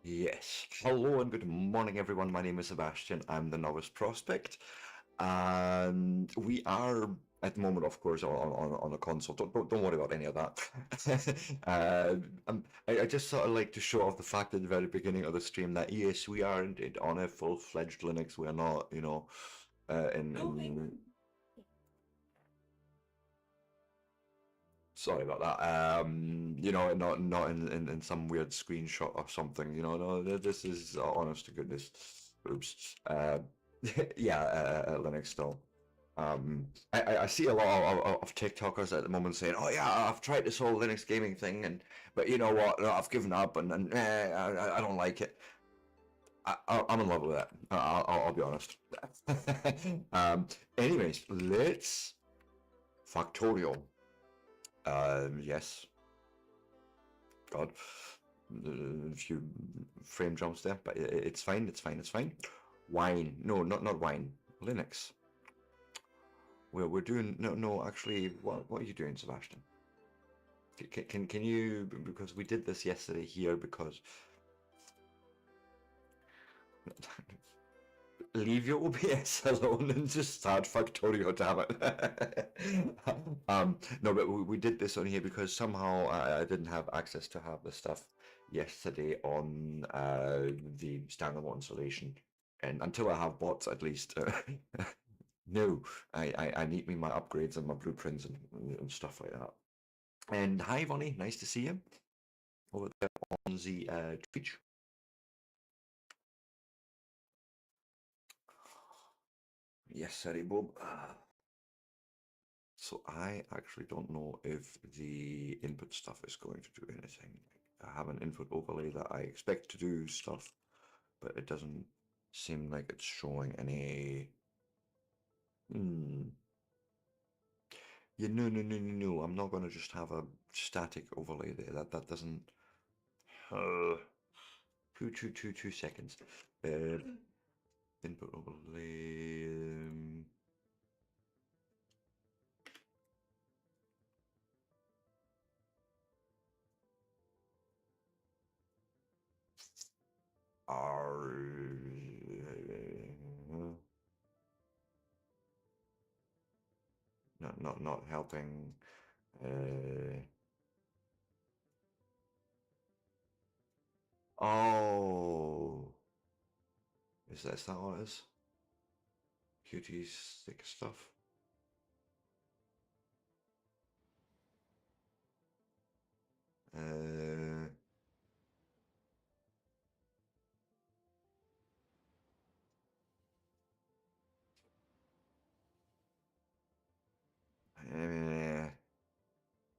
Yes. Hello and good morning, everyone. My name is Sebastian. I'm the novice prospect, and we are at the moment, of course, on a console. Don't worry about any of that. I just sort of like to show off the fact at the very beginning of the stream that yes, we are indeed on a full-fledged Linux. We are not, in sorry about that. Not in some weird screenshot or something. No, this is honest to goodness. Oops. Yeah, Linux still. I see a lot of TikTokers at the moment saying, "Oh yeah, I've tried this whole Linux gaming thing, but you know what? No, I've given up, and I don't like it." I'm in love with it. I'll be honest. Anyways, let's Factorio. Yes. God, a few frame jumps there, but it's fine. It's fine. It's fine. Wine? No, not wine. Linux. We're doing no. Actually, what are you doing, Sebastian? Can you, because we did this yesterday here, because leave your OBS alone and just start Factorio, damn it. No, but we did this on here because somehow I didn't have access to have the stuff yesterday on the standalone installation, and until I have bots, at least. No, I need me my upgrades and my blueprints and stuff like that. And hi, Vonnie, nice to see you over there on the Twitch. Yes, sorry, Bob. So I actually don't know if the input stuff is going to do anything. I have an input overlay that I expect to do stuff, but it doesn't seem like it's showing any. Yeah, no. I'm not going to just have a static overlay there. That doesn't. Uh, 2 seconds. Input overlay. Are not helping. Oh, is that what it is? Qt stick stuff.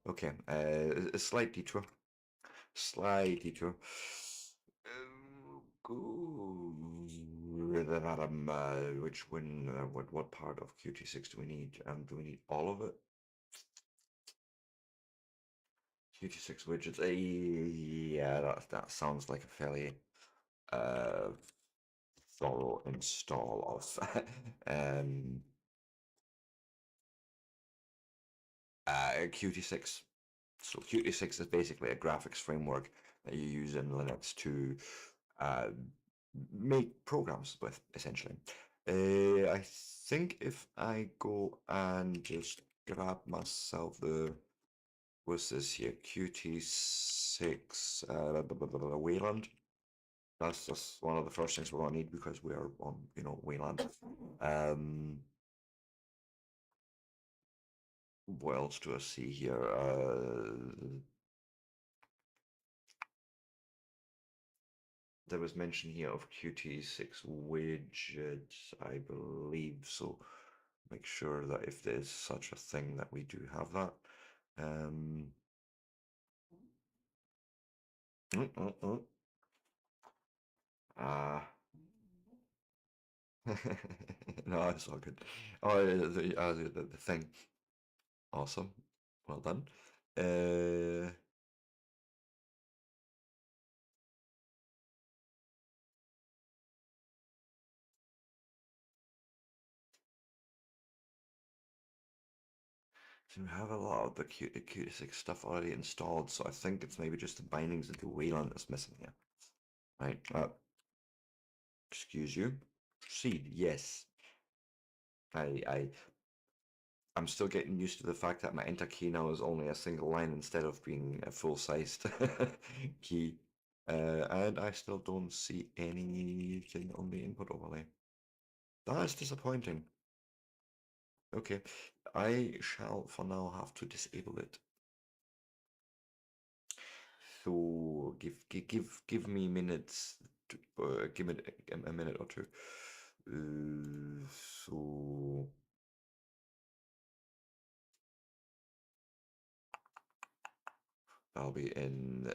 Okay, a slight detour. Slight detour. Which one? What part of Qt6 do we need? Do we need all of it? Qt6 widgets. Yeah, that sounds like a fairly thorough install of Qt6. So Qt6 is basically a graphics framework that you use in Linux to uh, make programs with, essentially. I think if I go and just grab myself what's this here, Qt6 Wayland. That's just one of the first things we're gonna need because we are on, Wayland. What else do I see here? There was mention here of Qt6 widgets, I believe. So make sure that if there's such a thing that we do have that. Ah. No, it's all good. Oh, the thing. Awesome. Well done. So we have a lot of the cutest stuff already installed, so I think it's maybe just the bindings into Wayland that's missing here. Right, excuse you. Proceed, yes. I, I, I'm still getting used to the fact that my enter key now is only a single line instead of being a full-sized key. And I still don't see anything on the input overlay. That's disappointing. Okay, I shall for now have to disable it. So give me minutes. Give it a minute or two. So I'll be in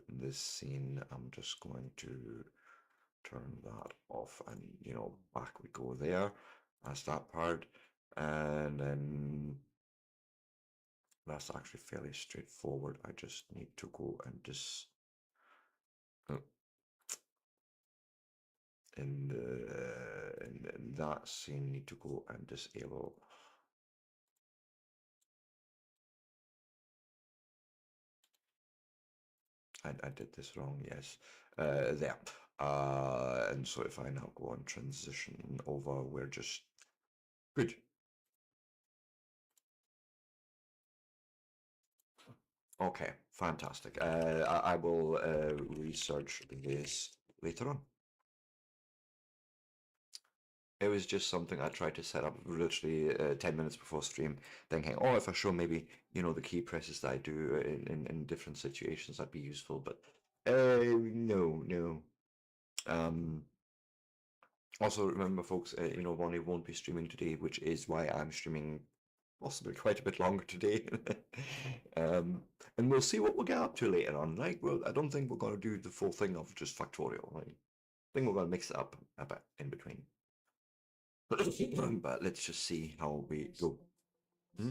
this scene. I'm just going to turn that off, and back we go there. That's that part, and then that's actually fairly straightforward. I just need to go and just in that scene need to go and disable. I did this wrong, yes. There. And so if I now go and transition over, we're just good. Okay, fantastic. I will research this later on. It was just something I tried to set up literally 10 minutes before stream, thinking, oh, if I show maybe, the key presses that I do in different situations, that'd be useful. But no. Um, Also, remember, folks, Ronnie won't be streaming today, which is why I'm streaming possibly quite a bit longer today. And we'll see what we'll get up to later on. Like, well, I don't think we're going to do the full thing of just Factorio. Like, I think we're going to mix it up a bit in between. But let's just see how we go. Hmm?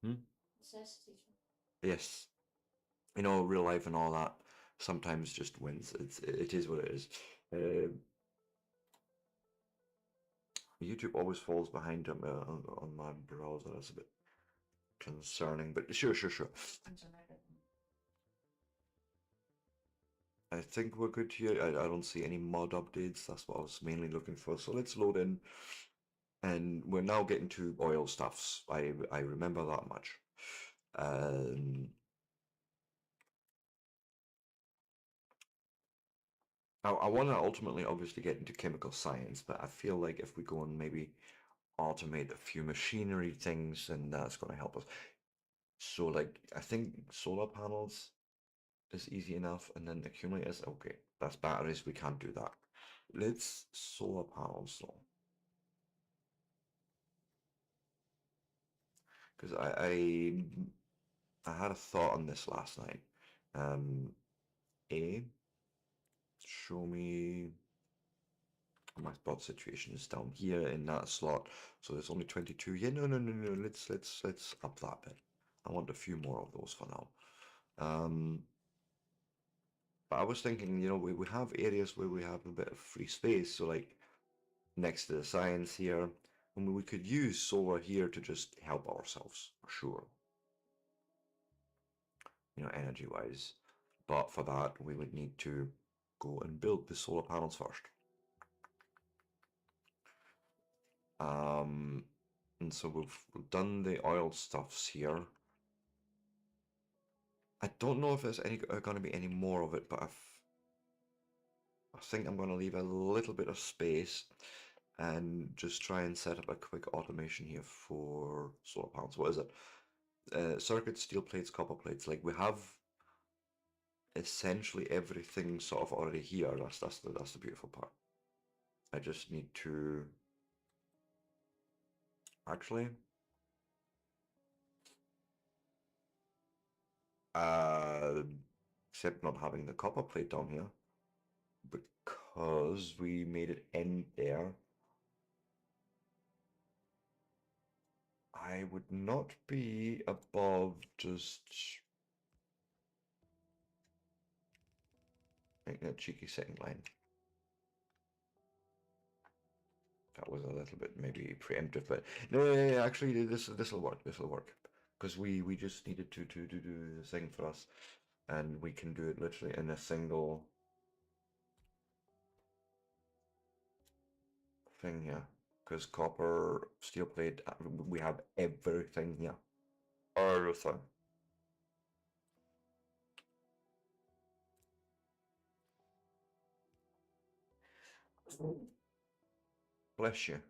Hmm? Yes. Real life and all that sometimes just wins. It is what it is. YouTube always falls behind on my browser. That's a bit concerning, but sure. I think we're good here. I don't see any mod updates. That's what I was mainly looking for. So let's load in, and we're now getting to oil stuffs. I remember that much. I want to ultimately, obviously, get into chemical science, but I feel like if we go and maybe automate a few machinery things, then that's going to help us. So, like, I think solar panels is easy enough, and then accumulators, okay, that's batteries, we can't do that. Let's solar panels though, because I had a thought on this last night. Um, A, show me my spot situation is down here in that slot, so there's only 22. Yeah, no. Let's up that bit. I want a few more of those for now. But I was thinking, we have areas where we have a bit of free space, so like next to the science here, and we could use solar here to just help ourselves, for sure, energy wise. But for that, we would need to go and build the solar panels first. And so we've done the oil stuffs here. I don't know if there's going to be any more of it, but I think I'm going to leave a little bit of space and just try and set up a quick automation here for solar panels. What is it? Circuits, steel plates, copper plates. Like, we have essentially everything sort of already here. That's the beautiful part. I just need to actually uh except not having the copper plate down here because we made it end there. I would not be above just making a cheeky second line. That was a little bit maybe preemptive, but no, yeah, yeah, actually this will work. This will work because we just needed to do the thing for us, and we can do it literally in a single thing here. Because copper, steel plate, we have everything here. Everything. Bless you.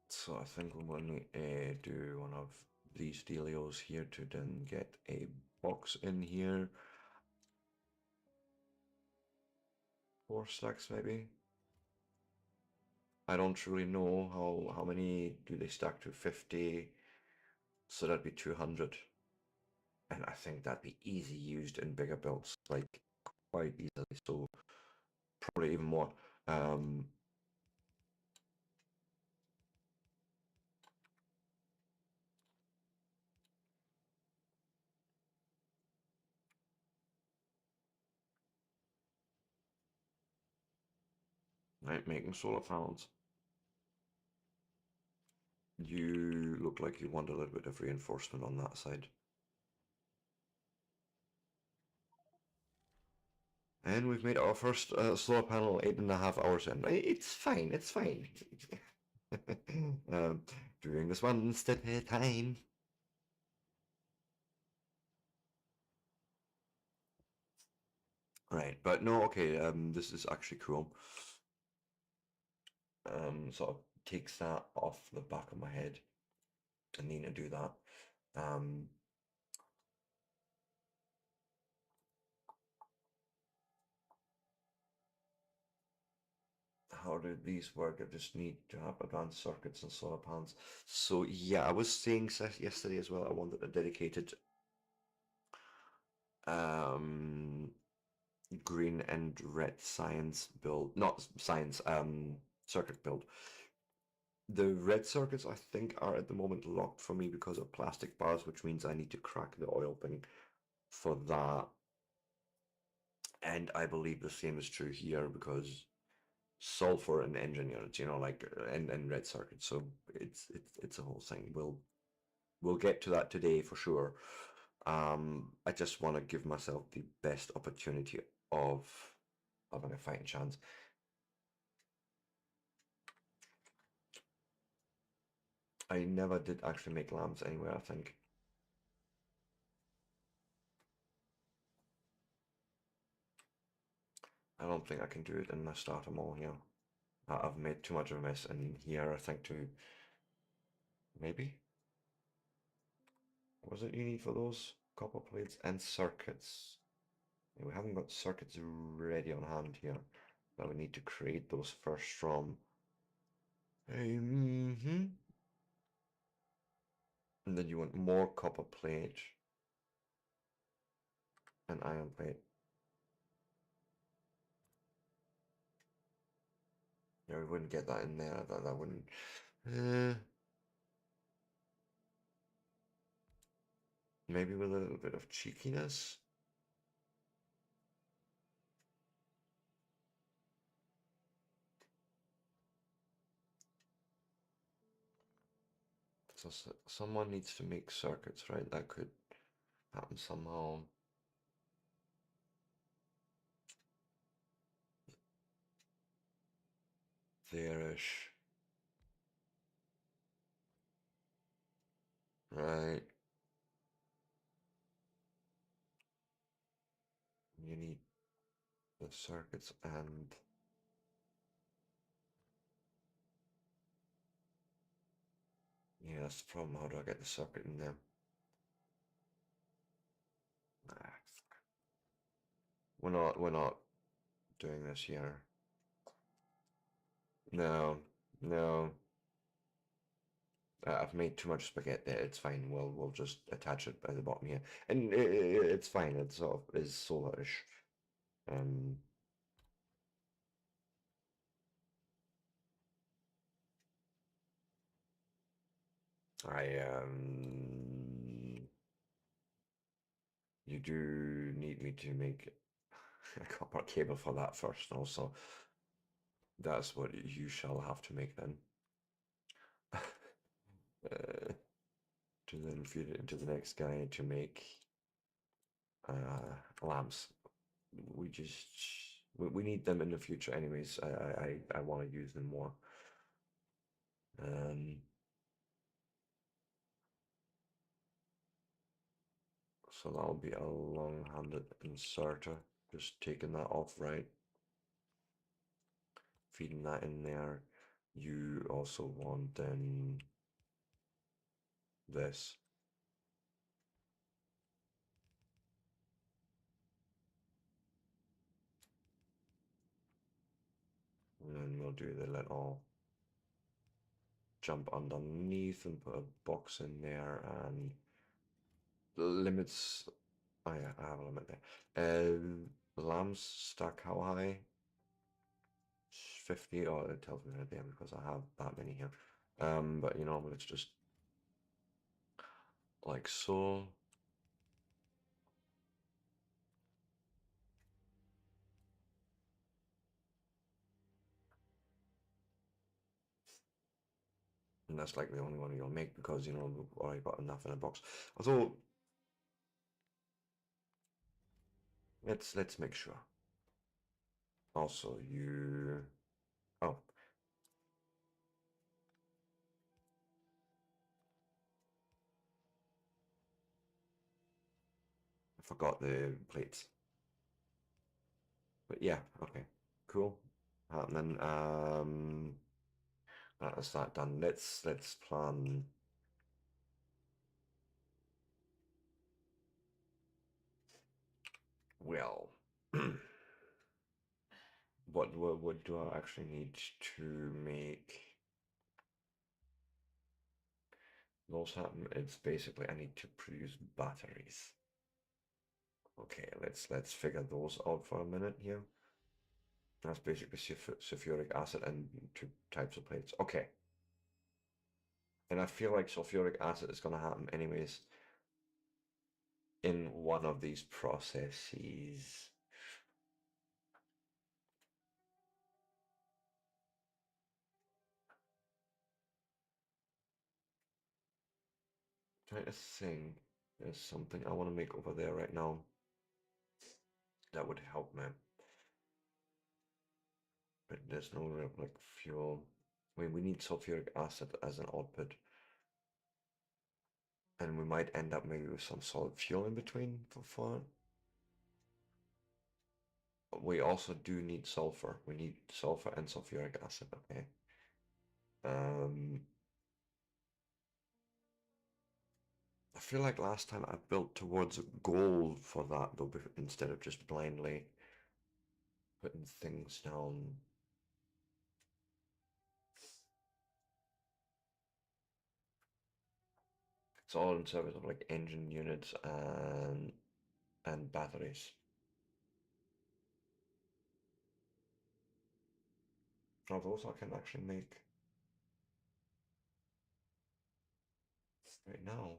So I think we will need to do one of these dealios here to then get a box in here. 4 stacks maybe. I don't really know how many do they stack to 50, so that'd be 200. And I think that'd be easy used in bigger builds, like quite easily. So probably even more. Right, making solar panels. You look like you want a little bit of reinforcement on that side. And we've made our first solar panel 8.5 hours in. It's fine, it's fine. um, Doing this one step at a time. Right, but no, okay, this is actually cool. Sort of takes that off the back of my head. I need to do that. How do these work? I just need to have advanced circuits and solar panels. So yeah, I was saying yesterday as well, I wanted a dedicated green and red science build, not science, circuit build. The red circuits I think are at the moment locked for me because of plastic bars, which means I need to crack the oil thing for that. And I believe the same is true here because sulfur and engine units, you know, like and red circuits. So it's a whole thing. We'll get to that today for sure. I just want to give myself the best opportunity of having a fighting chance. I never did actually make lamps anywhere, I think. I don't think I can do it in the starter mall here. I've made too much of a mess in here, I think, to maybe? Was it you need for those? Copper plates and circuits. Yeah, we haven't got circuits ready on hand here, but we need to create those first from. Mm-hmm. And then you want more copper plate and iron plate. Yeah, we wouldn't get that in there. That wouldn't. Uh, Maybe with a little bit of cheekiness. So someone needs to make circuits, right? That could happen somehow. There-ish. Right. You need the circuits and yeah, that's the problem. How do I get the circuit in there? Ah, we're not doing this here. No, no. I've made too much spaghetti there. It's fine. We'll just attach it by the bottom here, and it's fine. It sort of is solarish. Um, I You do need me to make a copper cable for that first, also. That's what you shall have to make then. To then feed it into the next guy to make lamps. We just we need them in the future anyways. I want to use them more. Um, so that'll be a long-handed inserter. Just taking that off, right? Feeding that in there. You also want then this. And then we'll do the little jump underneath and put a box in there and limits. Oh yeah, I have a limit there. Lamps stack how high? 50. Oh, it tells me right there because I have that many here. But you know, let's just like so. And that's like the only one you'll make because you know we've already got enough in a box. Although let's make sure. Also, you. Oh, I forgot the plates. But yeah, okay, cool. And then that is that done. Let's plan. Well, what do I actually need to make those happen? It's basically I need to produce batteries. Okay, let's figure those out for a minute here. That's basically sulfuric acid and two types of plates. Okay. And I feel like sulfuric acid is going to happen anyways in one of these processes. Trying to think, there's something I want to make over there right now that would help me. But there's no real like fuel. I mean, we need sulfuric acid as an output. And we might end up maybe with some solid fuel in between for it. We also do need sulfur. We need sulfur and sulfuric acid, okay? Um, I feel like last time I built towards a goal for that though, instead of just blindly putting things down. It's all in service of like engine units and batteries. Now those I can actually make right now.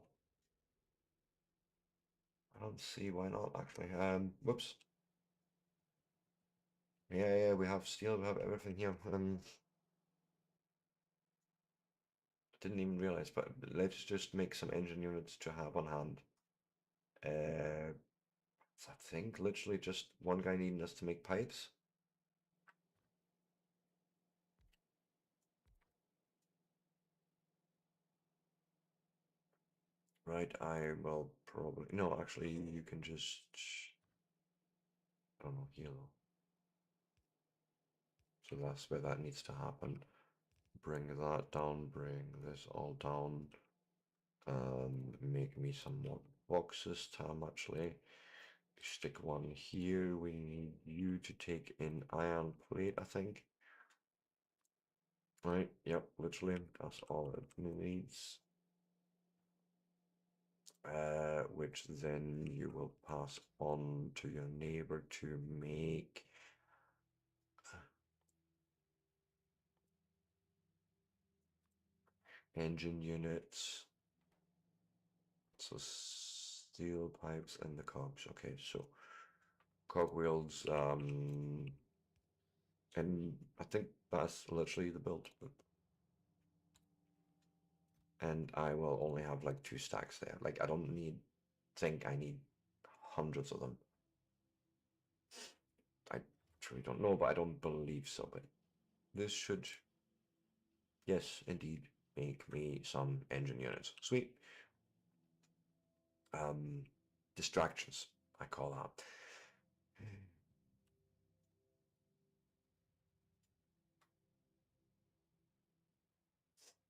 I don't see why not actually. Whoops. Yeah, we have steel, we have everything here. Didn't even realize, but let's just make some engine units to have on hand. Uh, I think literally just one guy needing us to make pipes. Right, I will probably, no, actually you can just, I don't know, heal. So that's where that needs to happen. Bring that down, bring this all down. Make me some more boxes, Tom, actually. Stick one here. We need you to take in iron plate, I think. Right, yep, literally, that's all it needs. Which then you will pass on to your neighbor to make engine units. So Steel pipes and the cogs. Okay, so cogwheels, and I think that's literally the build. And I will only have like 2 stacks there. Like I don't think I need hundreds of them. I truly don't know, but I don't believe so. But this should, yes, indeed, make me some engine units. Sweet. Um, Distractions, I call that.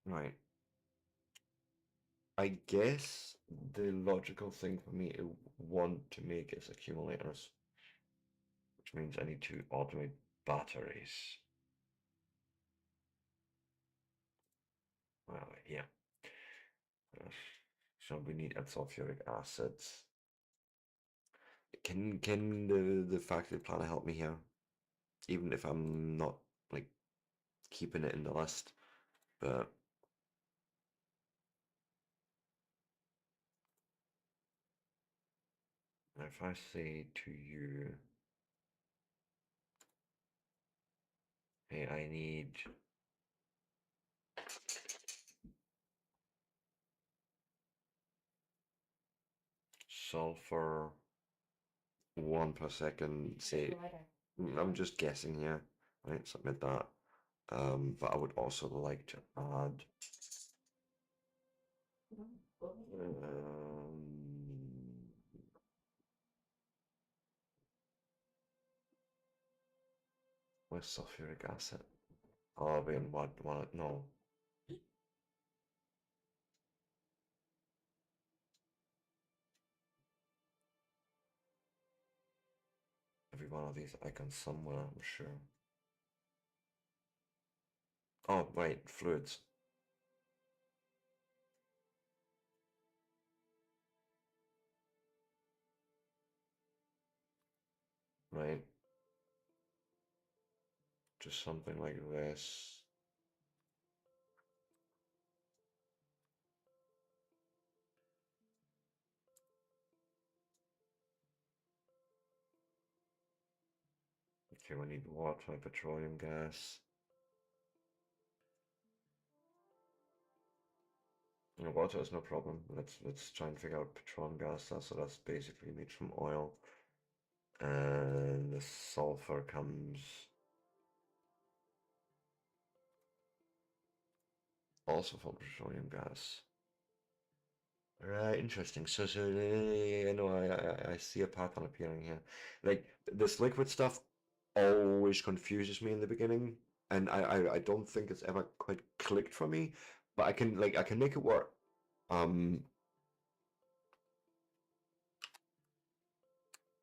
Right. I guess the logical thing for me to want to make is accumulators, which means I need to automate batteries. Well, yeah. Uh, So we need sulfuric acids. Can the factory planner help me here? Even if I'm not like keeping it in the list, but if I say to you, hey, I need sulfur 1 per second, say, I'm just guessing here, right? Submit that. But I would also like to add where's sulfuric acid? Oh, wait, what? No. Every one of these icons somewhere, I'm sure. Oh, right, fluids. Right, just something like this. Okay, we need water, petroleum gas. Water is no problem. Let's try and figure out petroleum gas. So that's basically made from oil. And the sulfur comes also from petroleum gas. Right, interesting. I know I see a pattern appearing here. Like this liquid stuff always confuses me in the beginning, and I don't think it's ever quite clicked for me, but I can make it work. Um,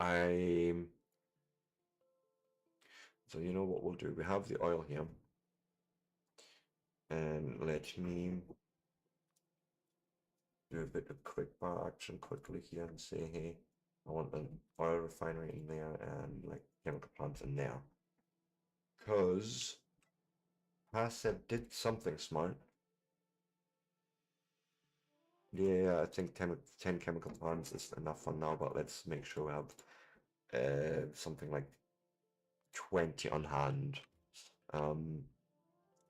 I so you know what we'll do? We have the oil here, and let me do a bit of quick bar action quickly here and say, hey, I want an oil refinery in there and like chemical plants in there. Because Haseb did something smart. Yeah, I think 10 chemical plants is enough for now, but let's make sure we have something like 20 on hand. Um,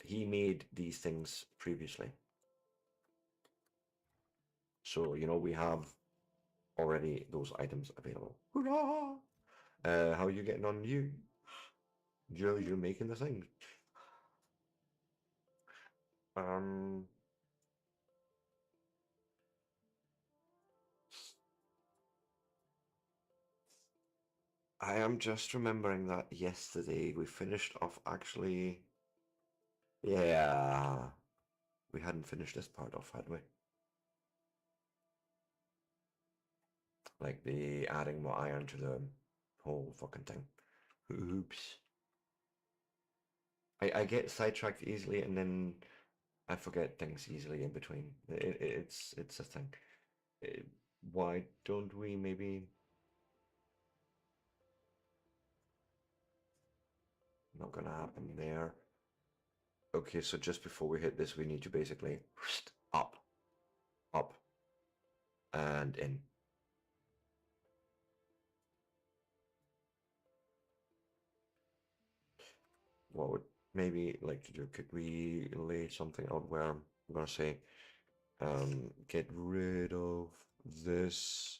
he made these things previously. So, you know, we have already those items available. Hurrah! How are you getting on you? You're making the thing. Um, I am just remembering that yesterday we finished off actually. Yeah, we hadn't finished this part off, had we? Like the adding more iron to the whole fucking thing. Oops. I get sidetracked easily and then I forget things easily in between. It's a thing. Uh, why don't we maybe not gonna happen there? Okay, so just before we hit this, we need to basically up, up, and in. what would maybe like to do? Could we lay something out where I'm gonna say, get rid of this.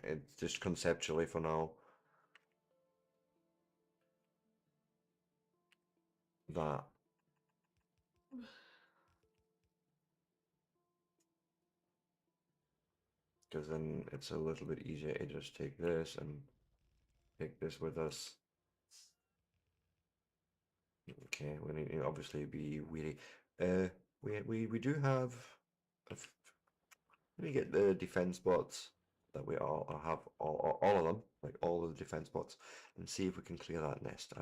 It's just conceptually for now. That. Because then it's a little bit easier to just take this and take this with us. Okay, we need to obviously be weary. We do have. Let me get the defense bots that we all have all of them, like all of the defense bots, and see if we can clear that nest.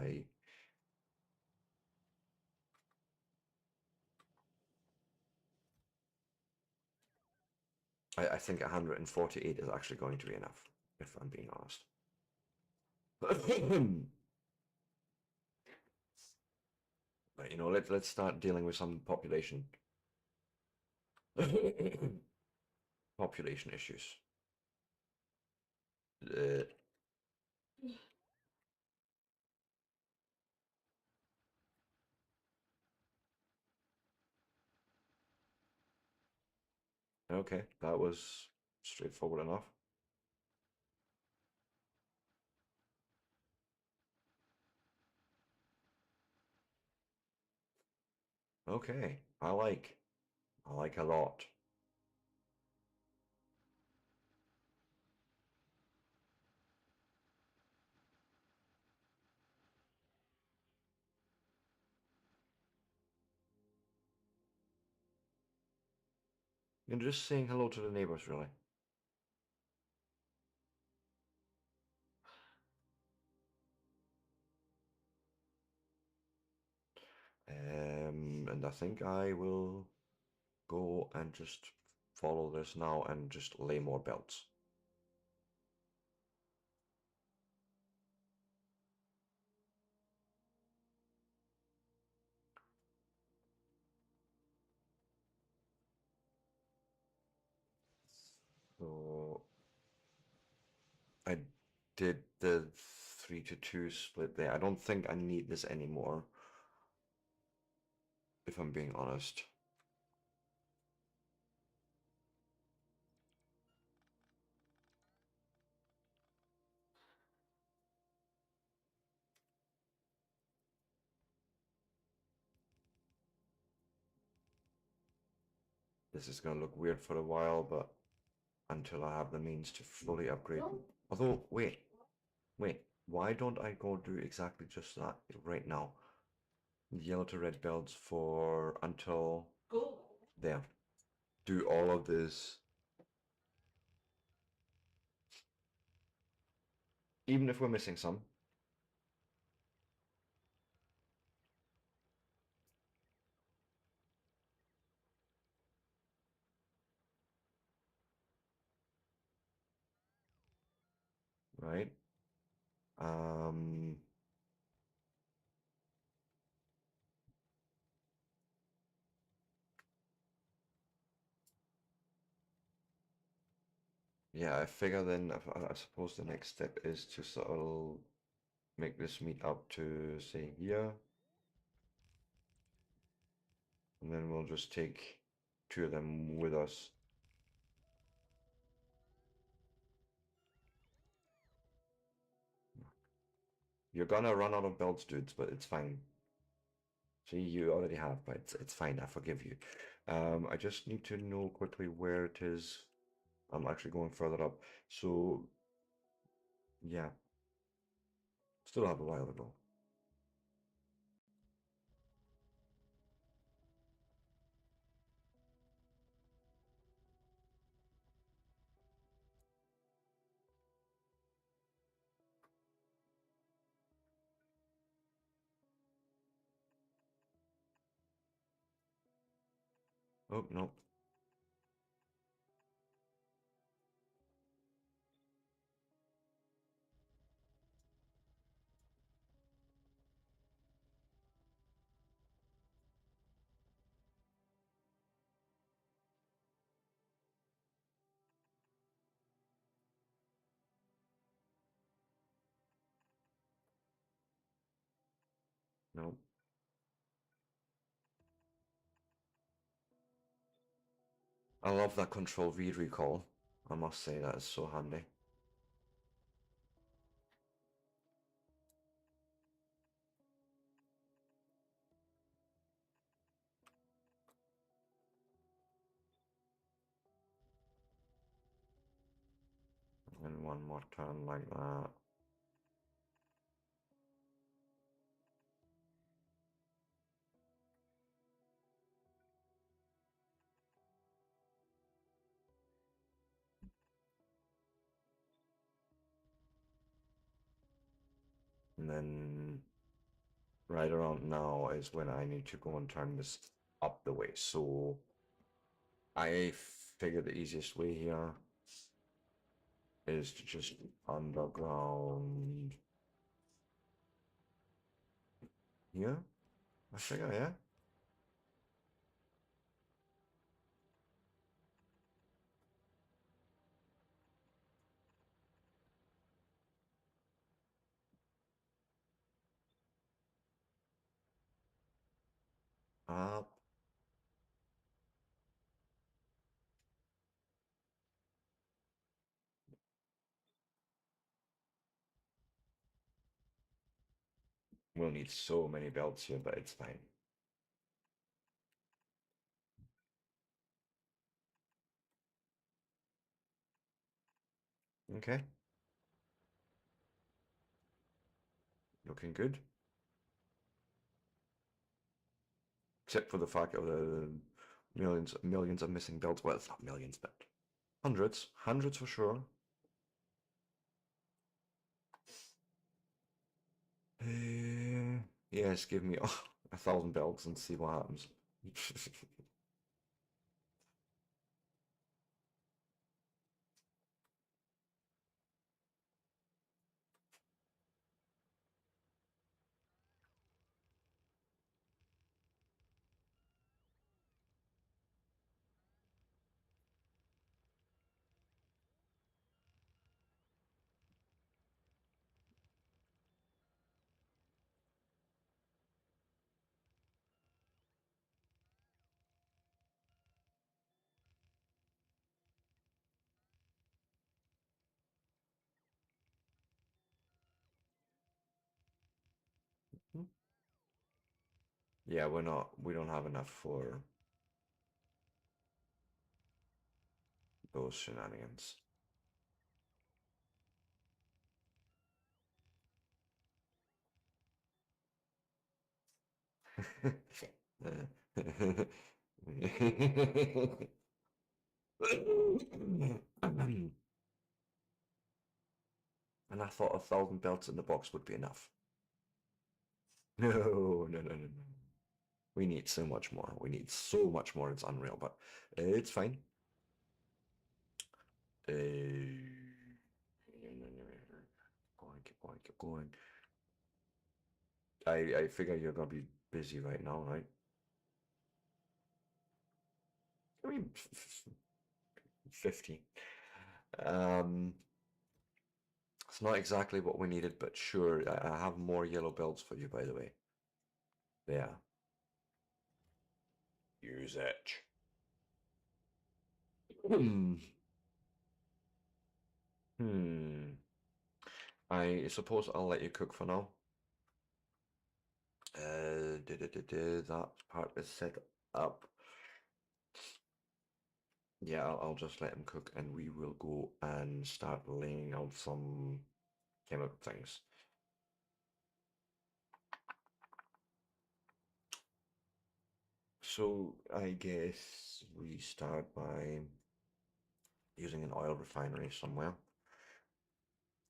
I think 148 is actually going to be enough, if I'm being honest. But you know, let's start dealing with some population issues. Uh, okay, that was straightforward enough. Okay, I like a lot. You're just saying hello to the neighbors, really. And I think I will go and just follow this now and just lay more belts. So I did the 3-2 split there. I don't think I need this anymore, if I'm being honest. This is gonna look weird for a while, but until I have the means to fully upgrade. Although, wait, why don't I go do exactly just that right now? Yellow to red belts for until there. Do all of this. Even if we're missing some. Right? Um, yeah, I figure then I suppose the next step is to sort of make this meet up to say here. And then we'll just take two of them with us. You're gonna run out of belts, dudes, but it's fine. See, you already have, but it's fine. I forgive you. I just need to know quickly where it is. I'm actually going further up. So, yeah, still have a while to go. Oh, no. No. I love that Control V recall. I must say that is so handy. And one more turn like that. And then right around now is when I need to go and turn this up the way. So I figure the easiest way here is to just underground here. I figure, yeah. Up. We'll need so many belts here, but it's fine. Okay. Looking good. Except for the fact of the millions of missing belts. Well, it's not millions, but hundreds. Hundreds for sure. Yes, give me 1,000 belts and see what happens. Yeah, we don't have enough for those shenanigans. And I thought 1,000 belts in the box would be enough. No, no, no, no, no. We need so much more. We need so much more. It's unreal, but it's fine. Keep going, keep going. I figure you're gonna be busy right now, right? I mean, 50. Um, it's not exactly what we needed, but sure. I have more yellow belts for you, by the way. There. Use it. Hmm. Hmm. I suppose I'll let you cook for now. That part is set up. Yeah, I'll just let him cook and we will go and start laying out some chemical things. So I guess we start by using an oil refinery somewhere.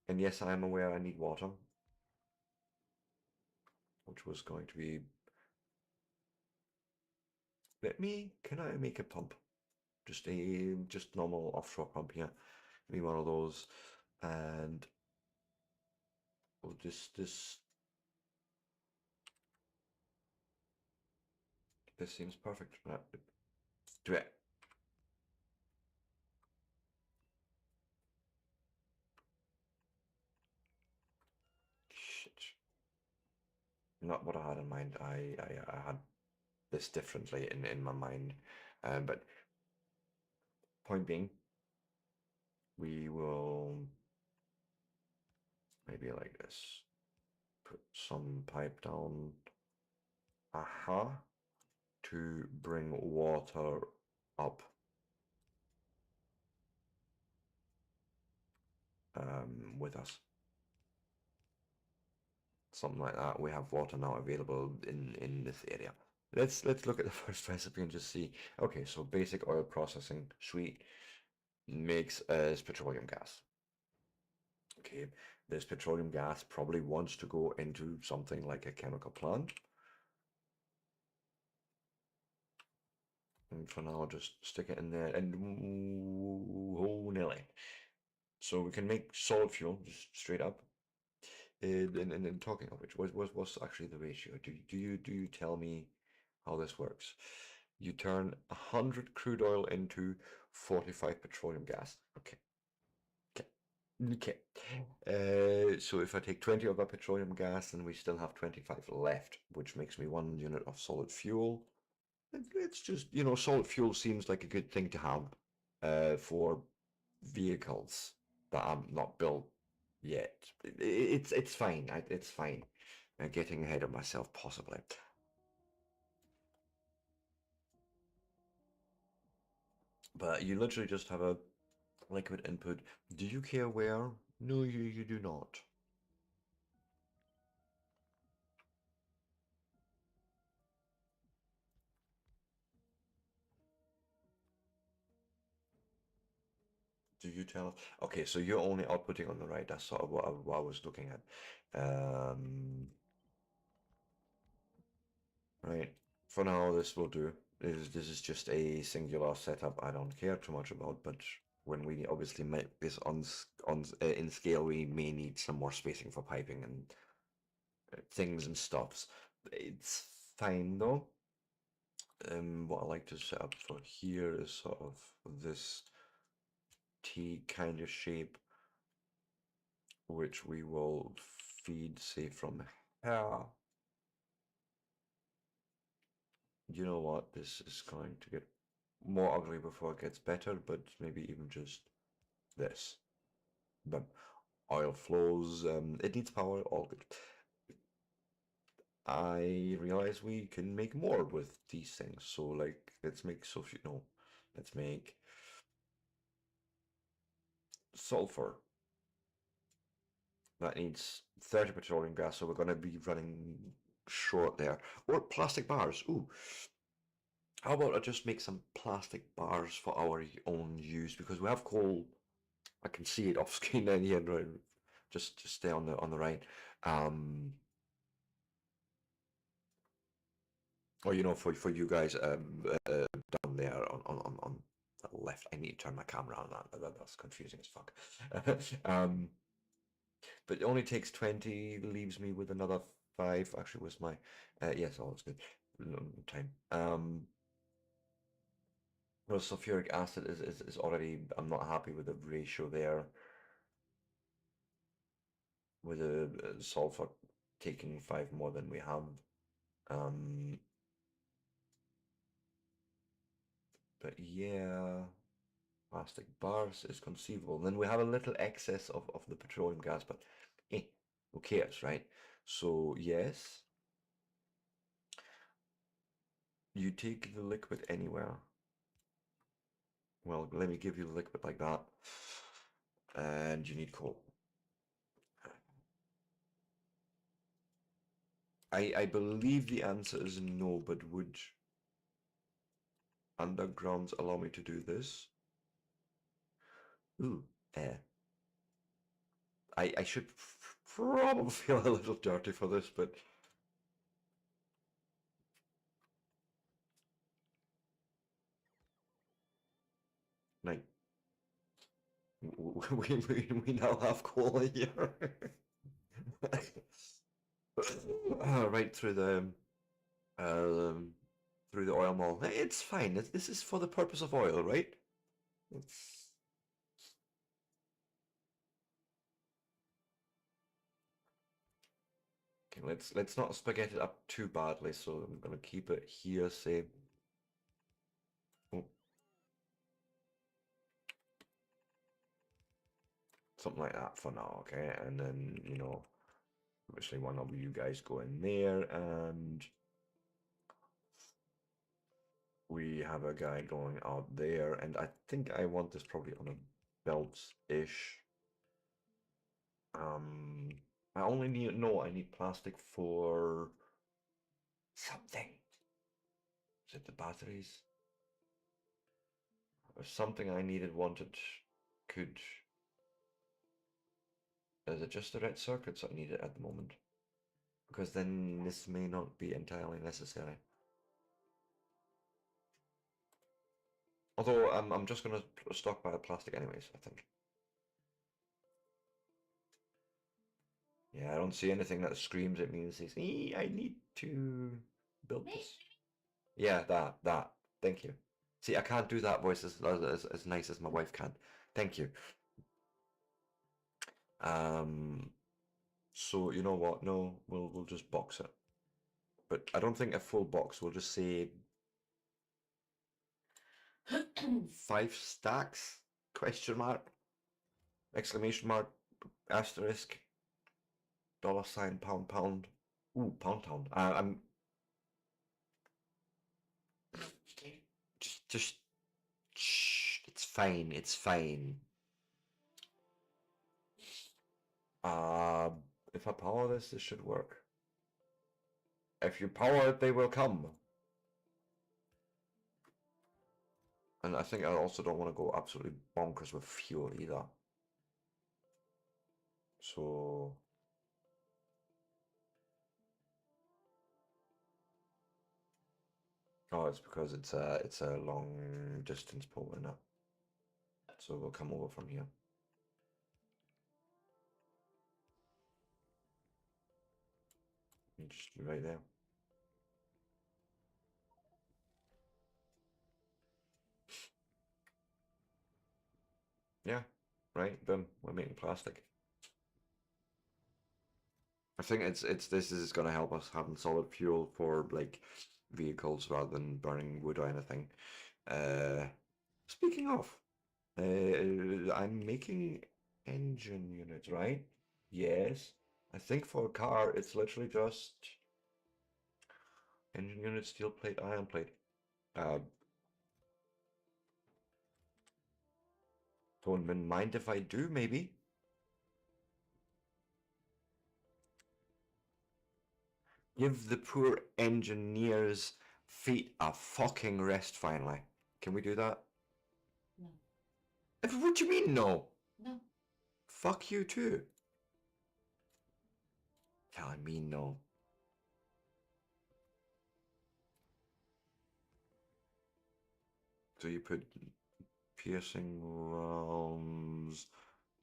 And yes, I am aware I need water, which was going to be. Can I make a pump? Just normal offshore pump here. Give me one of those, and oh, this seems perfect. Do it. Shit. not what I had in mind. I had this differently in my mind. But point being, we will maybe like this. Put some pipe down. Aha. To bring water up with us. Something like that. We have water now available in this area. Let's look at the first recipe and just see. Okay, so basic oil processing, sweet, makes us petroleum gas. Okay, this petroleum gas probably wants to go into something like a chemical plant. And for now, just stick it in there and oh, Nelly. So we can make solid fuel just straight up. And talking of which, what's actually the ratio? Do you tell me how this works? You turn 100 crude oil into 45 petroleum gas. Okay. Okay. So if I take 20 of that petroleum gas, then we still have 25 left, which makes me 1 unit of solid fuel. It's just, solid fuel seems like a good thing to have for vehicles that I'm not built yet. It's fine. It's fine. I'm getting ahead of myself, possibly. But you literally just have a liquid input. Do you care where? No, you do not. Do you tell? Okay, so you're only outputting on the right. That's sort of what I was looking at. Right. For now, this will do. This is just a singular setup I don't care too much about, but when we obviously make this in scale, we may need some more spacing for piping and things and stuffs. It's fine though. What I like to set up for here is sort of this T kind of shape, which we will feed, say, from here. You know what? This is going to get more ugly before it gets better, but maybe even just this. The oil flows, it needs power, all good. I realize we can make more with these things, so like, let's make sulfur, no, let's make sulfur. That needs 30 petroleum gas, so we're going to be running short there. Or plastic bars, ooh. How about I just make some plastic bars for our own use, because we have coal. I can see it off screen then, yeah, right. Just stay on the right. Or for you guys down there on the left. I need to turn my camera on. That's confusing as fuck. But it only takes 20, leaves me with another 5. Actually, was my yes, all is good. Time. Well, sulfuric acid is already. I'm not happy with the ratio there. With the sulfur taking 5 more than we have. Um, but yeah, plastic bars is conceivable. Then we have a little excess of the petroleum gas, but who cares, right? So yes, you take the liquid anywhere. Well, let me give you the liquid like that. And you need coal. I believe the answer is no, but would undergrounds allow me to do this? Ooh, I should probably feel a little dirty for this, but like we now have coal here. Right um, through the oil mall. It's fine. This is for the purpose of oil, right? It's okay. let's not spaghetti it up too badly, so I'm gonna keep it here, say. Oh, something like that for now, okay? And then, you know, obviously one of you guys go in there, and we have a guy going out there, and I think I want this probably on a belt-ish. I only need, no, I need plastic for something. Is it the batteries? Or something I needed, wanted, could. Is it just the red circuits I need it at the moment? Because then this may not be entirely necessary. Although I'm just gonna stockpile plastic anyways, I think. Yeah, I don't see anything that screams at me and says, I need to build this. Yeah, that. Thank you. See, I can't do that voice as nice as my wife can. Thank you. So you know what? No, we'll just box it. But I don't think a full box. We'll just say 5 stacks? Question mark? Exclamation mark? Asterisk? $sign pound pound? Ooh, pound pound. I'm just shh. It's fine. It's fine. Uh, if I power this, this should work. If you power it, they will come. And I think I also don't want to go absolutely bonkers with fuel either. So oh, it's because it's a long distance pole, isn't it? So we'll come over from here. Just right there. Yeah, right. Boom. We're making plastic. I think it's this is going to help us having solid fuel for like vehicles rather than burning wood or anything. Uh, speaking of, I'm making engine units, right? Yes. I think for a car, it's literally just engine unit, steel plate, iron plate. Don't mind if I do, maybe. Give the poor engineer's feet a fucking rest finally. Can we do that? No. What do you mean, no? No. Fuck you too. Telling me no. So you put piercing rounds.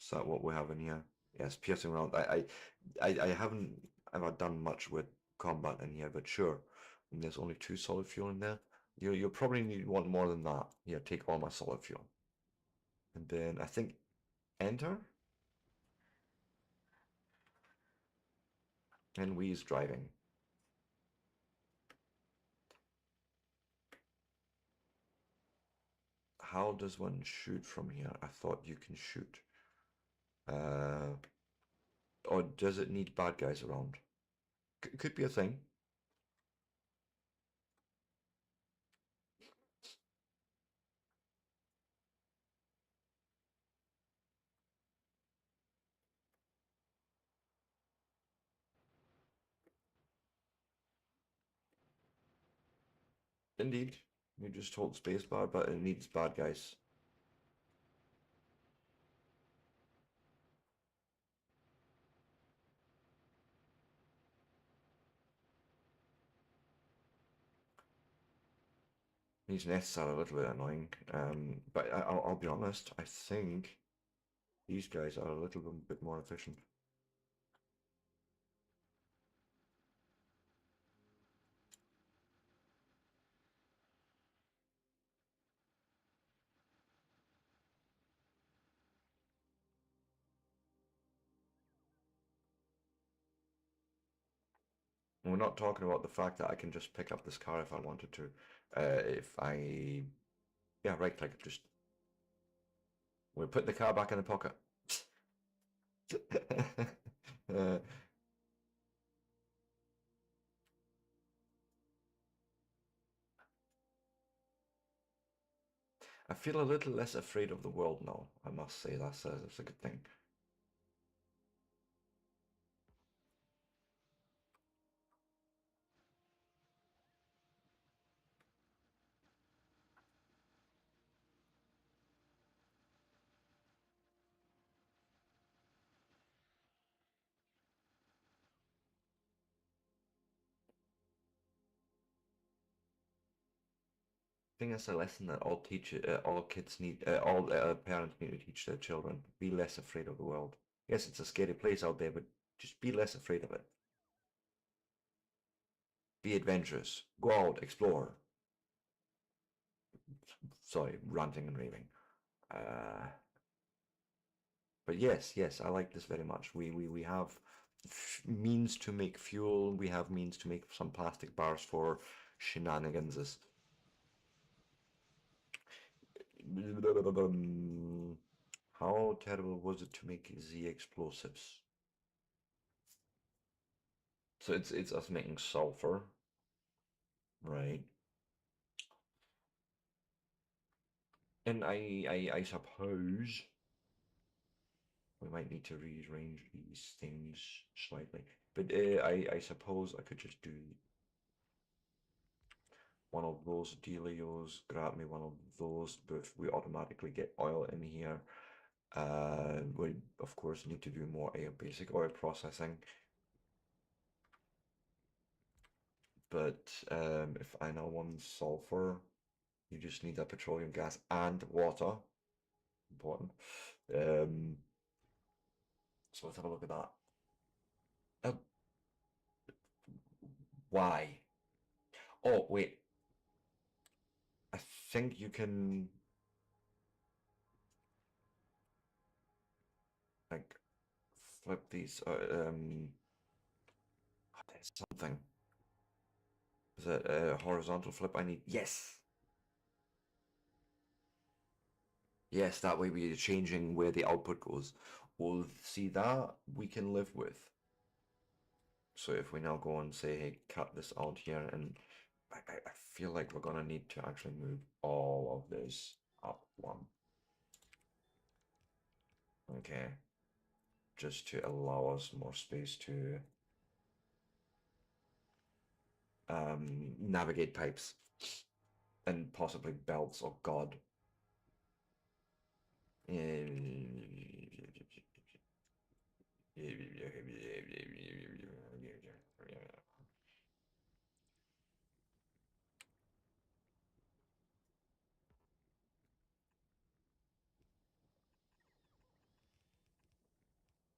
Is that what we have in here? Yes, piercing round. I haven't ever done much with combat in here, but sure. And there's only 2 solid fuel in there. You'll probably want more than that. Yeah, take all my solid fuel. And then I think enter. And Wii's driving. How does one shoot from here? I thought you can shoot. Or does it need bad guys around? Could be a thing. Indeed. You just hold spacebar, but it needs bad guys. These nests are a little bit annoying, but I'll be honest, I think these guys are a little bit more efficient. We're not talking about the fact that I can just pick up this car if I wanted to. If I, yeah, right click, just we put the car back in the pocket. uh, I feel a little less afraid of the world now. I must say that's a good thing. I think that's a lesson that all kids need, all parents need to teach their children. Be less afraid of the world. Yes, it's a scary place out there, but just be less afraid of it. Be adventurous. Go out, explore. Sorry, ranting and raving. Uh, but yes, yes, I like this very much. We have means to make fuel. We have means to make some plastic bars for shenanigans. How terrible was it to make the explosives? So it's us making sulfur, right? And I suppose we might need to rearrange these things slightly. But I suppose I could just do one of those dealios, grab me one of those, but we automatically get oil in here. We of course need to do more basic oil processing. But if I now want sulfur, you just need that petroleum gas and water. Important. Um, so let's have a look at that. Uh, why? Oh, wait. I think you can like flip these. There's something. Is it a horizontal flip? I need. Yes. Yes, that way we're changing where the output goes. Well, see that we can live with. So if we now go and say, hey, cut this out here, and I feel like we're gonna need to actually move all of this up one. Okay. Just to allow us more space to navigate pipes and possibly belts. Oh God.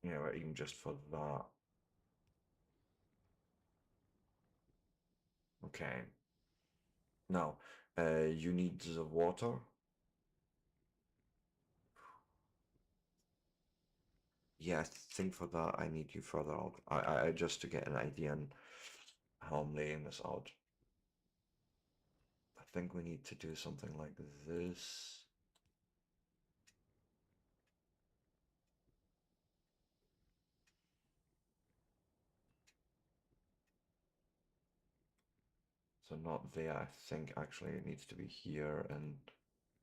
Yeah, or even just for that. Okay. Now, you need the water. Yeah, I think for that I need you further out. I just to get an idea on how I'm laying this out. I think we need to do something like this. So not there, I think actually it needs to be here and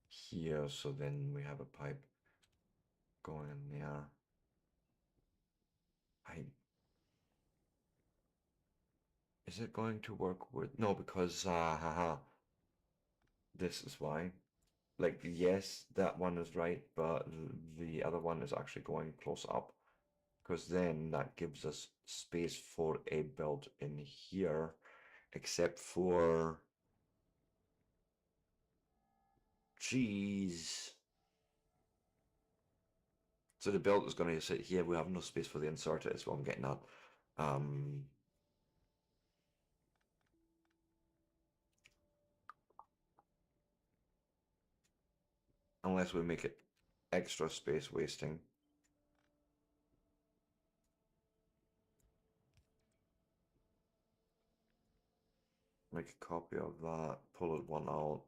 here, so then we have a pipe going in there. I Is it going to work with no because haha this is why. Like yes, that one is right, but the other one is actually going close up because then that gives us space for a build in here, except for geez. So the belt is going to sit here. We have no space for the inserter. Is what I'm getting at. Um, Unless we make it extra space wasting. make a copy of that, pull it one out.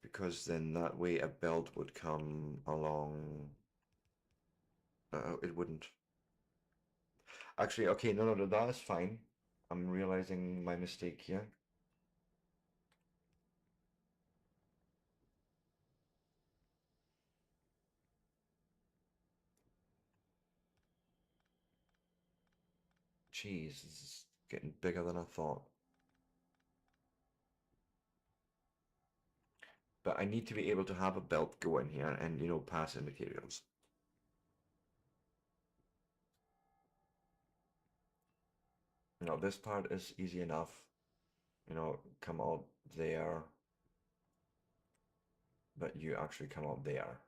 Because then that way a belt would come along. It wouldn't. Actually, okay, no, that is fine. I'm realizing my mistake here. Jeez, this is getting bigger than I thought. But I need to be able to have a belt go in here and, you know, pass in materials. You know, this part is easy enough. You know, come out there. But you actually come out there.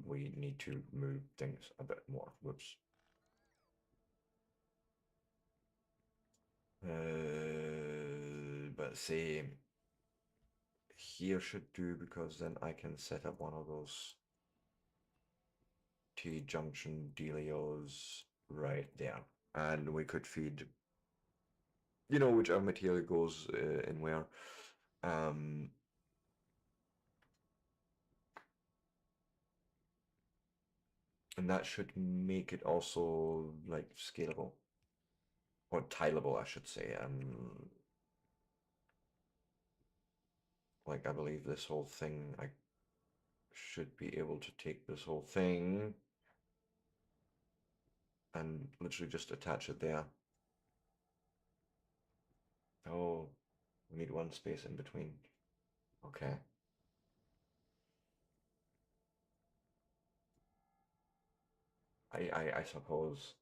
We need to move things a bit more. Whoops. But say here should do, because then I can set up one of those T-junction dealios right there. And we could feed, you know, whichever material goes in where. And that should make it also like scalable. Or tileable, I should say. Like I believe this whole thing, I should be able to take this whole thing and literally just attach it there. Oh, we need one space in between. Okay. I suppose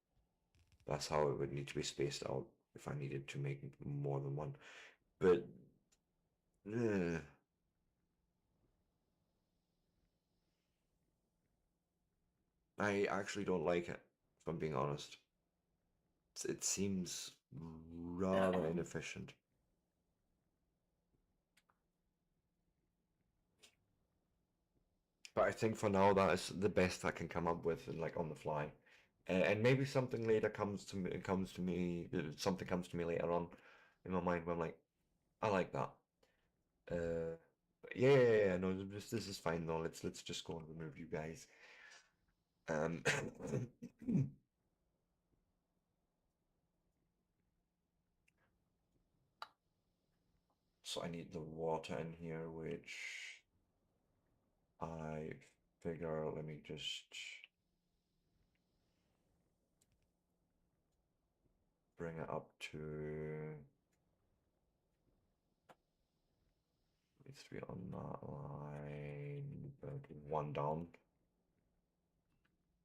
that's how it would need to be spaced out if I needed to make more than one. But I actually don't like it, if I'm being honest. It seems rather inefficient. But I think for now that is the best I can come up with, and like on the fly. And maybe something later something comes to me later on in my mind where I'm like, I like that. Yeah, no, this is fine though. Let's just go and remove you guys. Um, so I need the water in here, which I figure, let me just bring it up to 3 on that line, but one down.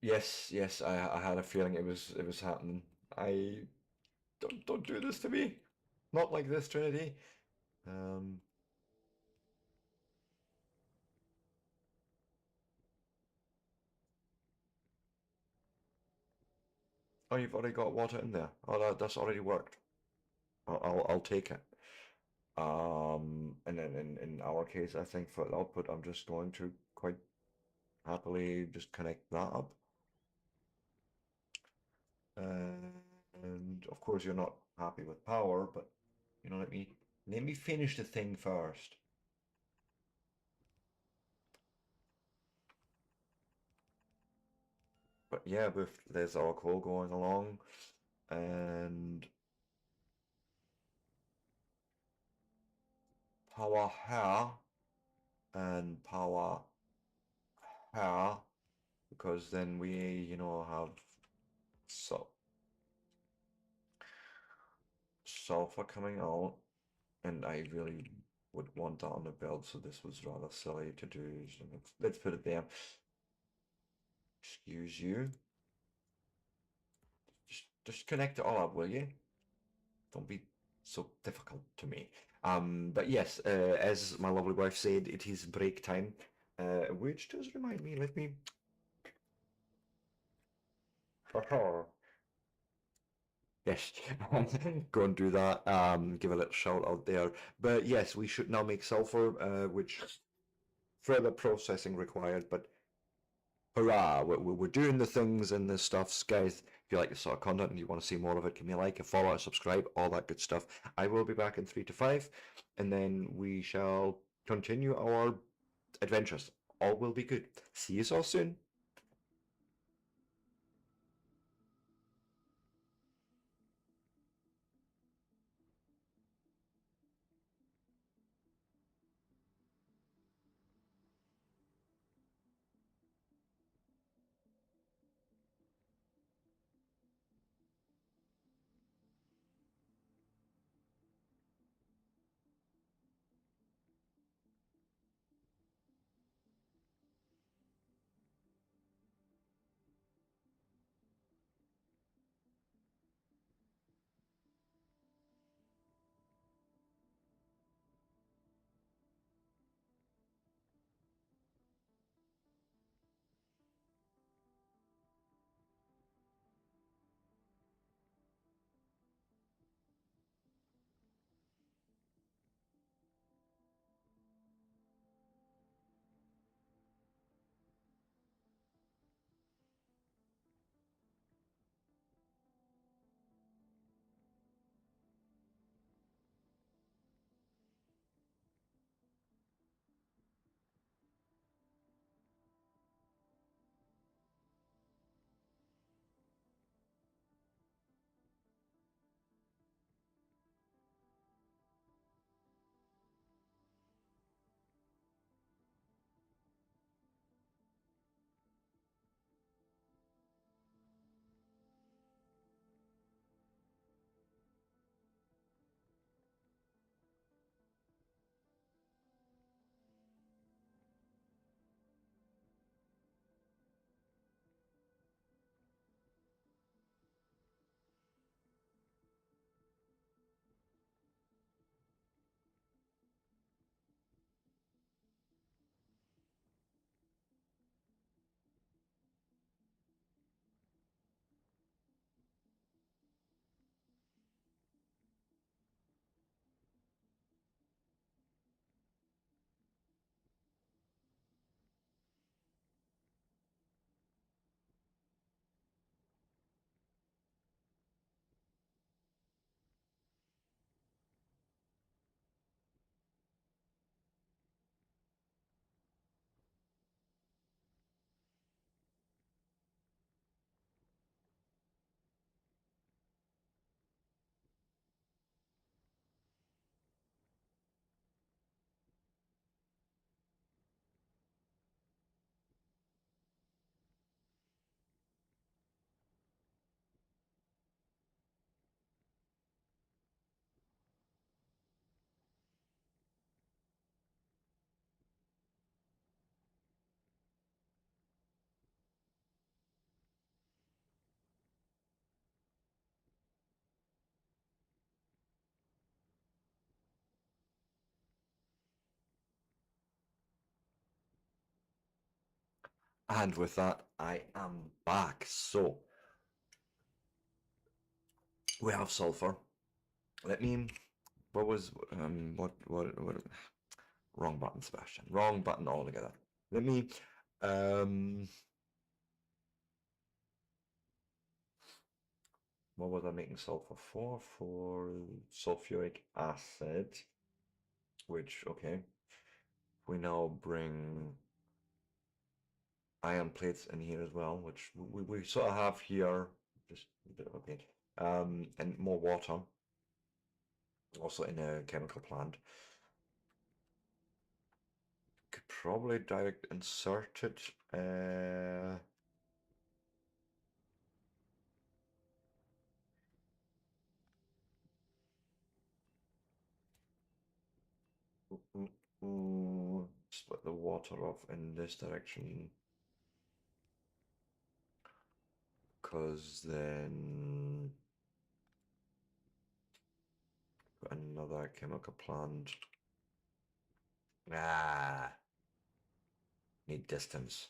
Yes, I had a feeling it was happening. I don't do this to me. Not like this, Trinity. Um, oh, you've already got water in there. Oh, that's already worked. I'll take it. And then in our case, I think for output, I'm just going to quite happily just connect that up. And of course, you're not happy with power, but you know, let me finish the thing first. But yeah, there's our coal going along, and power here and power here, because then we, you know, have so sulfur coming out, and I really would want that on the belt, so this was rather silly to do. So let's put it there. Excuse you. Just connect it all up, will you? Don't be so difficult to me. But yes, as my lovely wife said, it is break time, which does remind me. Let me. Yes, go and do that. Give a little shout out there. But yes, we should now make sulfur, which further processing required. But hurrah, we're doing the things and the stuffs, guys. If you like this sort of content and you want to see more of it, give me a like, a follow, a subscribe, all that good stuff. I will be back in 3 to 5, and then we shall continue our adventures. All will be good. See you all soon. And with that, I am back. So, we have sulfur. Let me. What was. What. Wrong button, Sebastian. Wrong button altogether. Let me. Um. What was I making sulfur for? For sulfuric acid. Which, okay. We now bring iron plates in here as well, which we sort of have here. Just a bit of a pain. And more water. Also in a chemical plant. Could probably direct insert it. Split the water off in this direction, because then another chemical plant. Ah, need distance.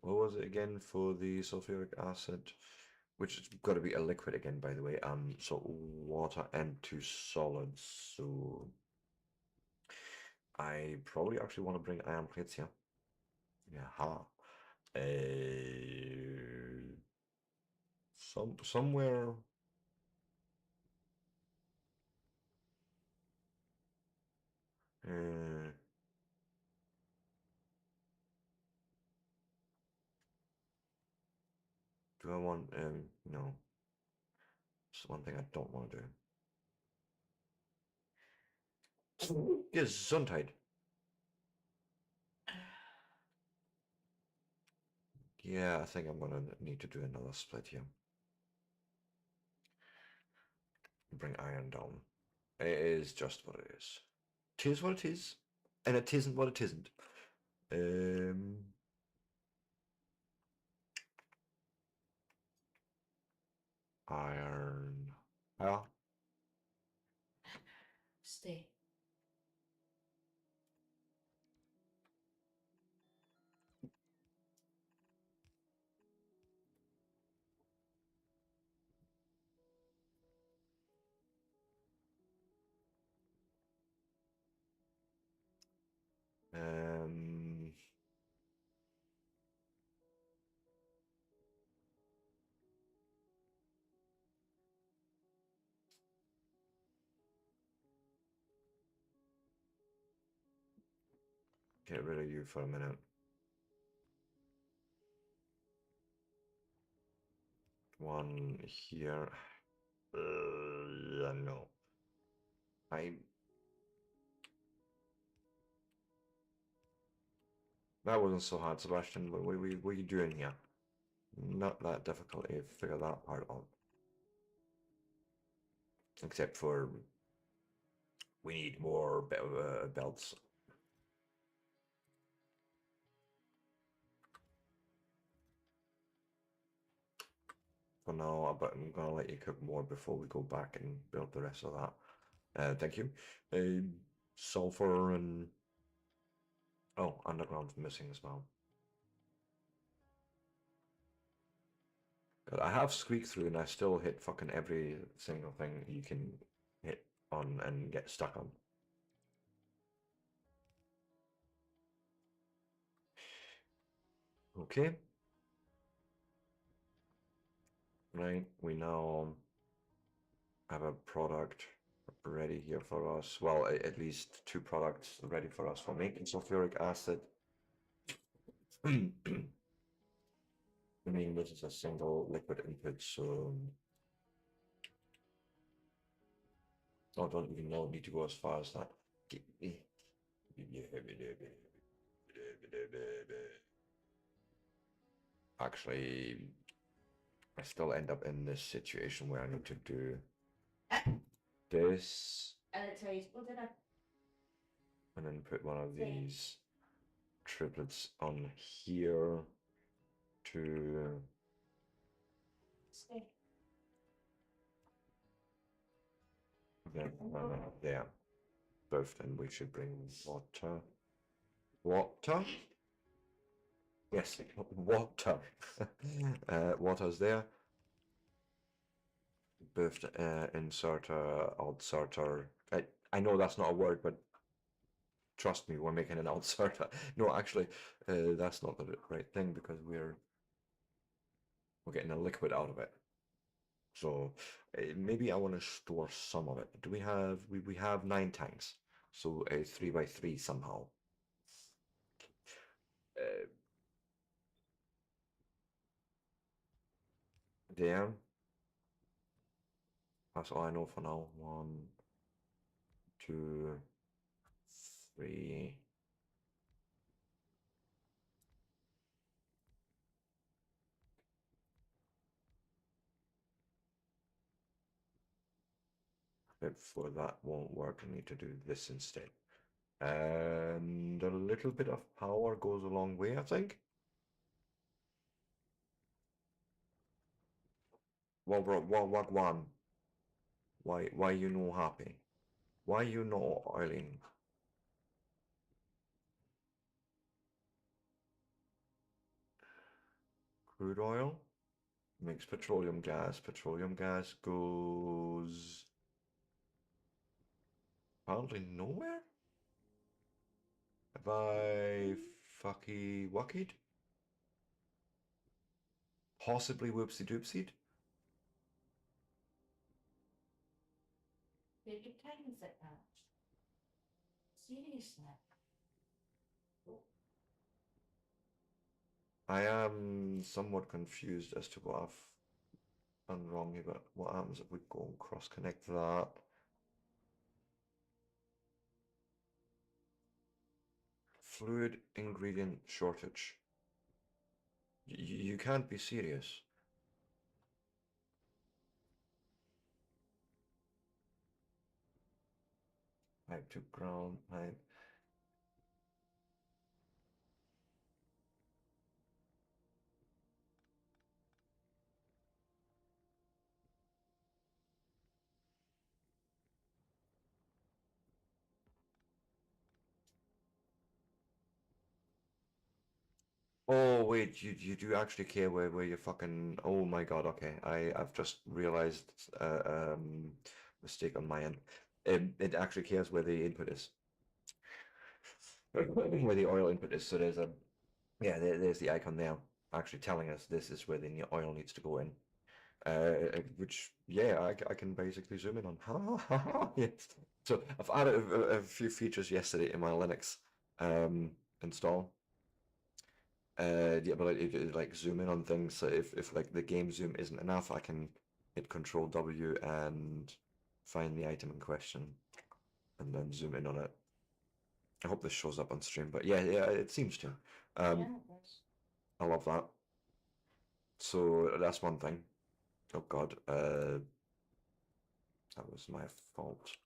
What was it again for the sulfuric acid? Which has got to be a liquid again, by the way. So water and two solids. So I probably actually want to bring iron plates here. Aha. Somewhere. Uh, do I want? No. It's one thing I don't want to do. Yes, Gesundheit. Yeah, I think I'm gonna need to do another split here. Bring iron down. It is just what it is. Tis what it is, and it isn't what it isn't. Iron. Yeah. Stay. Um. Get rid of you for a minute. One here. No. That wasn't so hard, Sebastian. What are you doing here? Not that difficult to figure that part out. Except for we need more belts. For now, but I'm gonna let you cook more before we go back and build the rest of that. Thank you. Sulfur and oh, underground's missing as well. God, I have squeak through and I still hit fucking every single thing you can hit on and get stuck on. Okay. Right, we now have a product ready here for us. Well, at least two products ready for us for making sulfuric acid. I mean, this is a single liquid input, so I don't even know need to go as far as that. Actually, I still end up in this situation where I need to do this and then put one of these triplets on here to there. Both, and we should bring water. Water? Yes, water. Water's there. Both inserter, outsert. I know that's not a word, but trust me, we're making an outsert. No, actually, that's not the right thing because we're getting a liquid out of it. So maybe I want to store some of it. Do we have we have 9 tanks, so a 3x3 somehow. There. That's all I know for now. 1, 2, 3. For that won't work, I need to do this instead. And a little bit of power goes a long way, I think. What one? Why you no happy? Why you no oiling? Crude oil makes petroleum gas. Petroleum gas goes apparently nowhere. Have I fucky wuckied? Possibly whoopsie doopsied? Welche Times it now? Seriously. I am somewhat confused as to what I've done wrong here, but what happens if we go and cross connect that? Fluid ingredient shortage. You can't be serious. Pipe to ground, pipe. Oh wait, you do actually care where you fucking, oh my god, okay. I've just realized mistake on my end. It actually cares where the input is. Where the oil input is. So there's a yeah, there's the icon there actually telling us this is where the oil needs to go in. Which yeah, I can basically zoom in on. Yes. So I've added a few features yesterday in my Linux install. The ability to like zoom in on things. So if like the game zoom isn't enough, I can hit Control W and find the item in question and then zoom in on it. I hope this shows up on stream, but yeah, it seems to. Yeah, I love that. So that's one thing. Oh God, that was my fault.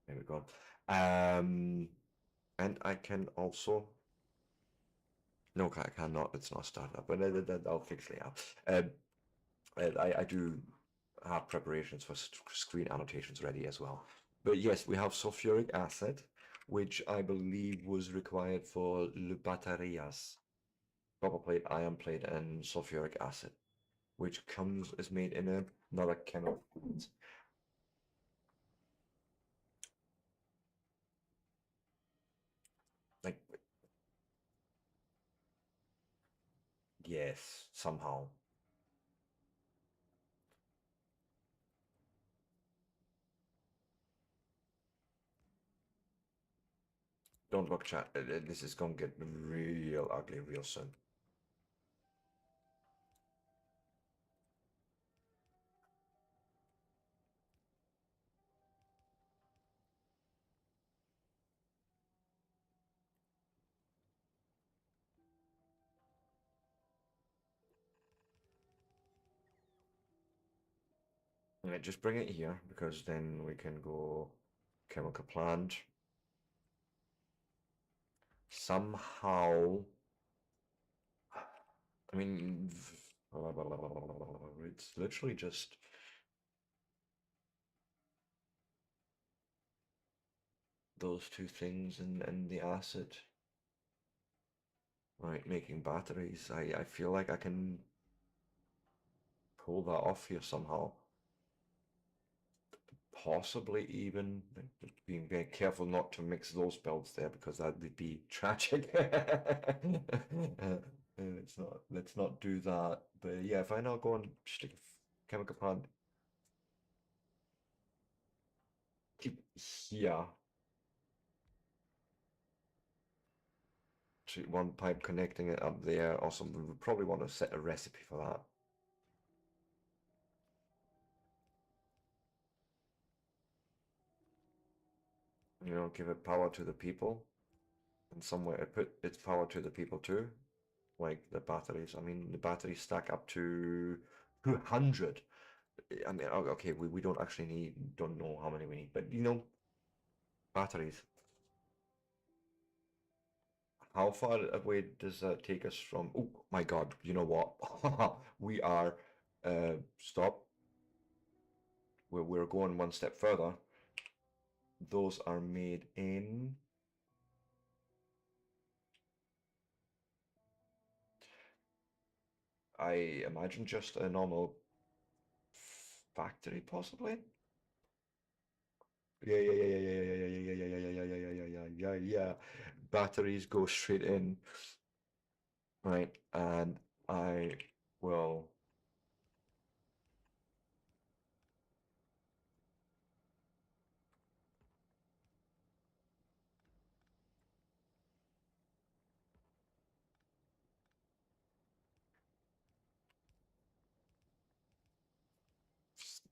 There we go. And I can also. No, I cannot. It's not started up, but I'll fix it out. I do have preparations for screen annotations ready as well. But yes, we have sulfuric acid, which I believe was required for Le Baterias. Copper plate, iron plate, and sulfuric acid, which is made in another chemical. Like, yes, somehow. Don't look, chat. This is gonna get real ugly real soon. Yeah, just bring it here because then we can go chemical plant. Somehow, I mean, it's literally just those two things and the acid. Right, making batteries. I feel like I can pull that off here somehow. Possibly even being very careful not to mix those builds there because that would be tragic. Let's not do that. But yeah, if I now go and stick a chemical plant here to one pipe connecting it up there or something, we probably want to set a recipe for that. You know, give it power to the people and somewhere to put its power to the people too. Like the batteries. I mean, the batteries stack up to 200. I mean, okay, we don't actually don't know how many we need, but you know, batteries. How far away does that take us from? Oh my God, you know what? We are, stop. We're going one step further. Those are made in. I imagine just a normal factory, possibly. Yeah, yeah, yeah, yeah, yeah, yeah, yeah, yeah, yeah, yeah, yeah, yeah, yeah, yeah, yeah, yeah. Batteries go straight in, right? And I will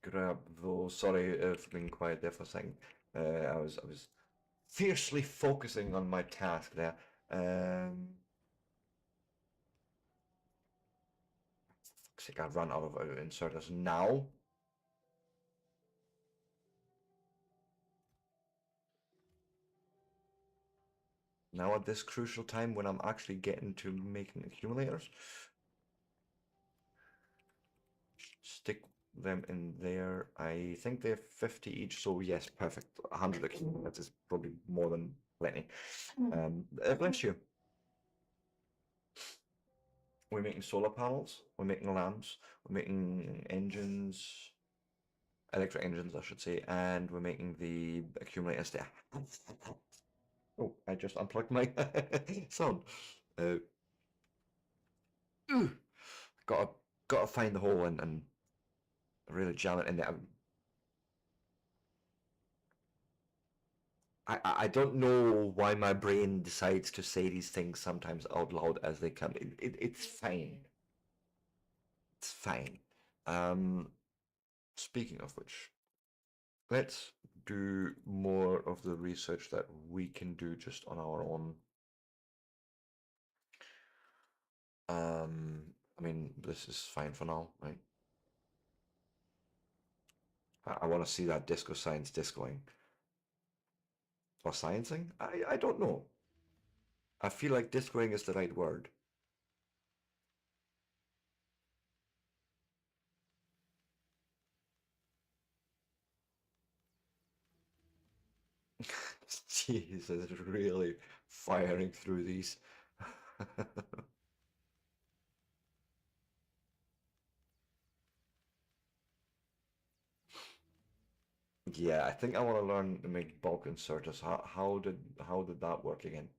grab those. Sorry for being quiet there for a second. I was fiercely focusing on my task there. Um, fuck's sake, I've run out of inserters now. Now at this crucial time when I'm actually getting to making accumulators, stick them in there. I think they're 50 each, so yes, perfect. 100 accumulators is probably more than plenty. Bless you. We're making solar panels, we're making lamps, we're making engines, electric engines, I should say, and we're making the accumulators there. Oh, I just unplugged my sound. Uh, gotta gotta find the hole and really jam it in there. I don't know why my brain decides to say these things sometimes out loud as they come. It's fine. It's fine. Um, Speaking of which, let's do more of the research that we can do just on our own. I mean, this is fine for now, right? I want to see that disco science discoing. Or sciencing? I don't know. I feel like discoing is the right word. Jesus, really firing through these. Yeah, I think I want to learn to make bulk inserters. How did that work again?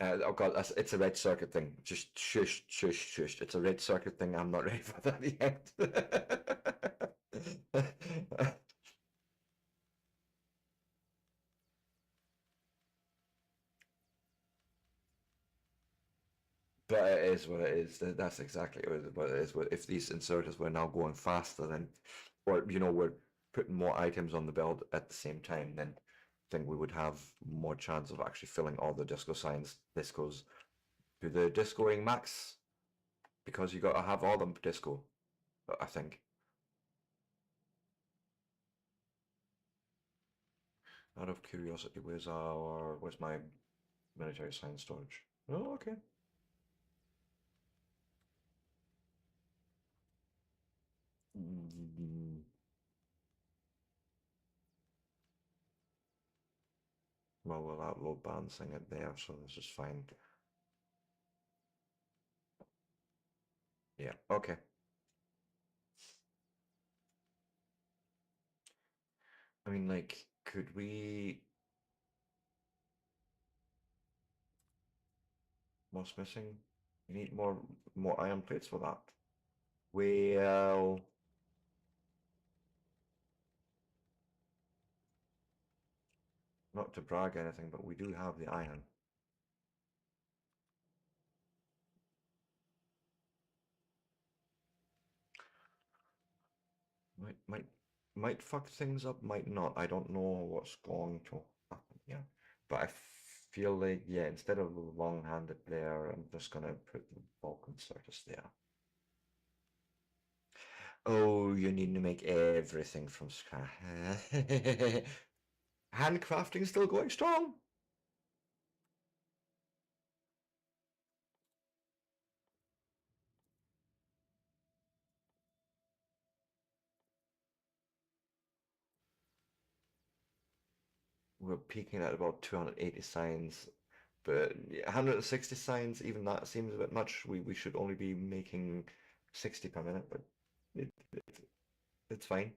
Oh God, it's a red circuit thing. Just shush, shush, shush. It's a red circuit thing. I'm not ready for that yet. But it is what it is. That's exactly what it is. If these inserters were now going faster, then, or we're putting more items on the belt at the same time, then I think we would have more chance of actually filling all the disco signs discos to the discoing max because you got to have all them disco. I think. Out of curiosity, where's my military science storage? Oh, okay. Mm, well, we'll outload balancing it there, so this is fine. Yeah, okay. I mean, like, could we? What's missing? You need more iron plates for that. Well, not to brag anything, but we do have the iron. Might might fuck things up, might not. I don't know what's going to happen here. But I feel like, yeah, instead of the long-handed there, I'm just gonna put the Vulcan Circus there. Oh, you need to make everything from scratch. Handcrafting still going strong. We're peaking at about 280 signs, but 160 signs, even that seems a bit much. We should only be making 60 per minute, but it, it, it's fine.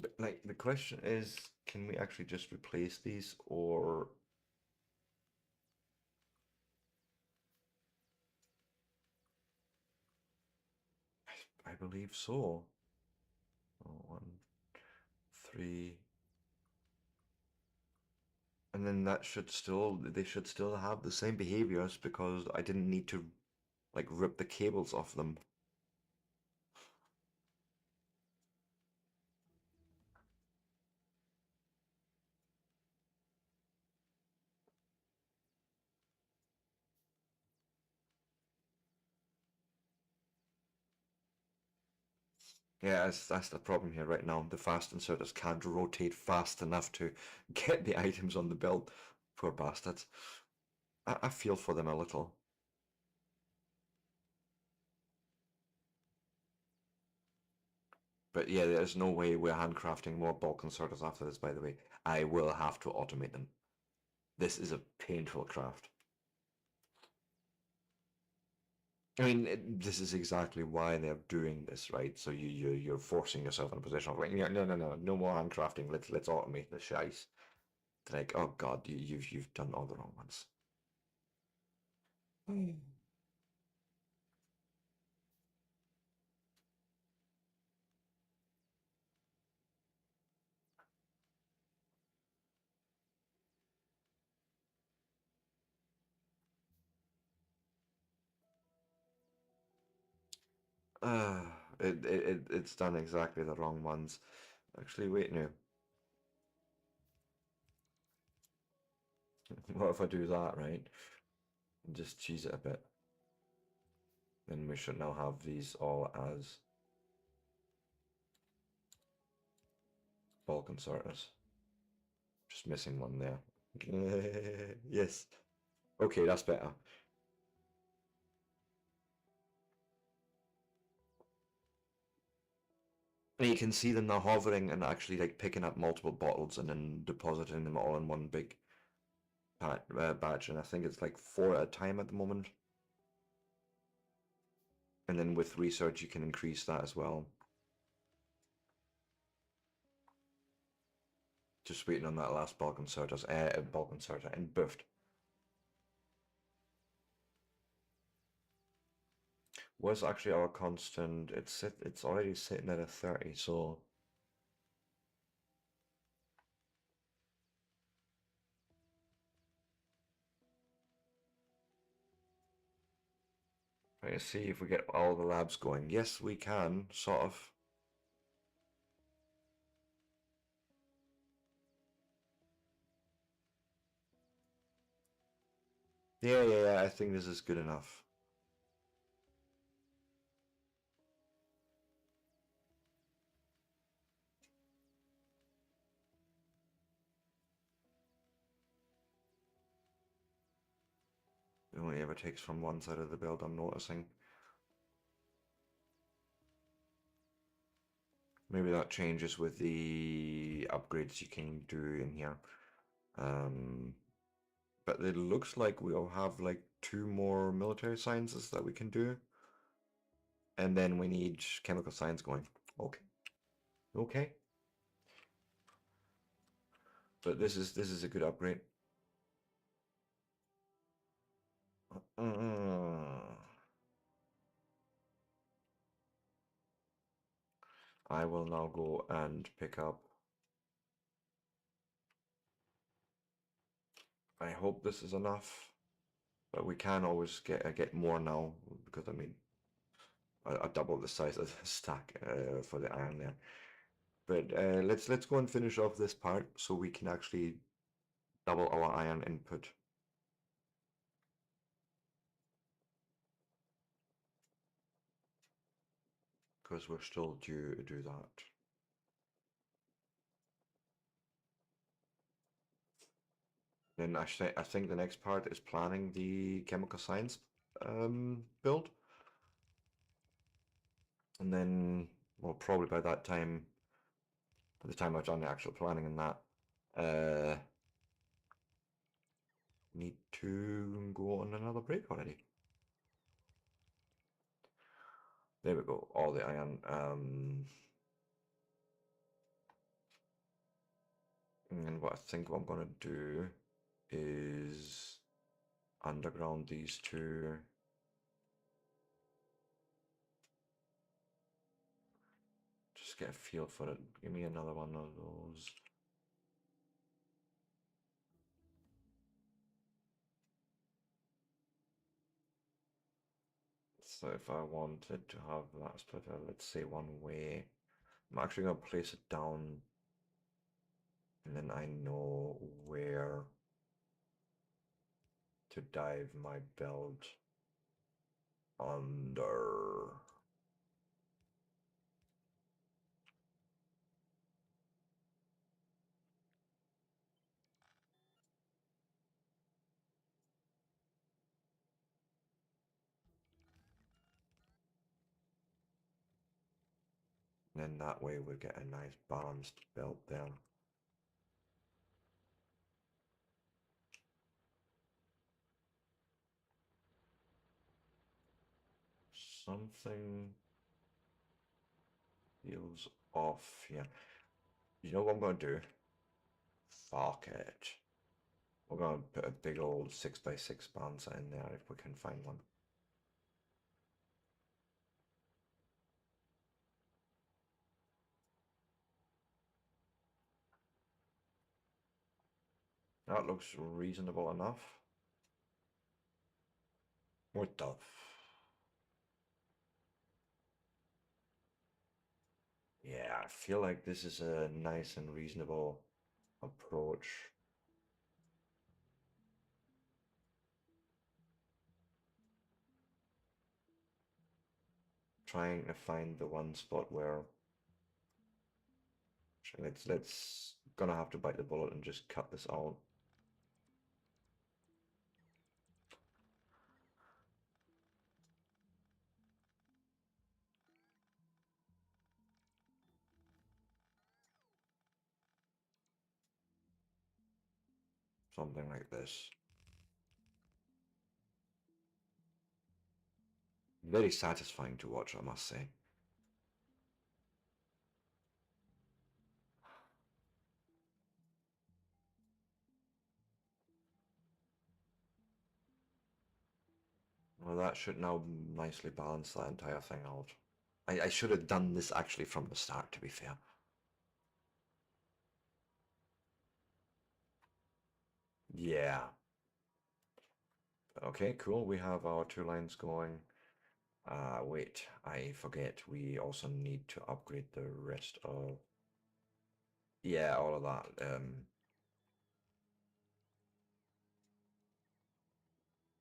But like the question is, can we actually just replace these, or I believe so. Oh, 1, 3, and then that should still they should still have the same behaviors because I didn't need to like rip the cables off them. Yeah, that's the problem here right now. The fast inserters can't rotate fast enough to get the items on the belt. Poor bastards. I feel for them a little. But yeah, there's no way we're handcrafting more bulk inserters after this, by the way. I will have to automate them. This is a painful craft. I mean, this is exactly why they're doing this, right? So you're forcing yourself in a position of like, no, no, no, no, no more handcrafting. Let's automate the shice. Like, oh God, you've done all the wrong ones. Uh, it's done exactly the wrong ones. Actually, wait, no. What if I do that, right? And just cheese it a bit. Then we should now have these all as bulk inserters. Just missing one there. Yes. Okay, that's better. And you can see them now hovering and actually like picking up multiple bottles and then depositing them all in one big batch. And I think it's like 4 at a time at the moment. And then with research, you can increase that as well. Just waiting on that last bulk inserter and buffed. Was actually our constant. It's already sitting at a 30, so let's see if we get all the labs going. Yes, we can, sort of. Yeah, I think this is good enough. It only ever takes from one side of the build, I'm noticing. Maybe that changes with the upgrades you can do in here. Um, but it looks like we'll have like 2 more military sciences that we can do. And then we need chemical science going. Okay. Okay. But this is a good upgrade. I will now go and pick up. I hope this is enough, but we can always get more now because I mean I doubled the size of the stack for the iron there. But let's go and finish off this part so we can actually double our iron input. Because we're still due to do that. Then I think the next part is planning the chemical science build. And then, well, probably by that time, by the time I've done the actual planning and that, need to go on another break already. There we go, all the iron. And what I think what I'm gonna do is underground these two. Just get a feel for it. Give me another one of those. So if I wanted to have that splitter, let's say one way, I'm actually going to place it down and then I know where to dive my belt under. And then that way we get a nice balanced belt there. Something feels off here. You know what I'm going to do? Fuck it. We're going to put a big old 6x6 bouncer in there if we can find one. That looks reasonable enough. What the Yeah, I feel like this is a nice and reasonable approach. Trying to find the one spot where let's gonna have to bite the bullet and just cut this out. Something like this. Very satisfying to watch, I must say. Well, that should now nicely balance that entire thing out. I should have done this actually from the start, to be fair. Yeah. Okay, cool. We have our two lines going. Wait, I forget. We also need to upgrade the rest of... Yeah, all of that.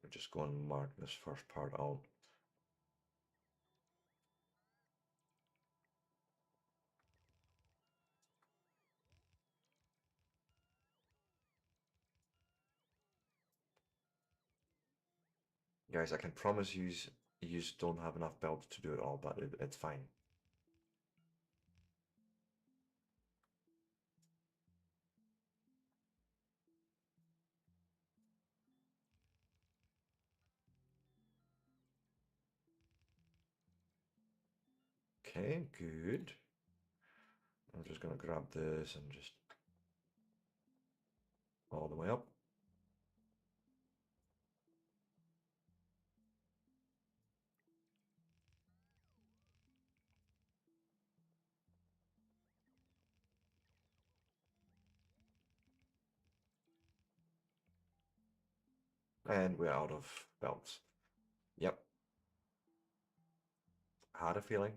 We're just going to mark this first part out. Guys, I can promise you don't have enough belts to do it all, but it's fine. Okay, good. I'm just gonna grab this and just all the way up. And we're out of belts. Yep. Had a feeling.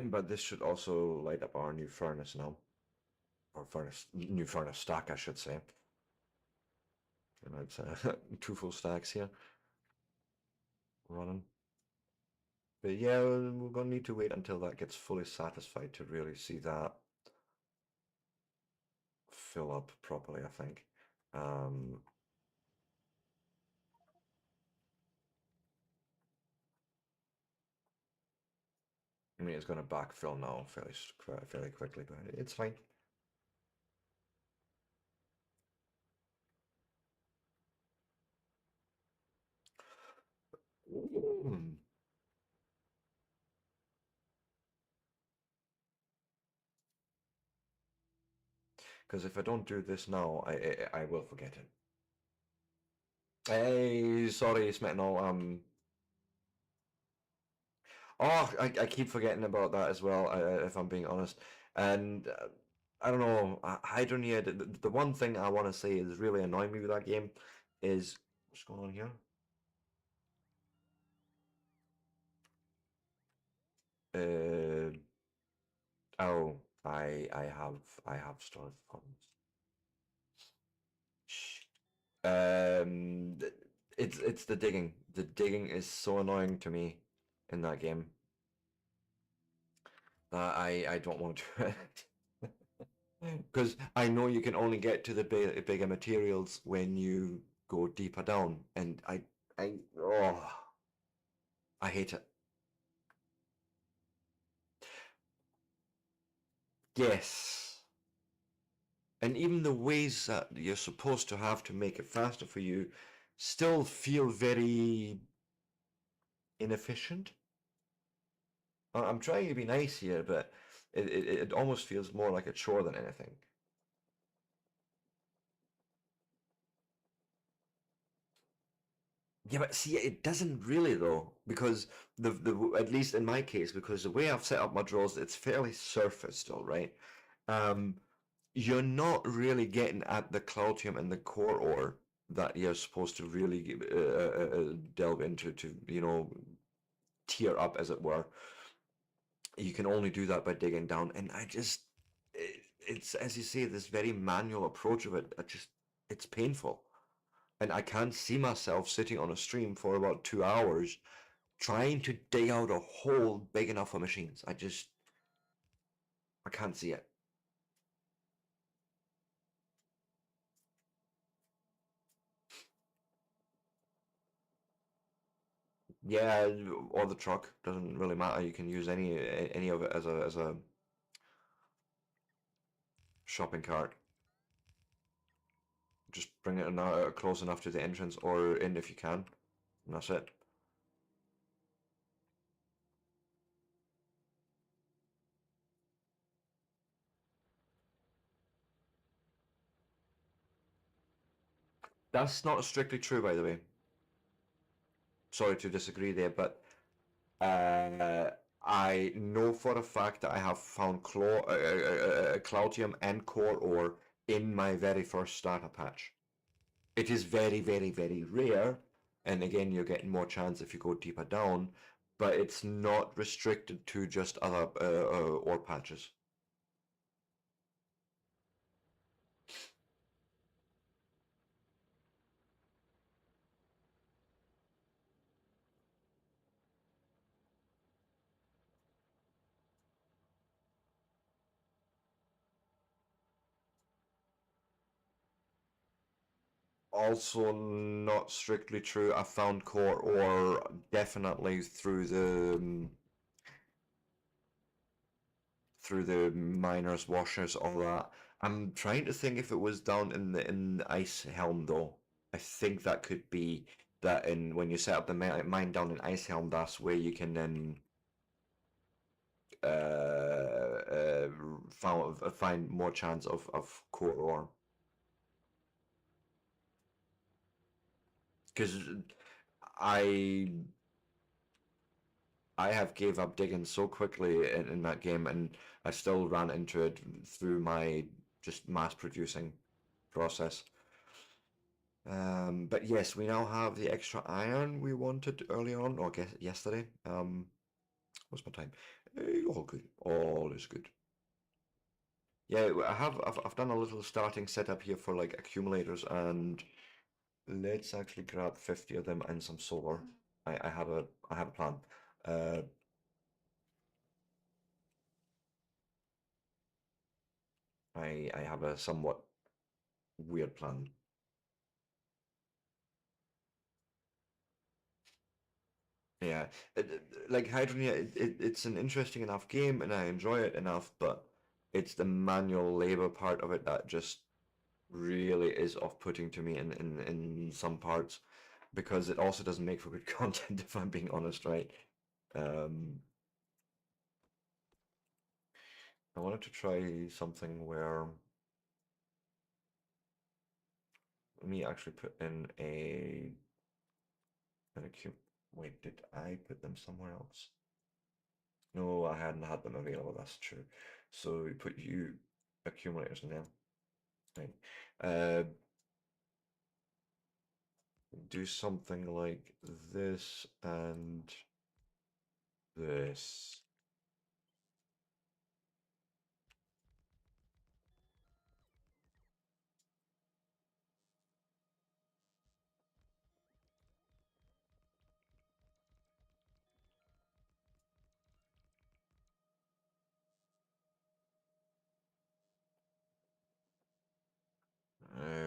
But this should also light up our new furnace now. Or new furnace stack, I should say. And it's two full stacks here running. But yeah, we're gonna need to wait until that gets fully satisfied to really see that fill up properly, I think. I mean, it's going to backfill now fairly quickly, but it's fine. Because if I don't do this now, I will forget it. Hey, sorry, Smetano. Oh, I keep forgetting about that as well, if I'm being honest. And I don't know, Hydronia, the one thing I want to say is really annoying me with that game is what's going on here? Uh, oh, I have storage problems. Shh. It's the digging. The digging is so annoying to me in that game that I don't want to do it. Because I know you can only get to the bigger materials when you go deeper down, and I hate it. Yes, and even the ways that you're supposed to have to make it faster for you still feel very inefficient. I'm trying to be nice here, but it almost feels more like a chore than anything. Yeah, but see, it doesn't really though, because the at least in my case, because the way I've set up my drawers, it's fairly surface still, right? Um, you're not really getting at the Cloutium and the core ore that you're supposed to really delve into to, tear up, as it were. You can only do that by digging down, and it's as you say, this very manual approach of it. It's painful, and I can't see myself sitting on a stream for about 2 hours trying to dig out a hole big enough for machines. I can't see it. Yeah, or the truck doesn't really matter. You can use any of it as a shopping cart. Just bring it close enough to the entrance or in if you can, and that's it. That's not strictly true, by the way. Sorry to disagree there, but uh, I know for a fact that I have found Cloutium and Core Ore in my very first starter patch. It is very, very, very rare, and again, you're getting more chance if you go deeper down, but it's not restricted to just other ore patches. Also, not strictly true. I found core ore definitely through the miners, washers, all that. I'm trying to think if it was down in the ice helm though. I think that could be that in when you set up the mine down in ice helm, that's where you can then find more chance of core ore. Because I I have gave up digging so quickly in that game, and I still ran into it through my just mass producing process. But yes, we now have the extra iron we wanted earlier on, or guess yesterday. What's my time? All good. All is good. Yeah, I've done a little starting setup here for like accumulators, and let's actually grab 50 of them and some solar. I have a plan. Uh, I have a somewhat weird plan. Yeah, like Hydronia, it's an interesting enough game, and I enjoy it enough, but it's the manual labor part of it that just really is off-putting to me in some parts. because it also doesn't make for good content if I'm being honest, right? Um, I wanted to try something where me actually put in a cube. Wait, did I put them somewhere else? No, I hadn't had them available, that's true. So we put you accumulators in them. Right. Uh, do something like this and this.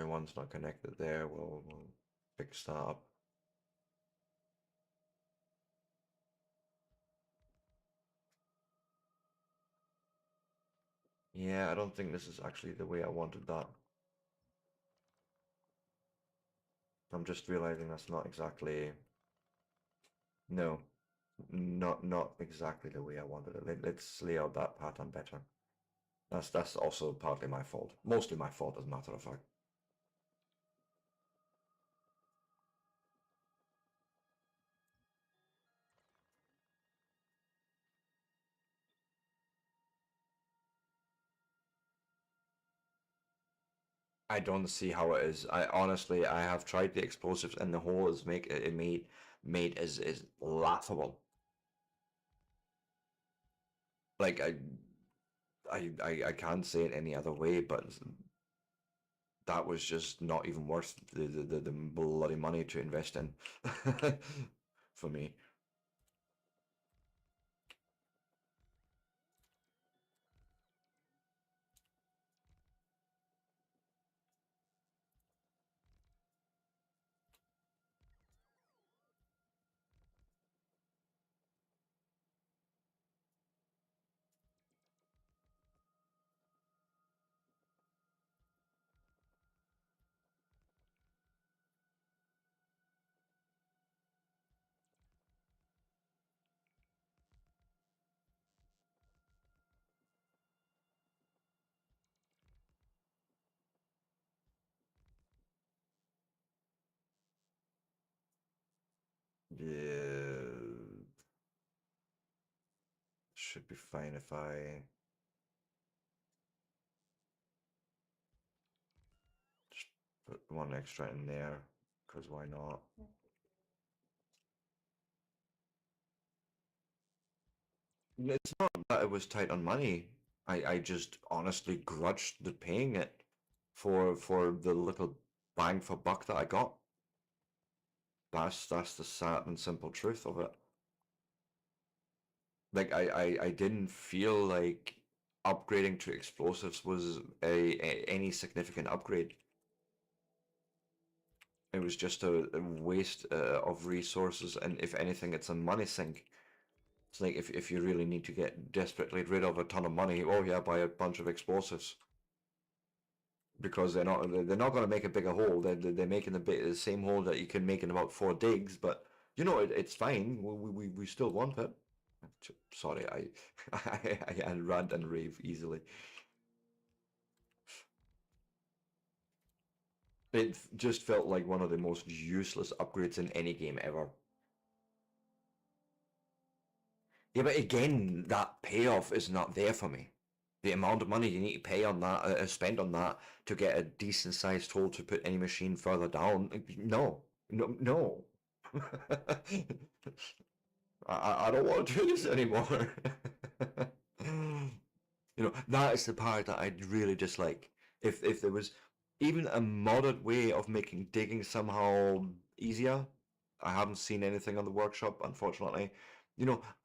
One's not connected there. We'll fix that up. Yeah, I don't think this is actually the way I wanted that. I'm just realizing that's not exactly. No, not exactly the way I wanted it. Let's lay out that pattern better. That's also partly my fault. Mostly my fault, as a matter of fact. I don't see how it is. I honestly, I have tried the explosives, and the hole is make it made is laughable. Like I can't say it any other way, but that was just not even worth the bloody money to invest in for me. Yeah, should be fine if I just put one extra in there, because why not? It's not that it was tight on money. I just honestly grudged the paying it for the little bang for buck that I got. That's the sad and simple truth of it. Like I didn't feel like upgrading to explosives was any significant upgrade. It was just a waste of resources, and if anything, it's a money sink. It's like if you really need to get desperately rid of a ton of money, oh yeah, buy a bunch of explosives. Because they're not going to make a bigger hole. They're making the same hole that you can make in about 4 digs, but you know it's fine. We still want it. Sorry, I rant and rave easily. It just felt like one of the most useless upgrades in any game ever. Yeah, but again, that payoff is not there for me. The amount of money you need to pay on that, spend on that to get a decent sized hole to put any machine further down. No, no, no. I don't want to do this anymore. That is the part that I really dislike. If there was even a modded way of making digging somehow easier, I haven't seen anything on the workshop, unfortunately.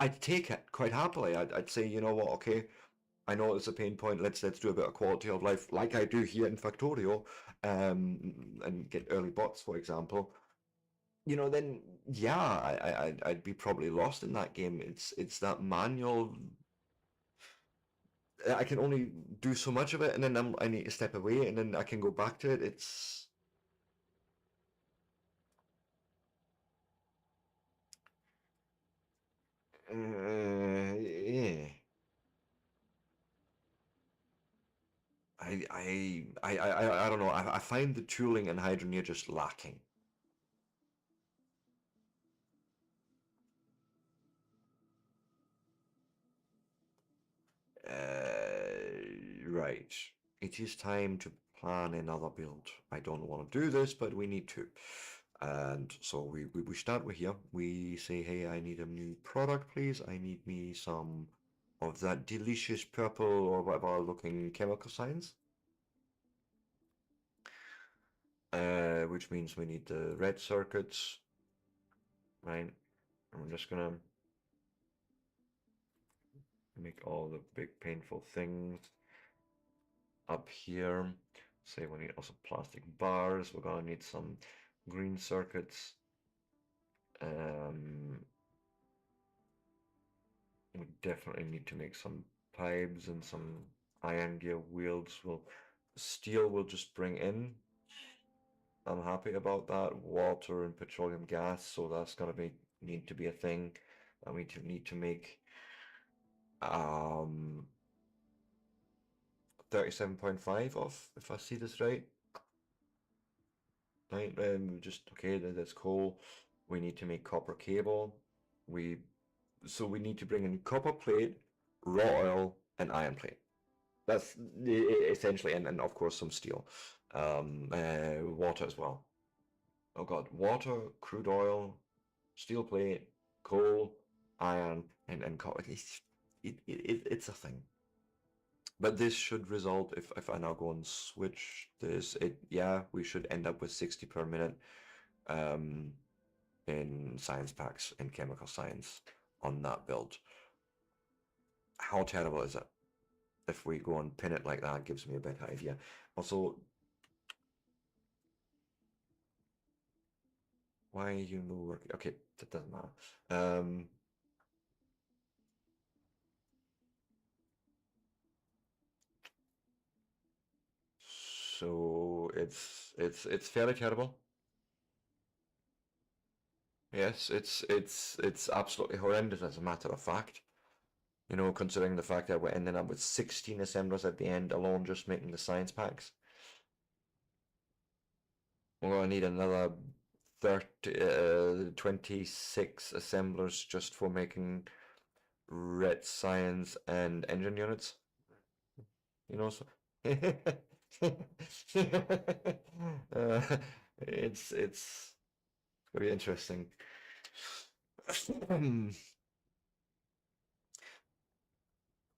I'd take it quite happily. I'd say, you know what, okay, I know it's a pain point. Let's do a bit of quality of life, like I do here in Factorio, and get early bots, for example. Then yeah, I'd be probably lost in that game. It's that manual. I can only do so much of it, and then I need to step away, and then I can go back to it. It's Yeah. I don't know. I find the tooling in Hydroneer just lacking. Right. It is time to plan another build. I don't want to do this, but we need to. And so we start with here. We say, hey, I need a new product, please. I need me some of that delicious purple or whatever looking chemical science. Which means we need the red circuits, right? And we're just gonna make all the big painful things up here. Say we need also plastic bars. We're gonna need some green circuits. Um, we definitely need to make some pipes and some iron gear wheels. Steel will just bring in. I'm happy about that. Water and petroleum gas, so that's gonna be need to be a thing that we need to make. Um, 37.5 off, if I see this right. Right, just okay, that's cool. We need to make copper cable. We we need to bring in copper plate, raw oil, and iron plate. That's essentially, and of course some steel. Water as well. Oh God, water, crude oil, steel plate, coal, iron, and copper. It's a thing. But this should result, if I now go and switch this, yeah, we should end up with 60 per minute um, in science packs in chemical science on that build. How terrible is it? If we go and pin it like that, it gives me a better idea. Also, why are you no working? Okay, that doesn't matter. So it's fairly terrible. Yes, it's absolutely horrendous as a matter of fact. You know, considering the fact that we're ending up with 16 assemblers at the end alone just making the science packs. We're going to need another 26 assemblers just for making red science and engine units. You know, so uh, it's gonna be interesting.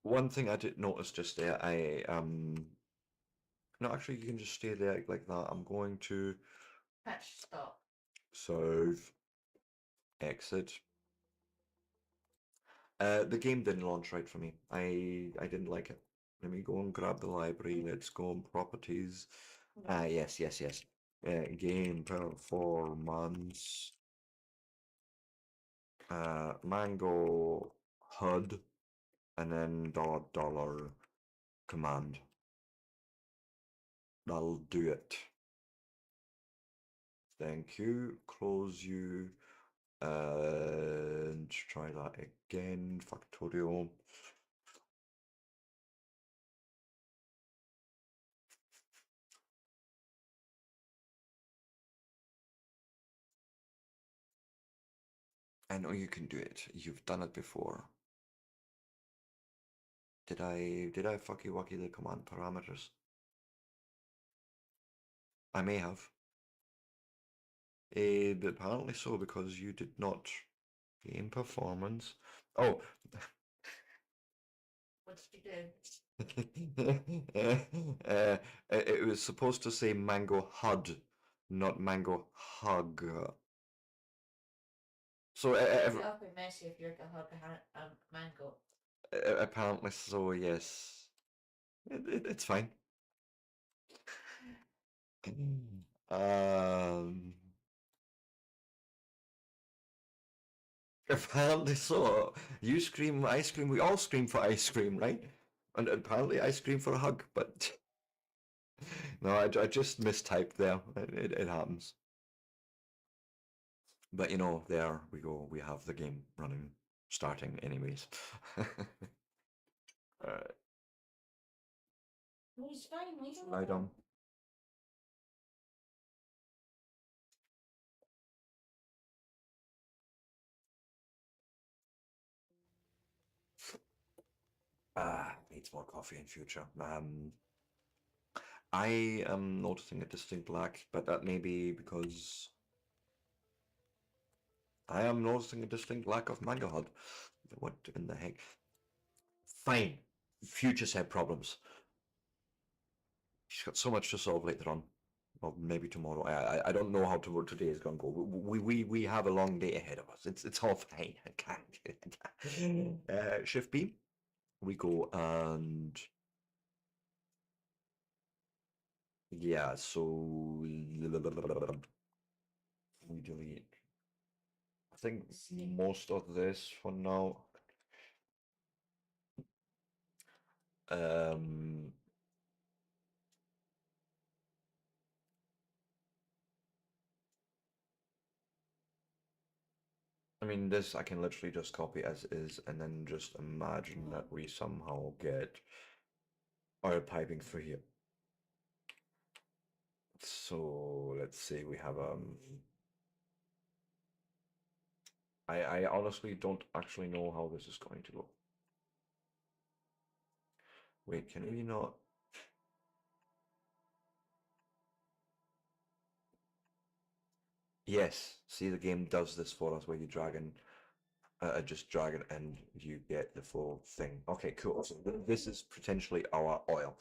One thing I did notice just there, no, actually you can just stay there like that. I'm going to Patch stop. save, exit. The game didn't launch right for me. I didn't like it. Let me go and grab the library. Let's go on properties. Ah, yes, yes, yes. Game performance. Mango HUD, and then dollar command. That'll do it. Thank you. Close you. And try that again. Factorio. I know you can do it. You've done it before. Did I fucky wucky the command parameters? I may have. But apparently so because you did not game performance. Oh, What did you do? It was supposed to say mango HUD, not mango hug. So It'd be awfully messy if you're to hug a mango. apparently so, yes. It's fine. Um, apparently so. You scream ice cream. We all scream for ice cream, right? And apparently I scream for a hug, but no, I just mistyped there. It happens. But you know, there we go. We have the game running. starting anyways. No, he's fine. Leave him Lie alone. down. Needs more coffee in future. I am noticing a distinct lack, but that may be because I am noticing a distinct lack of mango hub. What in the heck? Fine. Future said problems. She's got so much to solve later on. Well, maybe tomorrow. I don't know how today is going to go. We have a long day ahead of us. It's all fine. I can't. Shift B. We go and yeah. So we delete. I think most of this for now. Um, I mean, this I can literally just copy as is and then just imagine that we somehow get oil piping through here. So let's say we have I honestly don't actually know how this is going to go. Wait, can we not? Yes, see the game does this for us where you drag and just drag it and you get the full thing. Okay, cool. So this is potentially our oil.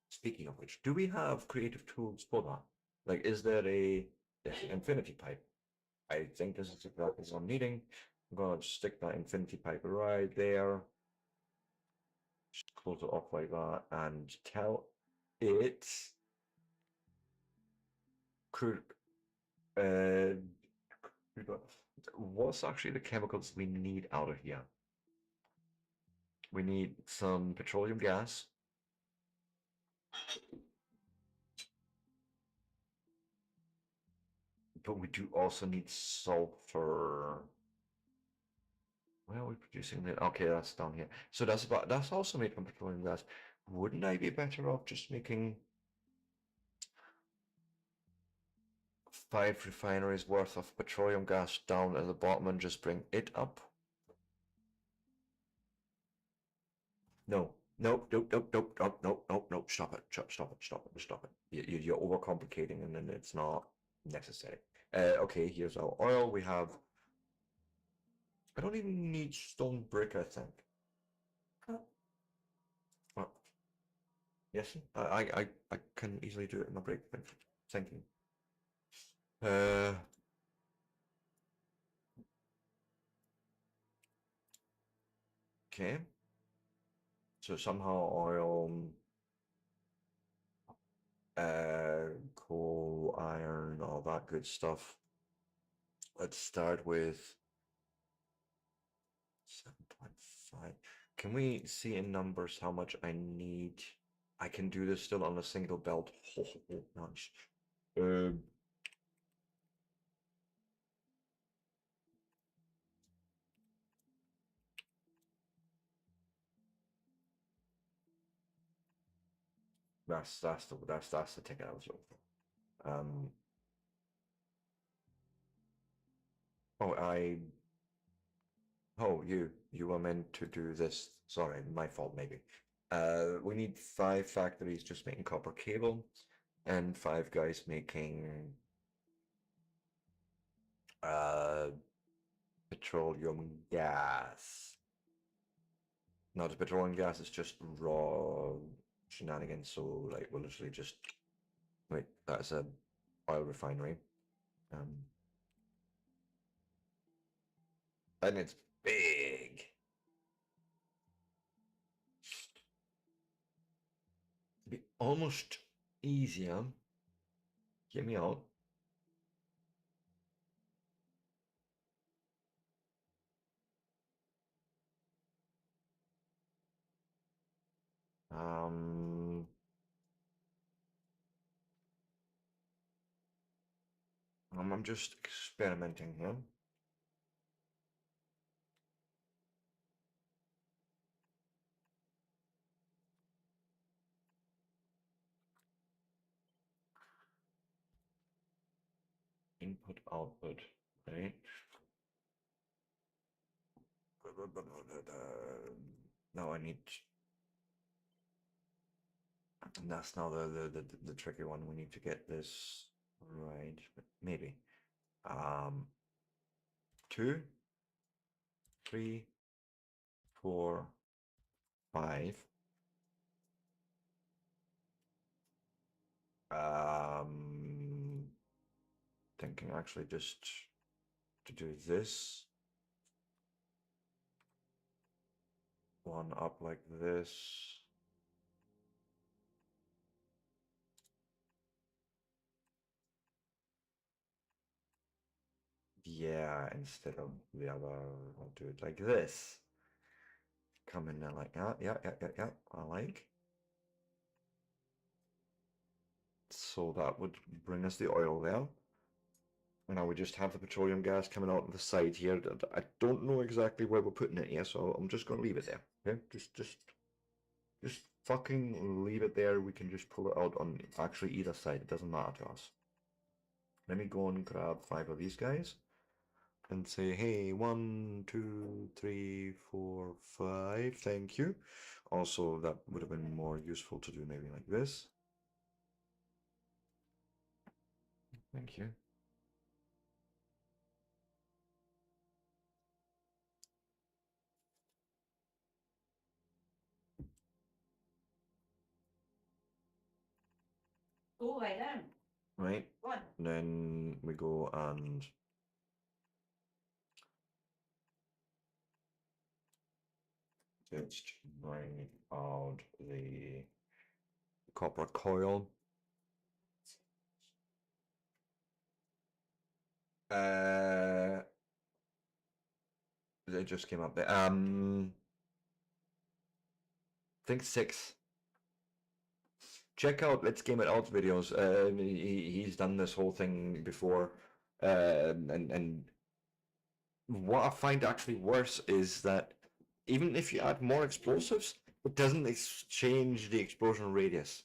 Speaking of which, do we have creative tools for that? Like, is there a infinity pipe? I think this is exactly what I'm needing. I'm gonna stick that infinity pipe right there. Just close it off like that and tell it could uh what's actually the chemicals we need out of here? We need some petroleum gas. But we do also need sulfur. Where are we producing that? Okay, that's down here. So that's also made from petroleum gas. Wouldn't I be better off just making 5 refineries worth of petroleum gas down at the bottom and just bring it up? No, nope, nope, nope, nope, nope, nope, nope, nope. Stop it, stop it, stop it, stop it. You're overcomplicating and then it's not necessary. Okay, here's our oil. We have. I don't even need stone brick, I think. What? Yes, I can easily do it in my break. Thinking. Uh, okay. So somehow oil, coal, iron, all that good stuff. Let's start with 7.5. Can we see in numbers how much I need? I can do this still on a single belt. Oh, nice. That's the ticket I was looking for. Oh, you were meant to do this. Sorry, my fault maybe. We need 5 factories just making copper cable, and 5 guys making uh petroleum gas. No, the petroleum gas is just raw shenanigans. So like we'll literally just wait. That's a oil refinery. Um, and it's big. It'd be almost easier. Get me out. Um, I'm just experimenting here. input output, right? Now I need, and that's now the tricky one. We need to get this right, but maybe. 2, 3, 4, 5. Thinking actually just to do this one up like this. Yeah, instead of the other, I'll do it like this. Come in there like that. Yeah, I like. So that would bring us the oil there. And now we just have the petroleum gas coming out of the side here. I don't know exactly where we're putting it here, so I'm just gonna leave it there. Okay, just fucking leave it there. We can just pull it out on actually either side. It doesn't matter to us. Let me go and grab 5 of these guys and say, hey, 1, 2, 3, 4, 5. Thank you. Also, that would have been more useful to do maybe like this. Thank you. Go right down. Right. One. And then we go and just bring out the copper coil. It just came up there. I think 6. Check out Let's Game It Out videos. He's done this whole thing before. And what I find actually worse is that even if you add more explosives, it doesn't change the explosion radius.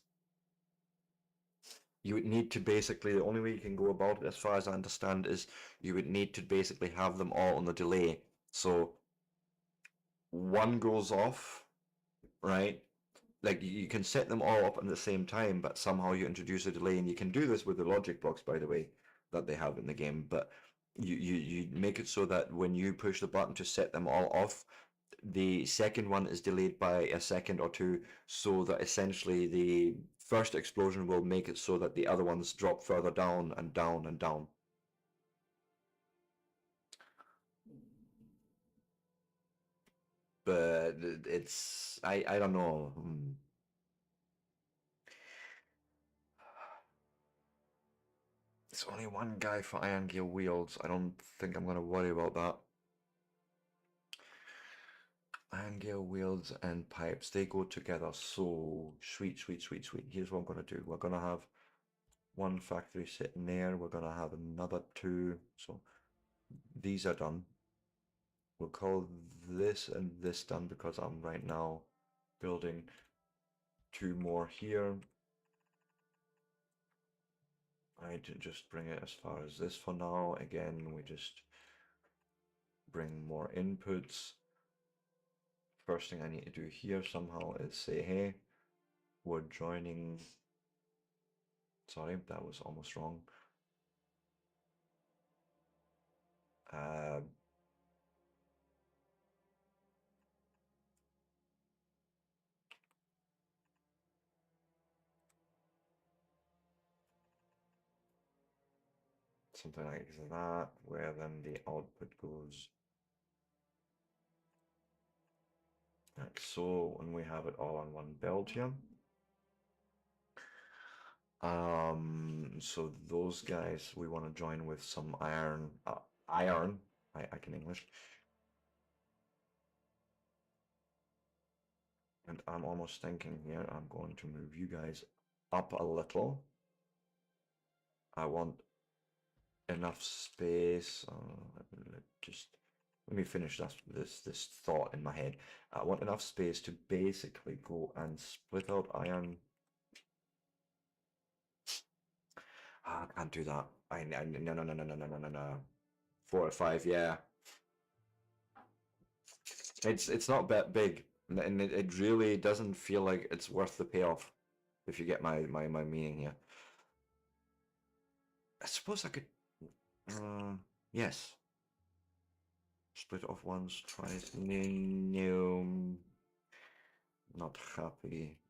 You would need to basically, the only way you can go about it, as far as I understand, is you would need to basically have them all on the delay. So one goes off, right? Like you can set them all up at the same time, but somehow you introduce a delay, and you can do this with the logic blocks, by the way, that they have in the game. But you make it so that when you push the button to set them all off, the second one is delayed by a second or two, so that essentially the first explosion will make it so that the other ones drop further down and down and down. But it's I don't know. It's only one guy for iron gear wheels. I don't think I'm going to worry about that. Iron gear wheels and pipes, they go together. So sweet. Here's what I'm going to do. We're going to have one factory sitting there. We're going to have another 2. So these are done. We'll call this and this done because I'm right now building 2 more here. I just bring it as far as this for now. Again, we just bring more inputs. First thing I need to do here somehow is say, hey, we're joining. Sorry, that was almost wrong. Something like that, where then the output goes like so, and we have it all on one belt here. So those guys we want to join with some iron. I can English. And I'm almost thinking here, I'm going to move you guys up a little. I want enough space. Let me finish this thought in my head. I want enough space to basically go and split out iron. I can't do that. No. 4 or 5, yeah. It's not that big, and it really doesn't feel like it's worth the payoff, if you get my meaning here. I suppose I could, yes. Split off once, twice, no, not happy.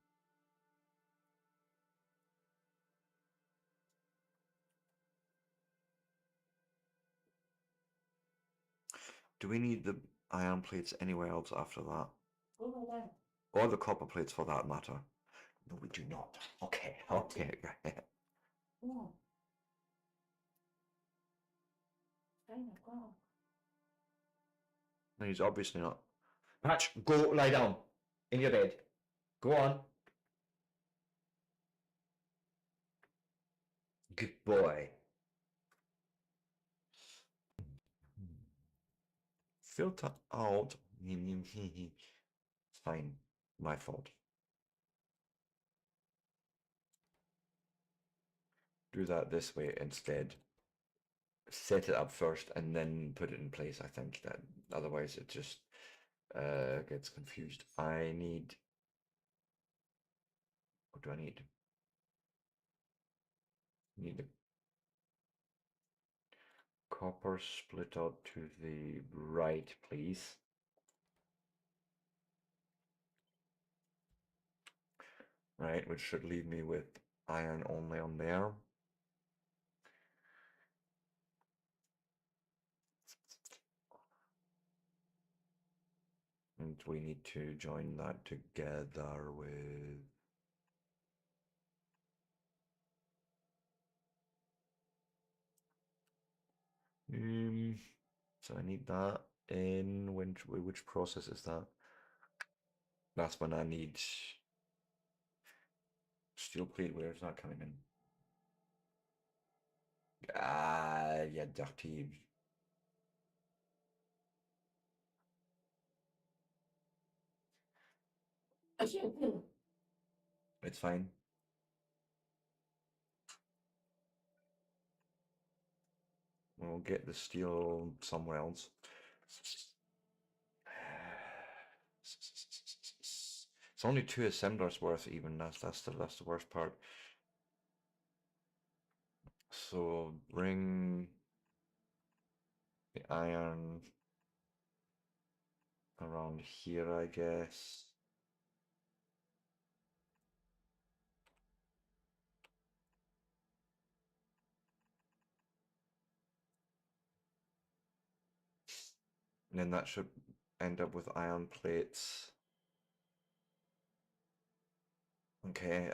Do we need the iron plates anywhere else after that? Go there. Or the copper plates for that matter? No, we do not. Okay. Oh. Kind of go. No, he's obviously not. Patch, go lie down in your bed. Go on. Good boy. Filter out. It's fine. My fault. Do that this way instead. Set it up first and then put it in place. I think that otherwise it just gets confused. I need. What do I need? Need the copper split out to the right, please. Right, which should leave me with iron only on there. And we need to join that together with. So I need that in which process is that? That's when I need steel plate. Where is that coming in? Yeah, dirty. It's fine. We'll get the steel somewhere else. It's only 2 assemblers worth even. That's the worst part. So bring the iron around here, I guess. And then that should end up with iron plates. Okay,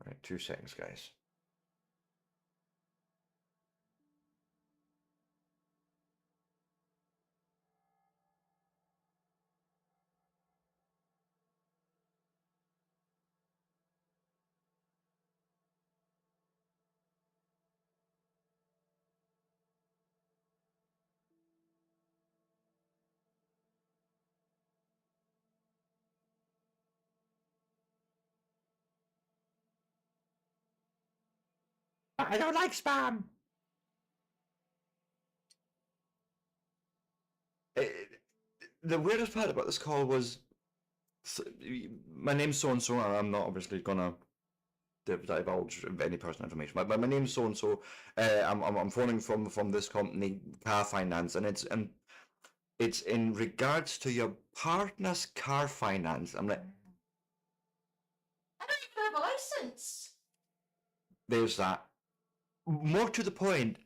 right, 2 seconds, guys. I don't like spam! The weirdest part about this call was my name's so and so, and I'm not obviously gonna divulge any personal information. But my name's so and so. I'm phoning from this company, Car Finance, and it's in regards to your partner's car finance. I'm like, I don't even have a license. there's that. More to the point,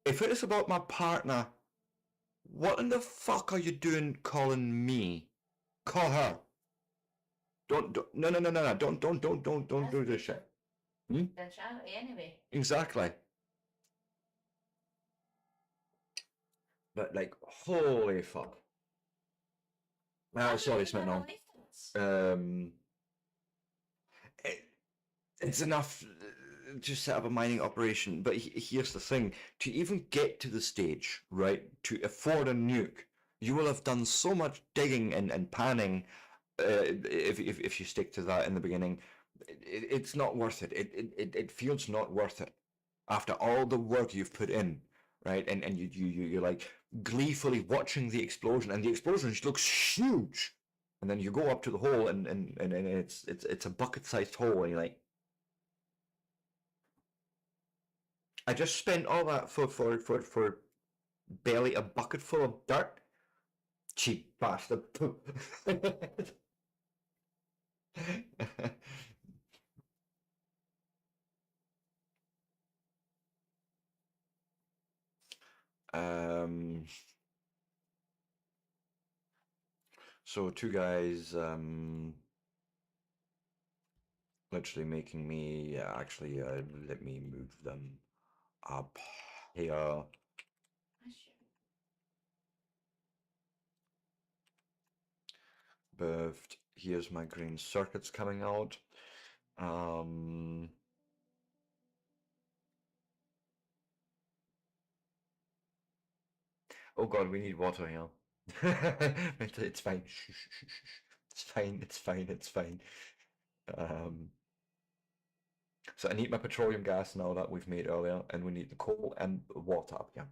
if it is about my partner, what in the fuck are you doing calling me? Call her. No, don't do this shit. Then charity anyway. Exactly. But like, holy fuck. Sorry, Smith. It's enough to set up a mining operation, but here's the thing: to even get to the stage, right, to afford a nuke, you will have done so much digging and panning, if you stick to that in the beginning, It's not worth it. It feels not worth it after all the work you've put in, right? And you're like gleefully watching the explosion, and the explosion just looks huge. And then you go up to the hole, and it's a bucket-sized hole, and you're like, I just spent all that for barely a bucket full of dirt. Cheap bastard. um, so two guys literally making me actually let me move them up here. Birthed. Here's my green circuits coming out. Oh god, we need water here. It's fine. It's fine. It's fine. It's fine. So I need my petroleum gas now that we've made earlier, and we need the coal and water up here.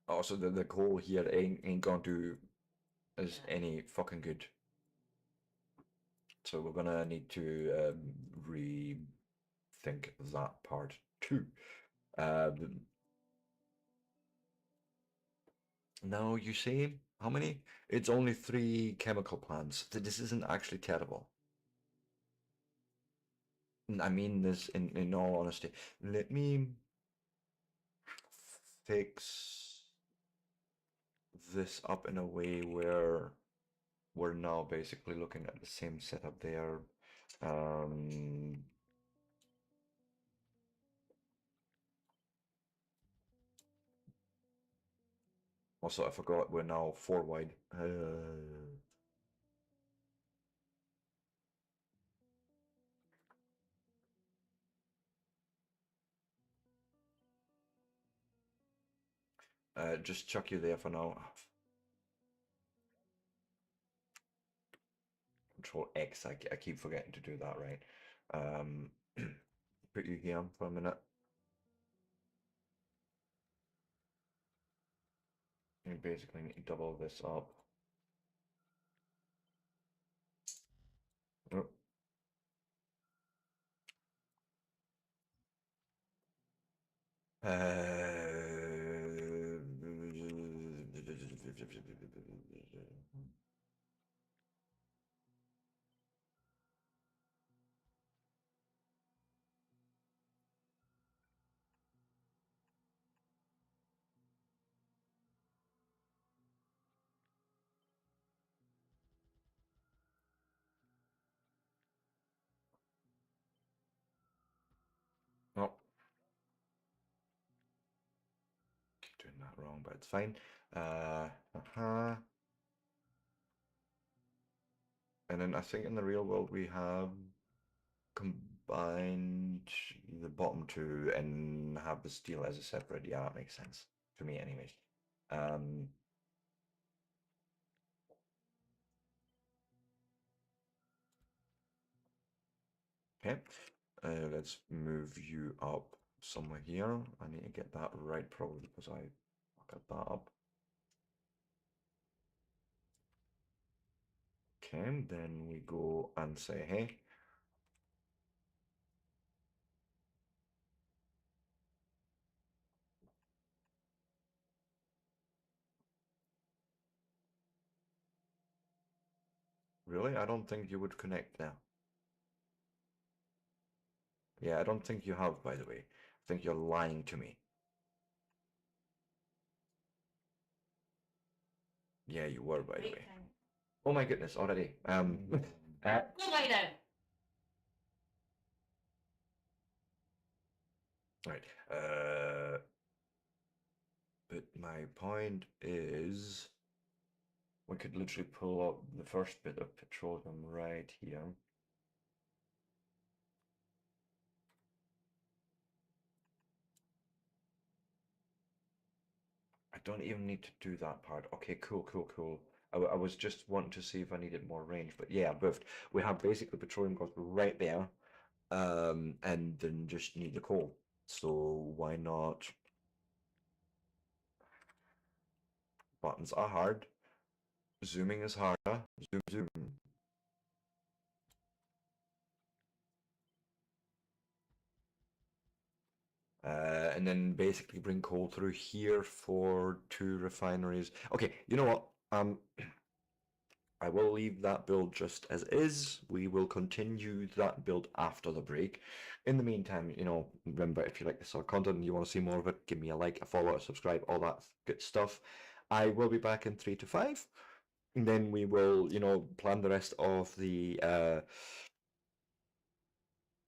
Also, the coal here ain't gonna do us any fucking good. So we're gonna need to rethink that part too. Now you see how many? It's only 3 chemical plants. This isn't actually terrible. I mean this in all honesty. Let me fix this up in a way where we're now basically looking at the same setup there. Also, I forgot we're now 4 wide. Just chuck you there for now. Control X, I keep forgetting to do that, right? Put you here for a minute. You basically need to double this up. Oh. Oh, keep doing that wrong, but it's fine. And then I think in the real world we have combined the bottom two and have the steel as a separate. Yeah, that makes sense to me, anyways. Okay, let's move you up somewhere here. I need to get that right probably because I fucked that up. Okay, then we go and say, hey. Really? I don't think you would connect there. Yeah, I don't think you have, by the way. I think you're lying to me. Yeah, you were, by the way. Oh my goodness, already. Go lie down. Right. But my point is, we could literally pull up the first bit of petroleum right here. I don't even need to do that part. Okay, cool. I was just wanting to see if I needed more range, but yeah, but we have basically petroleum cost right there, and then just need the coal. So why not? Buttons are hard. Zooming is harder. Zoom, zoom. And then basically bring coal through here for two refineries. Okay, you know what? I will leave that build just as is. We will continue that build after the break. In the meantime, remember, if you like this sort of content and you want to see more of it, give me a like, a follow, a subscribe, all that good stuff. I will be back in 3 to 5. And then we will, plan the rest of the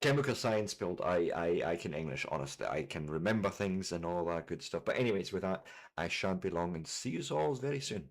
chemical science build. I can English, honestly. I can remember things and all that good stuff. But anyways, with that, I shan't be long and see you all very soon.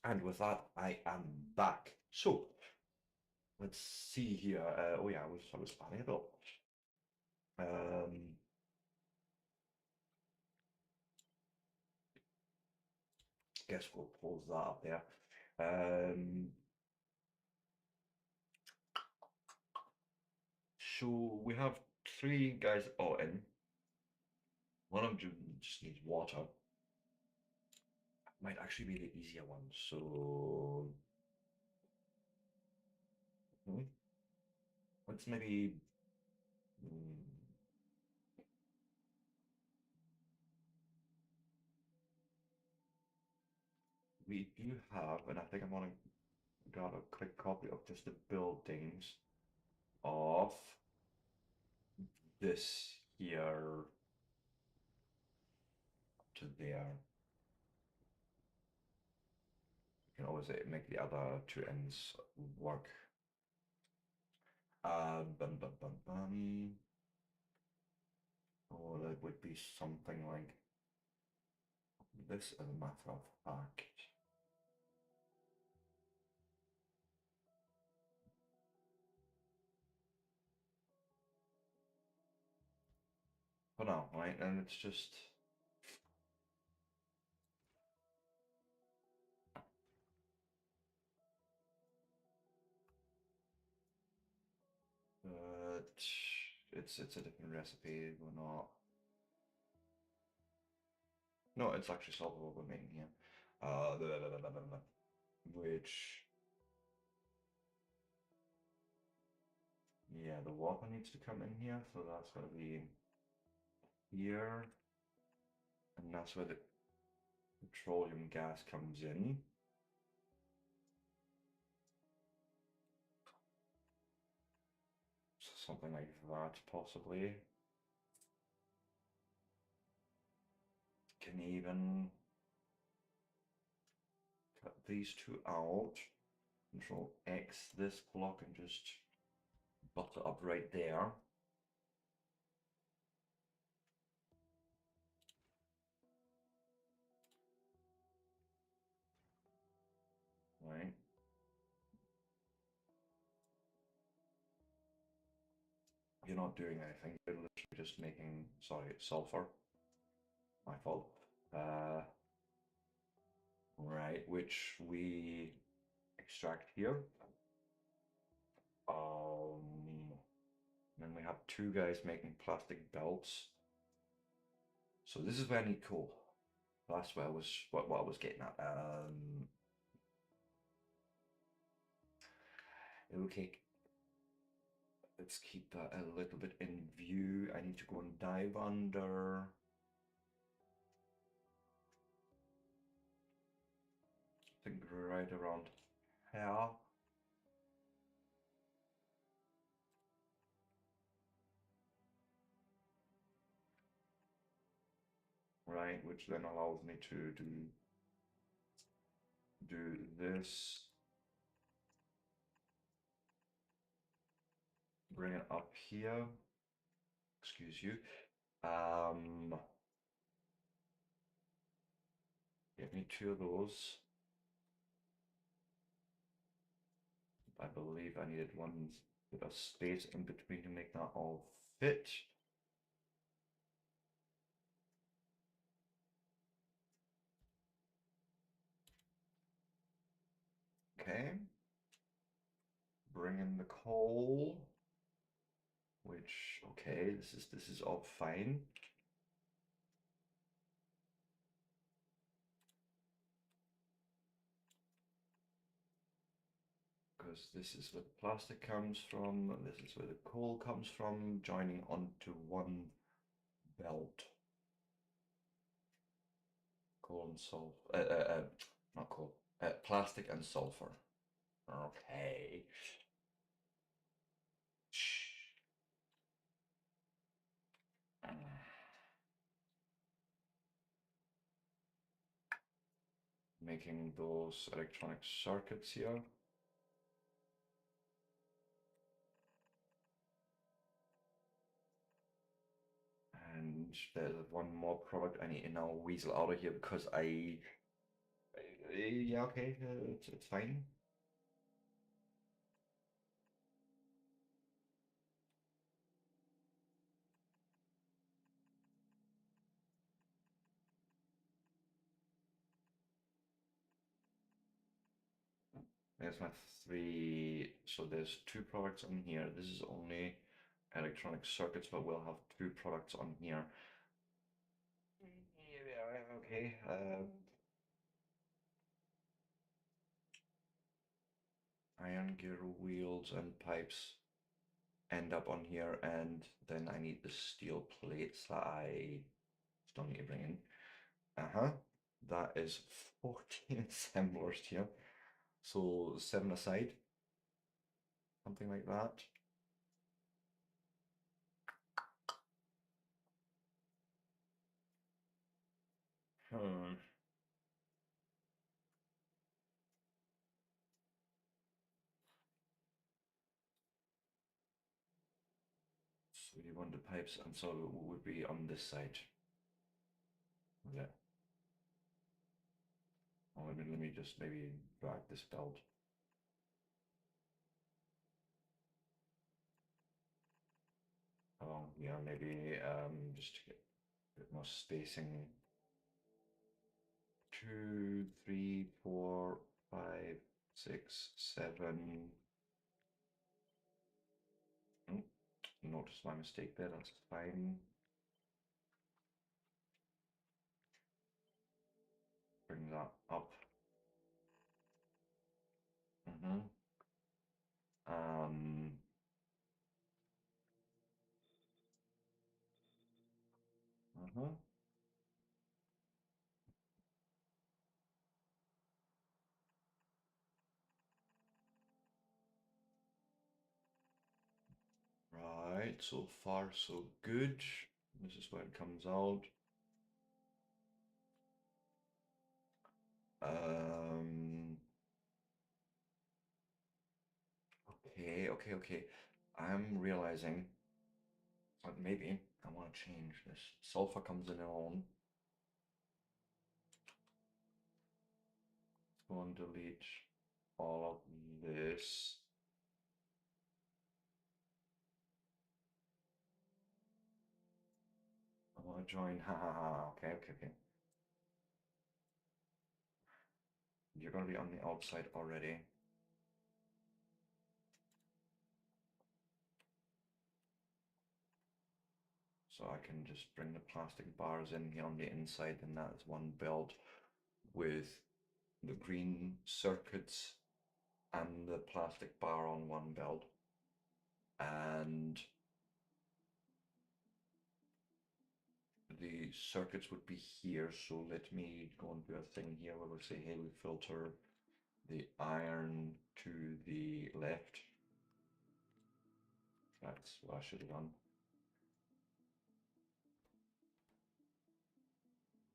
And with that, I am back. So, let's see here. Oh yeah, I was planning it up. Um, guess we'll pause that up there. So we have three guys all in. One of them just needs water. Might actually be the easier one. So let's maybe. mm, We do have, and I think I'm gonna grab a quick copy of just the buildings of this here to there. You can always make the other two ends work. Bum, bum, bum, bum. Or that would be something like this, as a matter of fact. For now, right? And it's just. But it's a different recipe. We're not. No, it's actually solvable with making here. Which, yeah, the water needs to come in here, so that's gonna be here, and that's where the petroleum gas comes in. So something like that, possibly. Can even cut these two out. Control X this block and just butt it up right there. Right. You're not doing anything, you're literally just making, sorry, sulfur. My fault. Right, which we extract here. Then we have two guys making plastic belts. So this is where I need coal. That's where I was what I was getting at. Okay, let's keep that a little bit in view. I need to go and dive under. I think right around here. Right, which then allows me to do this. Bring it up here. Excuse you. Give me two of those. I believe I needed one with a space in between to make that all fit. Okay. Bring in the coal, which, okay, this is all fine. Because this is where the plastic comes from, and this is where the coal comes from, joining onto one belt. Coal and sulfur, not coal, plastic and sulfur. Okay. Making those electronic circuits here. And there's one more product I need to now weasel out of here because Yeah, okay, it's fine. There's my three. So there's two products on here. This is only electronic circuits, but we'll have two products on here. Yeah, okay. Iron gear wheels and pipes end up on here, and then I need the steel plates that I still need to bring in. Uh-huh. That is 14 assemblers here. So 7 aside. Something like that. Hmm. So you want the pipes, and so it would be on this side. Yeah. Oh, let me just maybe drag this belt along here, maybe just to get a bit more spacing. 2, 3, 4, 5, 6, 7. Oh, notice my mistake there, that's fine. Bring that up. Mm-hmm. Um, mm-hmm. Right, so far so good. This is where it comes out. Um, okay. I'm realizing that maybe I want to change this. Sulfur comes in on. Let's go and delete all of this. I want to join. Ha ha ha. Okay. You're going to be on the outside already. So I can just bring the plastic bars in here on the inside, and that's one belt with the green circuits and the plastic bar on one belt. And the circuits would be here, so let me go and do a thing here where we say, hey, we filter the iron to the left. That's what I should have done.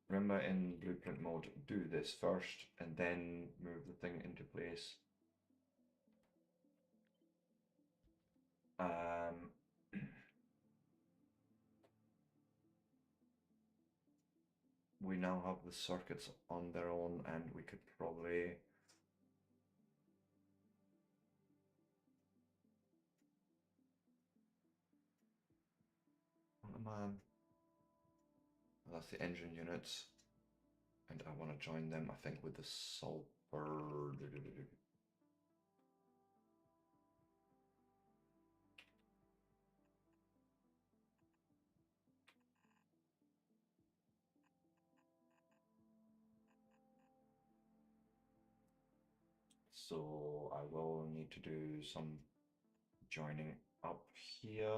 Remember, in blueprint mode, do this first and then move the thing into place. We now have the circuits on their own, and we could probably man, that's the engine units, and I want to join them, I think, with the sulfur. So I will need to do some joining up here.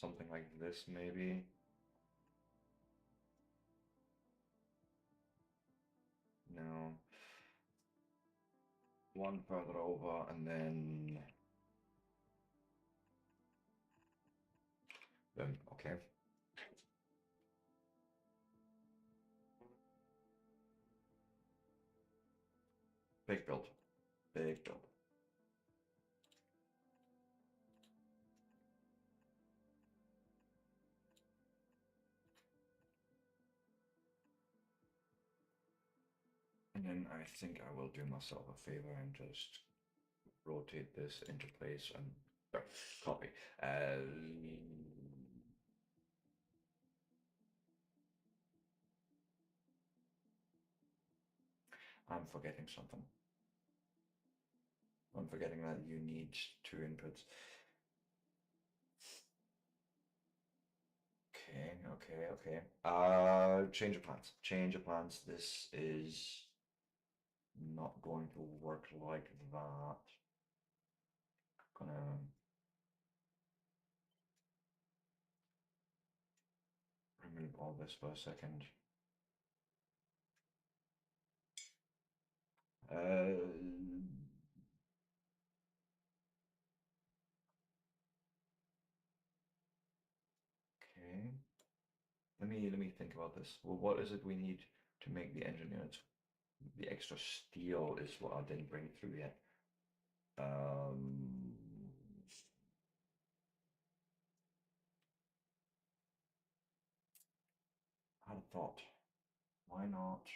Something like this, maybe. No. One further over, and then okay. Big build. Big build. And then I think I will do myself a favor and just rotate this into place and copy. I'm forgetting something. I'm forgetting that you need two inputs. Okay. Change of plans. Change of plans. This is not going to work like that. Gonna remove all this for a second. Okay. Let me think about this. Well, what is it we need to make the engine units? The extra steel is what I didn't bring through yet. I had a thought. Why not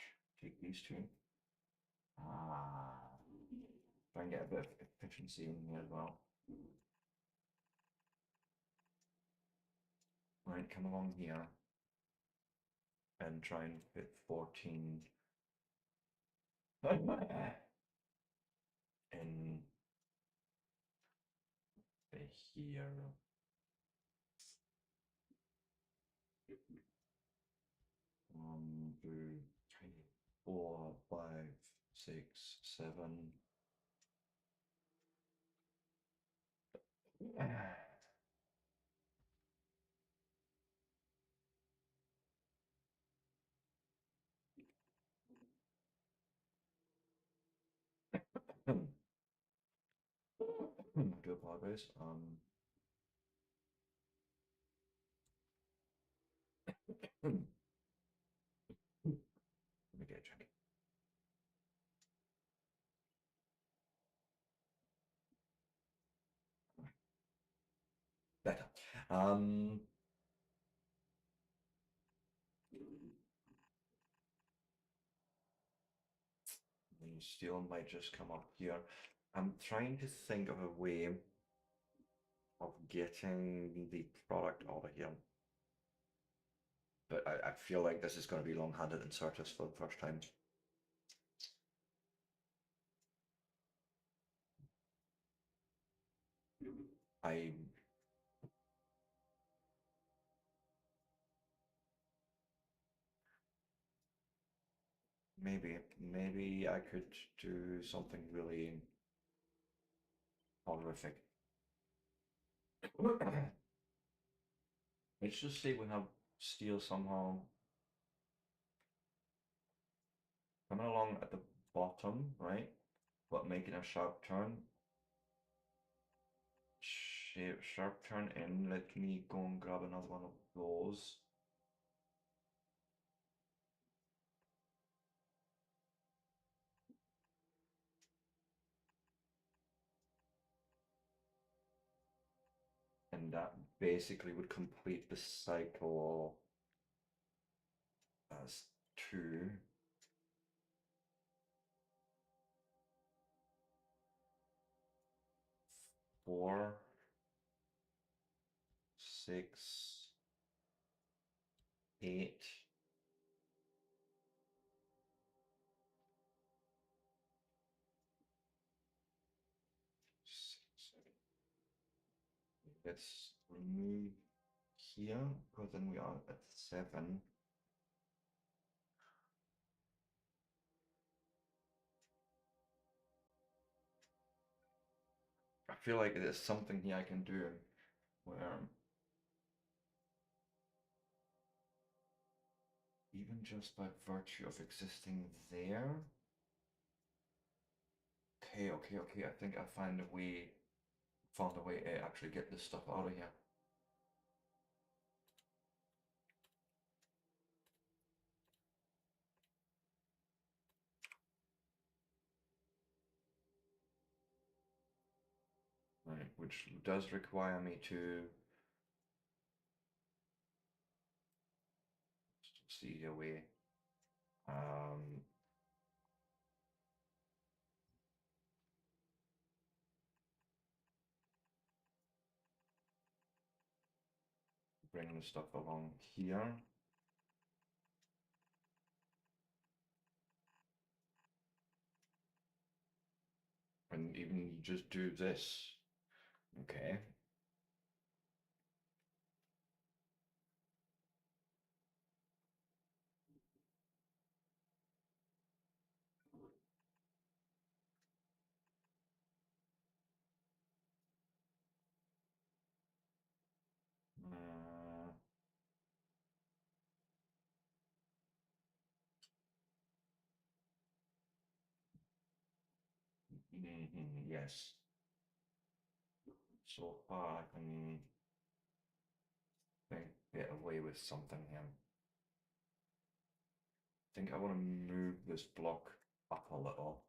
take these two? Try and get a bit of efficiency in here as well. Right, come along here and try and fit 14 in here. 1, 2, 3, 4, 5, 6, 7. I do apologize. Let me get a drink. Better. The steel might just come up here. I'm trying to think of a way of getting the product out of here. But I feel like this is going to be long-handed and Certus for the first time. I maybe I could do something really horrific. Let's just say we have steel somehow coming along at the bottom, right? But making a sharp turn. Sharp turn in. Let me go and grab another one of those. And that basically would complete the cycle as 2. 4, 6, 8. Let's remove here because then we are at 7. I feel like there's something here I can do where even just by virtue of existing there. Okay. I think I found a way to actually get this stuff out of here. Right, which does require me to see a way. bring the stuff along here. And even just do this. Okay. Yes. So far I can get away with something here. I think I want to move this block up a little.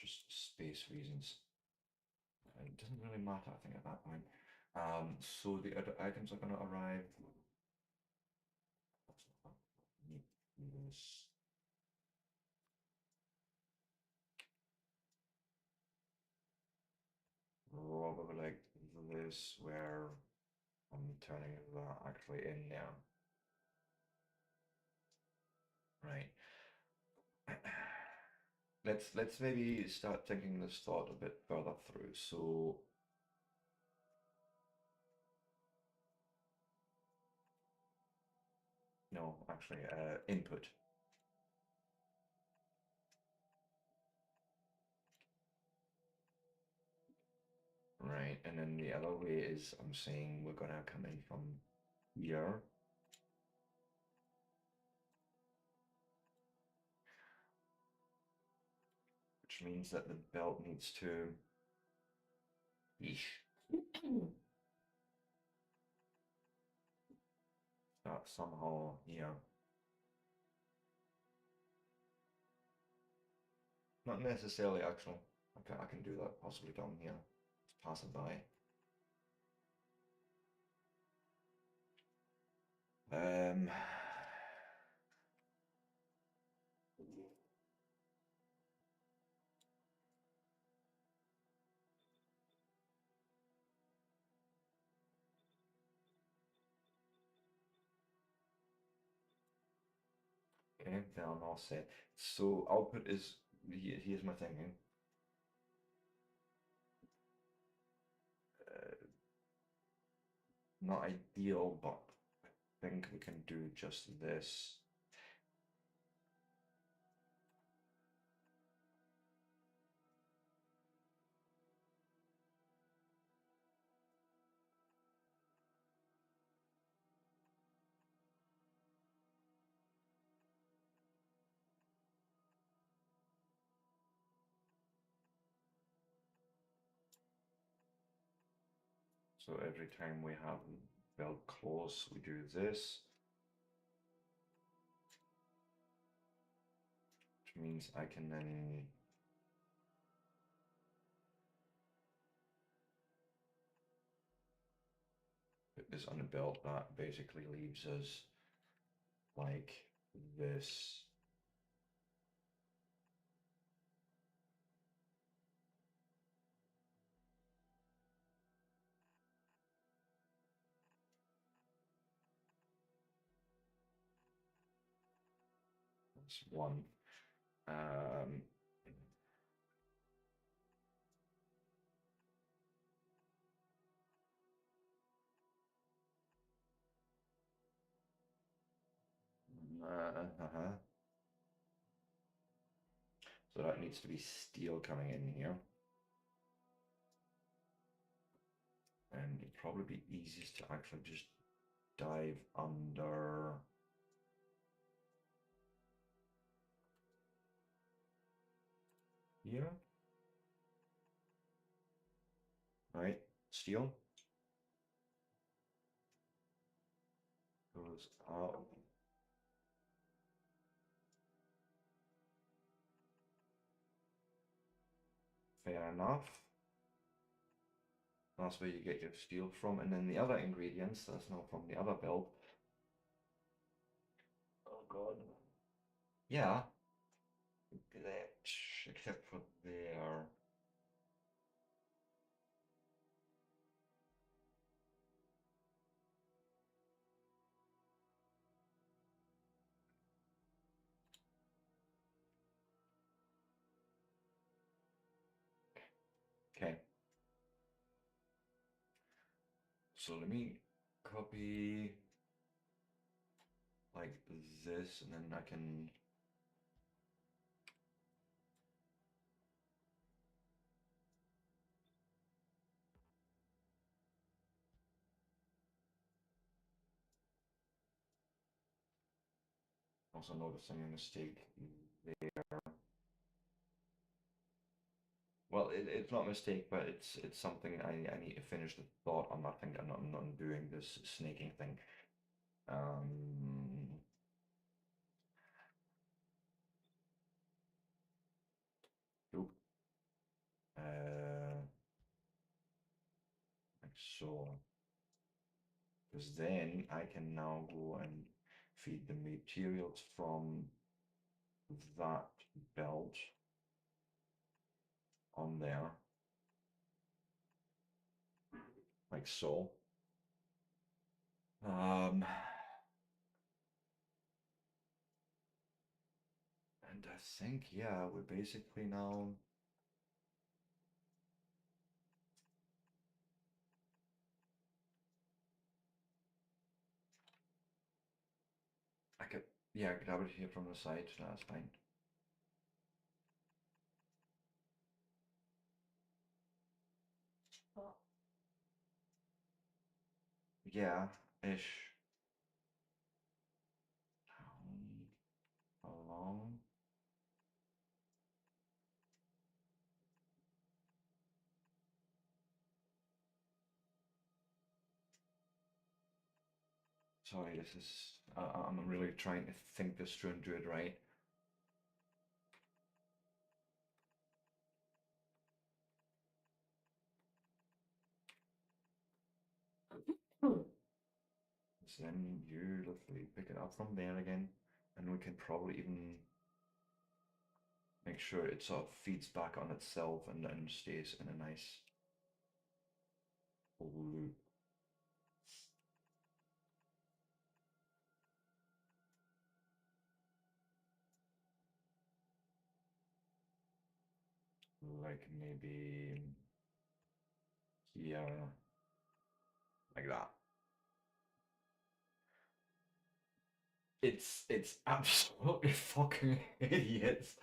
Just space reasons. It doesn't really matter, I think, at that point. So the other items are going to arrive. This. Probably like this, where I'm turning that actually in now. Right. Let's maybe start thinking this thought a bit further through. So no, actually, input. Right, and then the other way is I'm saying we're gonna come in from here. Which means that the belt needs to start somehow here. Not necessarily, actually. I can do that possibly down here. Just pass it by. Okay, down all set. So output is, here's my thinking. Not ideal, but I think we can do just this. So every time we have belt close, we do this. Which means I can then put this on the belt. That basically leaves us like this. That's one. So that needs to be steel coming in here. And it'd probably be easiest to actually just dive under. Here. Right, steel. Goes out. Fair enough. That's where you get your steel from, and then the other ingredients, that's not from the other build. Oh god. Yeah. Glitch, except for there. So let me copy like this, and then I can. Also noticing a mistake there. Well, it's not a mistake, but it's something I need to finish the thought on. I think I'm not doing this snaking thing. Um, oop. Like so. Because then I can now go and feed the materials from that belt on there, like so. And I think, yeah, we're basically now. I could, yeah, grab it here from the side, so that's fine. What? Yeah, ish. Along. Sorry, this is. I'm really trying to think this through and do it right. So then beautifully pick it up from there again, and we can probably even make sure it sort of feeds back on itself and then stays in a nice loop. Like maybe here, like that. It's absolutely fucking idiots,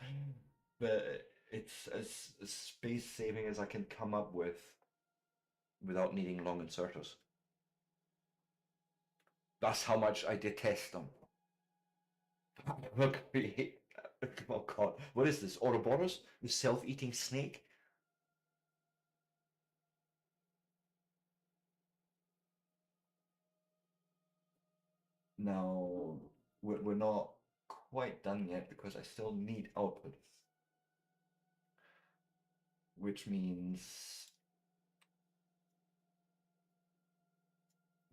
but it's as space saving as I can come up with without needing long inserters. That's how much I detest them. Look, oh god, what is this? Ouroboros? The self-eating snake? Now, we're not quite done yet because I still need output, which means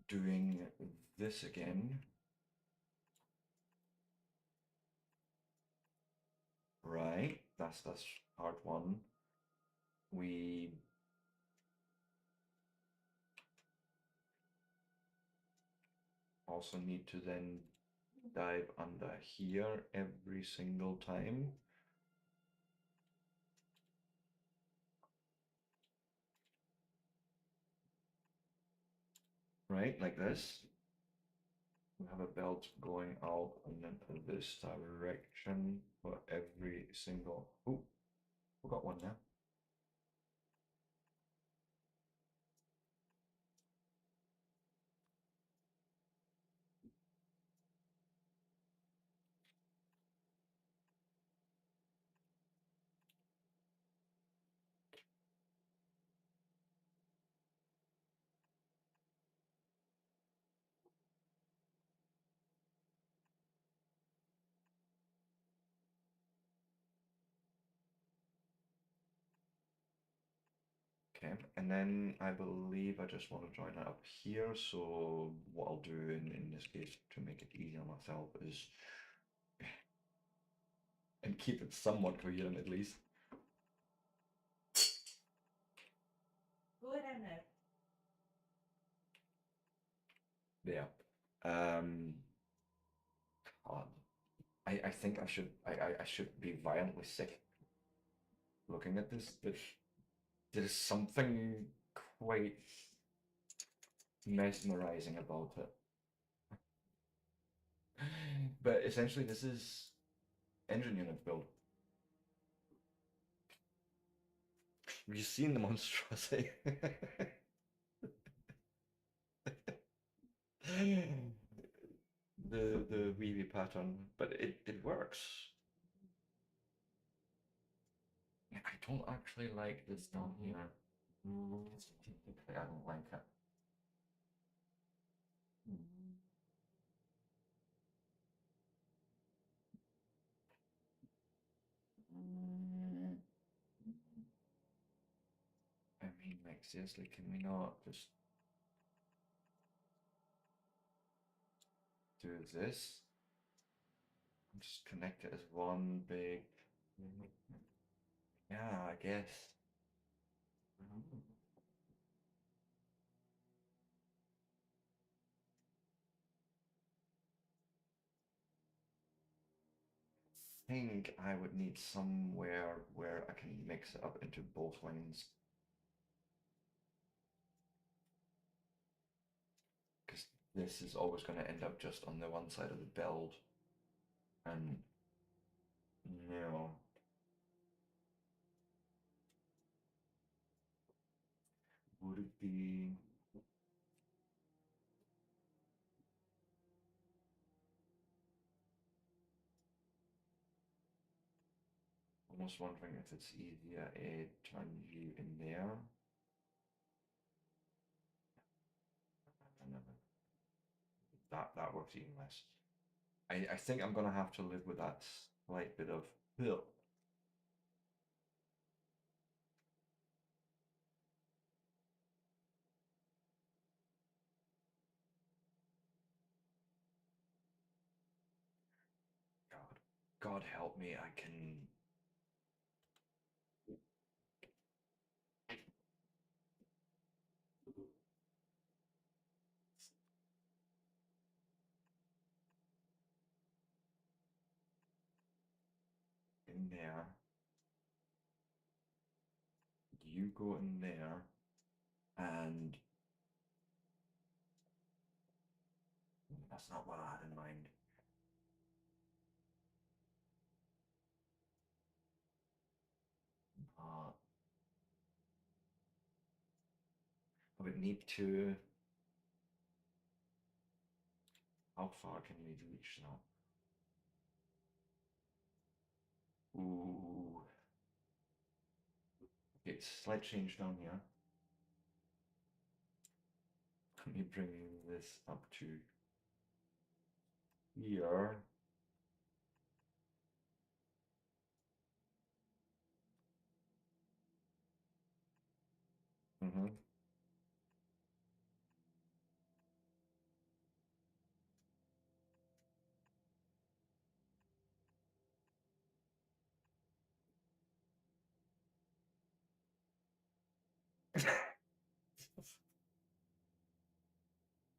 doing this again. Right, that's part one. We also need to then dive under here every single time. Right, like this. We have a belt going out and then in this direction for every single. Oh, we got one now. Okay, and then I believe I just want to join that up here. So what I'll do in this case to make it easy on myself is and keep it somewhat coherent at least. Go down now. Yeah. God, I think I should be violently sick looking at this. There's something quite mesmerizing about it. But essentially, this is engine unit build. Have you seen the monstrosity? the weavy pattern, but it works. I don't actually like this down here. I don't like it. I mean, like, seriously, can we not just do this? Just connect it as one big. Yeah, I guess. I think I would need somewhere where I can mix it up into both wings. Because this is always going to end up just on the one side of the build. And, no. Would it be... Almost wondering if it's easier to turn you in there. That works even less. I think I'm gonna have to live with that slight bit of ugh. God help me, I can. In there. You go in there. And that's not what I had in mind. Uh, I would need to. How far can we reach now? Ooh. Okay, slight change down here. Let me bring this up to here. Mm-hmm.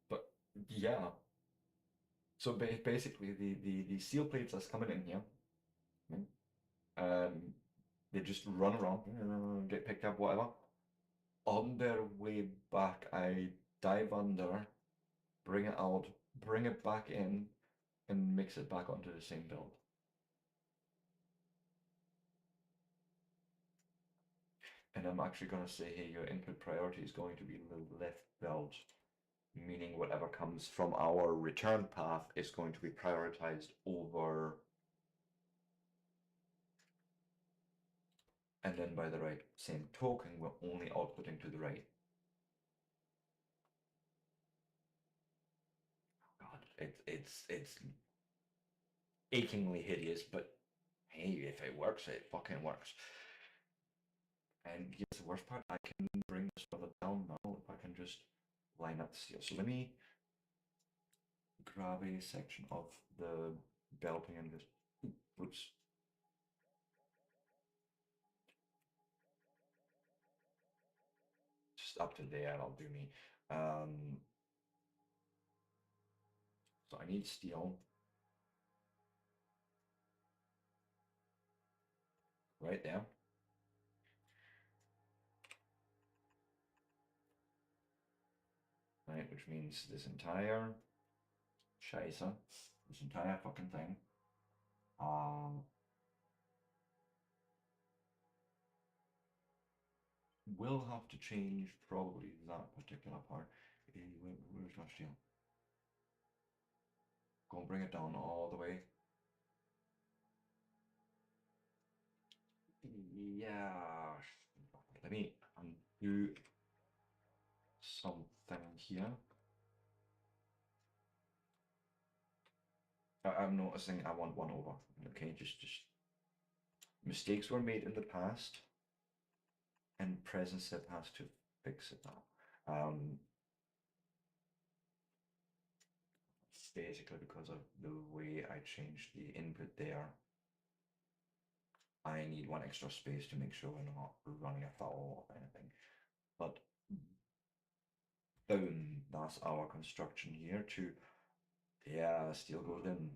But yeah. So basically, the seal plates that's coming in here, um, they just run around, get picked up, whatever. On their way back, I dive under, bring it out, bring it back in, and mix it back onto the same build. And I'm actually going to say, hey, your input priority is going to be the left build, meaning whatever comes from our return path is going to be prioritized over. And then by the right same token, we're only outputting to the right. God, it's achingly hideous, but hey, if it works, it fucking works. And yes, the worst part, I can bring this further down now if I can just line up the steel. So let me grab a section of the belting and just, oops. Just up to there, that'll do me. So I need steel. Right there. Right, which means this entire Scheiße, this entire fucking thing, will have to change probably that particular part. Where's my steel? Go and bring it down all the way. Yeah, let me undo something here. I'm noticing I want one over. Okay, just mistakes were made in the past, and present step has to fix it now. Basically because of the way I changed the input there. I need one extra space to make sure we're not running afoul of anything. But boom, that's our construction here to, yeah, steel goes in.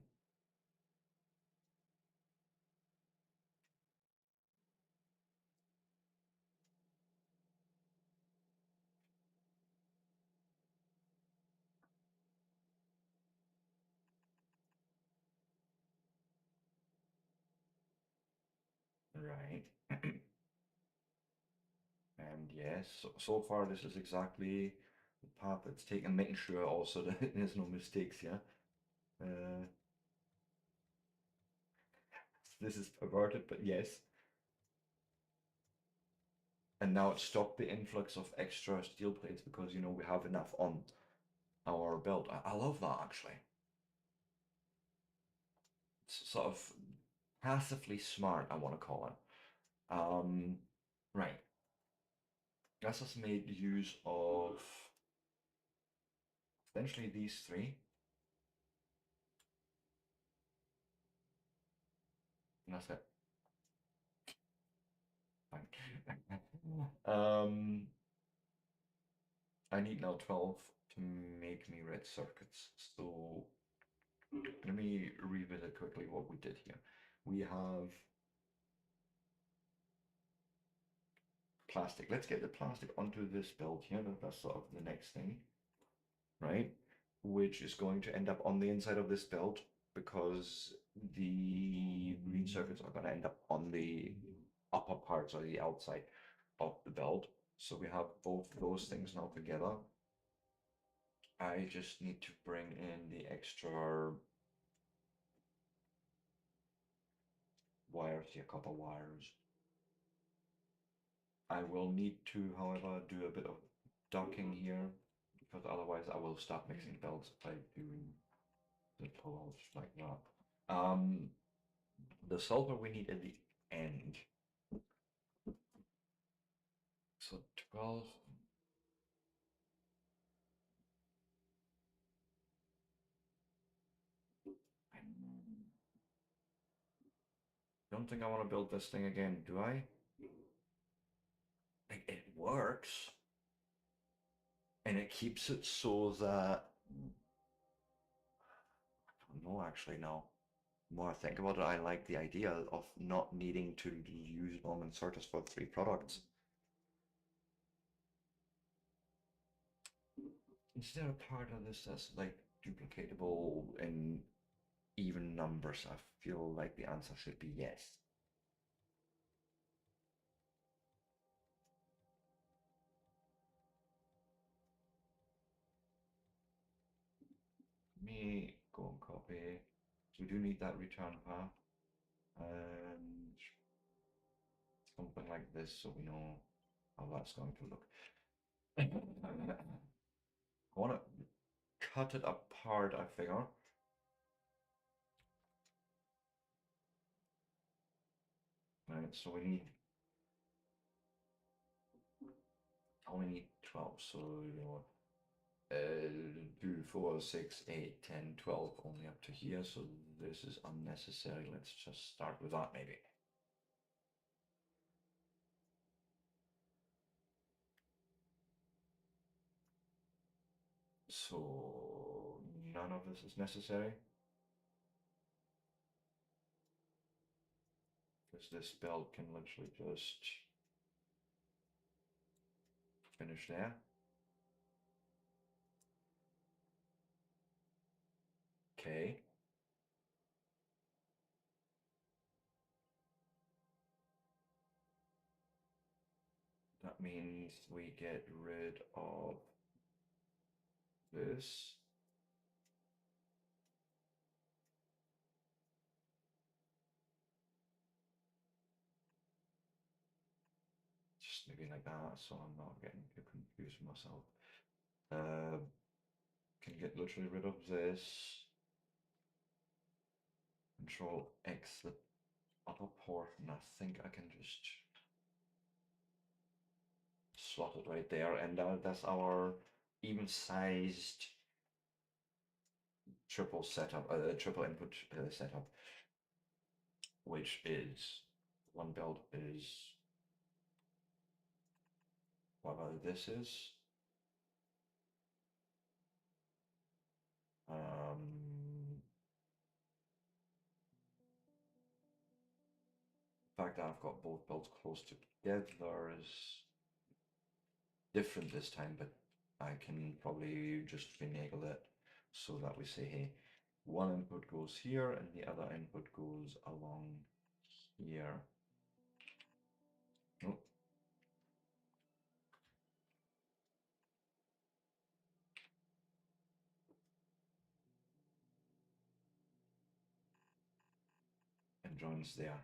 Right. And yes, so far this is exactly the path it's taken, making sure also that there's no mistakes here. This is perverted, but yes. And now it stopped the influx of extra steel plates because, you know, we have enough on our build. I love that actually. It's sort of passively smart, I want to call it. Right. This has made use of essentially these three. And that's it. Fine. I need now 12 to make me red circuits. So let me revisit quickly what we did here. We have plastic. Let's get the plastic onto this build here. That's sort of the next thing, right? Which is going to end up on the inside of this build because the green circuits are going to end up on the upper parts or the outside of the build. So we have both those things now together. I just need to bring in the extra wires, yeah, copper wires. I will need to, however, do a bit of docking here because otherwise I will start mixing belts by doing the pullouts like that. The sulfur we need at the end. So 12. I don't think I want to build this thing again, do I? Like, it works. And it keeps it so that... I don't know, actually, no. The more I think about it, I like the idea of not needing to use long inserters for 3 products. Is there a part of this that's like duplicatable in even numbers? I feel like the answer should be yes. Me go and copy. So we do need that return path and something like this so we know how that's going to look. I want to cut it apart, I figure. Right, so we need only need 12, so you know 2, 4, 6, 8, 10, 12, only up to here, so this is unnecessary. Let's just start with that maybe. So none of this is necessary. Because this belt can literally just finish there. Okay. That means we get rid of this. Just maybe like that, so I'm not getting too confused with myself. Can get literally rid of this. Control X the upper port, and I think I can just slot it right there, and that's our even-sized triple setup, triple input setup, which is one build is whatever this is. The fact that I've got both builds close together is different this time, but I can probably just finagle it so that we say, hey, one input goes here and the other input goes along here. Oh. And joins there.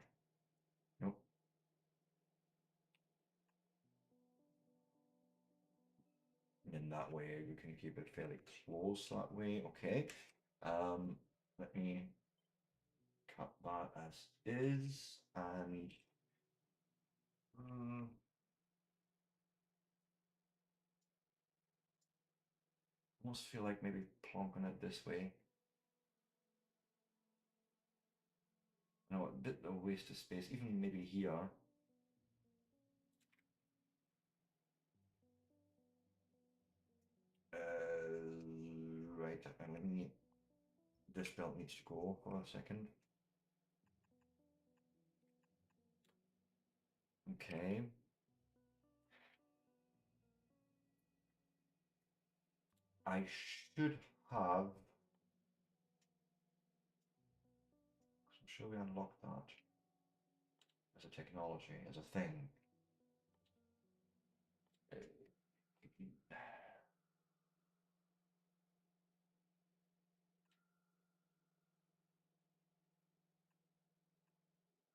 Nope. In that way, you can keep it fairly close that way. Okay. Let me cut that as is, and almost feel like maybe plonking it this way. No, a bit of waste of space, even maybe here. Right, and let me. This belt needs to go for a second. Okay. I should have. I'm sure we unlocked that as a technology, as a thing.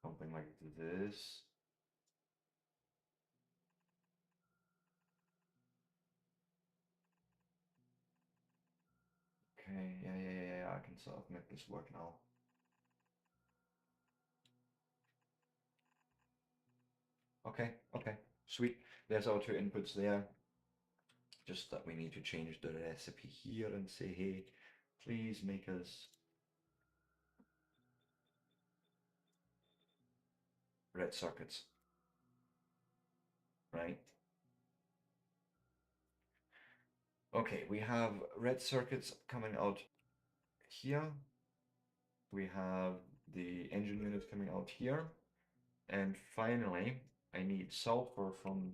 Something like this. Okay, yeah, I can sort of make this work now. Okay, sweet. There's our two inputs there. Just that we need to change the recipe here and say, hey, please make us red circuits, right? Okay, we have red circuits coming out here. We have the engine unit coming out here. And finally, I need sulfur from,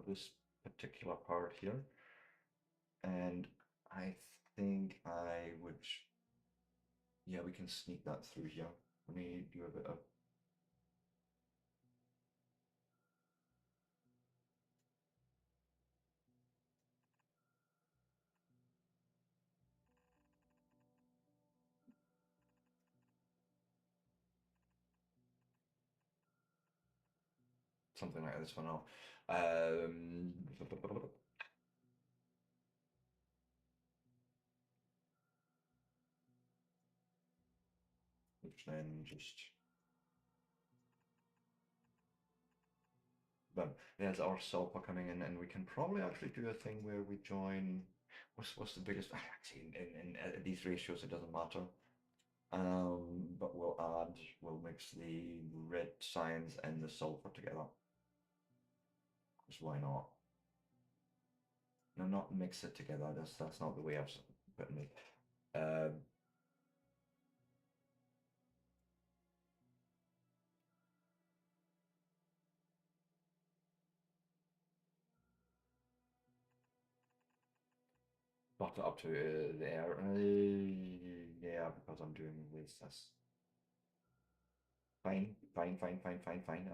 this particular part here. And I think I would, yeah, we can sneak that through here. Let me do a bit of something like this for now. Which then just but there's our sulfur coming in, and we can probably actually do a thing where we join. What's the biggest? Actually, in these ratios, it doesn't matter. But we'll mix the red cyanide and the sulfur together. Because why not? No, not mix it together. That's not the way I've putting it. Butt it up to there. Yeah, because I'm doing this. That's fine, fine, fine, fine, fine, fine.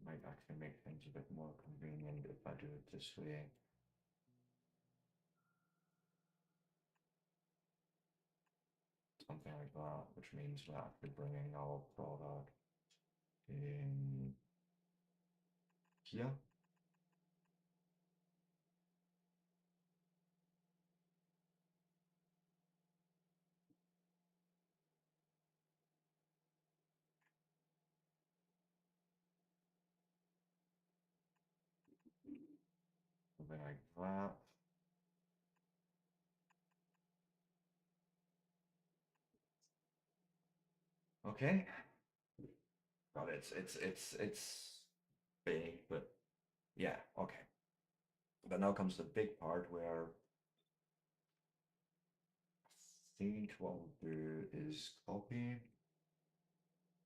Might actually make things a bit more convenient if I do it this way. Something like that, which means we're actually bringing our product in here. Something like that. Okay. God, it's big, but yeah, okay. But now comes the big part where I think what we'll do is copy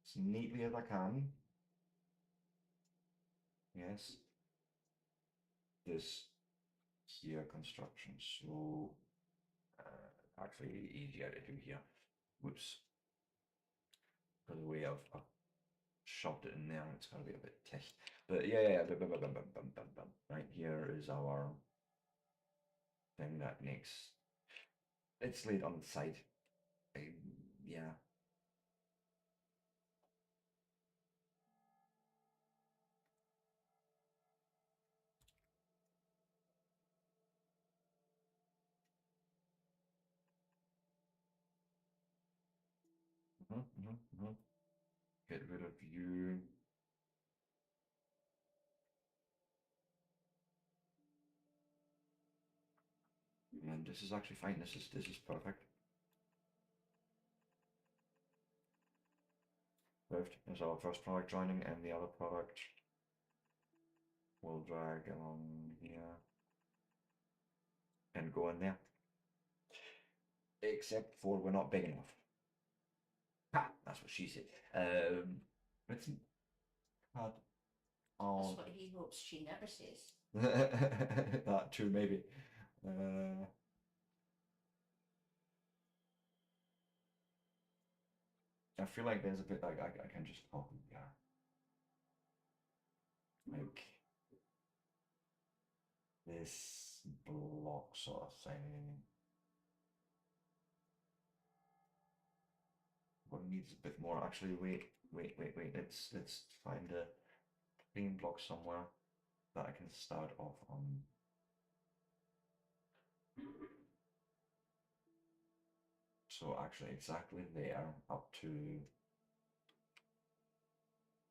as neatly as I can. Yes. This here construction. So actually easier to do here. Whoops. Because the way I've shoved it in there, it's gonna be a bit tight. But yeah, right here is our thing that makes it's laid on the side. Yeah. Get rid of you. And this is actually fine. This is perfect. Perfect. Is our first product joining, and the other product will drag along here and go in there. Except for we're not big enough. Ha! That's what she said. Let's cut That's on what he hopes she never says. that too, maybe. I feel like there's a bit like I can just copy here. Like this block sort of thing. What needs a bit more? Actually, wait. Let's find a clean block somewhere that I can start off on. So actually, exactly there up to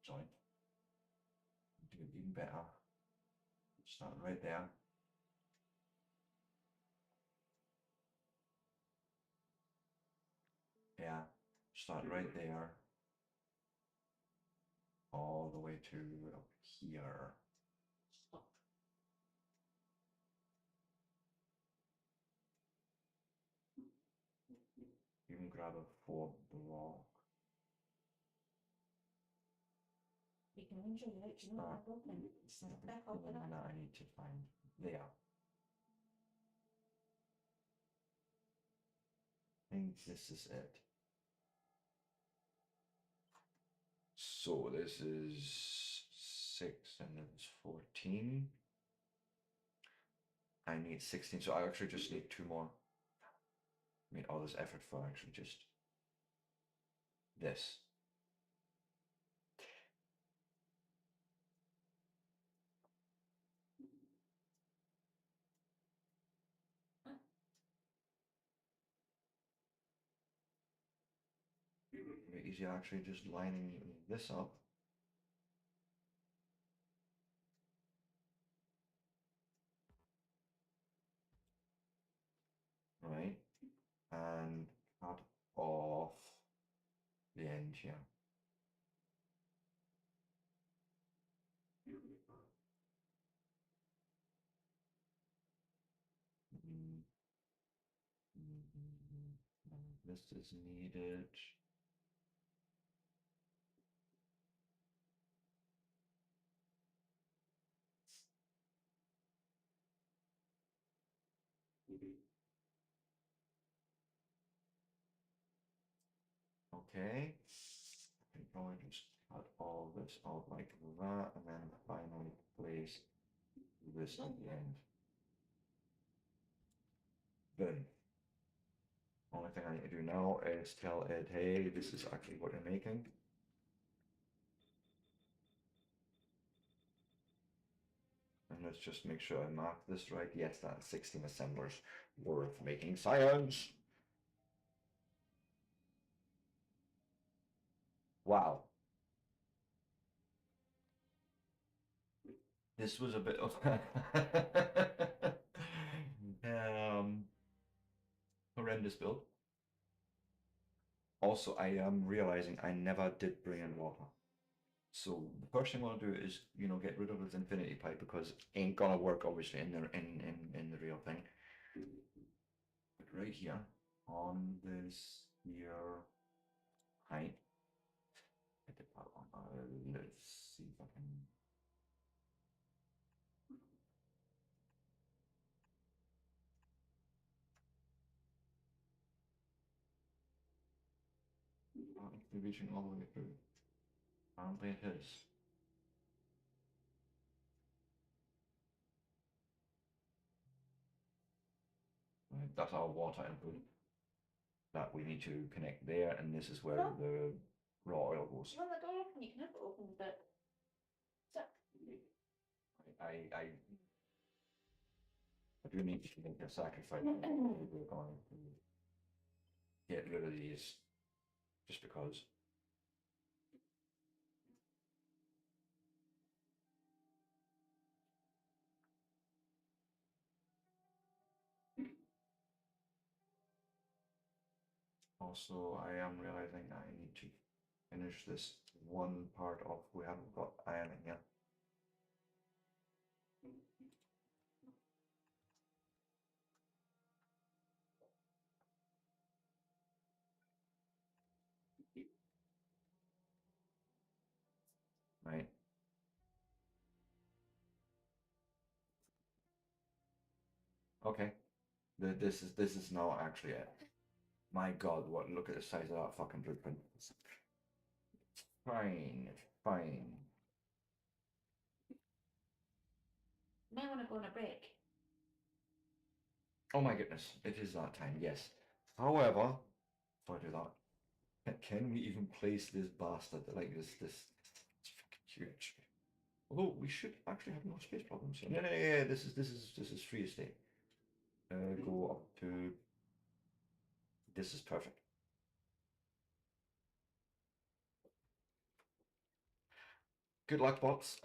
join. Do it even better. Start right there. Yeah, start right there. All the way to up here. Stop. You can grab a 4 block. You can enjoy it, you know, I'm open. Back up with that. That I need to find there. I think this is it. So this is 6 and then it's 14. I need 16, so I actually just need 2 more. I mean, all this effort for actually just this. Very easy actually just lining this up. Right? And cut off the end here. This is needed. Okay. I can probably just cut all this out like that, and then finally place this at the end. Boom. Only thing I need to do now is tell it, hey, this is actually what you're making. And let's just make sure I mark this right. Yes, that's 16 assemblers worth making science. Wow. This was a bit of horrendous build. Also, I am realizing I never did bring in water. So the first thing I want to do is, get rid of this infinity pipe because it ain't gonna work obviously in the real thing. But right here on this here height, I did that one. Let's see if I can. Actually reaching all the way through. Apparently it is. Right, that's our water input that we need to connect there, and this is where the raw oil goes. Well, the door open, you can have it open, but. So, I do need to make a sacrifice. We're going to get rid of these just because. Also, I am realizing I need to finish this one part off. We haven't got iron in yet. Right. Okay. This is now actually it. My God, what? Look at the size of that fucking blueprint. It's fine. It's fine. you may want to go on a break. Oh my goodness, it is that time. Yes. However, before I do that, can we even place this bastard like this? It's fucking huge. Although we should actually have no space problems. No, no, yeah, this is free estate. Go up to. This is perfect. Good luck, bots.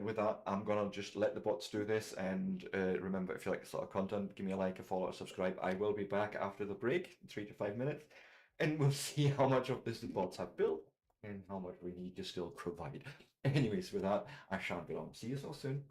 With that, I'm gonna just let the bots do this. And remember, if you like this sort of content, give me a like, a follow, a subscribe. I will be back after the break, 3 to 5 minutes, and we'll see how much of this the bots have built and how much we need to still provide. Anyways, with that, I shan't be long. See you so soon.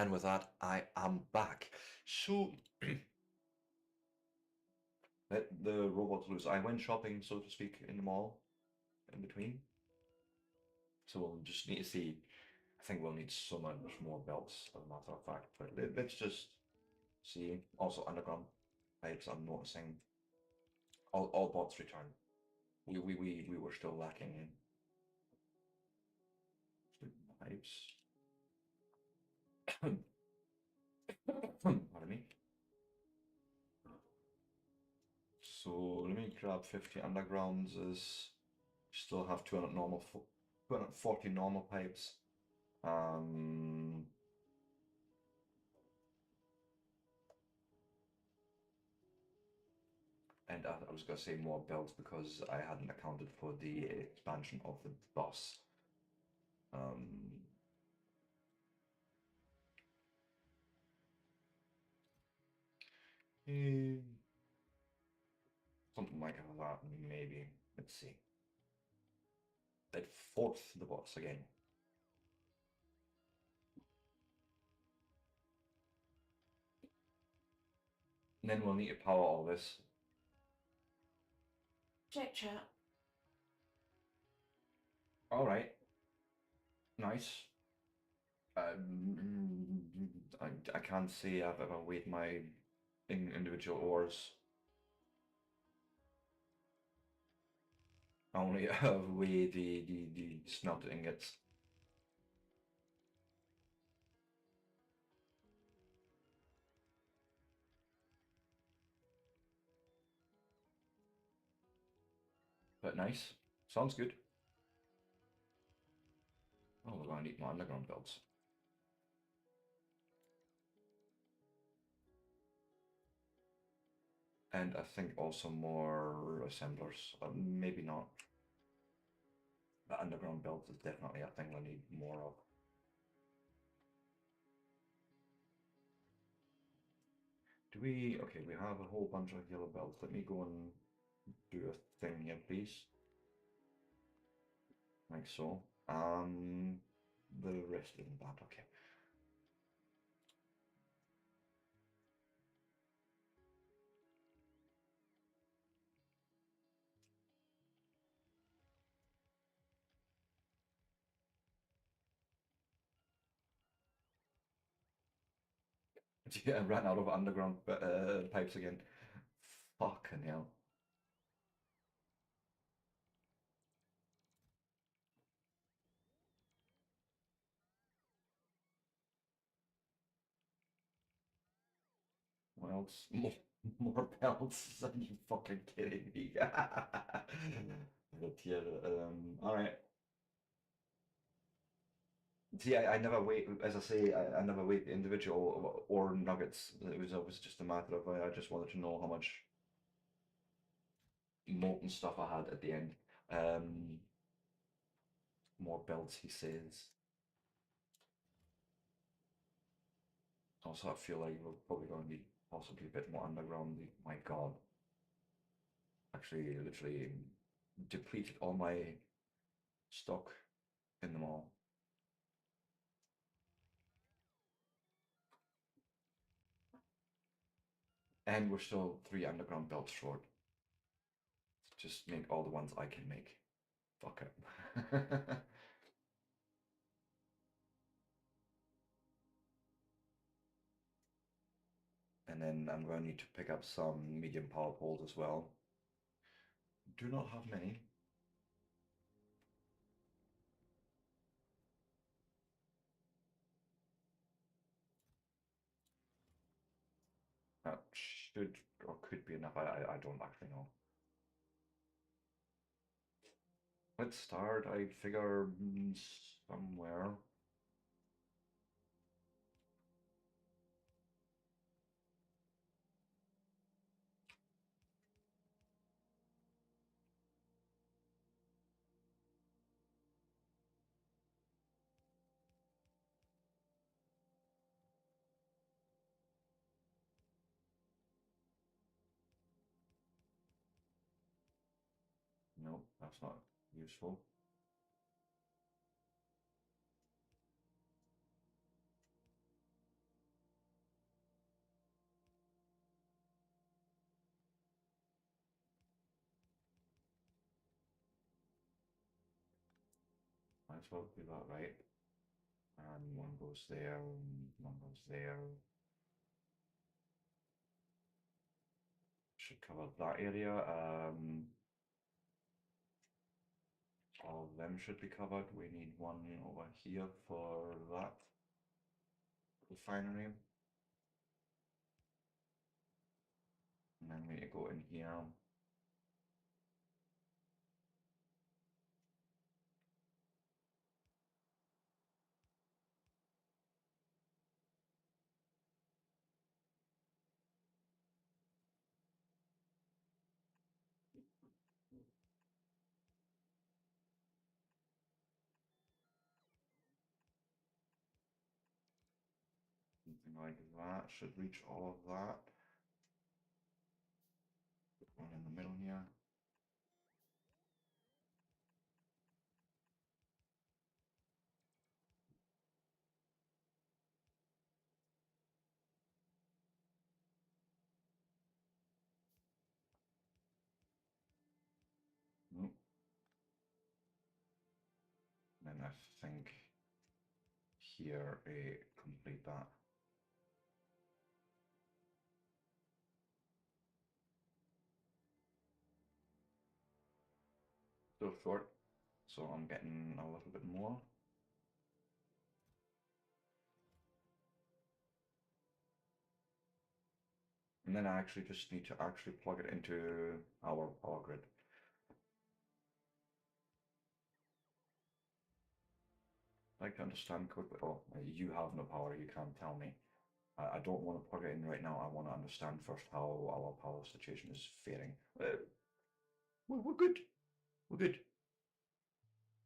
And with that, I am back. So, let the robots loose. I went shopping, so to speak, in the mall in between. So we'll just need to see. I think we'll need so much more belts, as a matter of fact. But let's just see. Also, underground pipes, I'm noticing. All bots return. We were still lacking in pipes. Pardon me. So let me grab 50 undergrounds. Is still have 200 normal, 240 normal pipes. Um, and I was gonna say more belts because I hadn't accounted for the expansion of the bus. Um, eh, Something like that, maybe. Let's see. At fourth the boss again. And then we'll need to power all this. Check chat. All right. Nice. I can't say I've ever weighed my individual ores. I only have weighed the smelted ingots. But nice. Sounds good. Oh, we're gonna need more underground builds. And I think also more assemblers. Maybe not. The underground builds is definitely a thing we need more of. Do we? Okay, we have a whole bunch of yellow belts. Let me go and do a thing here, please. Like so. The rest isn't bad. Okay. Yeah, I ran out of underground pipes again. Fucking hell. Well, it's more belts. Are you fucking kidding me? But yeah, alright. See, I never wait, as I say, I never wait the individual or nuggets. It was always just a matter of I just wanted to know how much molten stuff I had at the end. More belts, he says. Also, I feel like we're probably going to be possibly a bit more underground. My God. Actually, literally depleted all my stock in the mall. And we're still 3 underground belts short. Just make all the ones I can make. Fuck it. And then I'm going to need to pick up some medium power poles as well. Do not have many. That should or could be enough. I don't actually know. Let's start. I figure somewhere. No, that's not useful. might as well do that right. And one goes there, and one goes there. Should cover that area. All of them should be covered. We need one over here for that refinery. And then we need to go in here. Something like that should reach all of that. One in the middle here. Nope. Then I think here complete that. Still short, so I'm getting a little bit more. And then I actually just need to actually plug it into our power grid. I'd like to understand code, but oh, you have no power, you can't tell me. I don't want to plug it in right now. I want to understand first how our power situation is faring. We're good. We're good.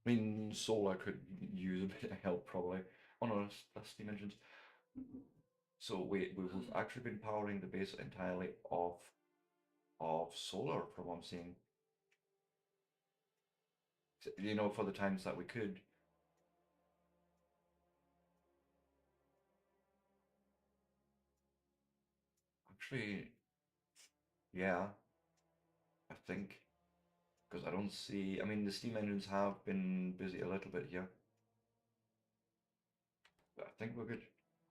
I mean, solar could use a bit of help probably. Oh no, that's steam engines. So wait, we've actually been powering the base entirely of solar from what I'm seeing. You know, for the times that we could. Actually, yeah, I think. Because I don't see, I mean, the steam engines have been busy a little bit here. But I think we're good.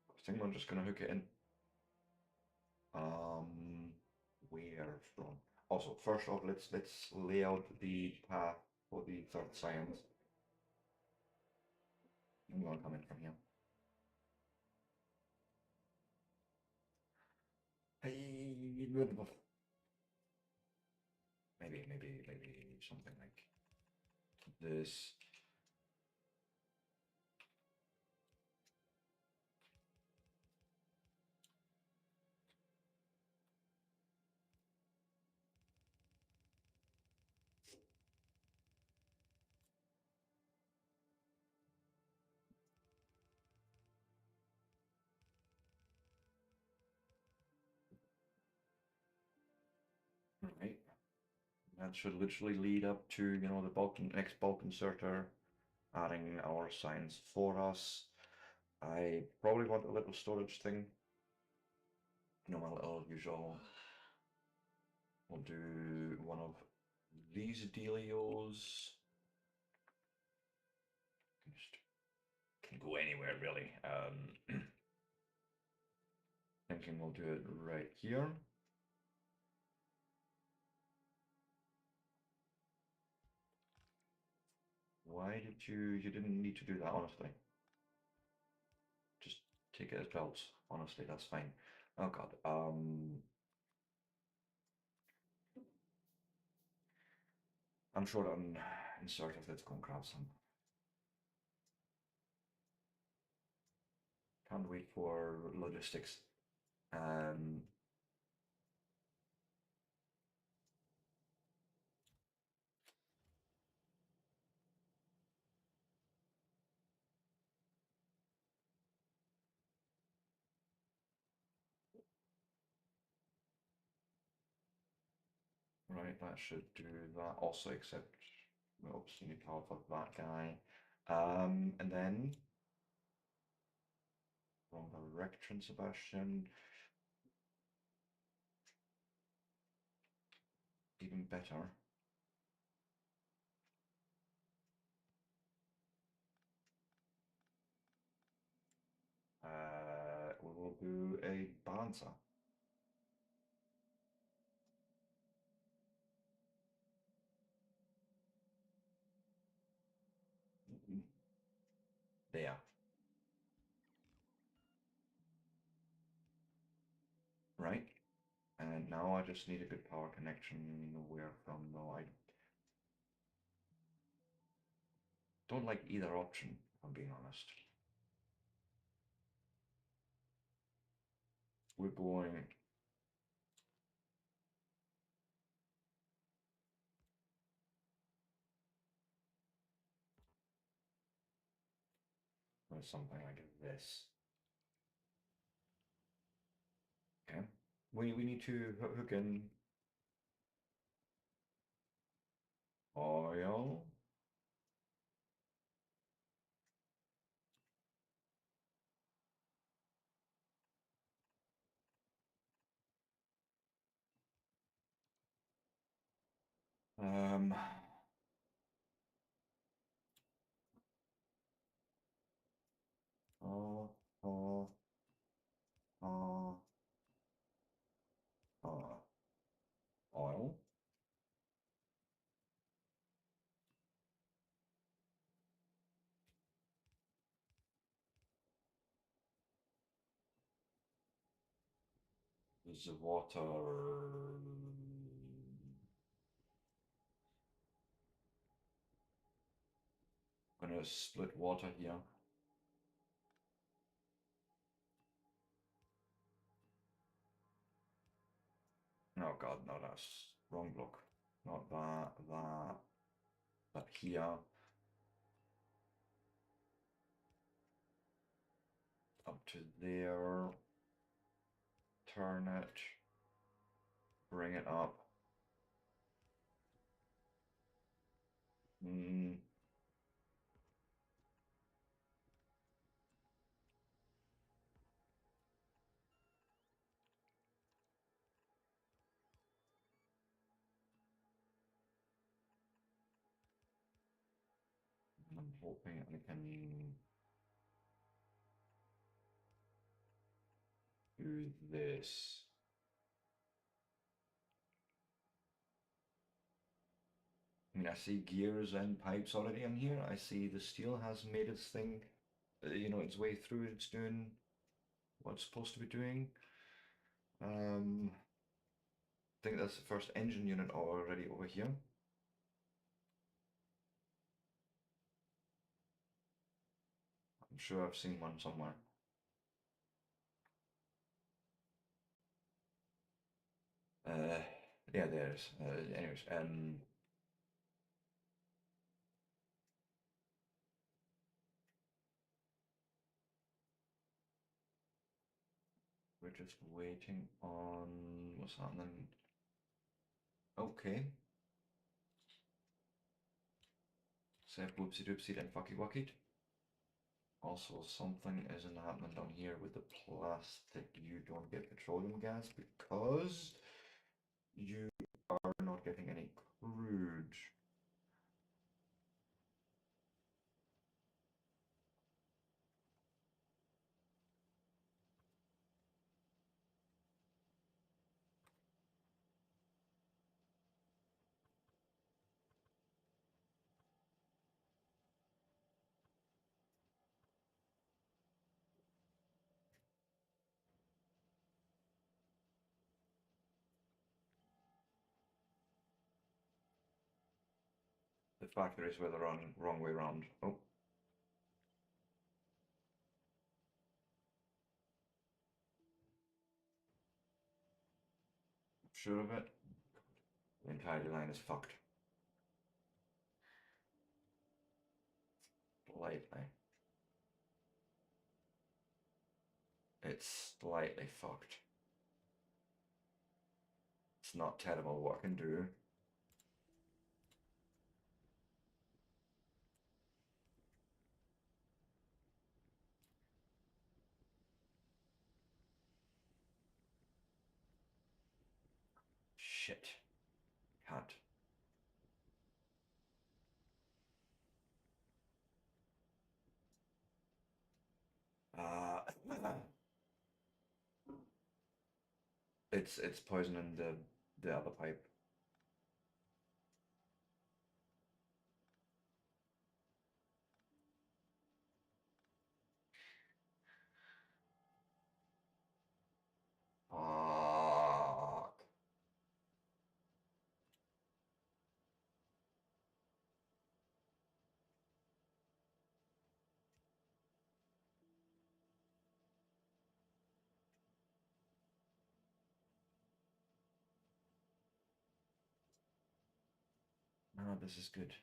I think we're just gonna hook it in. Where from? Also, first off, let's lay out the path for the third science. I'm gonna come in from here. Hey, maybe something like this. Right. That should literally lead up to, you know, the bulk next bulk inserter, adding our science for us. I probably want a little storage thing. You know, my little usual. We'll do one of these dealios. Just can go anywhere really. Thinking we'll do it right here. Why did you didn't need to do that, honestly. Just take it as belts. Honestly, that's fine. Oh god. I'm sure on insert if let's go and grab some. Can't wait for logistics. Right, that should do that also, except we obviously need power for that guy. And then wrong direction, Sebastian. Even better. to a balancer. There. Right? And now I just need a good power connection. Where from though? I don't like either option, if I'm being honest. We're going with something like this. Okay. We need to hook in oil. Um, oh, oh, oh, oh, oil. The water. Gonna split water here. Oh god, no, that's wrong block. Not that here. Up to there. Turn it. Bring it up. Hmm. I'm hoping I can do this. I mean, I see gears and pipes already in here. I see the steel has made its thing, its way through. It's doing what it's supposed to be doing. I think that's the first engine unit already over here. I'm sure I've seen one somewhere. Yeah, there's. Anyways, we're just waiting on what's happening. Okay. Said whoopsie doopsie then fucky wuckied. Also, something isn't happening down here with the plastic. You don't get petroleum gas because you are not getting any crude. The factories were the wrong way around. Oh. Sure of it? The entire line is fucked. Slightly. It's slightly fucked. It's not terrible what I can do. Shit. Can't. It's poisoning the other pipe. Fuck. No, this is good.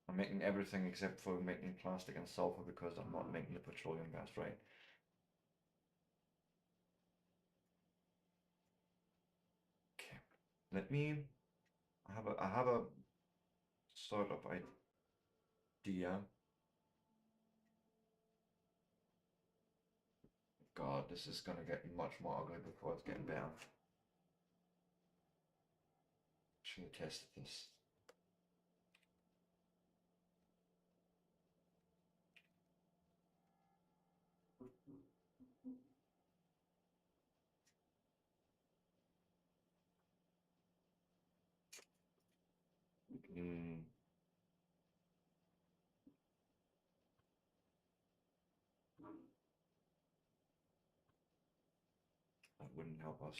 I'm making everything except for making plastic and sulfur because I'm not making the petroleum gas, right? Okay. Let me I have a sort of idea. God, this is gonna get much more ugly before it's getting better. Should we test this? Mm, that wouldn't help us.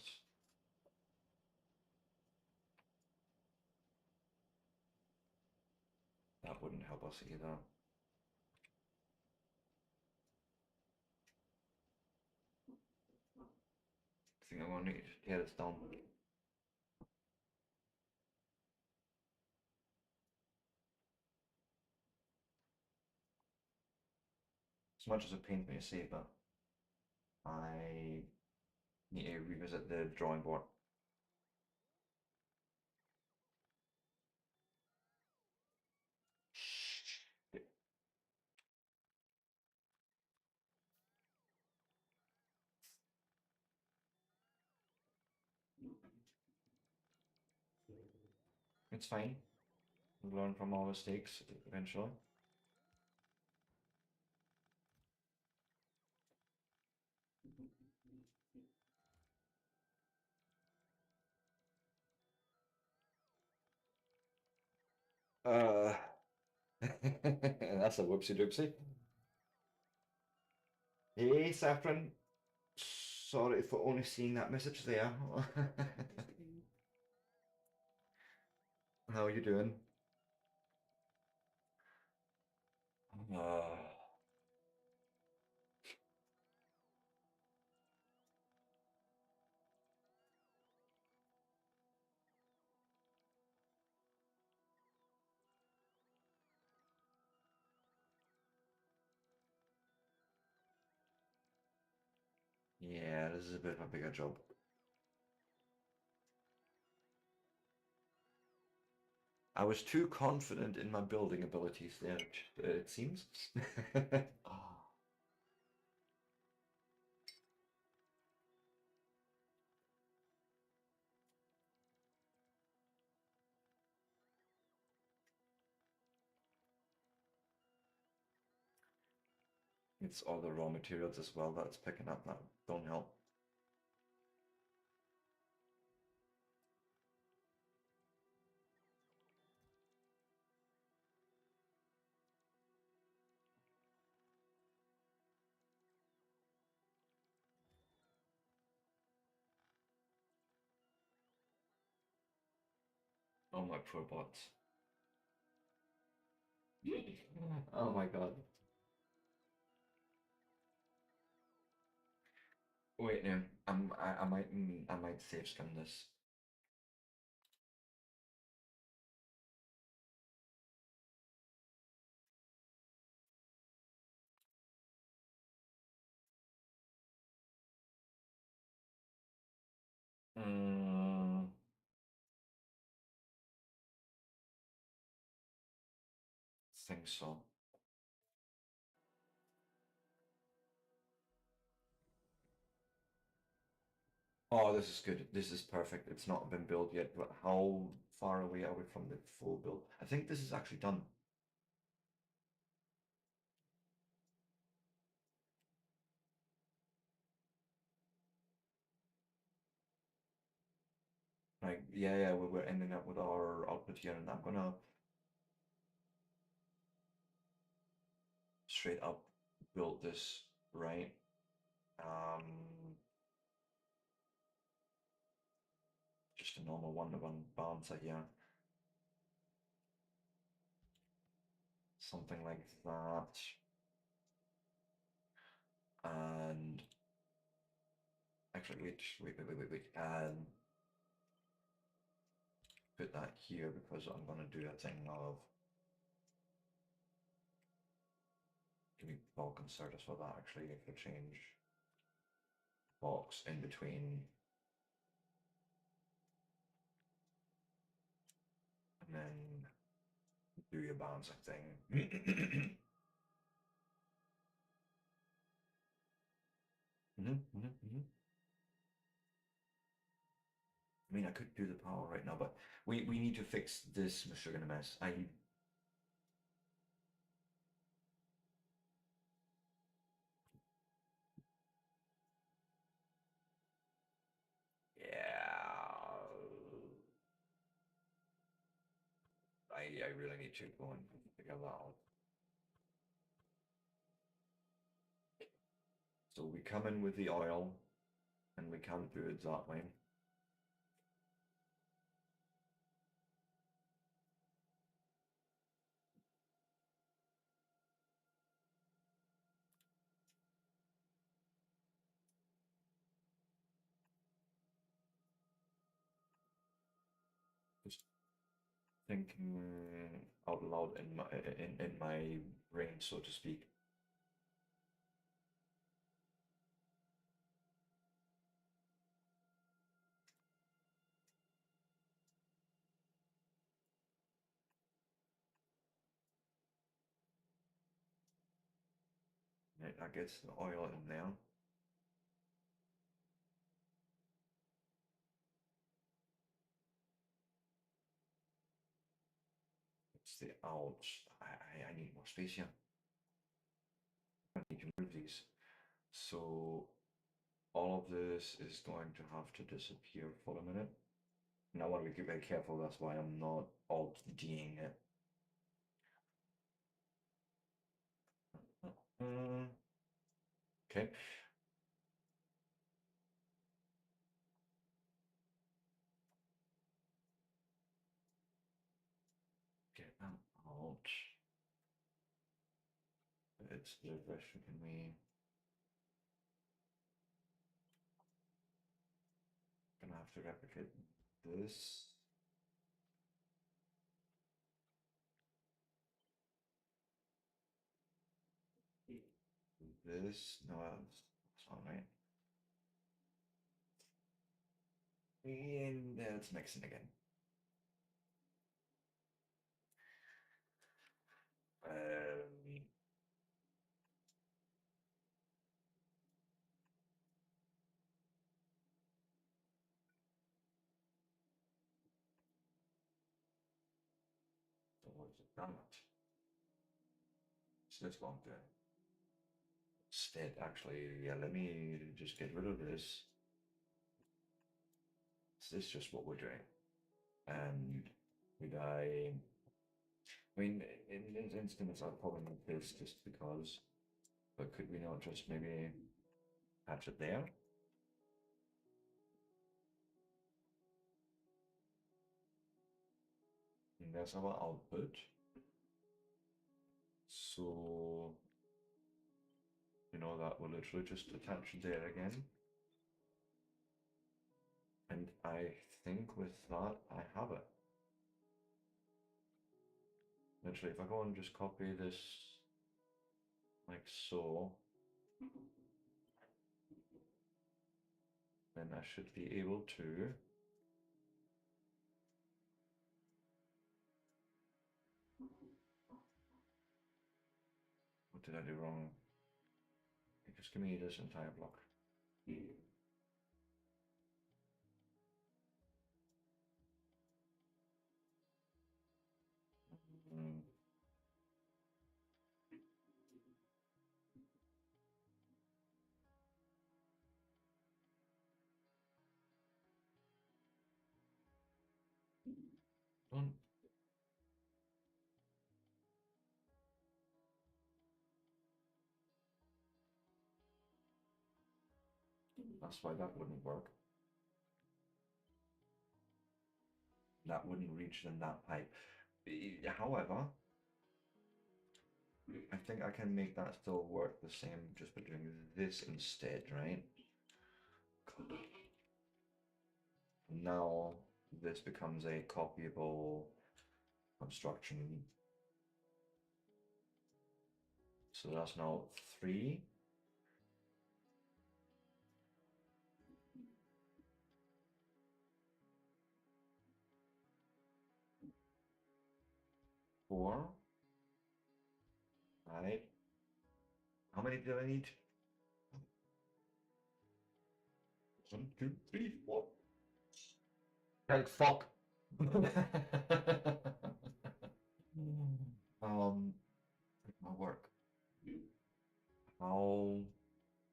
That wouldn't help us either. I think I'm gonna need to tear this down. As much as it pains me to say, but I need to revisit the drawing board. It's fine. We learn from our mistakes eventually. Uh, that's a whoopsie doopsie. Hey, Saffron. Sorry for only seeing that message there. How are you doing? Uh, yeah, this is a bit of a bigger job. I was too confident in my building abilities there, it seems. It's all the raw materials as well that's picking up that don't help. Oh my poor bots. Oh my god. Wait, no, I might save scan this. Mm, think so. Oh, this is good. This is perfect. It's not been built yet, but how far away are we from the full build? I think this is actually done. Like, yeah, we're ending up with our output here, and I'm gonna straight up build this, right? Just a normal one-to-one bouncer here. Something like that. And actually, wait. And put that here because I'm gonna do a thing of give me bulk inserters for that actually. If I change box in between and then do your bouncing thing. I mean, I could do the power right now, but we need to fix this Mr. Gonna Mess. Yeah, I really need to go and figure that out. So we come in with the oil, and we can't do it that way. Just thinking out loud in my brain, so to speak. I guess the oil in there. It's the ouch. I need more space here. I need to move these. So all of this is going to have to disappear for a minute. And I want to be very careful, that's why I'm not Alt-D'ing it. Okay. Get them out. It's the question, can we... Gonna have to replicate this. This, no, that's not right. And it's mixing again. Um, so what's it done? So this won't do it. Instead, actually, yeah, let me just get rid of this. So this is just what we're doing. And would I mean, in this instance, I'll probably make this just because, but could we not just maybe patch it there? And there's our output. So, you know, that will literally just attach there again. And I think with that, I have it. Literally, if I go and just copy this like so, then I should be able to what did I do wrong? Just give me this entire block. That's why that wouldn't work. That wouldn't reach in that pipe. However, I think I can make that still work the same just by doing this instead, right? Now this becomes a copyable construction. So that's now 3. Four. Right. How many do I need? 1, 2, 3, 4. Thank fuck. My work. How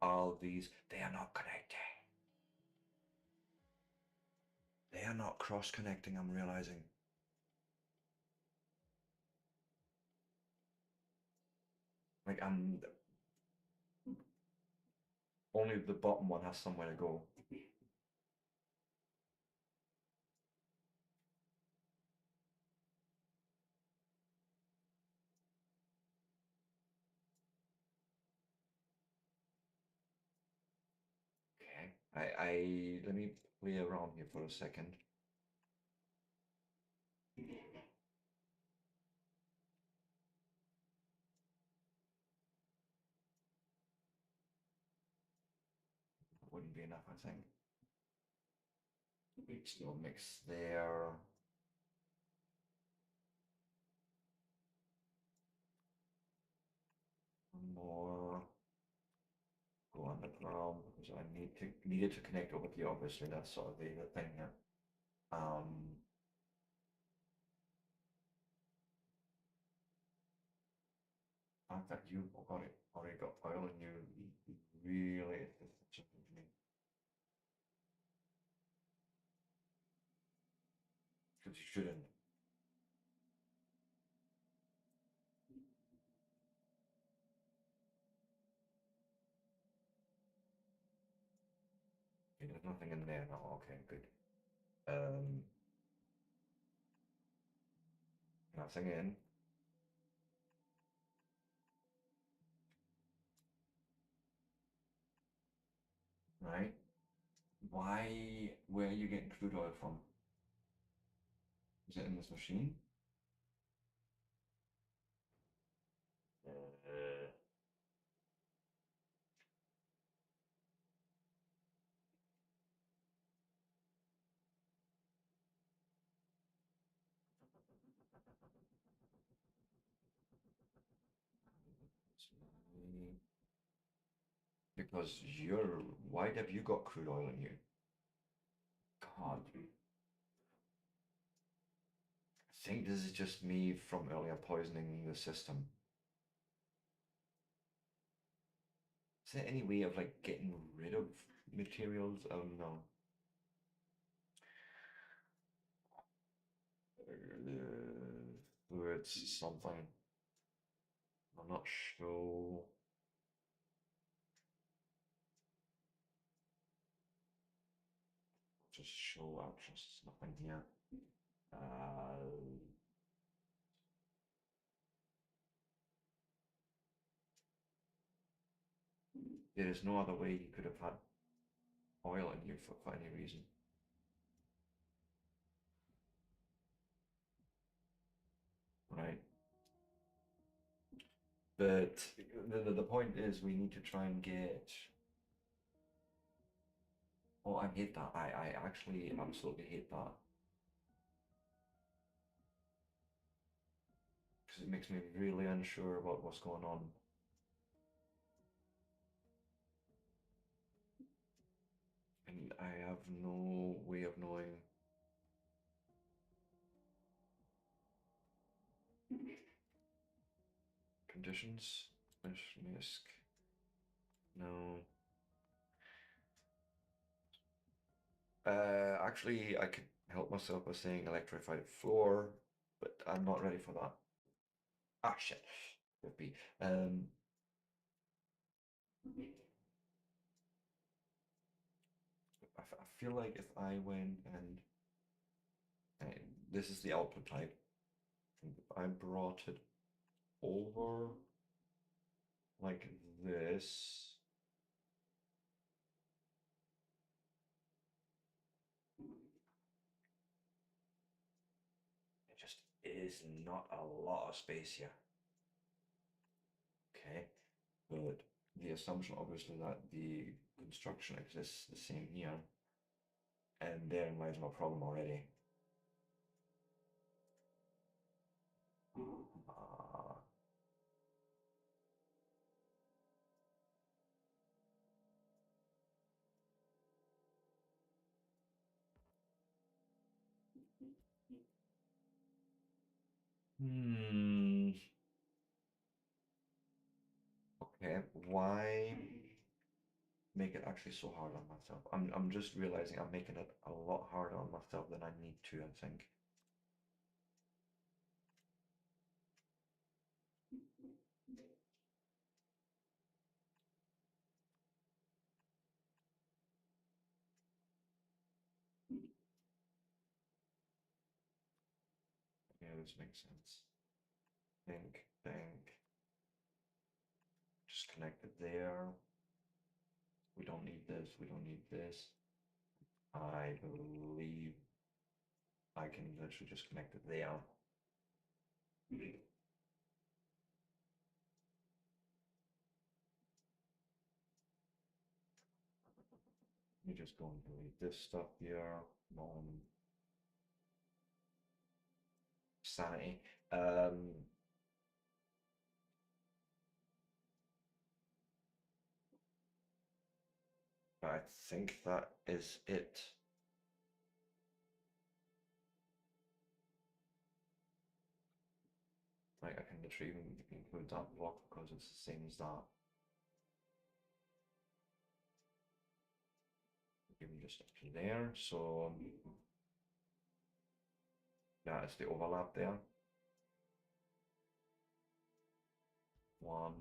are these? They are not connecting. They are not cross connecting, I'm realizing. Like, only the bottom one has somewhere to go. Okay. Let me play around here for a second. Wouldn't be enough, I think. We still mix there. More. Go underground because I needed to connect over here. Obviously, that's sort of the thing here. The fact that you've already got oil in you really is something to me because you shouldn't. Okay, there's nothing in there now. Okay, good. Nothing in. Right? Why? Where are you getting crude oil from? Is it in this machine? Uh, because you're. Why have you got crude oil in you? God. I think this is just me from earlier poisoning the system. Is there any way of like getting rid of materials? I don't know. It's something. I'm not sure. Just show actions. Nothing here. There is no other way you could have had oil in you for any reason. Right? But the point is we need to try and get. Oh, I hate that. I actually absolutely hate that. Because it makes me really unsure about what's going on. And I have no way of knowing. Conditions? Misc. No. Actually, I could help myself by saying electrified floor, but I'm not ready for that. Ah, shit. Could be. I feel like if I went and this is the output type, and if I brought it over like this, it just is not a lot of space here. Okay, but the assumption obviously that the construction exists the same here, and therein lies my problem already. Uh, Okay, why make it actually so hard on myself? I'm just realizing I'm making it a lot harder on myself than I need to, I think. Yeah, this makes sense. Think. Just connect it there. We don't need this, we don't need this. I believe I can literally just connect it there. You're just going to delete this stuff here. Sanity. I think that is it. Like, I can literally even include that block because it's the same as that. Even just up to there, so that is the overlap there. 1,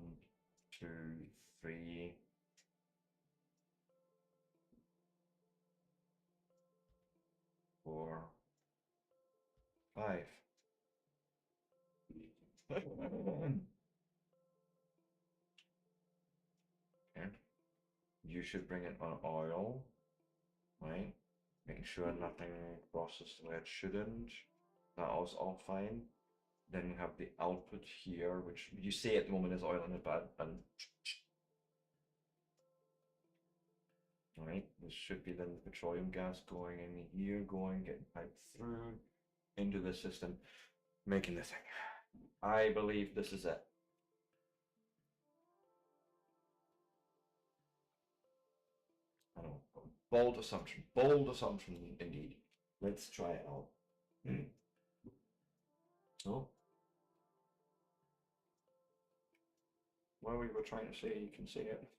2, 3. 4, 5. And you should bring it on oil, right? Making sure nothing crosses the way it shouldn't. That was all fine. Then we have the output here, which you say at the moment is oil in it, but right, this should be then the petroleum gas going in here, getting piped through into the system, making this thing. I believe this is it. I don't know. Bold assumption indeed. Let's try it out. Oh, well, we were trying to say you can say it.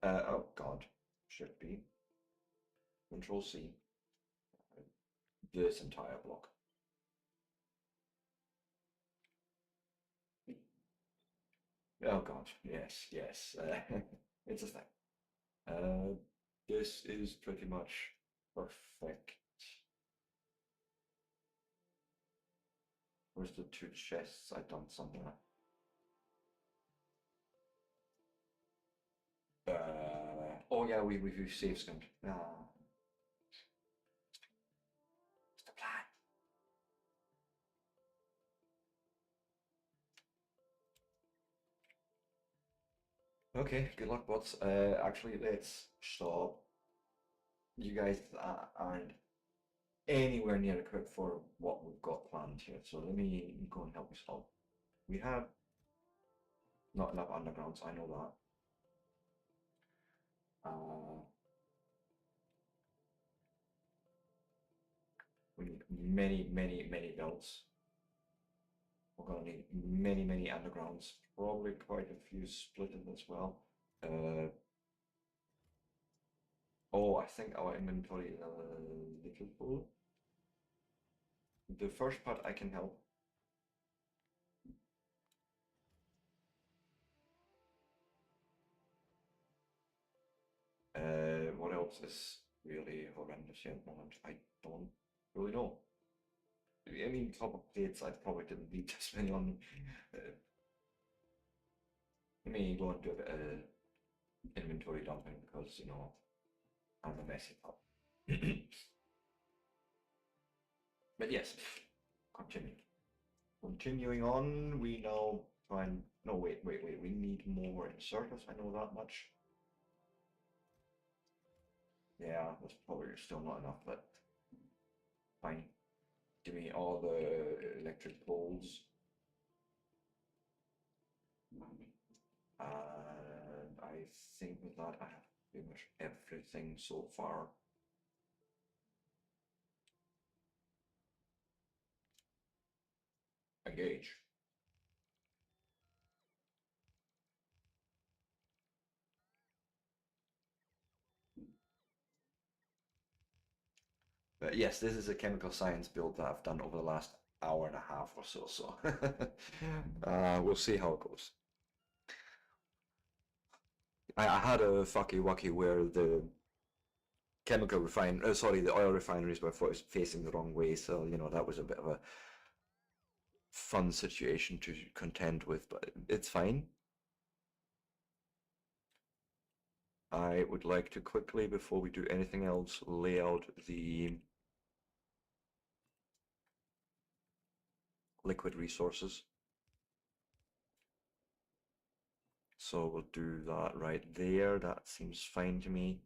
Oh God, should be Control C. This entire block. Oh God, yes. It's a thing. This is pretty much perfect. Where's the 2 chests? I've done something. Oh yeah, we've saved skimmed. It's the plan. Okay, good luck, bots. Actually, let's stop. You guys aren't anywhere near equipped for what we've got planned here, so let me go and help you solve. We have not enough undergrounds, I know that. We need many belts. We're gonna need many undergrounds, probably quite a few splitted as well. Oh, I think our inventory is a little full. The first part I can help. What else is really horrendous here at the moment. I don't really know. I mean, copper plates, I probably didn't need this many on. Let me go and do a bit of inventory dumping because, you know, I'm a messy pup. But yes, continue. Continuing on, we now find. No, wait. We need more inserters. I know that much. Yeah, that's probably still not enough, but fine. Give me all the electric poles. And I think with that I have pretty much everything so far. Engage. But yes, this is a chemical science build that I've done over the last hour and a half or so, so we'll see how it goes. I had a fucky wucky where the the oil refineries were facing the wrong way, so you know that was a bit of a fun situation to contend with, but it's fine. I would like to quickly, before we do anything else, lay out the liquid resources. So we'll do that right there. That seems fine to me.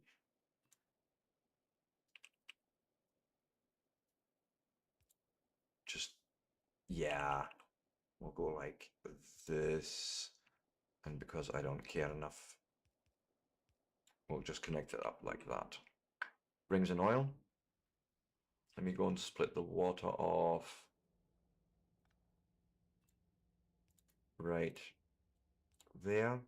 Just, yeah, we'll go like this. And because I don't care enough, we'll just connect it up like that. Rings and oil. Let me go and split the water off. Right there.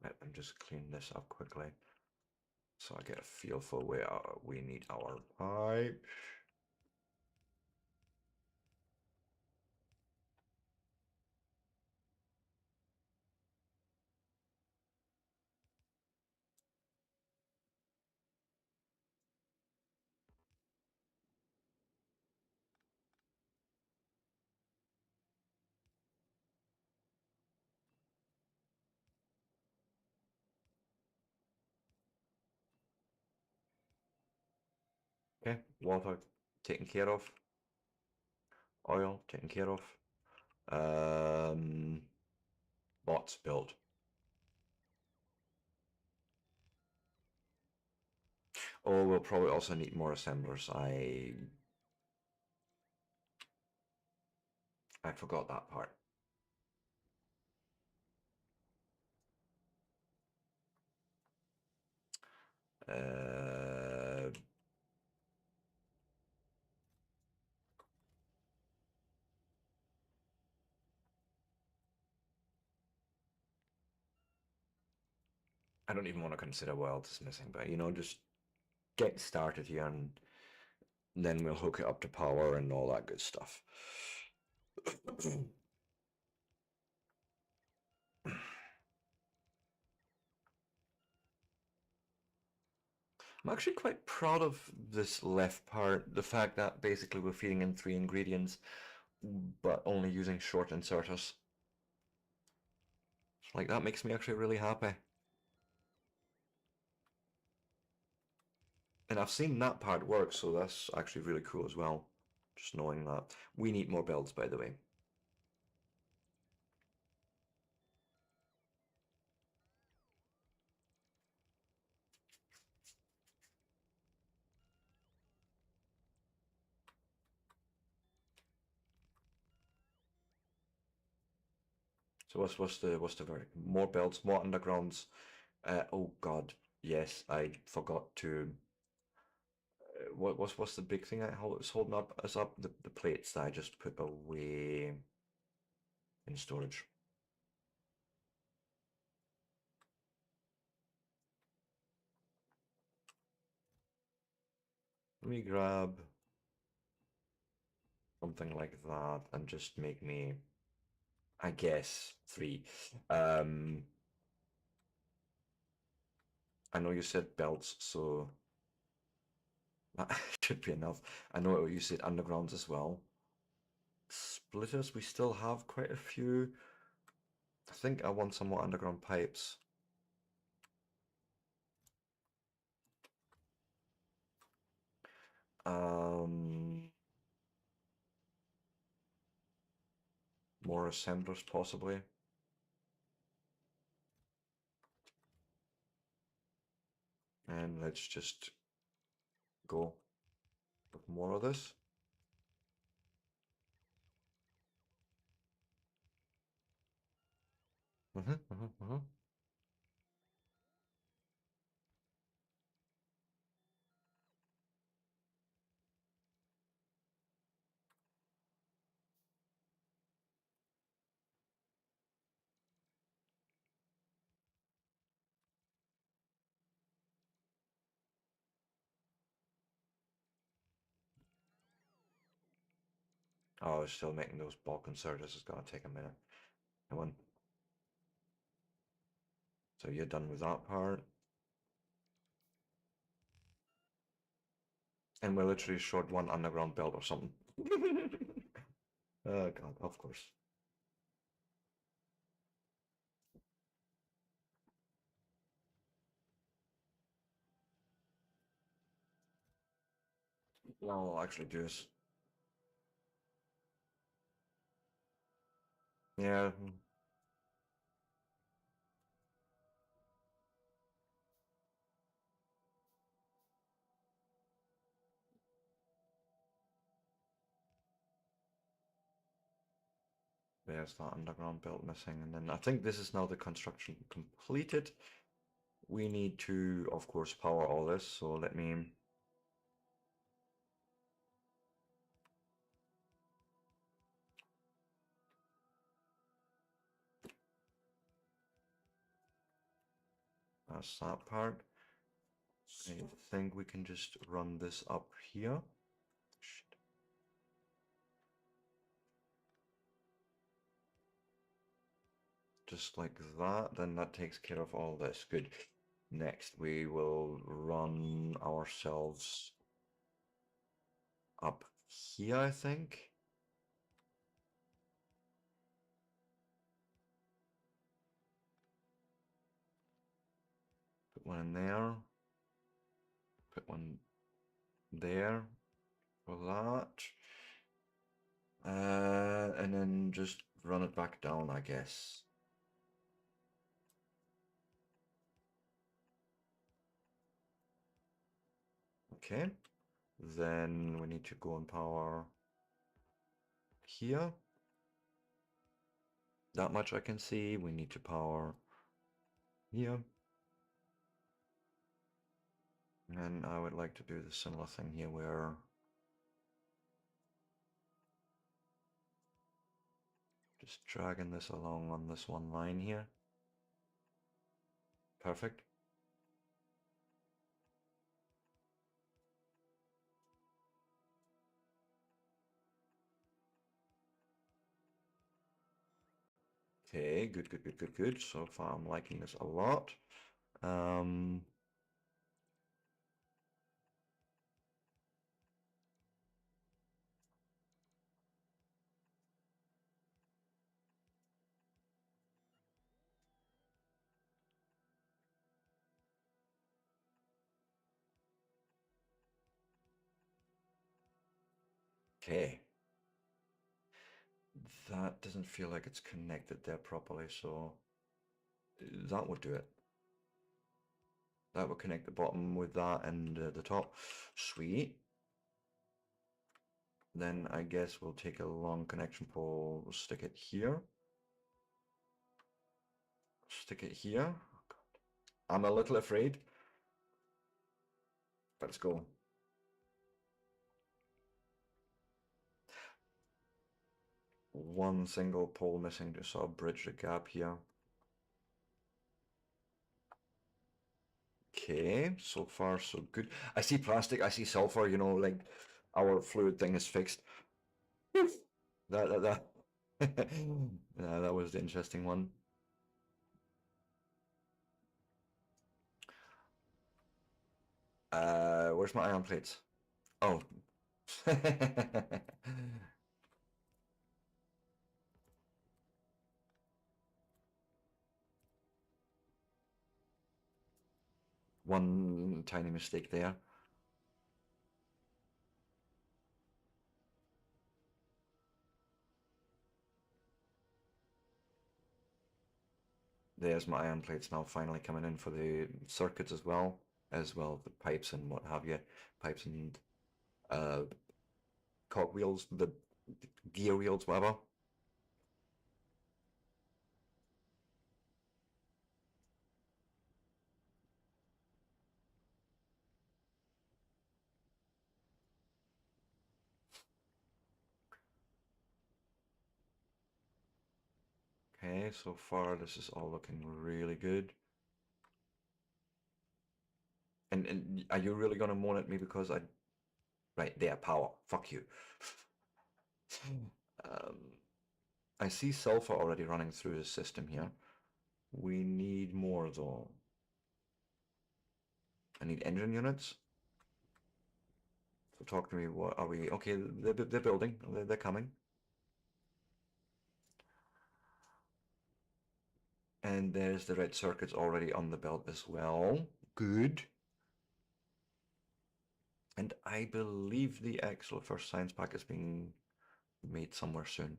Let me just clean this up quickly so I get a feel for where we need our pipe. Okay, water taken care of. Oil taken care of. Bots built. Oh, we'll probably also need more assemblers. I forgot that part. Uh, I don't even want to consider what else is missing, but you know, just get started here and then we'll hook it up to power and all that good stuff. I'm actually quite proud of this left part, the fact that basically we're feeding in 3 ingredients, but only using short inserters. Like, that makes me actually really happy. And I've seen that part work, so that's actually really cool as well. Just knowing that. We need more builds, by the way. So what's the verdict? More belts, more undergrounds. Oh God, yes, I forgot to. What's the big thing it's holding us up? The plates that I just put away in storage. Let me grab something like that and just make me, I guess, 3. I know you said belts, so that should be enough. I know you said undergrounds as well. Splitters, we still have quite a few. I think I want some more underground pipes. More assemblers possibly. And let's just go with more of this. Oh, I was still making those bulk inserters. It's gonna take a minute. Come on. So you're done with that part. And we're literally short one underground belt or something. Oh god, of course. Well, I'll actually do this. Yeah. There's that underground belt missing. And then I think this is now the construction completed. We need to, of course, power all this. So let me... That's that part. I think we can just run this up here. Shit. Just like that, then that takes care of all this. Good. Next, we will run ourselves up here, I think. Put one in there. Put one there for that. And then just run it back down, I guess. Okay. Then we need to go and power here. That much I can see. We need to power here. And I would like to do the similar thing here where just dragging this along on this one line here. Perfect. Okay, good, good, good, good, good. So far I'm liking this a lot. Okay. That doesn't feel like it's connected there properly, so that would do it. That would connect the bottom with that and the top. Sweet. Then I guess we'll take a long connection pole, we'll stick it here. Stick it here. Oh, God. I'm a little afraid. But let's go. One single pole missing to sort of bridge the gap here. Okay, so far so good. I see plastic, I see sulfur, you know, like our fluid thing is fixed. That yeah, that was the interesting one. Where's my iron plates? Oh. One tiny mistake there. There's my iron plates now finally coming in for the circuits as well the pipes and what have you, pipes and uh, cogwheels, the gear wheels, whatever. Okay, so far this is all looking really good. And are you really gonna moan at me because I right there power? Fuck you. um, I see sulfur already running through the system here. We need more though. I need engine units. So talk to me. What are we? Okay, they're building. They're coming. And there's the red circuits already on the belt as well. Good. And I believe the actual first science pack is being made somewhere soon.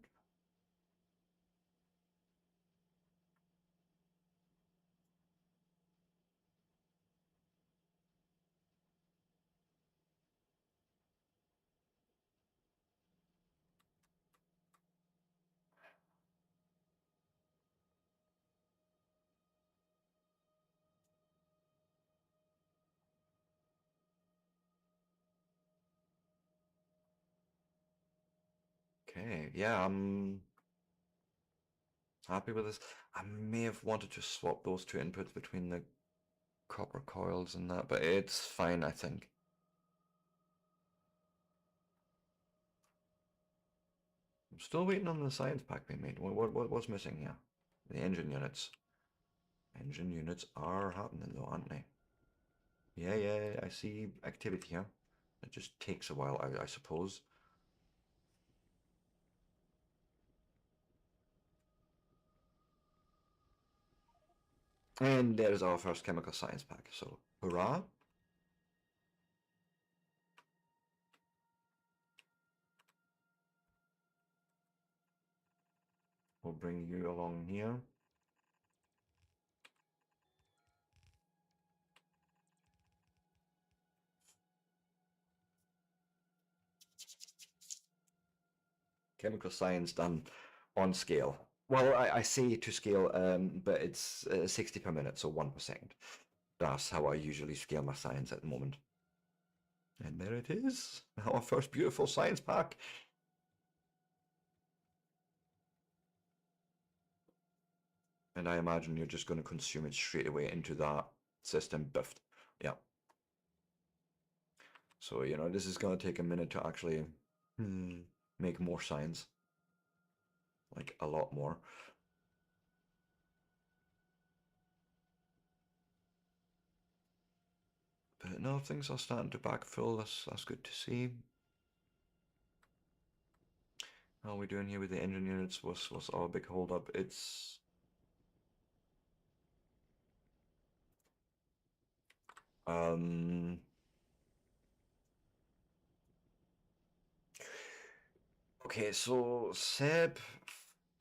Okay, yeah, I'm happy with this. I may have wanted to swap those two inputs between the copper coils and that, but it's fine, I think. I'm still waiting on the science pack being made. What's missing here? The engine units. Engine units are happening though, aren't they? Yeah, I see activity here. It just takes a while, I suppose. And there's our first chemical science pack, so hurrah! We'll bring you along here. Chemical science done on scale. Well, I say to scale, but it's 60 per minute, so 1%. That's how I usually scale my science at the moment. And there it is, our first beautiful science pack. And I imagine you're just going to consume it straight away into that system, biffed. Yeah. So, you know, this is going to take a minute to actually make more science. Like, a lot more. But no, things are starting to backfill. That's good to see. How are we doing here with the engine units? Was our big hold up? It's okay, so Seb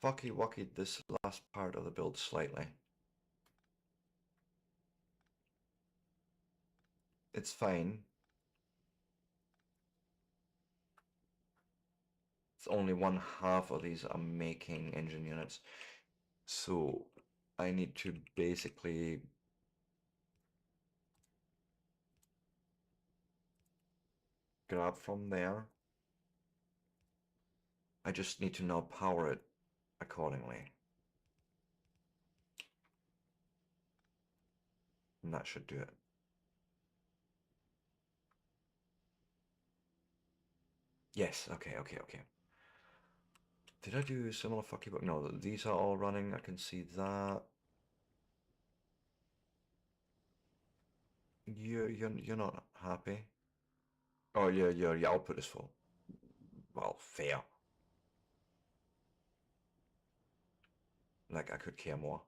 fucky wucky this last part of the build slightly. It's fine. It's only one half of these are making engine units. So I need to basically grab from there. I just need to now power it accordingly. And that should do it. Yes, okay, okay, okay. Did I do similar fucky book? No, these are all running. I can see that. You're not happy. Oh, your output is full. Well, fair. Like I could care more.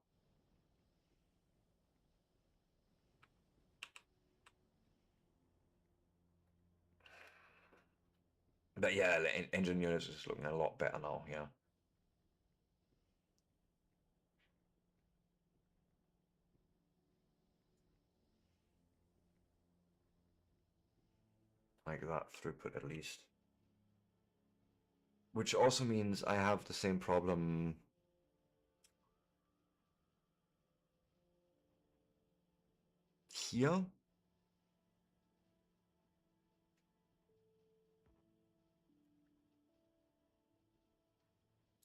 But yeah, the engine units is looking a lot better now. Yeah. Like that throughput at least. Which also means I have the same problem here.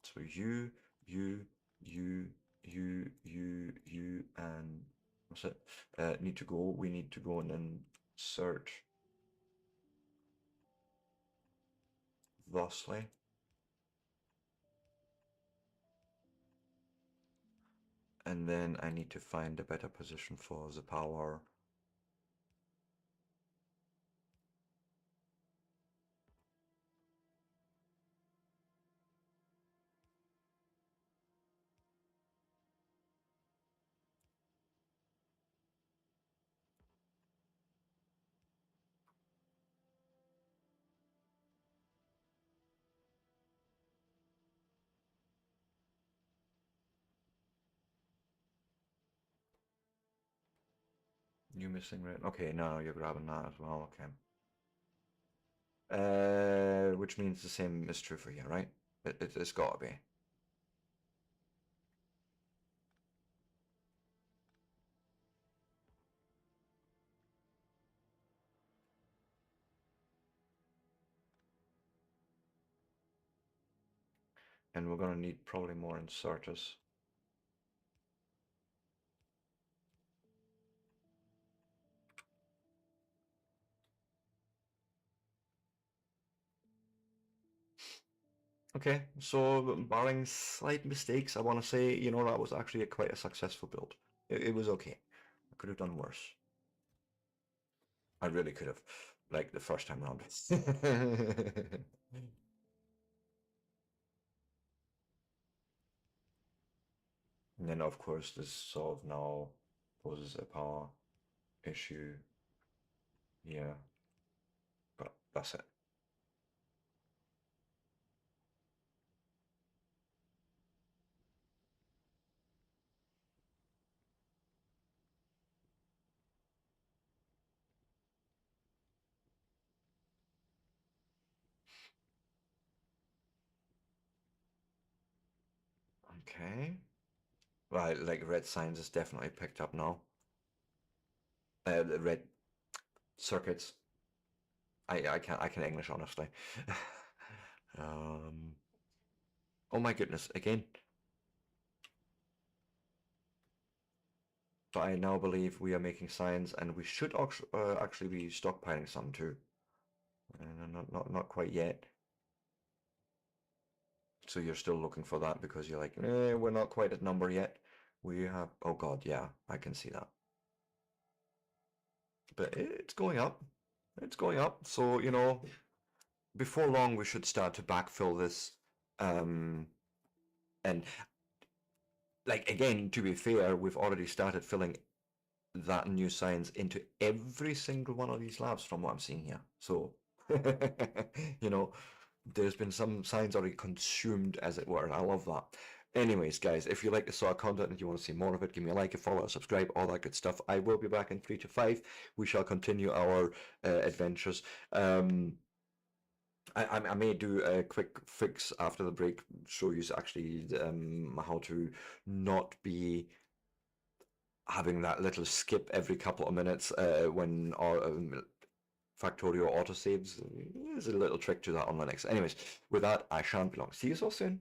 So you, and what's it? Need to go. We need to go and then search thusly. And then I need to find a better position for the power. You missing red? Okay, no, you're grabbing that as well. Okay. Which means the same is true for you, right? It's gotta be. And we're gonna need probably more inserters. Okay, so barring slight mistakes, I want to say, you know, that was actually quite a successful build. It was okay. I could have done worse. I really could have, like the first time around. And then, of course, this sort of now poses a power issue. Yeah, but that's it. Okay. Right, like red signs is definitely picked up now. The red circuits. I can English honestly. um. Oh my goodness! Again. But I now believe we are making signs, and we should actually be stockpiling some too. Not quite yet. So you're still looking for that because you're like, we're not quite at number yet. We have. Oh God, yeah, I can see that. But it's going up. It's going up. So you know, before long we should start to backfill this. And like again, to be fair, we've already started filling that new science into every single one of these labs from what I'm seeing here. So, you know, there's been some science already consumed, as it were, and I love that. Anyways, guys, if you like this sort of content and you want to see more of it, give me a like, a follow, a subscribe, all that good stuff. I will be back in 3 to 5. We shall continue our adventures. I may do a quick fix after the break, show you actually how to not be having that little skip every couple of minutes when our Factorio autosaves. There's a little trick to that on Linux. Anyways, with that, I shan't be long. See you so soon.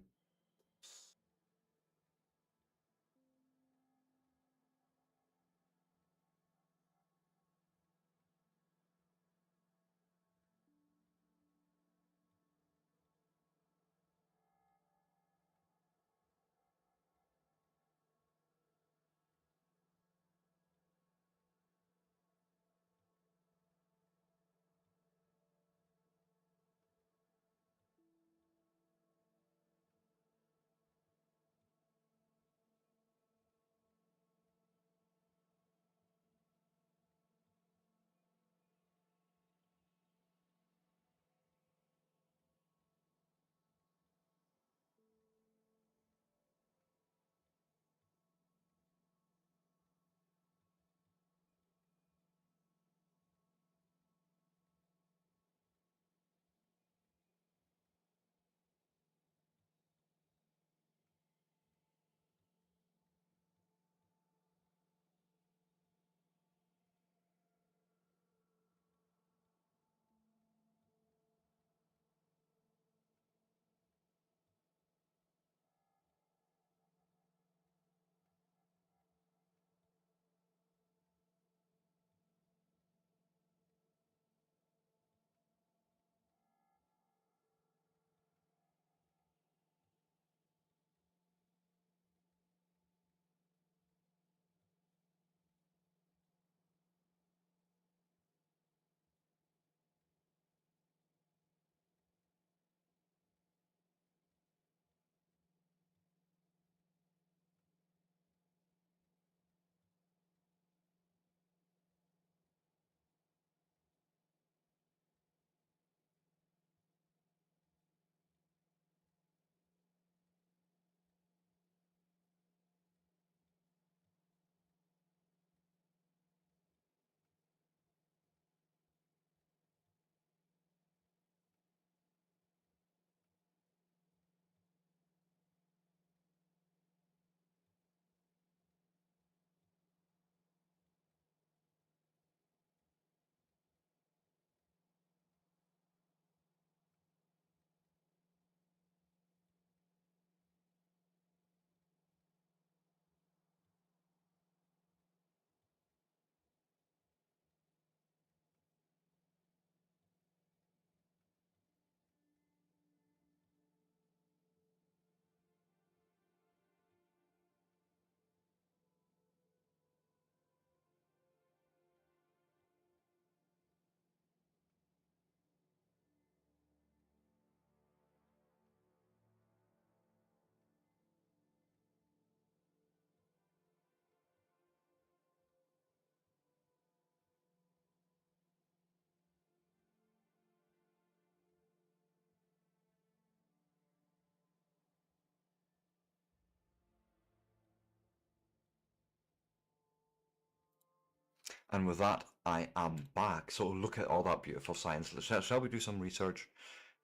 And with that, I am back. So look at all that beautiful science. Shall we do some research?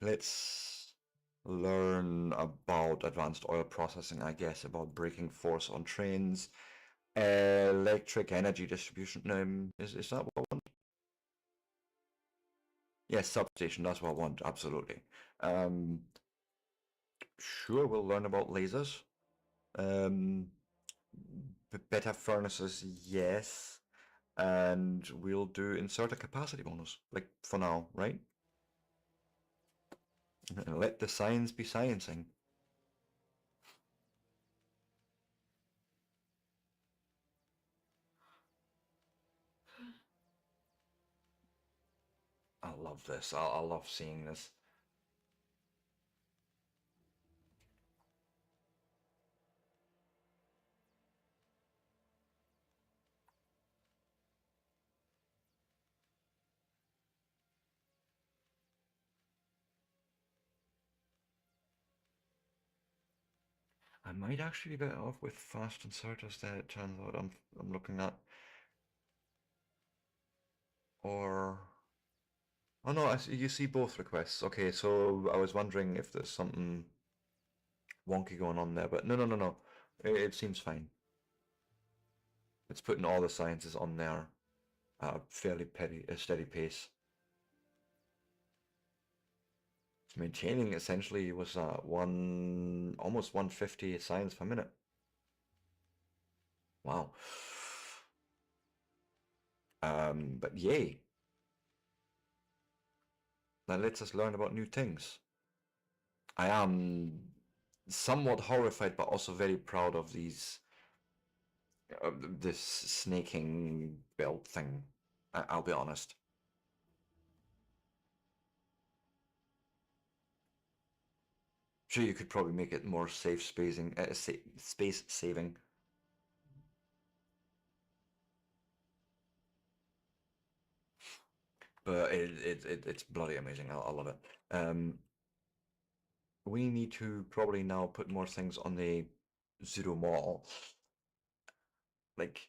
Let's learn about advanced oil processing, I guess, about braking force on trains, electric energy distribution. Is that what I want? Yes, substation, that's what I want, absolutely. Um, sure, we'll learn about lasers. Um, better furnaces, yes. And we'll do insert a capacity bonus, like for now, right? Let the science be sciencing. I love this. I love seeing this. I might actually be better off with fast inserters that it turns out I'm looking at. Or oh no, you see both requests. Okay, so I was wondering if there's something wonky going on there, but no. It seems fine. It's putting all the sciences on there at a fairly steady pace. It's maintaining essentially was almost 150 science per minute. Wow. But yay. That lets us learn about new things. I am somewhat horrified, but also very proud of this snaking belt thing. I'll be honest. Sure, you could probably make it more safe spacing, space saving. But it's bloody amazing. I love it. We need to probably now put more things on the zero model. Like,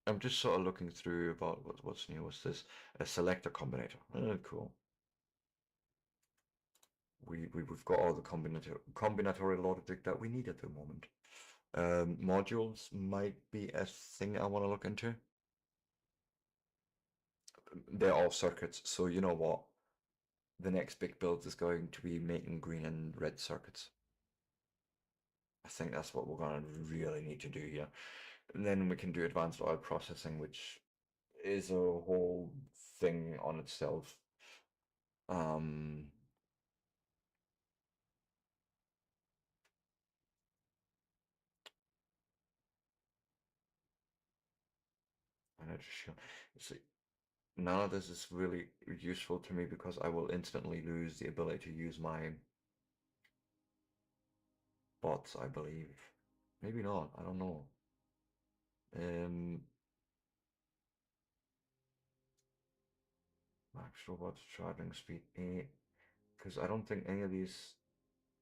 I'm just sort of looking through about what's new. What's this? A selector combinator. Oh, cool. We've got all the combinatorial logic that we need at the moment. Modules might be a thing I want to look into. They're all circuits, so you know what? The next big build is going to be making green and red circuits. I think that's what we're going to really need to do here. And then we can do advanced oil processing, which is a whole thing on itself. Um, see, none of this is really useful to me because I will instantly lose the ability to use my bots, I believe. Maybe not, I don't know. Um, Max robots charging speed 8. Because I don't think any of these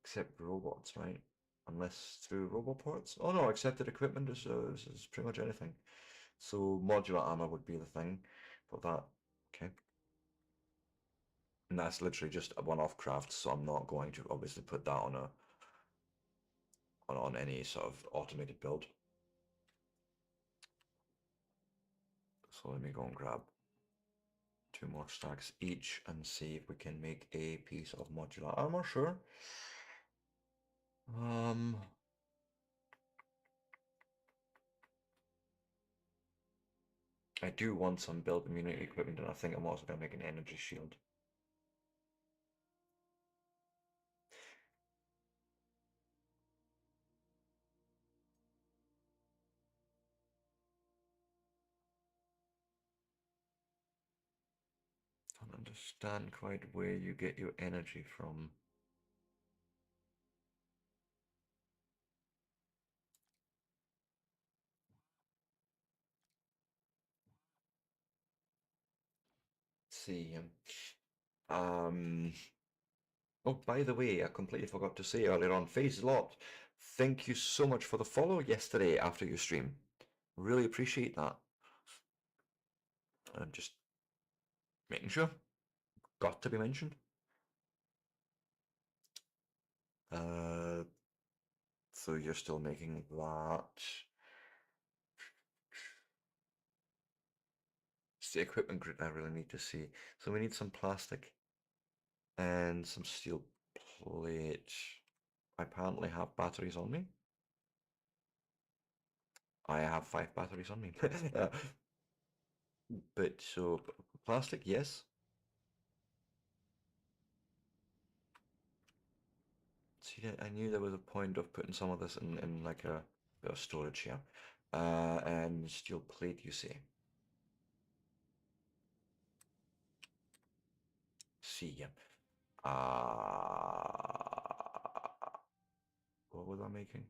accept robots, right? Unless through roboports. Oh no, accepted equipment is pretty much anything. So modular armor would be the thing for that. Okay. And that's literally just a one-off craft, so I'm not going to obviously put that on on any sort of automated build. So let me go and grab 2 more stacks each and see if we can make a piece of modular armor, sure. I do want some build immunity equipment, and I think I'm also going to make an energy shield. Don't understand quite where you get your energy from. Let's see. Um, oh, by the way, I completely forgot to say earlier on, phase locked. Thank you so much for the follow yesterday after your stream. Really appreciate that. I'm just making sure. Got to be mentioned. So you're still making that. It's the equipment grid I really need to see. So we need some plastic and some steel plate. I apparently have batteries on me. I have 5 batteries on me. But so plastic, yes. See, I knew there was a point of putting some of this in like a bit of storage here. And steel plate, you say? See, yeah. What was I making?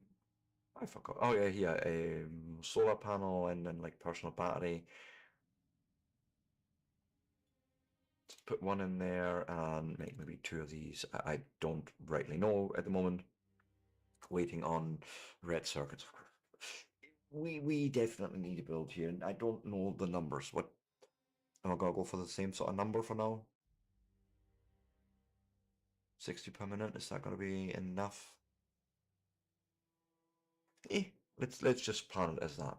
I forgot. Oh yeah, yeah. A solar panel and then like personal battery. Put one in there and make maybe 2 of these. I don't rightly know at the moment. Waiting on red circuits. We definitely need to build here, and I don't know the numbers. What am I gonna go for the same sort of number for now? 60 per minute. Is that gonna be enough? Eh, let's just plan it as that.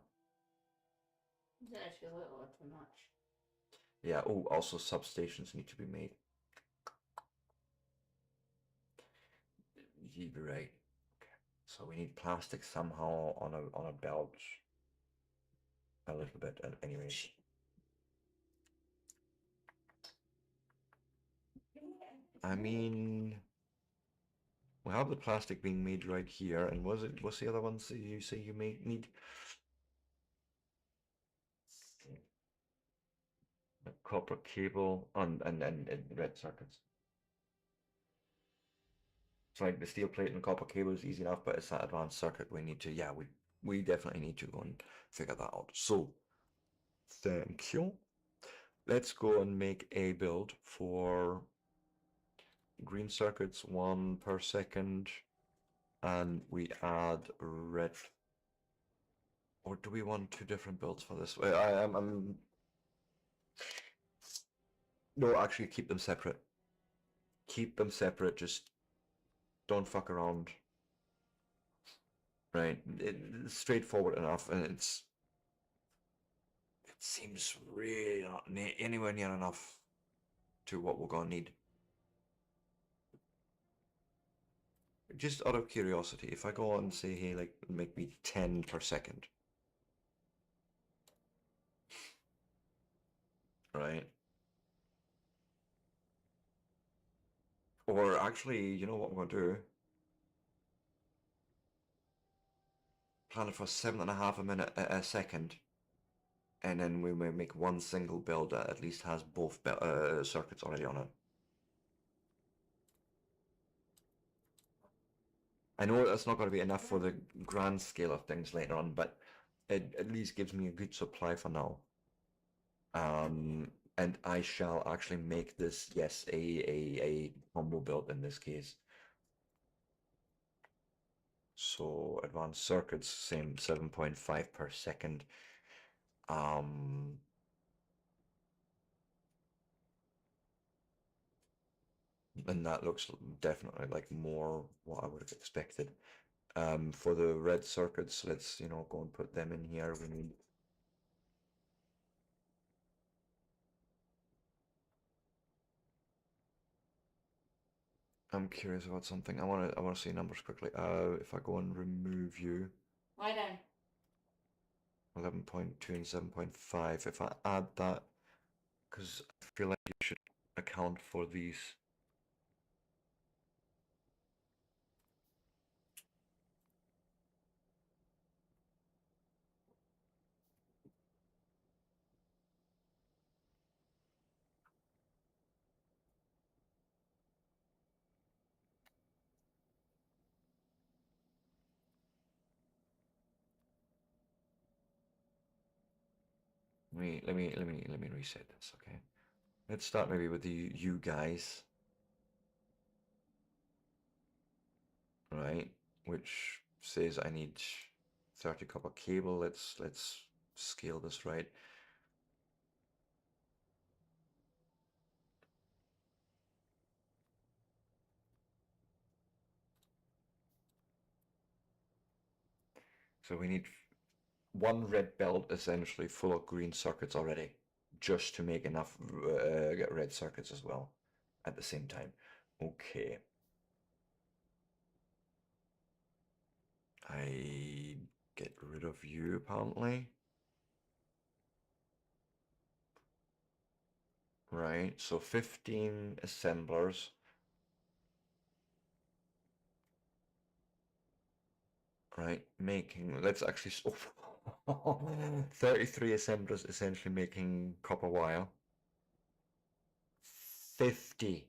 Is that actually a little or too much? Yeah. Oh, also substations need to be made. You'd be right. Okay. So we need plastic somehow on a belt. A little bit, anyway. I mean, we have the plastic being made right here, and what's the other ones that you say you may need? A copper cable and red circuits. So like the steel plate and copper cable is easy enough, but it's that advanced circuit we need to, yeah, we definitely need to go and figure that out. So, thank you. Let's go and make a build for green circuits, 1 per second, and we add red. Or do we want 2 different builds for this? I'm no, actually keep them separate. Keep them separate. Just don't fuck around. Right? It's straightforward enough, and it seems really not anywhere near enough to what we're gonna need. Just out of curiosity, if I go on and say, hey, like, make me 10 per second, right? Or actually, you know what I'm gonna do? Plan it for 7.5 a minute a second, and then we may make one single build that at least has both circuits already on it. I know that's not going to be enough for the grand scale of things later on, but it at least gives me a good supply for now. And I shall actually make this, yes, a combo build in this case. So advanced circuits, same 7.5 per second. And that looks definitely like more what I would have expected. For the red circuits, let's, go and put them in here. We need I'm curious about something. I wanna see numbers quickly. If I go and remove you, Lie down. 11.2 and 7.5. If I add that, because I feel like you should account for these. Let me reset this. Okay, let's start maybe with you guys, right? Which says I need 30 copper cable. Let's scale this right. So we need one red belt essentially full of green circuits already, just to make enough get red circuits as well at the same time. Okay. I get rid of you apparently. Right, so 15 assemblers. Right, making, let's actually, 33 assemblers essentially making copper wire. 50.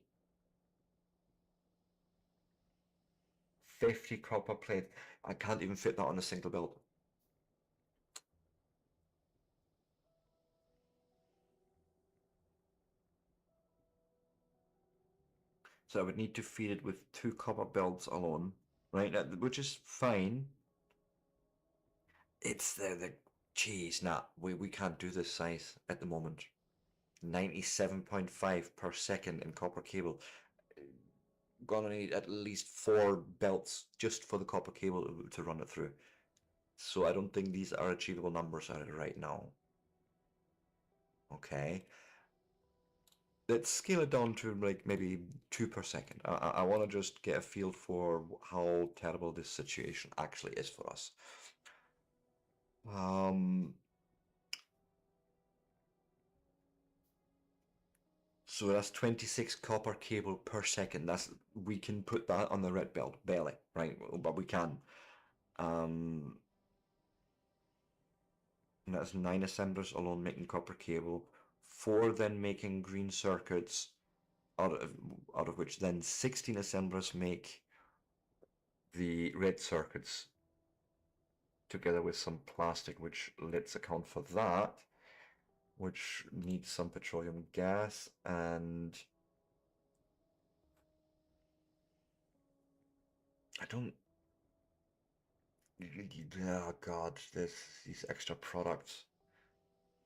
50 copper plate. I can't even fit that on a single build. So I would need to feed it with 2 copper belts alone, right? Which is fine. It's the geez, nah, we can't do this size at the moment. 97.5 per second in copper cable. Gonna need at least 4 belts just for the copper cable to run it through. So I don't think these are achievable numbers right now. Okay. Let's scale it down to like maybe 2 per second. I want to just get a feel for how terrible this situation actually is for us. So that's 26 copper cable per second. We can put that on the red belt, barely, right? But we can. And that's 9 assemblers alone making copper cable. 4 then making green circuits, out of which then 16 assemblers make the red circuits together with some plastic, which let's account for that, which needs some petroleum gas and I don't. Oh God, these extra products.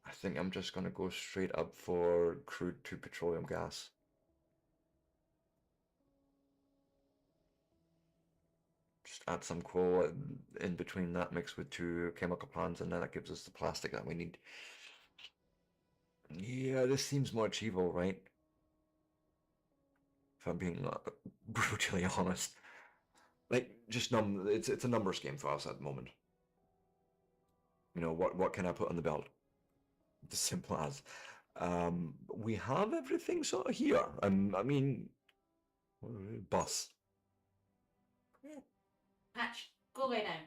I think I'm just gonna go straight up for crude to petroleum gas. Just add some coal in between that mixed with 2 chemical plants, and then that gives us the plastic that we need. Yeah, this seems more achievable, right? If I'm being brutally honest. Like, just it's a numbers game for us at the moment. You know, what can I put on the belt? As simple as. We have everything sort of here. I mean, bus. Patch, go away now.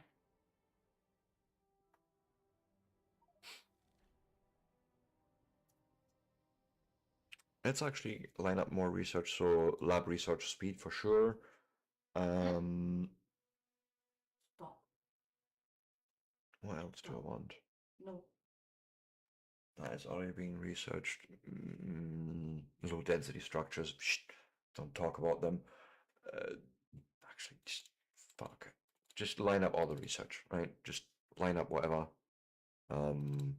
Let's actually line up more research, so lab research speed for sure. Stop. What else do I want? No. That is already being researched. Low density structures. Shh, don't talk about them. Actually, just fuck. Just line up all the research, right? Just line up whatever. Um,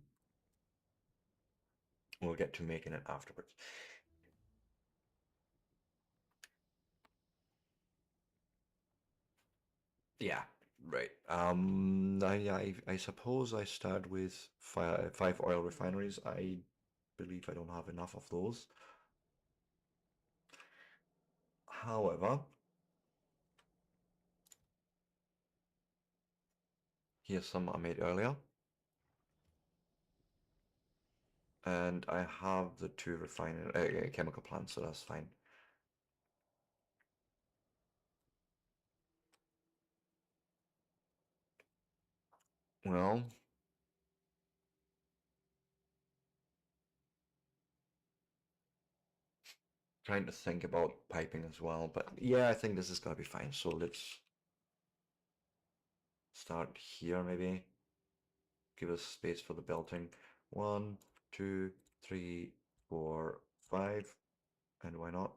we'll get to making it afterwards. Yeah, right. I suppose I start with 5 oil refineries. I believe I don't have enough of those. However, here's some I made earlier. And I have the 2 refinery chemical plants, so that's fine. Well, trying to think about piping as well, but yeah, I think this is gonna be fine. So let's start here maybe. Give us space for the belting. 1, 2, 3, 4, 5, and why not?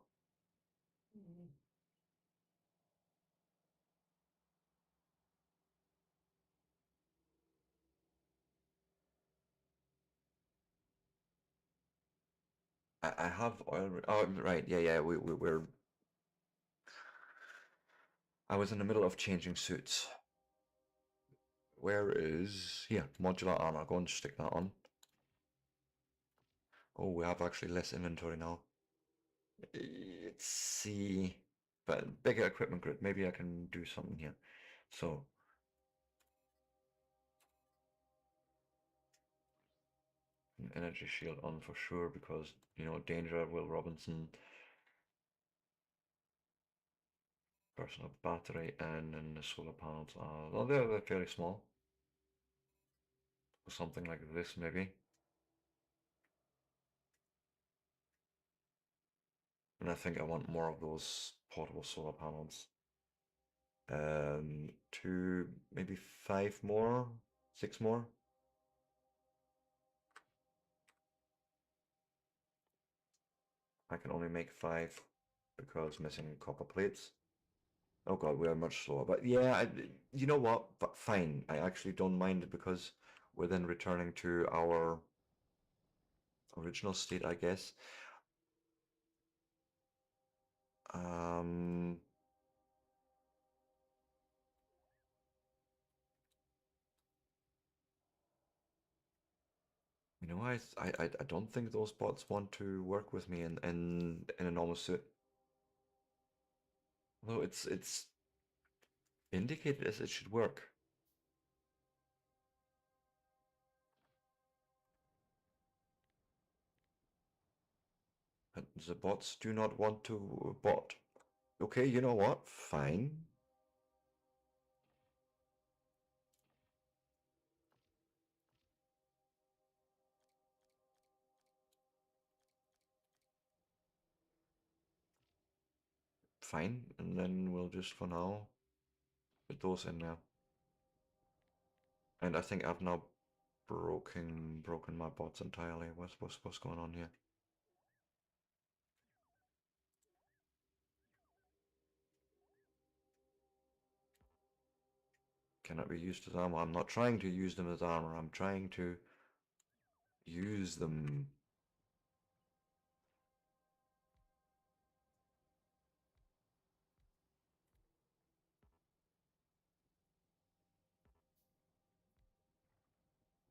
I have oil. Oh, right. Yeah, yeah. We're. I was in the middle of changing suits. Where is here? Modular armor. Go and stick that on. Oh, we have actually less inventory now. Let's see. But bigger equipment grid. Maybe I can do something here. So an energy shield on for sure because danger. Will Robinson. Personal battery and then the solar panels are. Well, they're fairly small. Something like this maybe. And I think I want more of those portable solar panels. Two, maybe five more, six more. I can only make five because missing copper plates. Oh god, we are much slower. But yeah, you know what? But fine. I actually don't mind it because we're then returning to our original state, I guess. Um, I don't think those bots want to work with me in a normal suit. Although it's indicated as it should work. But the bots do not want to bot. Okay, you know what? Fine. Fine. And then we'll just for now put those in there. And I think I've now broken my bots entirely. What's going on here? Cannot be used as armor. I'm not trying to use them as armor. I'm trying to use them.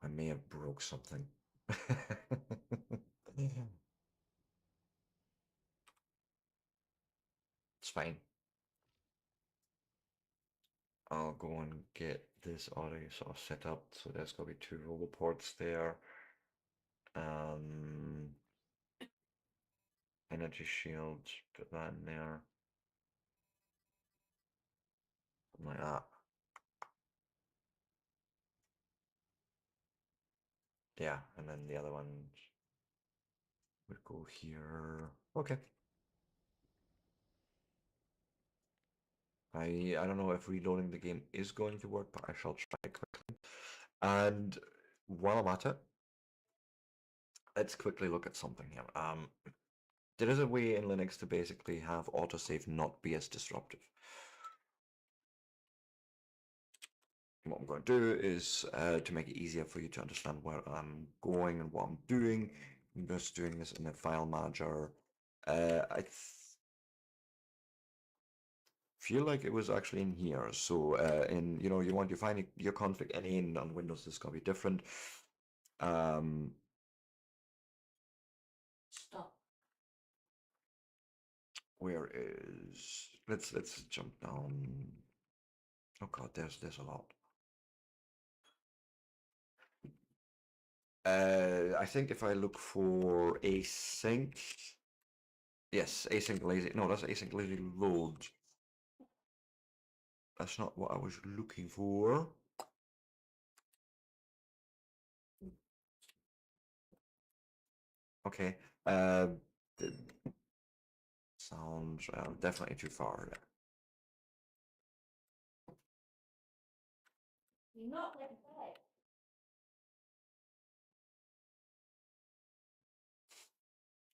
I may have broke something. It's fine. I'll go and get this already sort of set up. So there's going to be two roboports there. Um, energy shields, put that in there. Something like that. Yeah, and then the other ones would go here. Okay. I don't know if reloading the game is going to work, but I shall try quickly. And while I'm at it, let's quickly look at something here. There is a way in Linux to basically have autosave not be as disruptive. What I'm going to do is to make it easier for you to understand where I'm going and what I'm doing. I'm just doing this in a file manager. I feel like it was actually in here. So you want to find your config any in on Windows is going to be different. Stop. Where is let's jump down. Oh god, there's a lot. I think if I look for async, yes, async lazy. No, that's async lazy load. That's not what I was looking for. Okay. The sounds definitely too far. You're not letting play.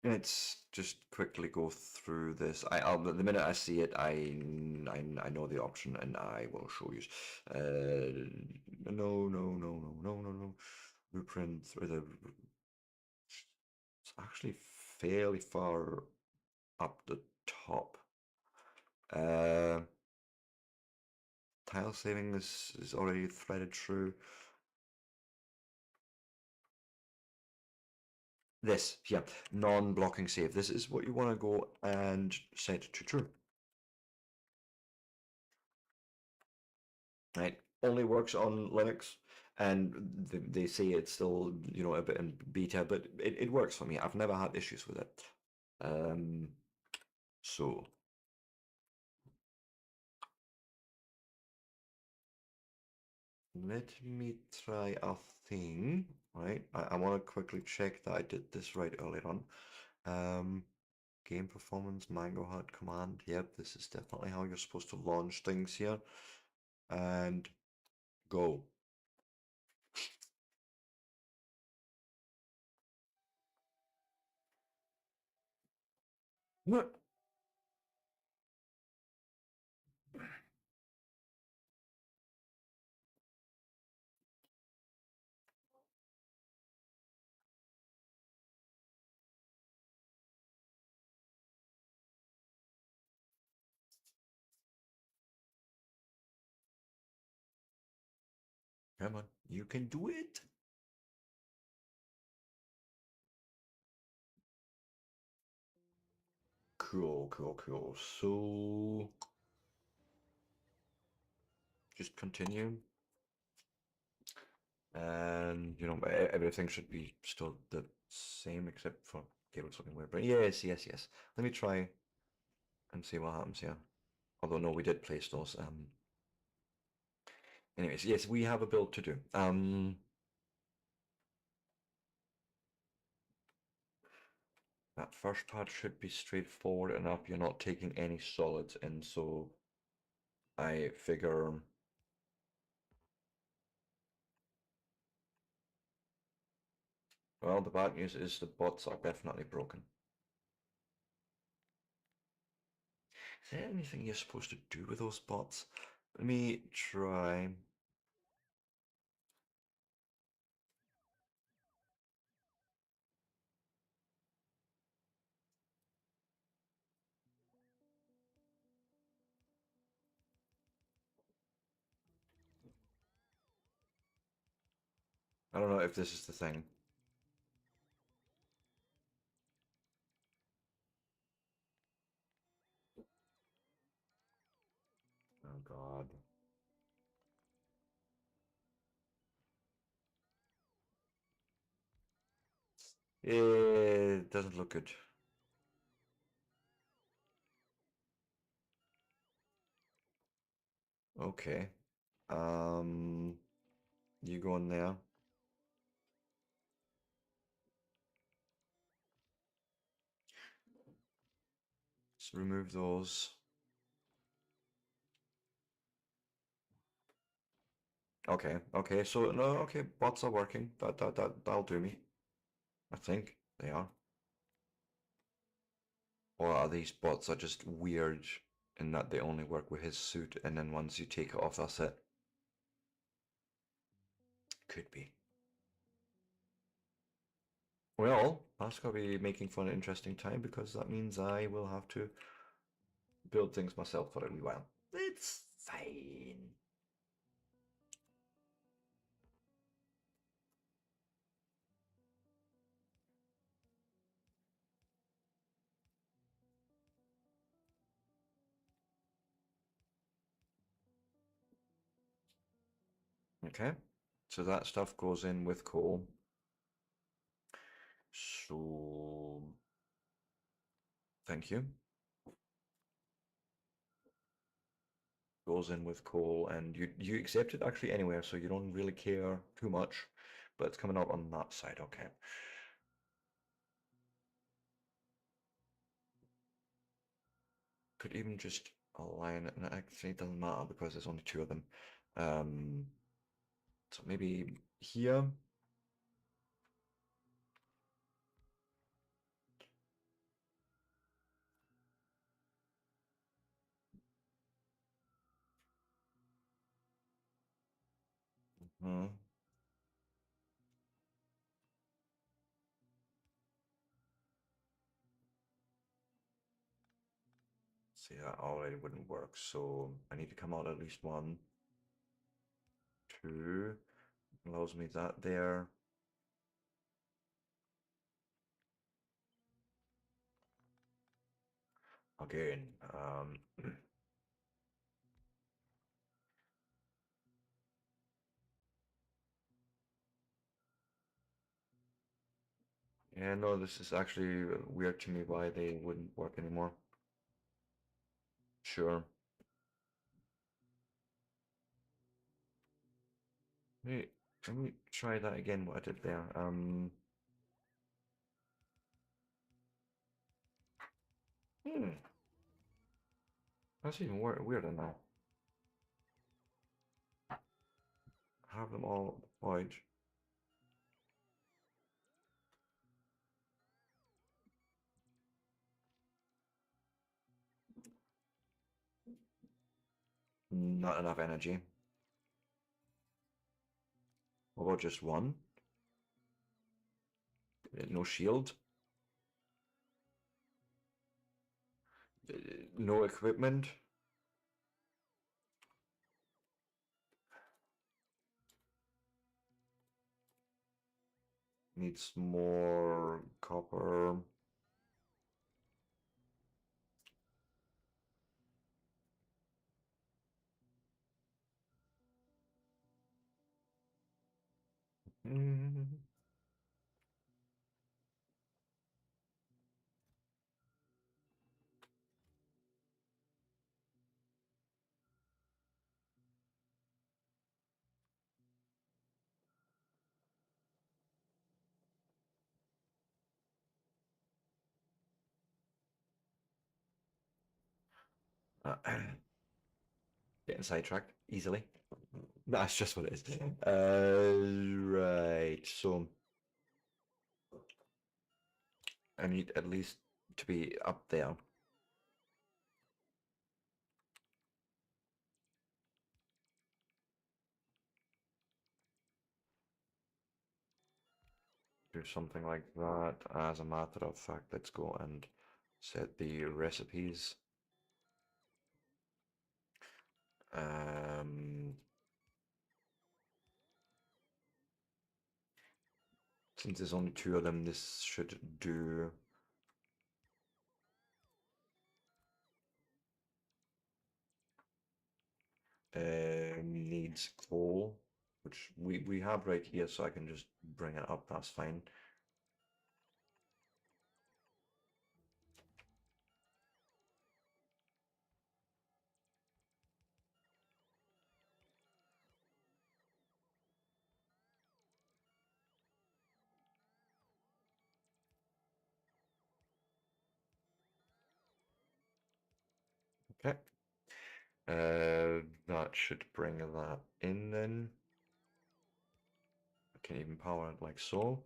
Let's just quickly go through this. The minute I see it, I know the option and I will show you. No. Blueprint or the. It's actually fairly far up the top. Uh, Tile saving is already threaded through. This, yeah, non-blocking save. This is what you want to go and set to true. Right? Only works on Linux, and they say it's still, you know, a bit in beta, but it works for me. I've never had issues with it. So let me try a thing, right? I want to quickly check that I did this right earlier on. Game performance, Mango Hut command. Yep, this is definitely how you're supposed to launch things here. And go. What? Come on, you can do it. Cool, cool, cool. So just continue. And you know, everything should be still the same except for cable something weird. But yes, yes, yes. Let me try and see what happens here. Although no, we did place those. Anyways, yes, we have a build to do. That first part should be straightforward enough. You're not taking any solids in, so I figure. Well, the bad news is the bots are definitely broken. Is there anything you're supposed to do with those bots? Let me try. I don't know if this is the thing. Oh God. It doesn't look good. Okay. You go in there. Let's remove those. Okay, okay, so no, okay, bots are working. That'll do me. I think they are. Or are these bots are just weird in that they only work with his suit and then once you take it off, that's it? Could be. Well, that's gonna be making for an interesting time because that means I will have to build things myself for a wee while. It's fine. Okay, so that stuff goes in with coal. So, thank you. Goes in with coal, and you accept it actually anywhere, so you don't really care too much. But it's coming out on that side, okay. Could even just align it, and it actually doesn't matter because there's only two of them. Um, so maybe here. Hmm. See, that already wouldn't work, so I need to come out at least one. Two. Allows me that there. Again, yeah, no, this is actually weird to me why they wouldn't work anymore. Sure. Wait, let me try that again, what I did there. Hmm, that's even weirder now. Have them all deployed. Not enough energy. What about just one? No shield? No equipment? Needs more copper. Mm. Uh, Getting sidetracked easily. That's just what it is. Right. So I need at least to be up there. Do something like that. As a matter of fact, let's go and set the recipes. Um, since there's only two of them, this should do. Needs coal, which we have right here, so I can just bring it up. That's fine. Okay. That should bring that in then. I can even power it like so.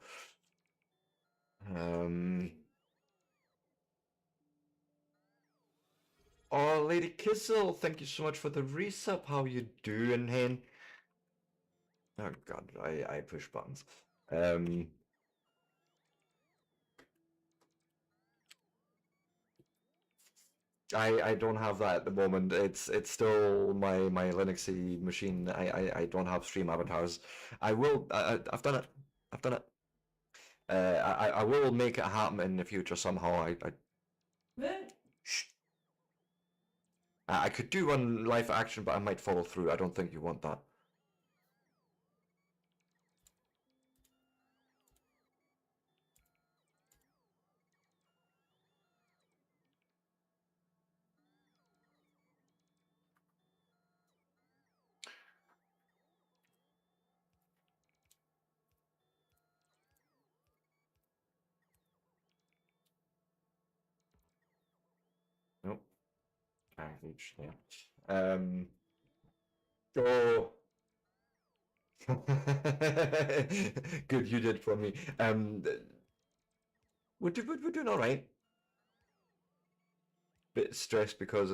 Oh, Lady Kissel, thank you so much for the resub. How you doing, hen? Oh God, I push buttons. I don't have that at the moment. It's still my Linuxy machine. I don't have stream avatars. I will. I've done it. I've done it. I will make it happen in the future somehow. Shh. I could do one live action, but I might follow through. I don't think you want that. Nope. Can't reach there. Oh. Good, you did for me. We're doing all right. Bit stressed because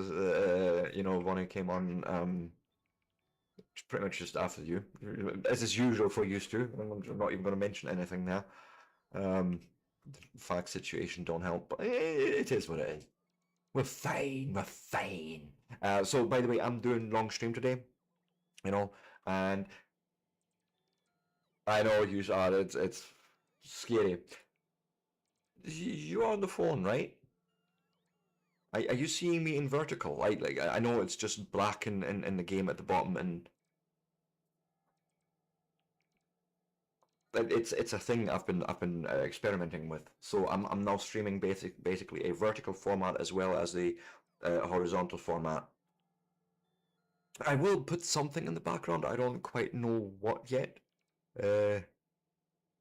you know, Ronnie came on pretty much just after you, as is usual for used to. I'm not even going to mention anything there. The fact situation don't help, but it is what it is. We're fine. We're fine. So by the way, I'm doing long stream today, you know, and I know you are. It's scary. You're on the phone, right? Are you seeing me in vertical? Like I know it's just black in the game at the bottom, and it's a thing I've been experimenting with. So I'm now streaming basically a vertical format as well as the horizontal format. I will put something in the background. I don't quite know what yet. Uh,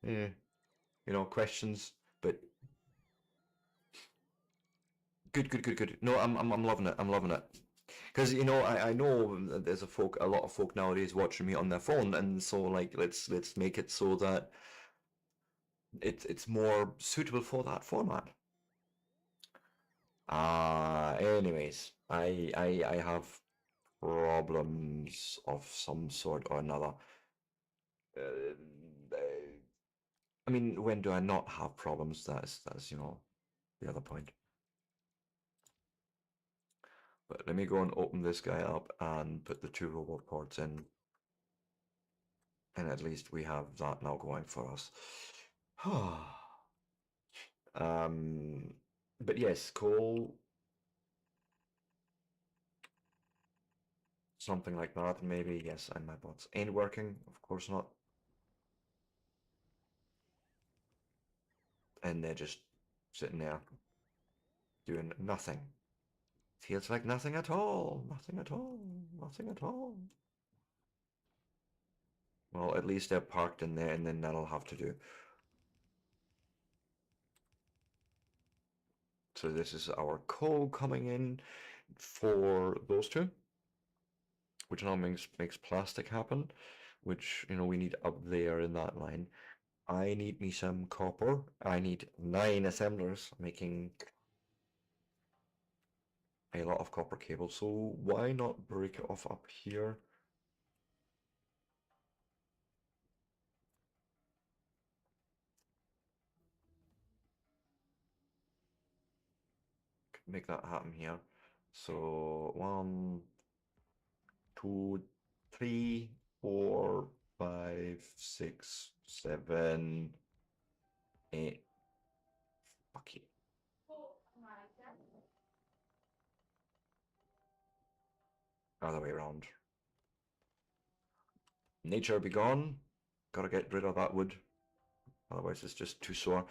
yeah, questions, but good. No, I'm loving it. I'm loving it. Because I know that there's a lot of folk nowadays watching me on their phone, and so like let's make it so that it's more suitable for that format. Anyways, I have problems of some sort or another. Uh, I mean, when do I not have problems? That's the other point. But let me go and open this guy up and put the two robot ports in. And at least we have that now going for us. um, but yes, coal, something like that. Maybe, yes, and my bots ain't working. Of course not. And they're just sitting there doing nothing. Feels like nothing at all. Nothing at all. Nothing at all. Well, at least they're parked in there, and then that'll have to do. So this is our coal coming in for those two, which now makes plastic happen, which we need up there in that line. I need me some copper. I need 9 assemblers, making a lot of copper cable. So why not break it off up here? Make that happen here. So 1, 2, 3, 4, 5, 6, 7, 8. Fuck it. Other way around. Nature be gone. Gotta get rid of that wood. Otherwise it's just too sore.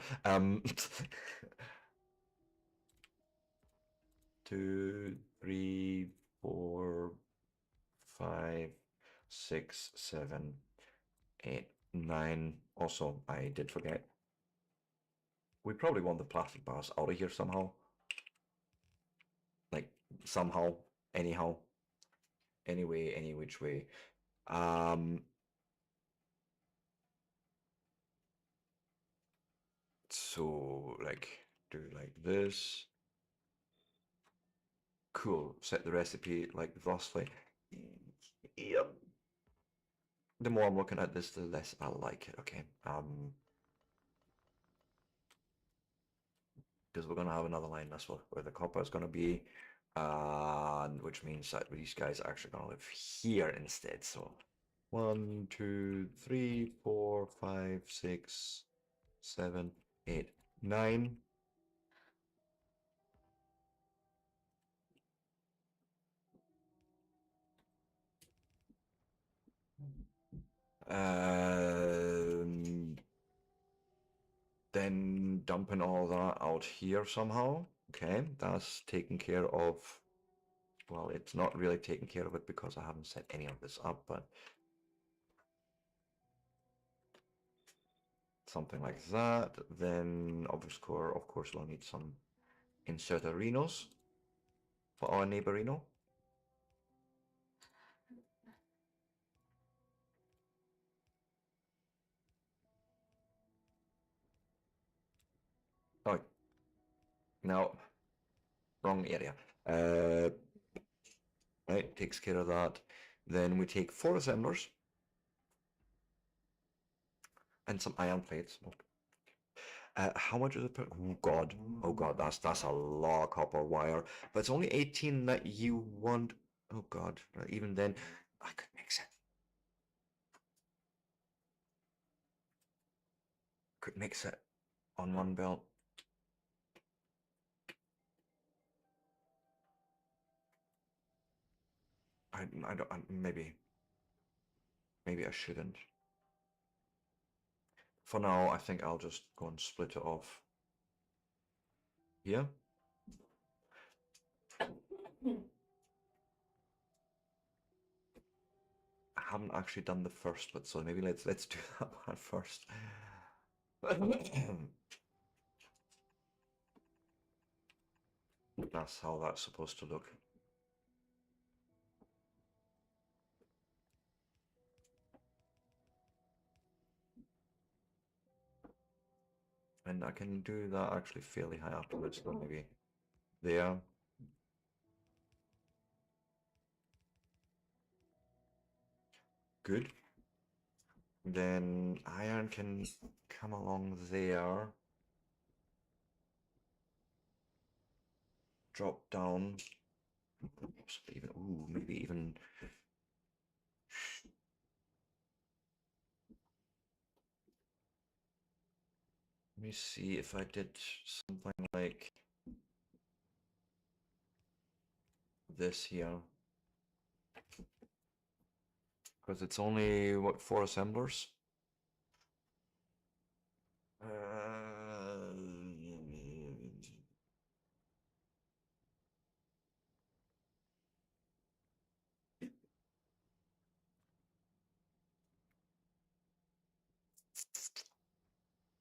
2, 3, 4, 5, 6, 7, 8, 9. Also, I did forget. We probably want the plastic bars out of here somehow. Like, somehow, anyhow, anyway, any which way. So, like, do like this. Cool. Set the recipe like thusly. Yep. The more I'm looking at this, the less I like it. Okay. Because we're gonna have another line this one where the copper is gonna be, which means that these guys are actually gonna live here instead. So 1, 2, 3, 4, 5, 6, 7, 8, 9. Then dumping all that out here somehow. Okay, that's taken care of. Well, it's not really taken care of it because I haven't set any of this up, but something like that. Then of course, we'll need some insertorinos for our neighborino. Oh, no, wrong area. Right, takes care of that. Then we take 4 assemblers and some iron plates. How much is it per? Oh God, that's a lot of copper wire. But it's only 18 that you want. Oh God, even then, I could mix it. Could mix it on one belt. I don't. Maybe I shouldn't. For now, I think I'll just go and split it off here. I haven't actually done the first bit, so maybe let's do that one first. That's how that's supposed to look. And I can do that actually fairly high afterwards, so maybe there. Good. Then iron can come along there. Drop down. Possibly even, ooh, maybe even. Let me see if I did something like this here. Because it's only, what, 4 assemblers?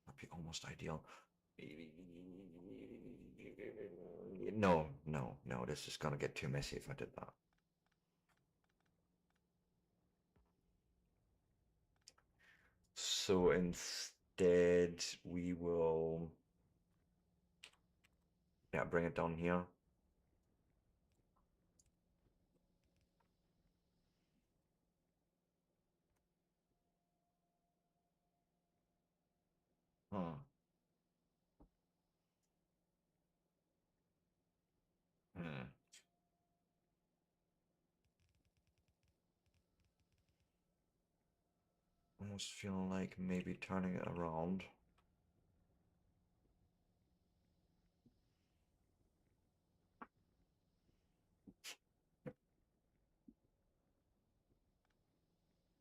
That'd be almost ideal. No, this is gonna get too messy if I did that. So instead, we will, yeah, bring it down here. Hmm. Hmm. Almost feel like maybe turning it around.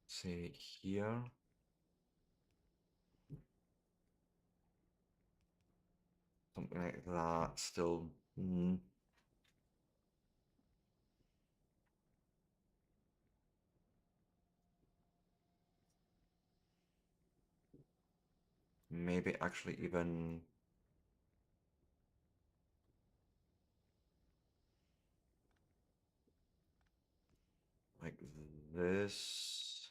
Say here. Something like that. Still. Maybe actually even. Like this.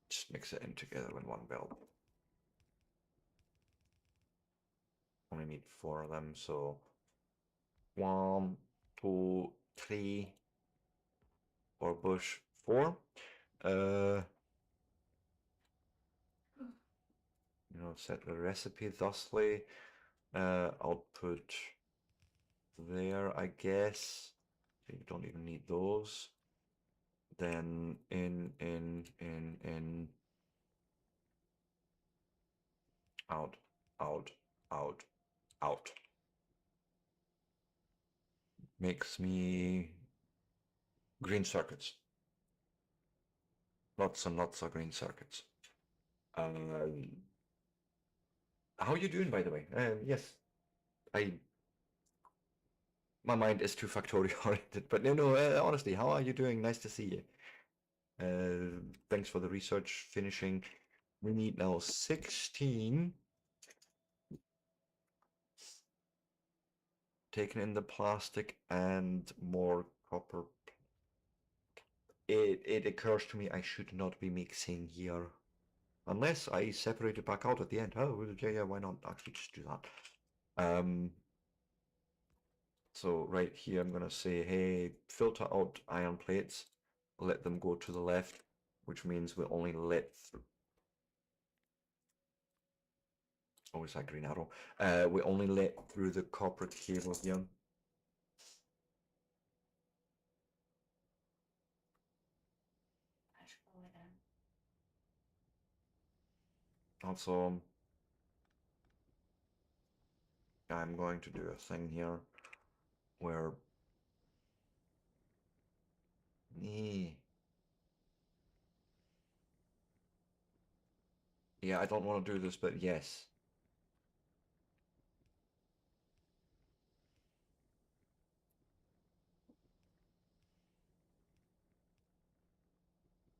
Just mix it in together in one belt. Only need 4 of them, so 1, 2, 3, or bush 4. Set the recipe thusly. Output there, I guess. So you don't even need those. Then in, out, out, out, out. Makes me green circuits. Lots and lots of green circuits. How are you doing, by the way? Yes, my mind is too Factorio oriented, but no, honestly, how are you doing? Nice to see you. Thanks for the research finishing. We need now 16. Taken in the plastic and more copper. It occurs to me I should not be mixing here. Unless I separate it back out at the end. Oh, yeah, why not actually just do that? So right here I'm gonna say, hey, filter out iron plates. Let them go to the left. which means we only lit through. Oh, is that green arrow? We only lit through the copper cable here. I should go it down. Also, I'm going to do a thing here where. Yeah, I don't want to do this, but yes.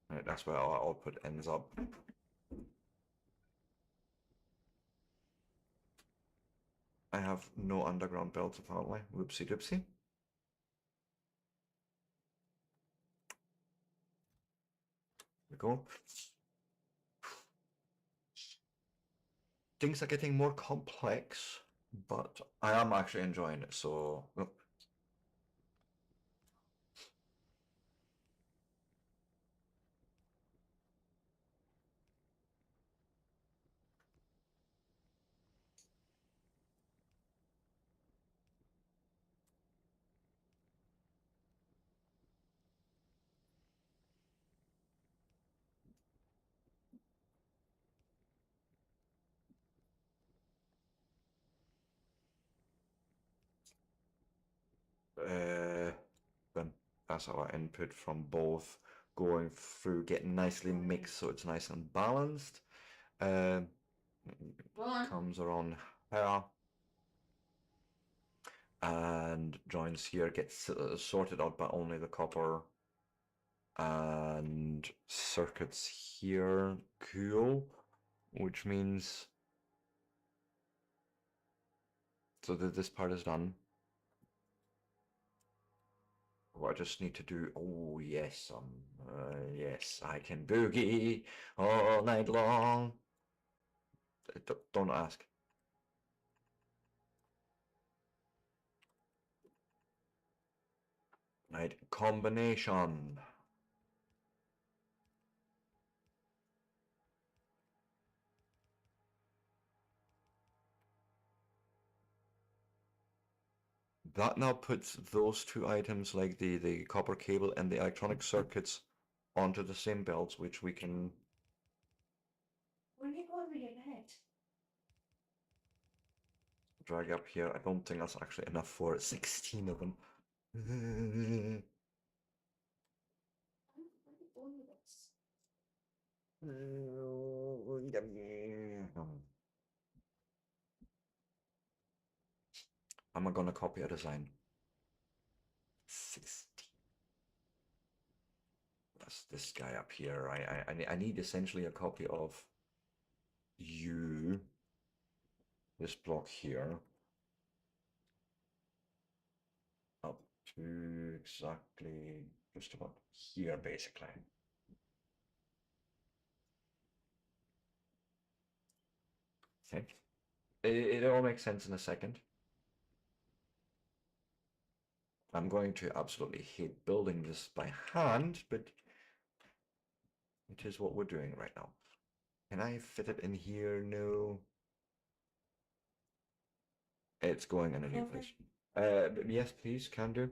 Right, that's where our output ends up. I have no underground belts apparently. Whoopsie doopsie. There we go. Things are getting more complex, but I am actually enjoying it, so. Oh. Then that's our input from both going through, getting nicely mixed so it's nice and balanced. Um, comes around here and joins here, gets sorted out by only the copper and circuits here. Cool, which means so that this part is done. What I just need to do, oh yes, yes, I can boogie all night long. Don't ask. Right, combination. That now puts those two items, like the copper cable and the electronic circuits, onto the same belts, which we can. When you go over your head, Drag up here. I don't think that's actually enough for it. 16 of them. where are you going with this? I'm gonna copy a design. 16. That's this guy up here. I need essentially a copy of you. This block here. Up to exactly just about here, basically. Okay. It all makes sense in a second. I'm going to absolutely hate building this by hand, but it is what we're doing right now. Can I fit it in here? No. It's going in a new place. Yes, please, can do.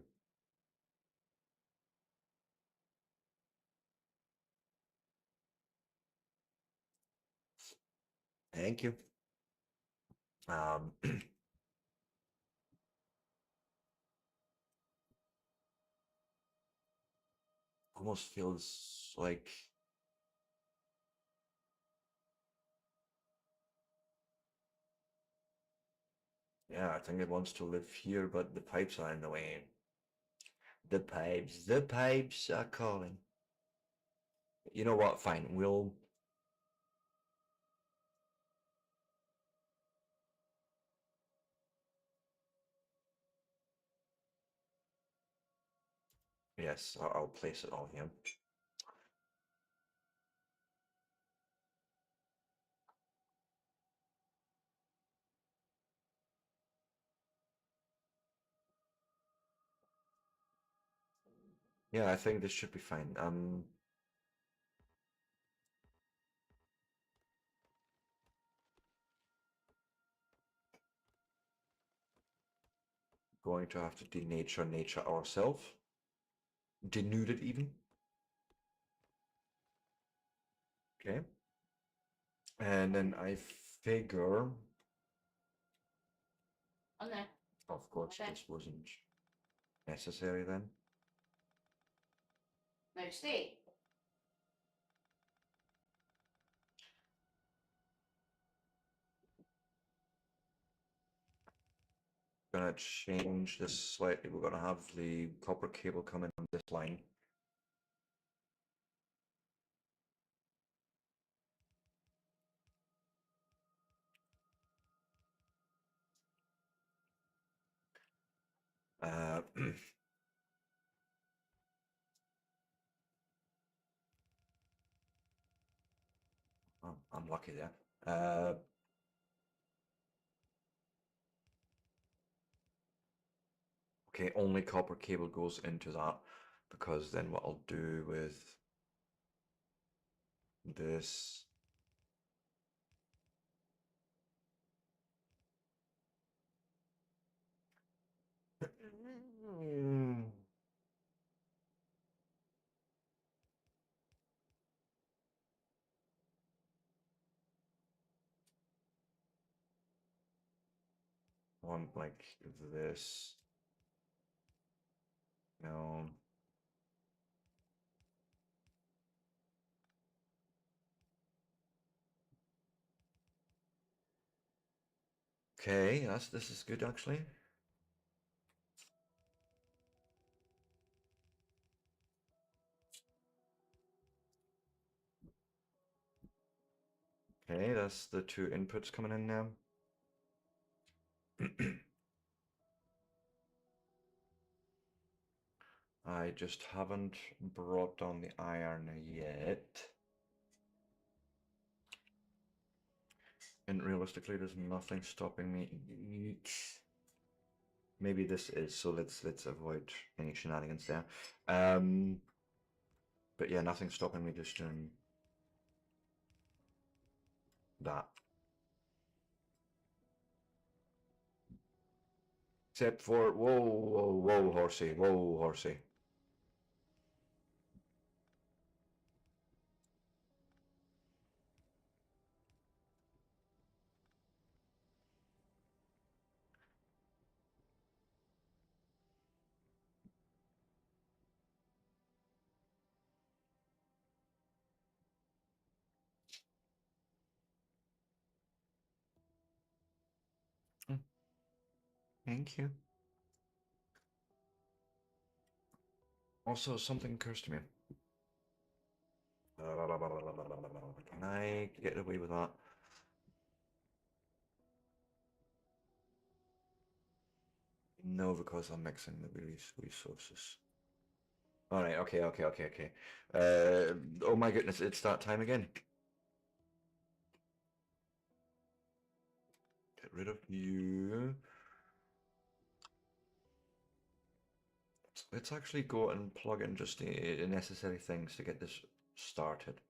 Thank you. Almost feels like. Yeah, I think it wants to live here, but the pipes are in the way. The pipes are calling. You know what? Fine, we'll. Yes, I'll place it all here. Yeah, I think this should be fine. going to have to denature nature ourselves. Denude it even. Okay. And then I figure, On there. of course, Okay. this wasn't necessary then. No, stay. Gonna change this slightly. We're gonna have the copper cable come in on this line. Oh, I'm lucky there. Okay, only copper cable goes into that, because then what I'll do with this, one like this. No. Okay, this is good actually. Okay, that's the two inputs coming in now. I just haven't brought down the iron yet. And realistically, there's nothing stopping me. Maybe this is, so let's avoid any shenanigans there. But yeah, nothing's stopping me just doing that. Except for, whoa, horsey, whoa, horsey. Thank you. Also, something occurs to me. Can I get away with that? No, because I'm mixing the resources. All right, okay. Oh my goodness, it's that time again. Get rid of you. Let's actually go and plug in just the necessary things to get this started.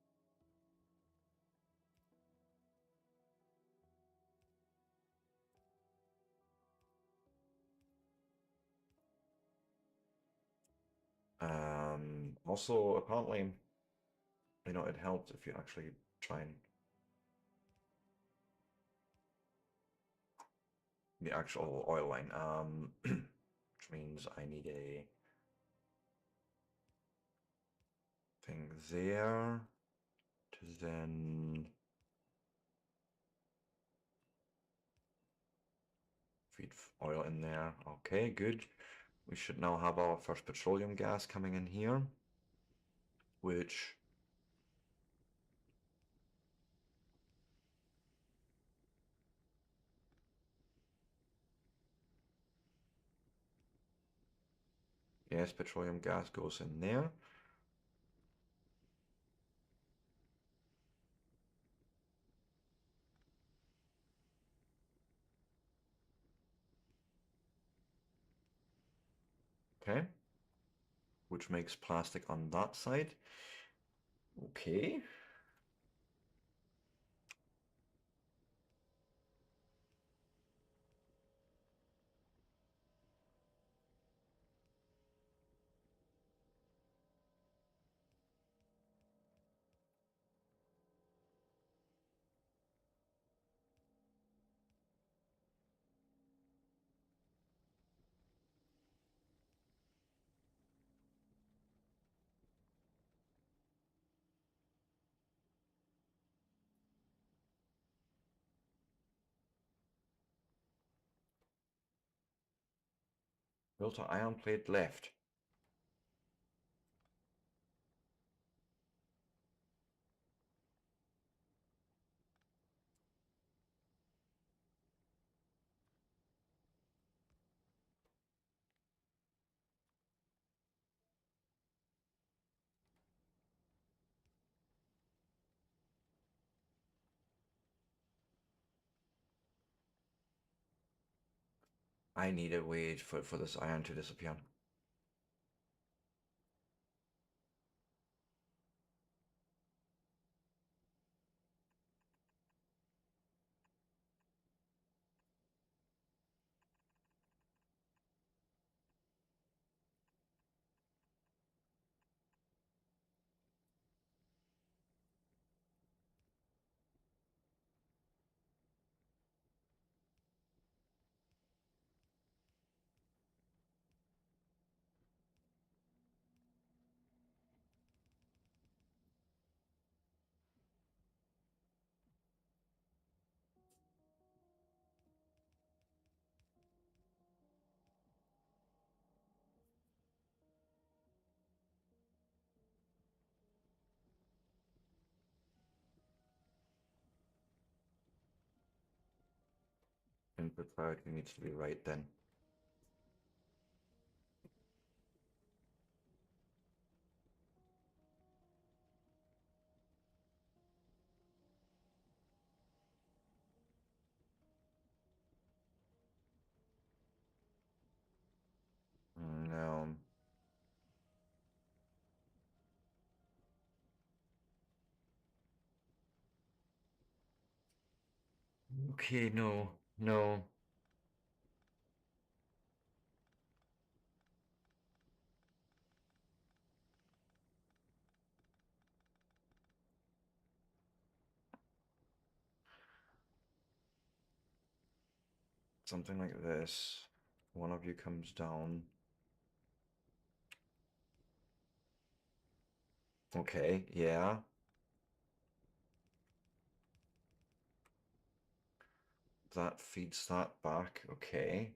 Also, apparently, it helps if you actually try and the actual oil line, which means I need a thing there to then feed oil in there. Okay, good. We should now have our first petroleum gas coming in here, which yes, petroleum gas goes in there. Okay, which makes plastic on that side. Okay. Built an iron plate left. I need a way for this iron to disappear. Input priority needs to be right then. No. Okay, no, no. Something like this. One of you comes down. Okay, yeah. That feeds that back. Okay.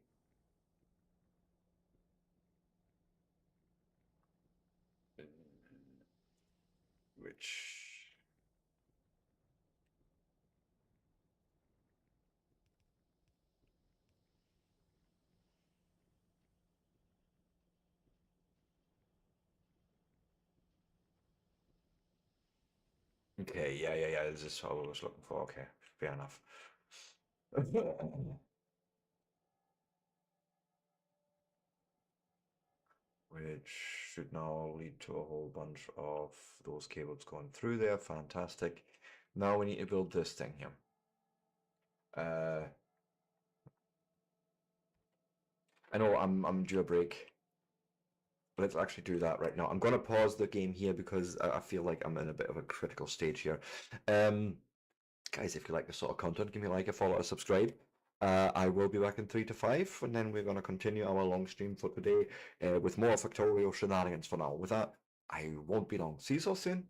Which. Okay, yeah. This is what I was looking for. Okay, fair enough. Which should now lead to a whole bunch of those cables going through there. Fantastic. Now we need to build this thing here. I know I'm due a break. Let's actually do that right now. I'm gonna pause the game here because I feel like I'm in a bit of a critical stage here. Guys, if you like this sort of content, give me a like, a follow, a subscribe. I will be back in 3 to 5, and then we're gonna continue our long stream for today with more Factorio Shenanigans for now. With that, I won't be long. See you so soon.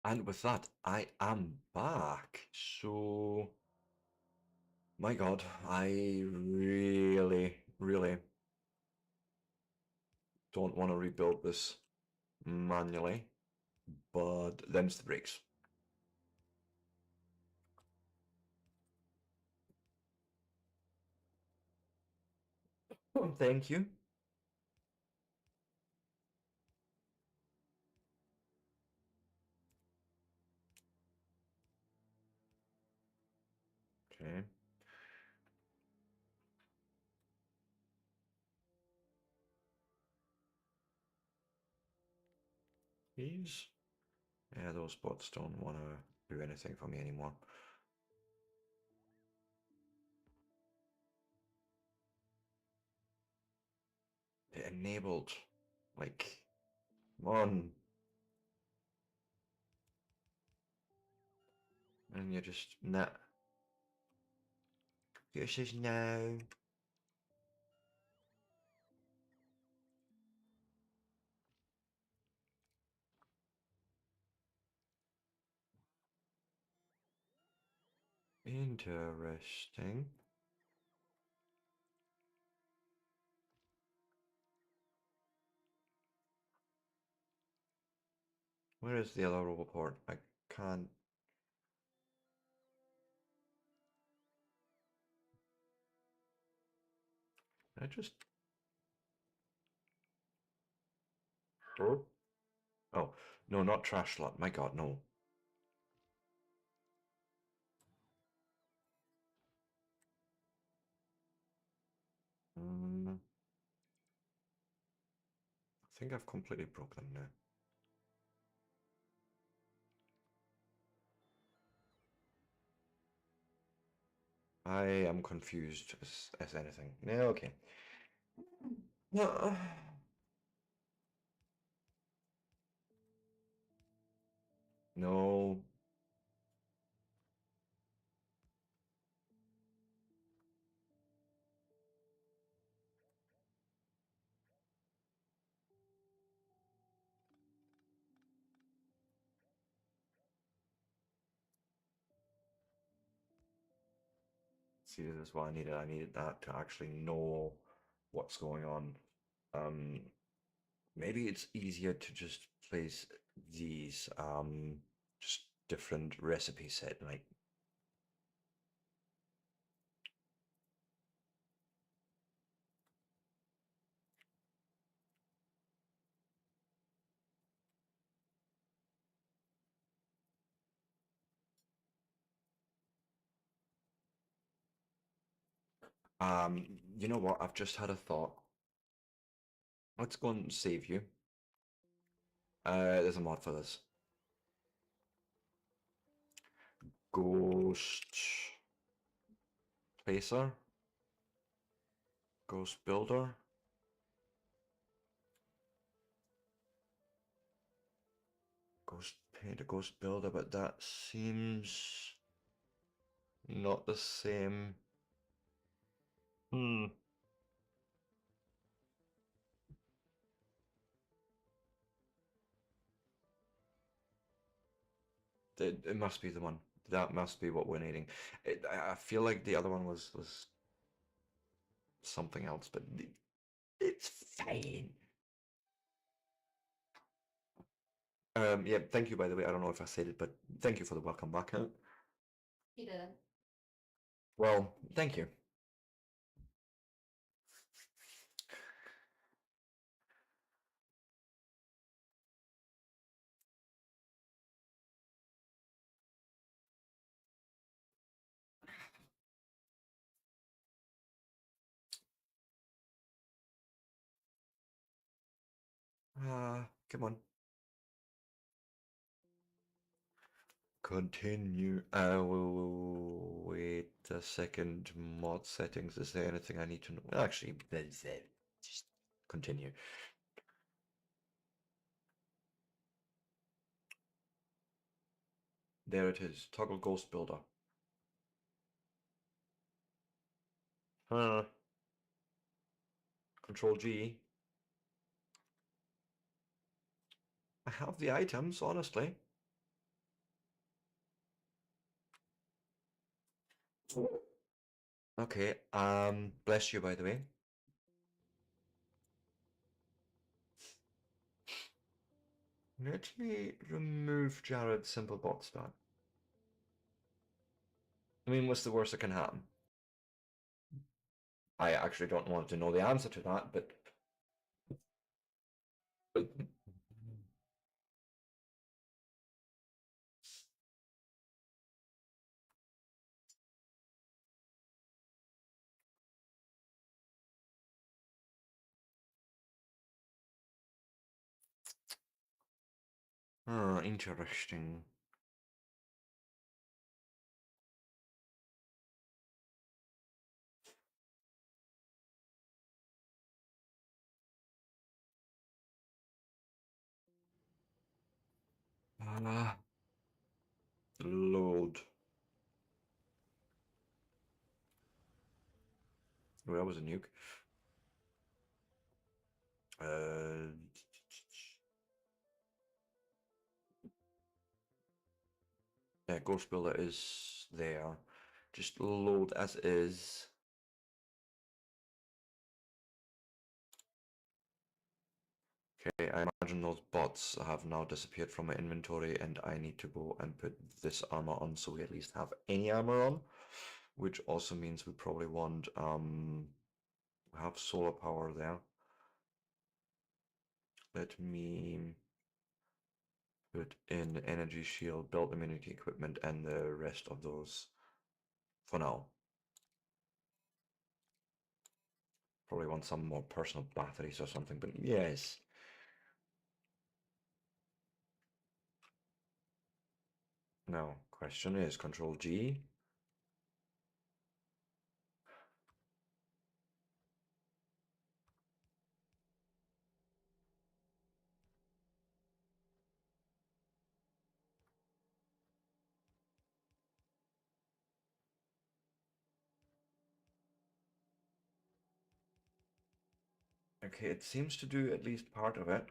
And with that, I am back. So, my God, I really, really don't want to rebuild this manually, but them's the breaks. Thank you. Okay. These. Yeah, those bots don't want to do anything for me anymore. They enabled. Like, come on. And you're just, nah. Computer says no. Interesting. Where is the other report? I can't. I just. Oh. Oh, no, not trash lot. My God, no. I think I've completely broken them now. I am confused as anything. Yeah, okay. No. No. See, this is what I needed. I needed that to actually know what's going on. Um, Maybe it's easier to just place these just different recipe set like you know what? I've just had a thought. Let's go and save you. There's a mod for this. Ghost Placer, Ghost Builder, Ghost Painter, Ghost Builder, but that seems not the same. Hmm. It must be the one. That must be what we're needing. I feel like the other one was something else, but it's fine. Yeah, thank you, by the way. I don't know if I said it, but thank you for the welcome back. You didn't. Well, thank you. Come on. Continue. Wait a second. Mod settings. Is there anything I need to know? Actually, just continue. There it is. Toggle Ghost Builder. Huh. Control G. I have the items, honestly. Okay, bless you, by the way. Let me remove Jared's simple bot start. I mean, what's the worst that can happen? I actually don't want to know the answer to that, but interesting. Uh, load. Oh, that was a nuke. Uh, yeah, Ghost Builder is there. Just load as is. Okay, I imagine those bots have now disappeared from my inventory and I need to go and put this armor on so we at least have any armor on, which also means we probably want have solar power there. Let me put in energy shield, build immunity equipment, and the rest of those for now. Probably want some more personal batteries or something, but yes. Now, question is Control G. Okay, it seems to do at least part of it.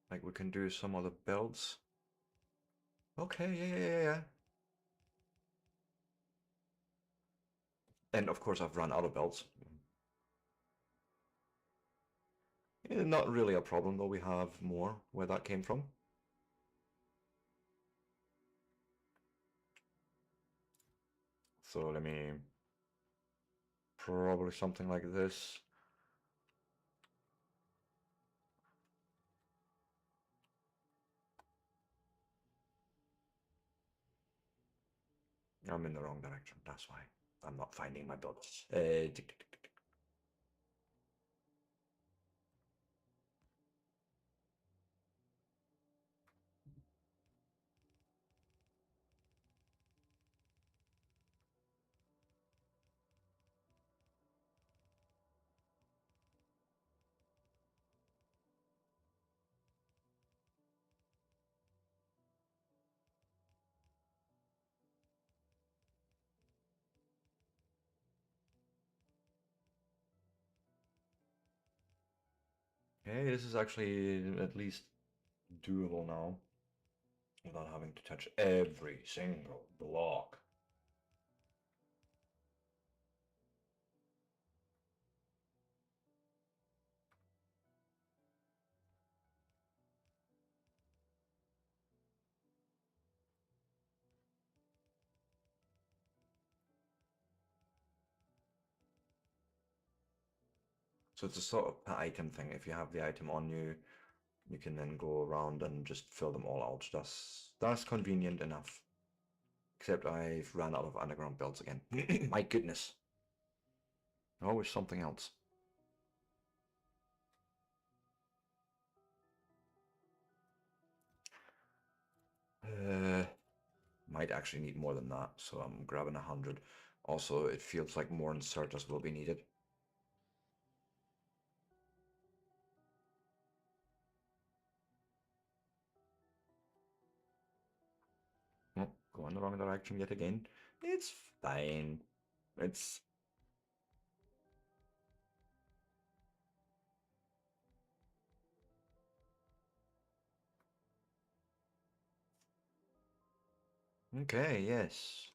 Like we can do some other builds. Okay, yeah. And of course I've run out of builds. Not really a problem though, we have more where that came from. So let me, probably something like this. I'm in the wrong direction, that's why. I'm not finding my build. Okay, this is actually at least doable now without having to touch every single block. So it's a sort of item thing. If you have the item on you, you can then go around and just fill them all out. That's convenient enough. Except I've ran out of underground builds again. My goodness. Always something else. Might actually need more than that, so I'm grabbing 100. Also, it feels like more inserters will be needed. Oh, going the wrong direction yet again. It's fine. It's Okay, yes.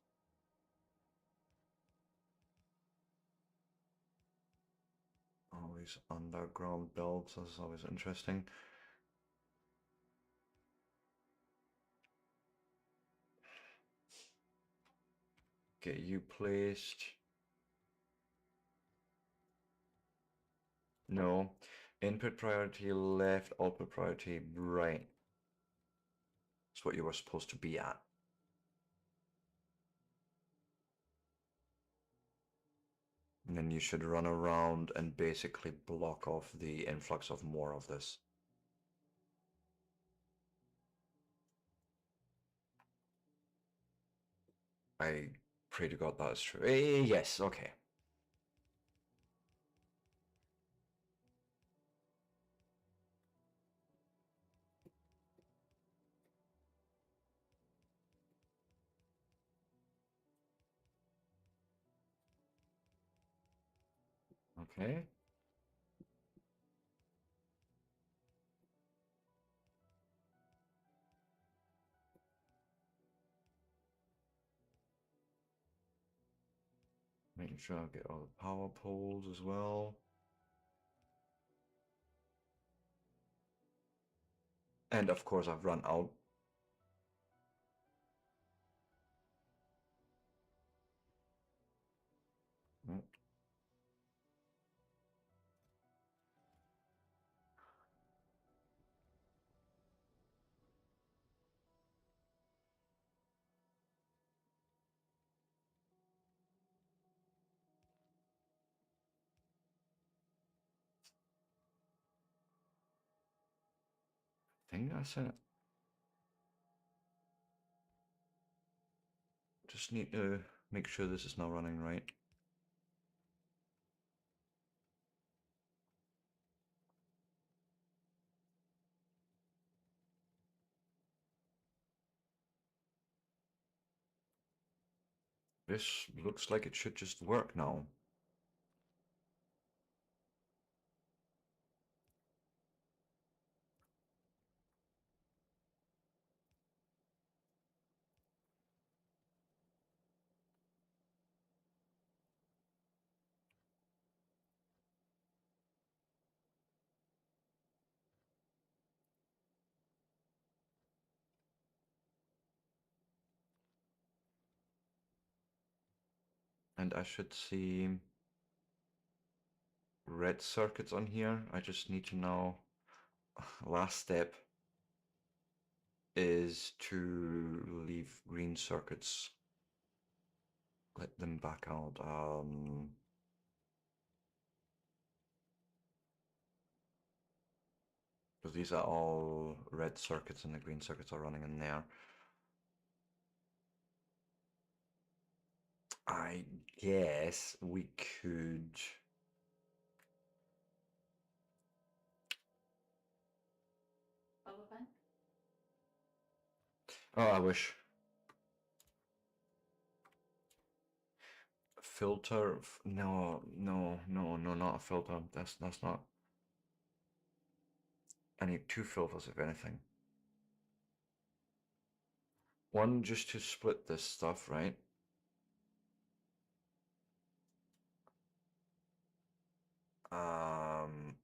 Always underground builds, that's always interesting. Get you placed. No. Input priority left, output priority right. That's what you were supposed to be at. And then you should run around and basically block off the influx of more of this. I pray to God that is true. Yes, okay. Okay. Making sure I get all the power poles as well. And of course I've run out. Mm. I think that's it. Just need to make sure this is now running right. This looks like it should just work now. And I should see red circuits on here. I just need to know. Last step is to leave green circuits. Let them back out. Because these are all red circuits and the green circuits are running in there. I guess we could. Power bank? Oh, I wish. Filter. No, no, no, no, not a filter. That's not. I need two filters, if anything. One just to split this stuff, right? Um,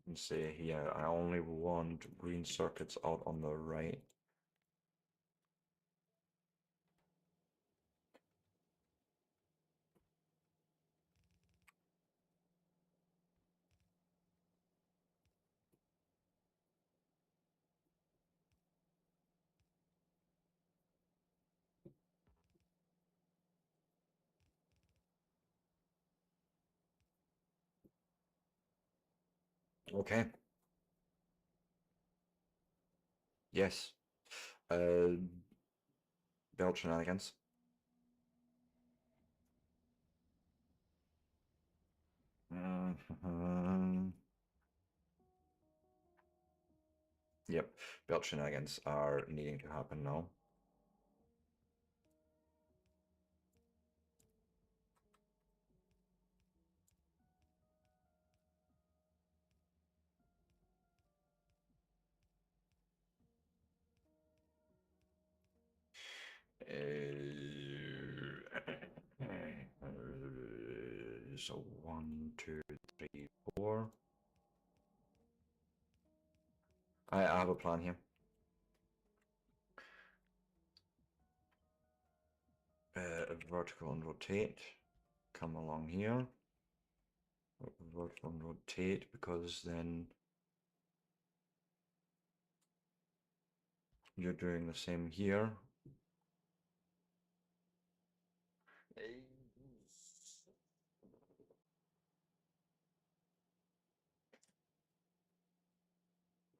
let's see here. I only want green circuits out on the right. Okay. Yes. Belt Shenanigans. Mhm. Yep. Belt Shenanigans are needing to happen now. So 1, 2, 3, 4. I have a plan here. Vertical and rotate. Come along here. Vertical and rotate, because then you're doing the same here.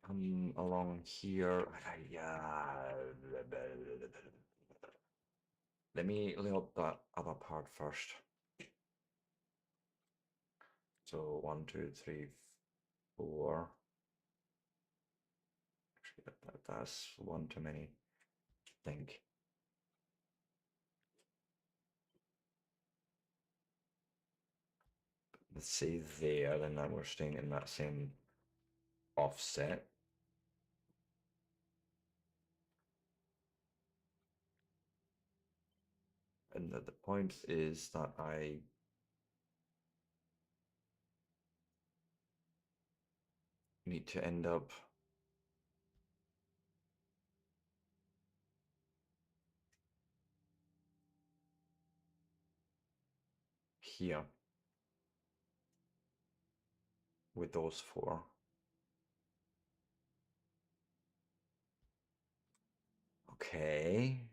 Come along here. Let me lay out that other part first. So 1, 2, 3, 4. Actually, that's one too many, I think. Let's say there, then that we're staying in that same offset. And the point is that I need to end up here with those 4. Okay.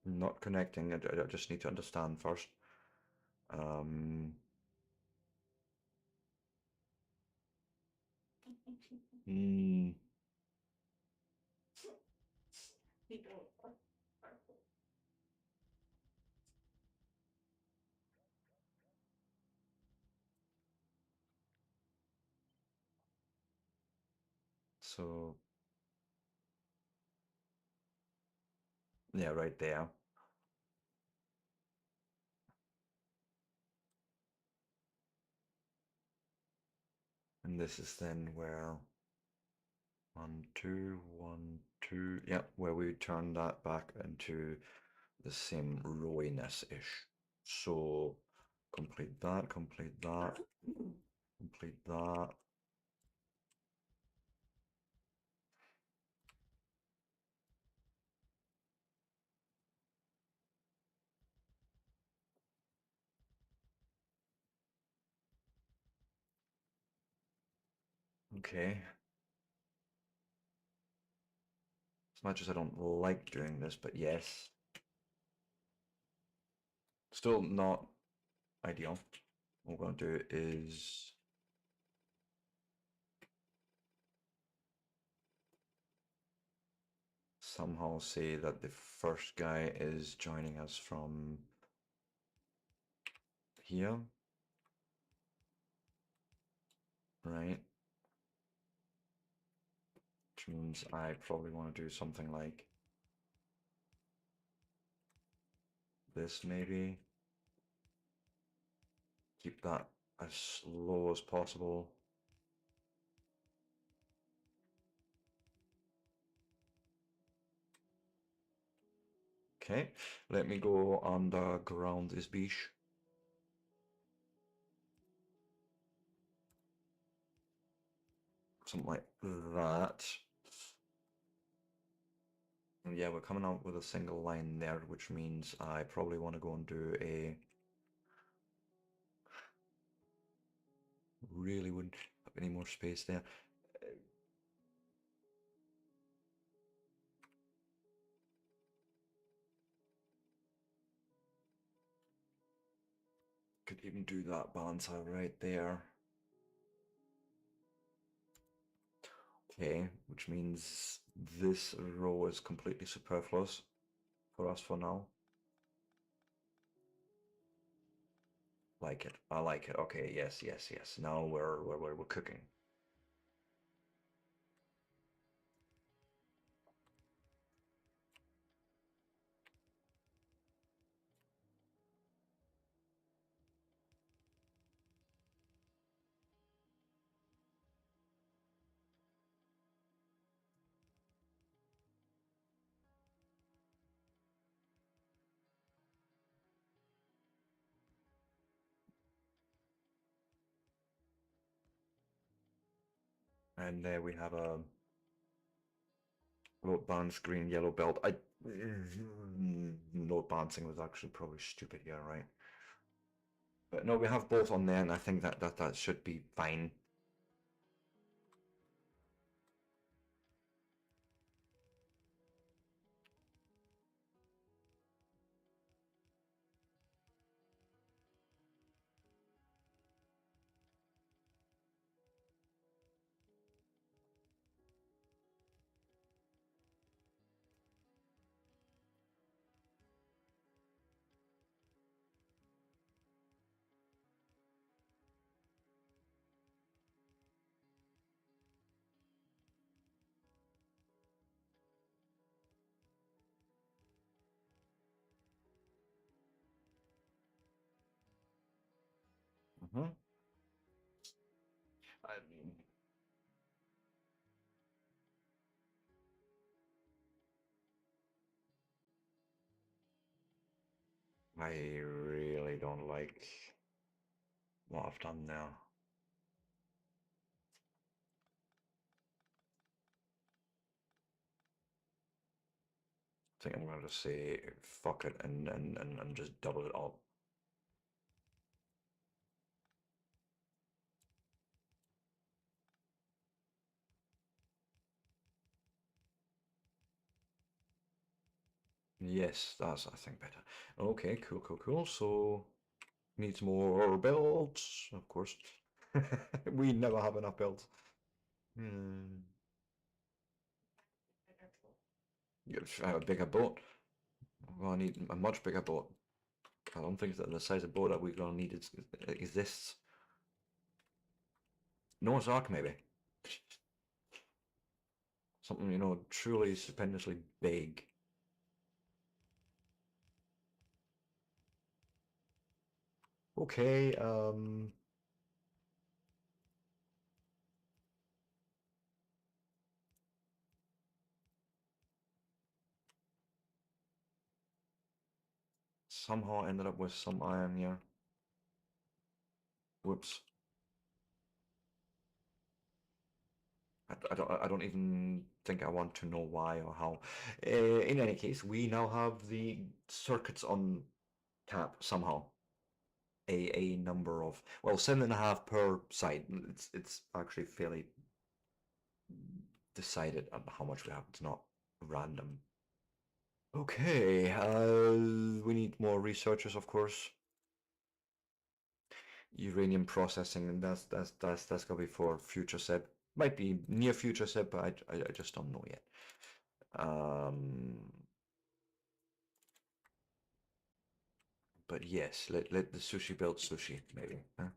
Not connecting. I just need to understand first. So yeah, right there. And this is then where 1, 2, 1, 2. Yeah, where we turn that back into the same rowiness-ish. So complete that, complete that, complete that. Okay. As much as I don't like doing this, but yes. Still not ideal. What we're going to do is somehow say that the first guy is joining us from here. Right? Which means I probably want to do something like this, maybe. Keep that as low as possible. Okay, let me go underground this beach. Something like that. And yeah, we're coming out with a single line there, which means I probably want to go and do a... Really wouldn't have any more space there. Could even do that balancer right there. Okay, which means this row is completely superfluous for us for now. Like it. I like it. Okay, yes, yes, yes. Now we're cooking. And there we have a load balance green, yellow belt. Load balancing was actually probably stupid here, right? But no, we have both on there, and I think that should be fine. Mm-hmm. I really don't like what I've done now. I think I'm going to say fuck it and just double it up. Yes, that's, I think, better. Okay, cool. So, needs more belts, of course. We never have enough belts. Hmm. You have a bigger boat. Well, I need a much bigger boat. I don't think that the size of boat that we're gonna need exists. Noah's Ark, maybe. Something, truly stupendously big. Okay, somehow ended up with some iron here. Whoops. I don't even think I want to know why or how. In any case, we now have the circuits on tap somehow. A number of, well, 7.5 per side. It's actually fairly decided on how much we have. It's not random. Okay, we need more researchers, of course. Uranium processing, and that's gonna be for future SEB. Might be near future SEB, but I just don't know yet. But yes, let the sushi build sushi, maybe. Huh?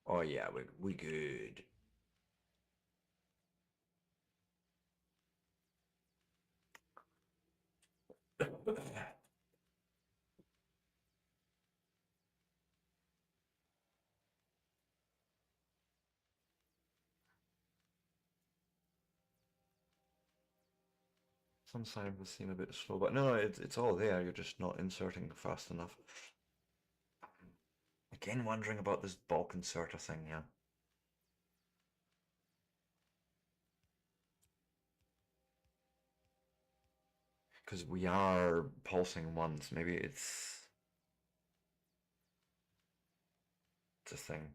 Oh yeah, we good. Sometimes it seem a bit slow, but no, it's all there. You're just not inserting fast enough. Again, wondering about this bulk inserter thing, yeah. Because we are pulsing once. Maybe it's a thing.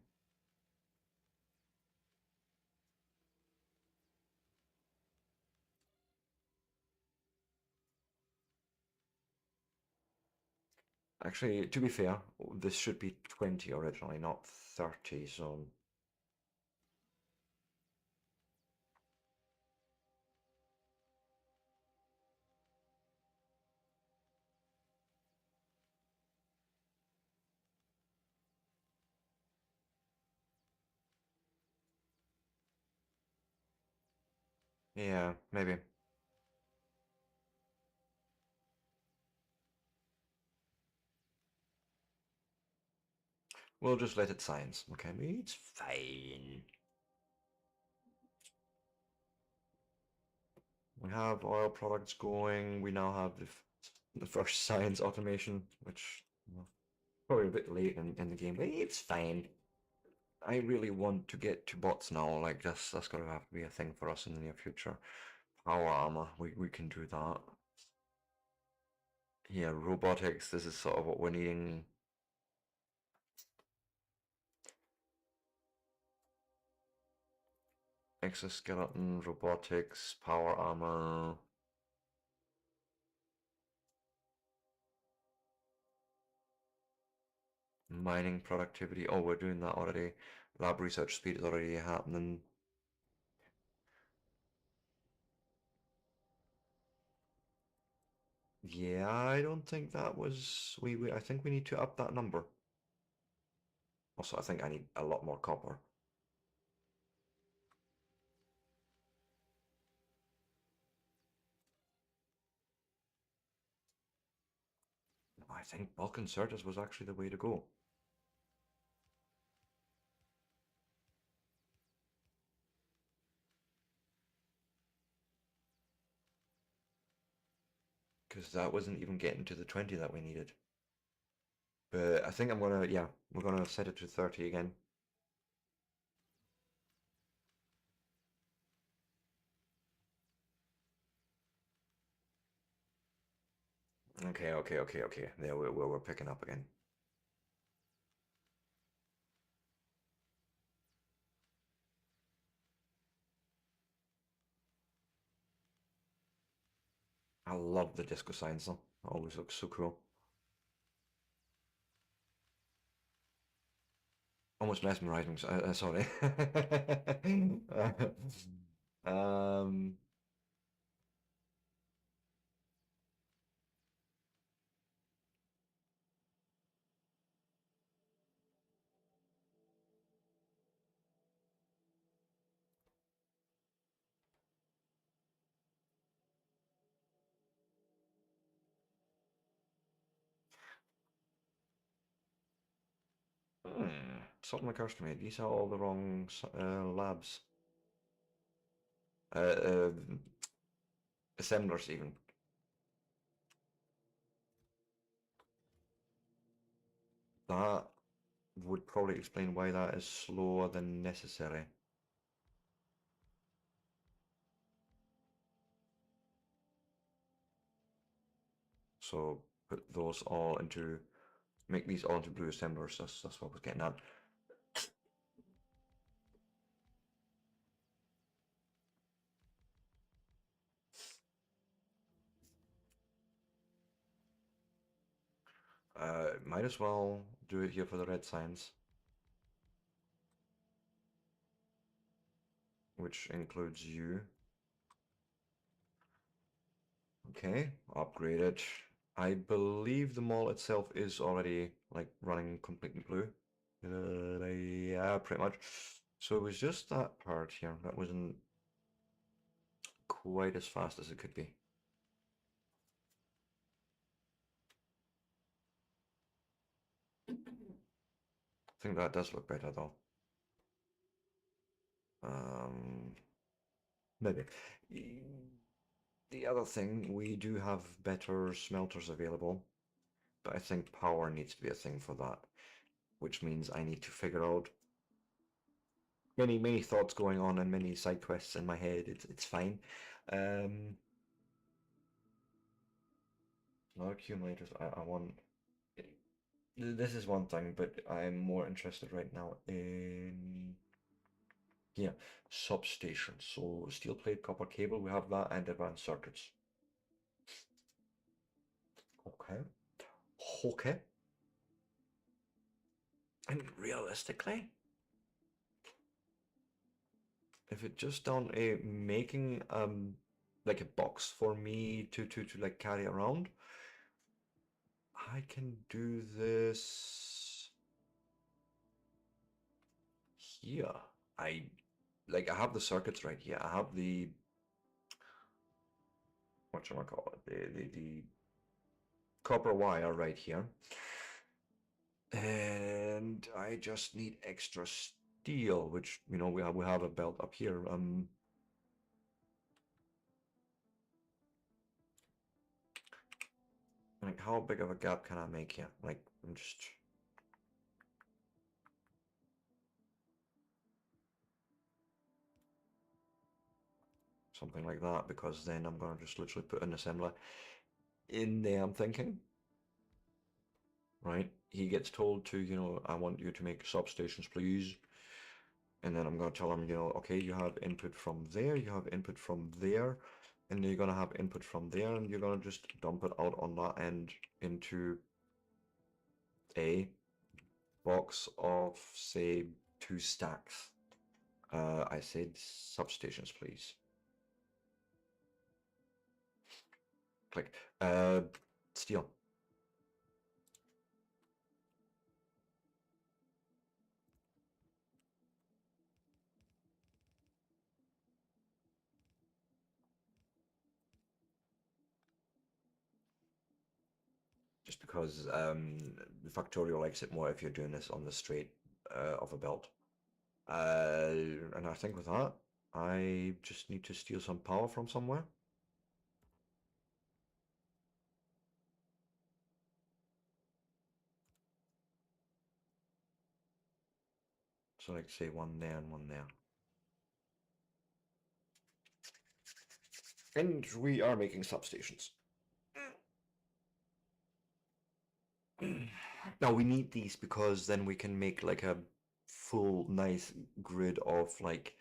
Actually, to be fair, this should be 20 originally, not 30, so yeah, maybe. We'll just let it science, okay? It's fine. We have oil products going. We now have the the first science automation, which well, probably a bit late in the game, but it's fine. I really want to get to bots now. Like that's gonna have to be a thing for us in the near future. Power armor, we can do that. Yeah, robotics. This is sort of what we're needing. Exoskeleton, robotics, power armor. Mining productivity. Oh, we're doing that already. Lab research speed is already happening. Yeah, I don't think that was I think we need to up that number. Also, I think I need a lot more copper. I think bulk inserters was actually the way to go. Because that wasn't even getting to the 20 that we needed. But I think I'm gonna, yeah, we're gonna set it to 30 again. Okay. There we're picking up again. I love the disco signs though. Always looks so cool. Almost mesmerizing. Sorry. um. Something occurs to me. These are all the wrong labs. Uh, uh, Assemblers even. That would probably explain why that is slower than necessary. So put those all into, make these all into blue assemblers. That's what I was getting at. Might as well do it here for the red signs, which includes you. Okay, upgrade it. I believe the mall itself is already like running completely blue. Yeah, pretty much. So it was just that part here that wasn't quite as fast as it could be. I think that does look better though. Maybe. The other thing, we do have better smelters available, but I think power needs to be a thing for that, which means I need to figure out many thoughts going on and many side quests in my head. It's fine. Um, Not accumulators. I want. This is one thing, but I'm more interested right now in yeah substations. So steel plate, copper cable, we have that, and advanced circuits. Okay. Okay. And realistically, if it just down a making like a box for me to like carry around, I can do this here. I I have the circuits right here. I have the what should I call it? The copper wire right here. And I just need extra steel, which we have a belt up here. Like, how big of a gap can I make here? Like, I'm just... something like that, because then I'm gonna just literally put an assembler in there, I'm thinking. Right? He gets told to, you know, I want you to make substations, please. And then I'm gonna tell him, you know, okay, you have input from there, you have input from there, and you're gonna have input from there, and you're gonna just dump it out on that end into a box of, say, 2 stacks. I said substations, please. Click. Steel. Just because Factorio likes it more if you're doing this on the straight of a belt. And I think with that, I just need to steal some power from somewhere. So like say one there and one there. And we are making substations. Now we need these because then we can make like a full nice grid of like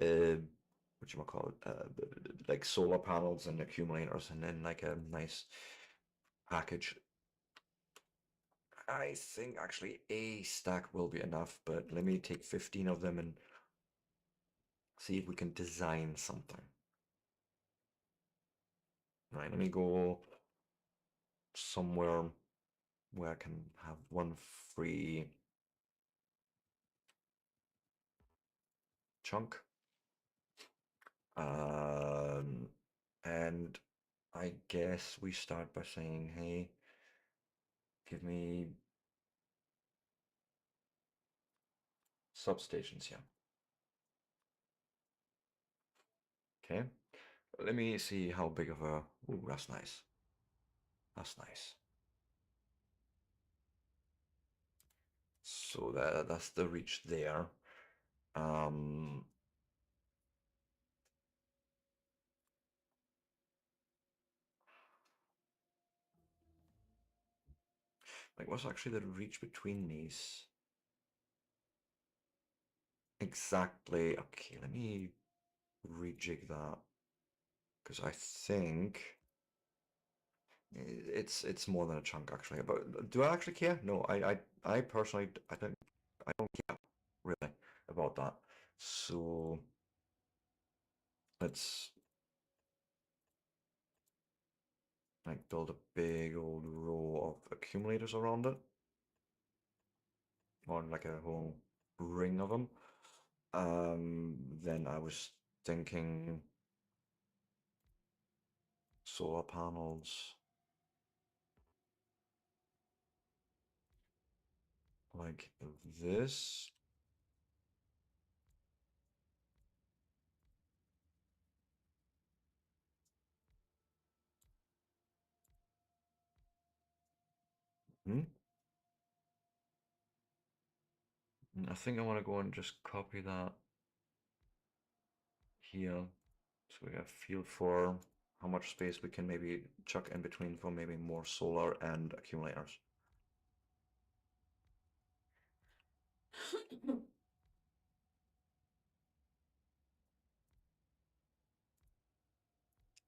what you call it, like solar panels and accumulators, and then like a nice package. I think actually a stack will be enough, but let me take 15 of them and see if we can design something. Right, let me go somewhere where I can have one free chunk. And I guess we start by saying, hey, give me substations here. Okay, let me see how big of a, ooh, that's nice. That's nice. So that's the reach there. Like what's actually the reach between these? Exactly. Okay, let me rejig that because I think it's more than a chunk actually. But do I actually care? No, I personally I don't care really about that. So let's like build a big old row of accumulators around it, or like a whole ring of them. Then I was thinking solar panels like this. Hmm? I think I want to go and just copy that here so we get a feel for how much space we can maybe chuck in between for maybe more solar and accumulators.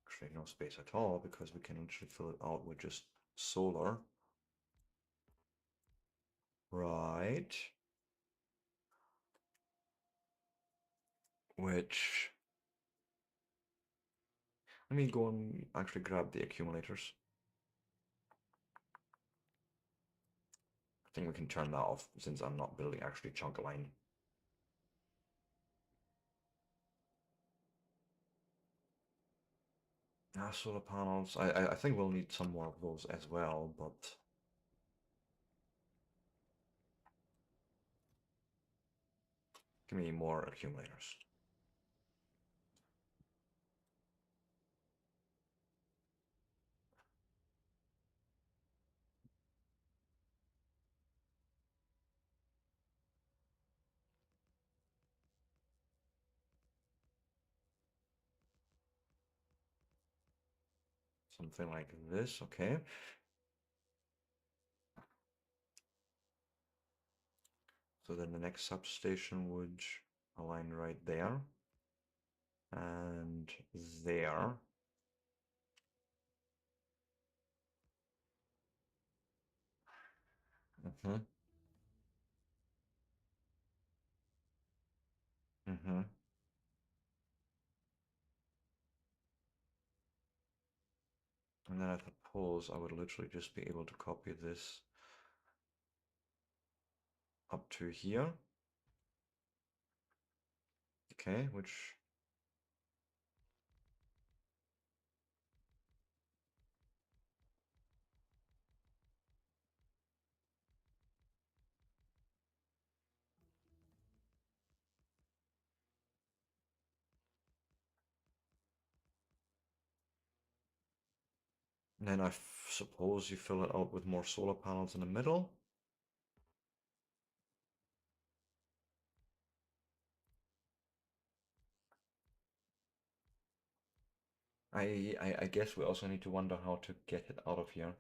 Actually, no space at all because we can actually fill it out with just solar. Right. Which, let me go and actually grab the accumulators. I think we can turn that off since I'm not building actually chunk line. Solar panels. I think we'll need some more of those as well, but give me more accumulators. Something like this, okay. So then the next substation would align right there. And there. Mm-hmm. Mm-hmm. And then I suppose I would literally just be able to copy this up to here. Okay, which then I suppose you fill it out with more solar panels in the middle. I guess we also need to wonder how to get it out of here.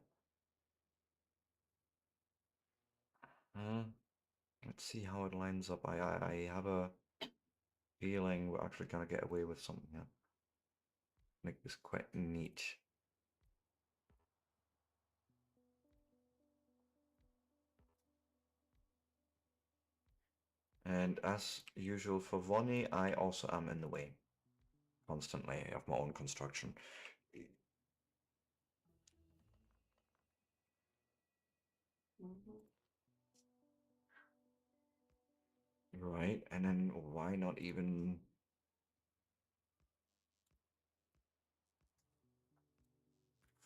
Let's see how it lines up. I have a feeling we're actually gonna get away with something here. Make this quite neat. And as usual for Vonnie, I also am in the way constantly of my own construction. Right, and then why not even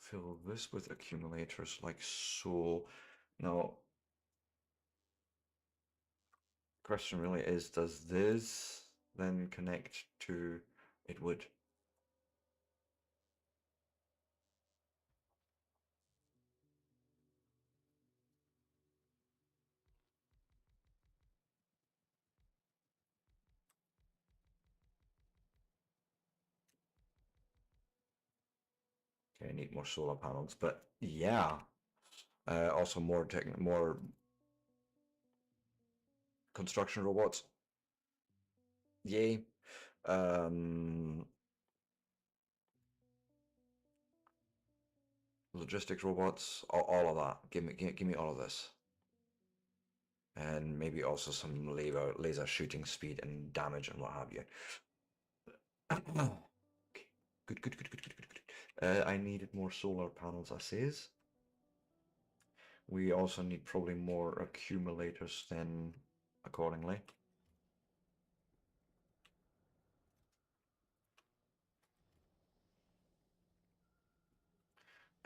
fill this with accumulators like so? Now, question really is, does this then connect to it would? Okay, I need more solar panels, but yeah. Also more construction robots. Yay. Logistics robots, all of that. Give me all of this. And maybe also some laser shooting speed and damage and what have you. Okay. Good. I needed more solar panels, I says. We also need probably more accumulators then accordingly.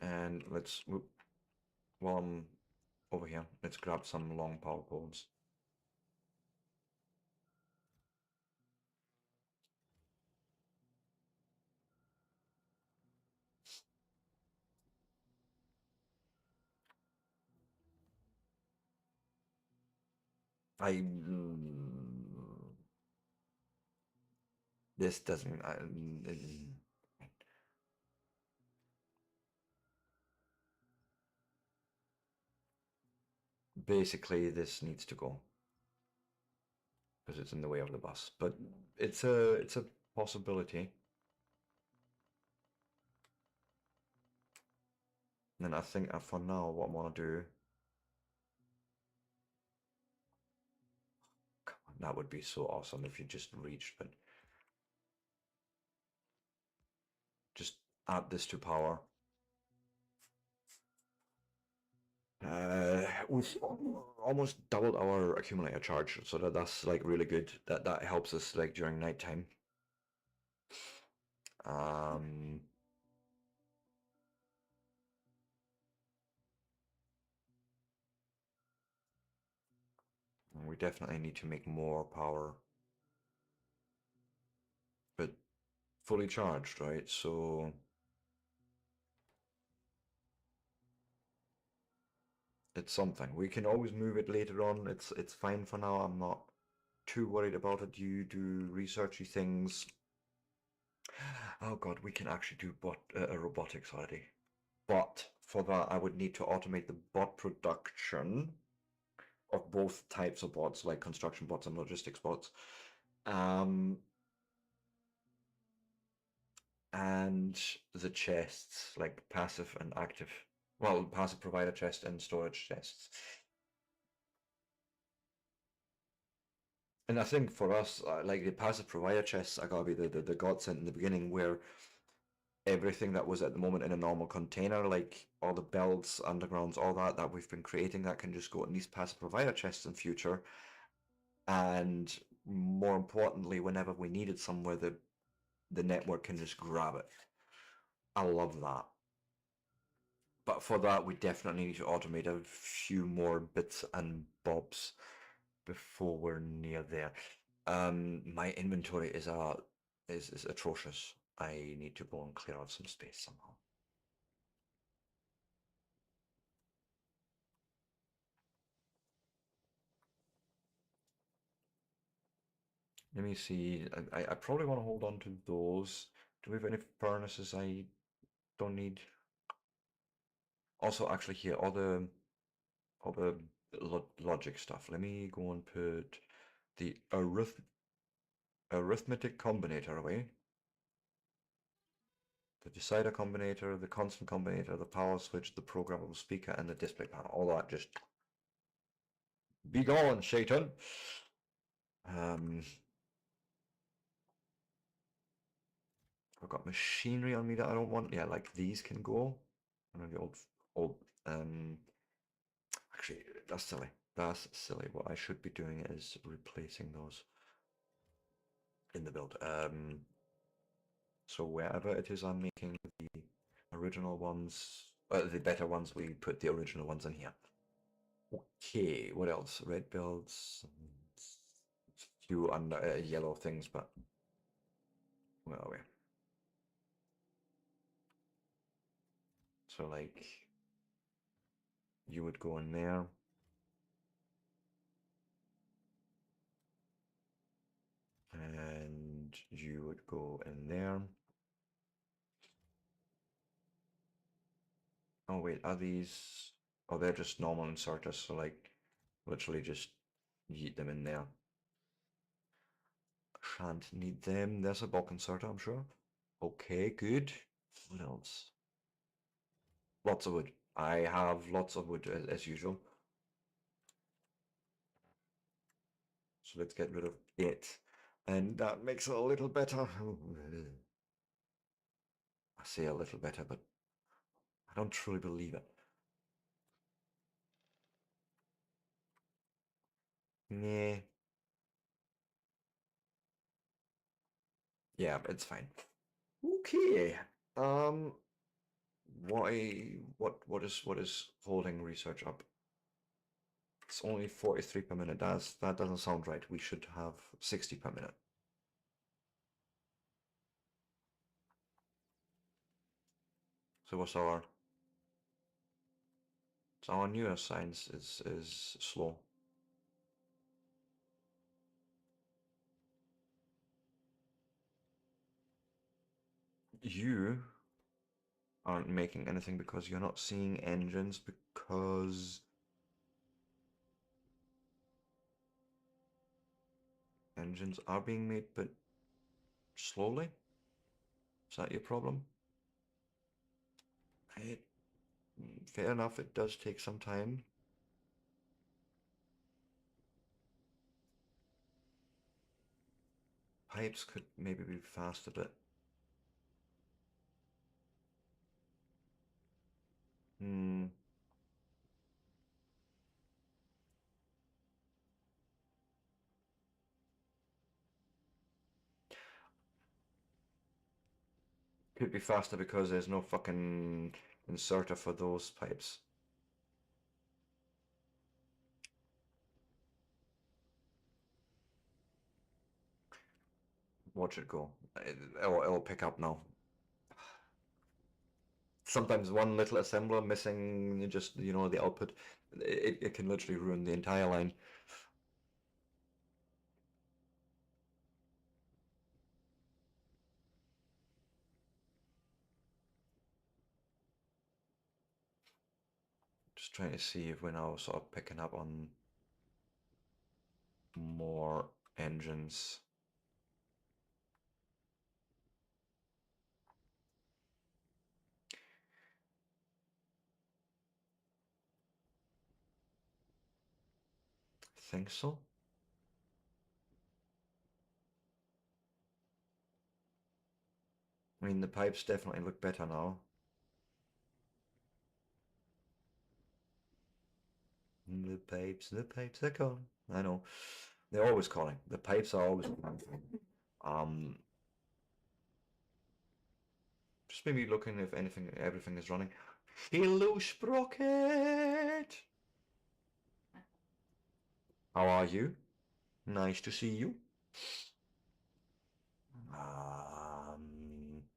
And let's, while I'm over here, let's grab some long power poles. This doesn't, basically this needs to go because it's in the way of the bus, but it's a possibility. And I think for now what I want to do, come on, that would be so awesome if you just reached, but just add this to power. We've almost doubled our accumulator charge, so that's like really good. That helps us like during nighttime. We definitely need to make more power, but fully charged, right? So it's something. We can always move it later on. It's fine for now. I'm not too worried about it. You do researchy things. Oh god, we can actually do robotics already. but for that I would need to automate the bot production of both types of bots, like construction bots and logistics bots. Um, and the chests, like passive and active. Well, passive provider chest and storage chests. And I think for us, like the passive provider chests are gotta be the godsend in the beginning, where everything that was at the moment in a normal container, like all the builds, undergrounds, all that we've been creating, that can just go in these passive provider chests in future. And more importantly, whenever we need it somewhere, the network can just grab it. I love that. But for that, we definitely need to automate a few more bits and bobs before we're near there. My inventory is atrocious. I need to go and clear out some space somehow. Let me see. I probably want to hold on to those. Do we have any furnaces I don't need? Also, actually, here all the logic stuff. Let me go and put the arithmetic combinator away. The decider combinator, the constant combinator, the power switch, the programmable speaker, and the display panel. All that just be gone, Satan. I've got machinery on me that I don't want. Yeah, like these can go. And then the old. Actually, that's silly. That's silly. What I should be doing is replacing those in the build. So wherever it is I'm making the original ones, the better ones, we put the original ones in here. Okay, what else? Red builds, few under yellow things, but where are we? So like, you would go in there. And you would go in there. Oh wait, are these? Oh, they're just normal inserters, so like, literally just yeet them in there. Shan't need them. There's a bulk inserter, I'm sure. Okay, good. What else? Lots of wood. I have lots of wood as usual. So let's get rid of it. And that makes it a little better. I say a little better, but I don't truly believe it. Nah. Yeah, it's fine. Okay. What is holding research up? It's only 43 per minute. That doesn't sound right. We should have 60 per minute. So what's our newest science is slow. You aren't making anything because you're not seeing engines, because engines are being made, but slowly. Is that your problem? It, fair enough, it does take some time. Pipes could maybe be faster, but could be faster because there's no fucking inserter for those pipes. Watch it go. It'll pick up now. Sometimes one little assembler missing just, the output, it can literally ruin the entire line. trying to see if we're now sort of picking up on more engines. Think so. I mean, the pipes definitely look better now. The pipes are calling. I know. They're always calling. The pipes are always calling. Just maybe looking if everything is running. Hello, Sprocket! How are you? Nice to see you.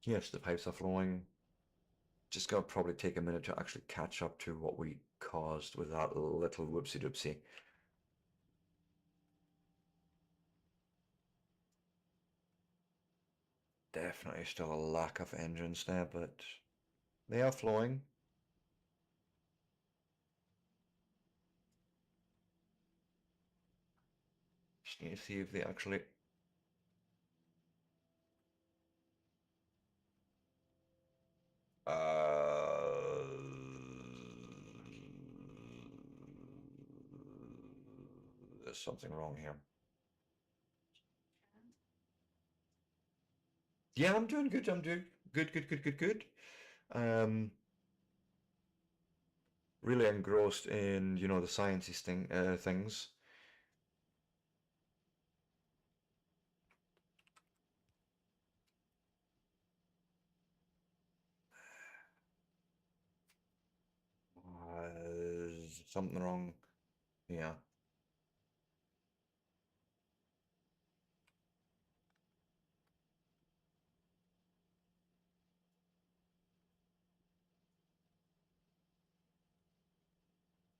Yes, the pipes are flowing. Just gonna probably take a minute to actually catch up to what we caused with that little whoopsie doopsie. Definitely still a lack of engines there, but they are flowing. Just need to see if they actually... There's something wrong here. Yeah, I'm doing good. I'm doing good. Um, really engrossed in, you know, the sciencey things. Something wrong. Yeah.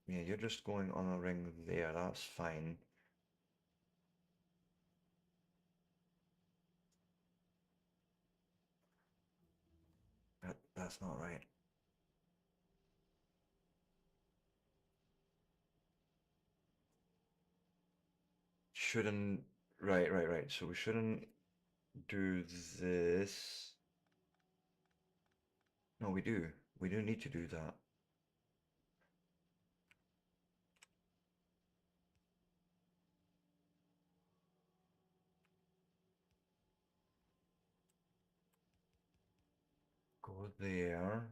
Yeah, you're just going on a ring there. That's fine. That's not right. Shouldn't... Right. So we shouldn't do this. No, we do. We do need to do that. Go there.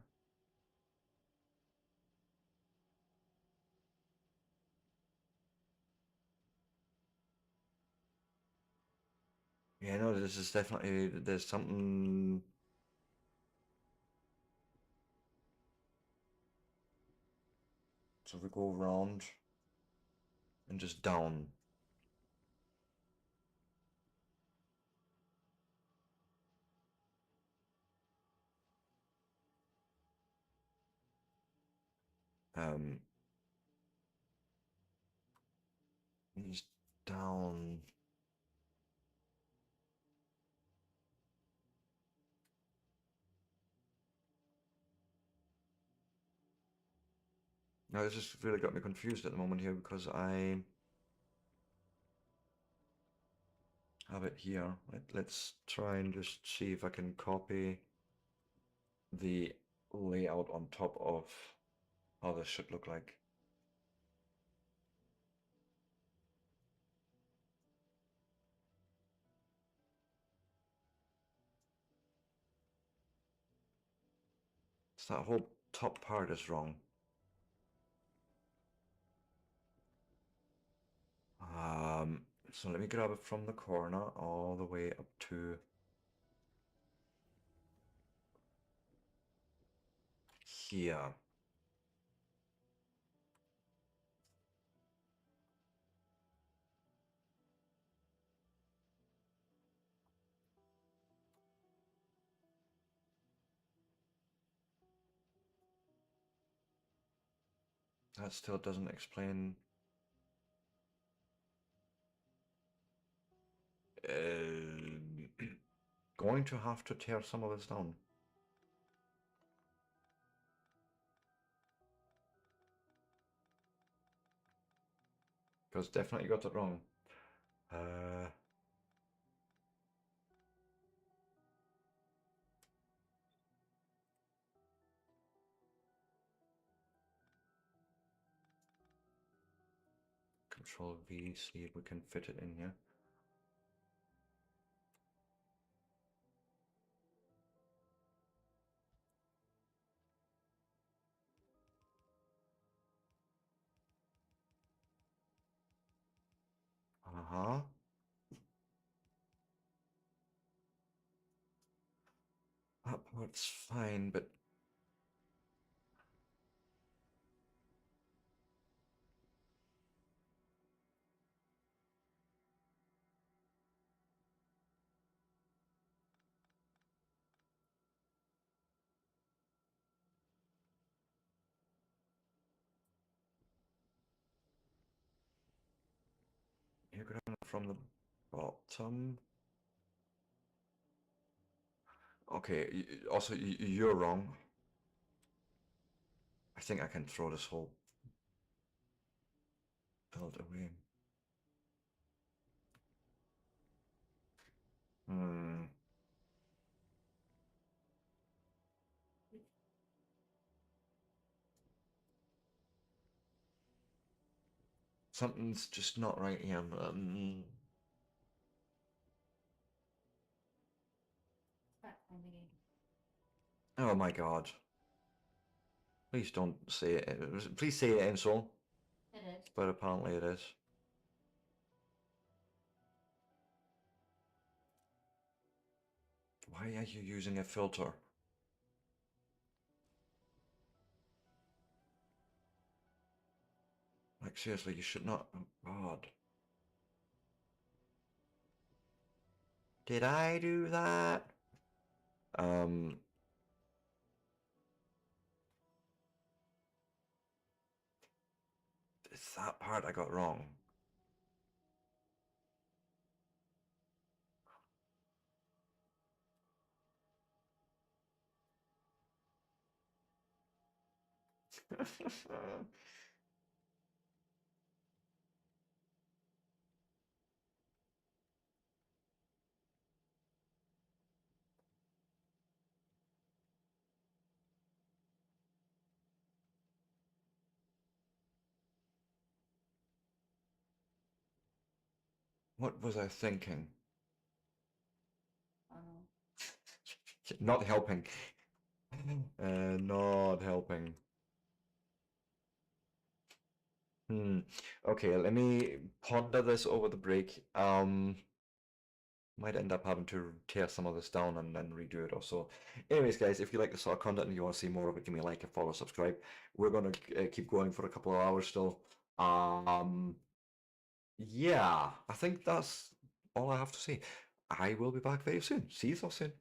Yeah, no, this is definitely... There's something... So we go around and just down. Um, just down. Now this just really got me confused at the moment here because I have it here. Let's try and just see if I can copy the layout on top of how this should look like. So that whole top part is wrong. So let me grab it from the corner all the way up to here. That still doesn't explain. Going to have to tear some of this down. Because definitely got it wrong. Uh, Control V, see if we can fit it in here. Uh-huh. That part's fine, but you're going from the bottom. Okay, also you're wrong. I think I can throw this whole build away. Hmm. Something's just not right here. Back on the game. Oh my god. Please don't say it. Please say it, Ensol. It is. But apparently it is. Why are you using a filter? Like, seriously, you should not. Oh, God. Did I do that? Um. It's that part I got wrong. What was I thinking? Oh. Not helping. Not helping. Okay, let me ponder this over the break. Might end up having to tear some of this down and then redo it or so. Anyways, guys, if you like this sort of content and you want to see more of it, give me a like, a follow, subscribe. We're gonna keep going for a couple of hours still. Yeah, I think that's all I have to say. I will be back very soon. See you so soon.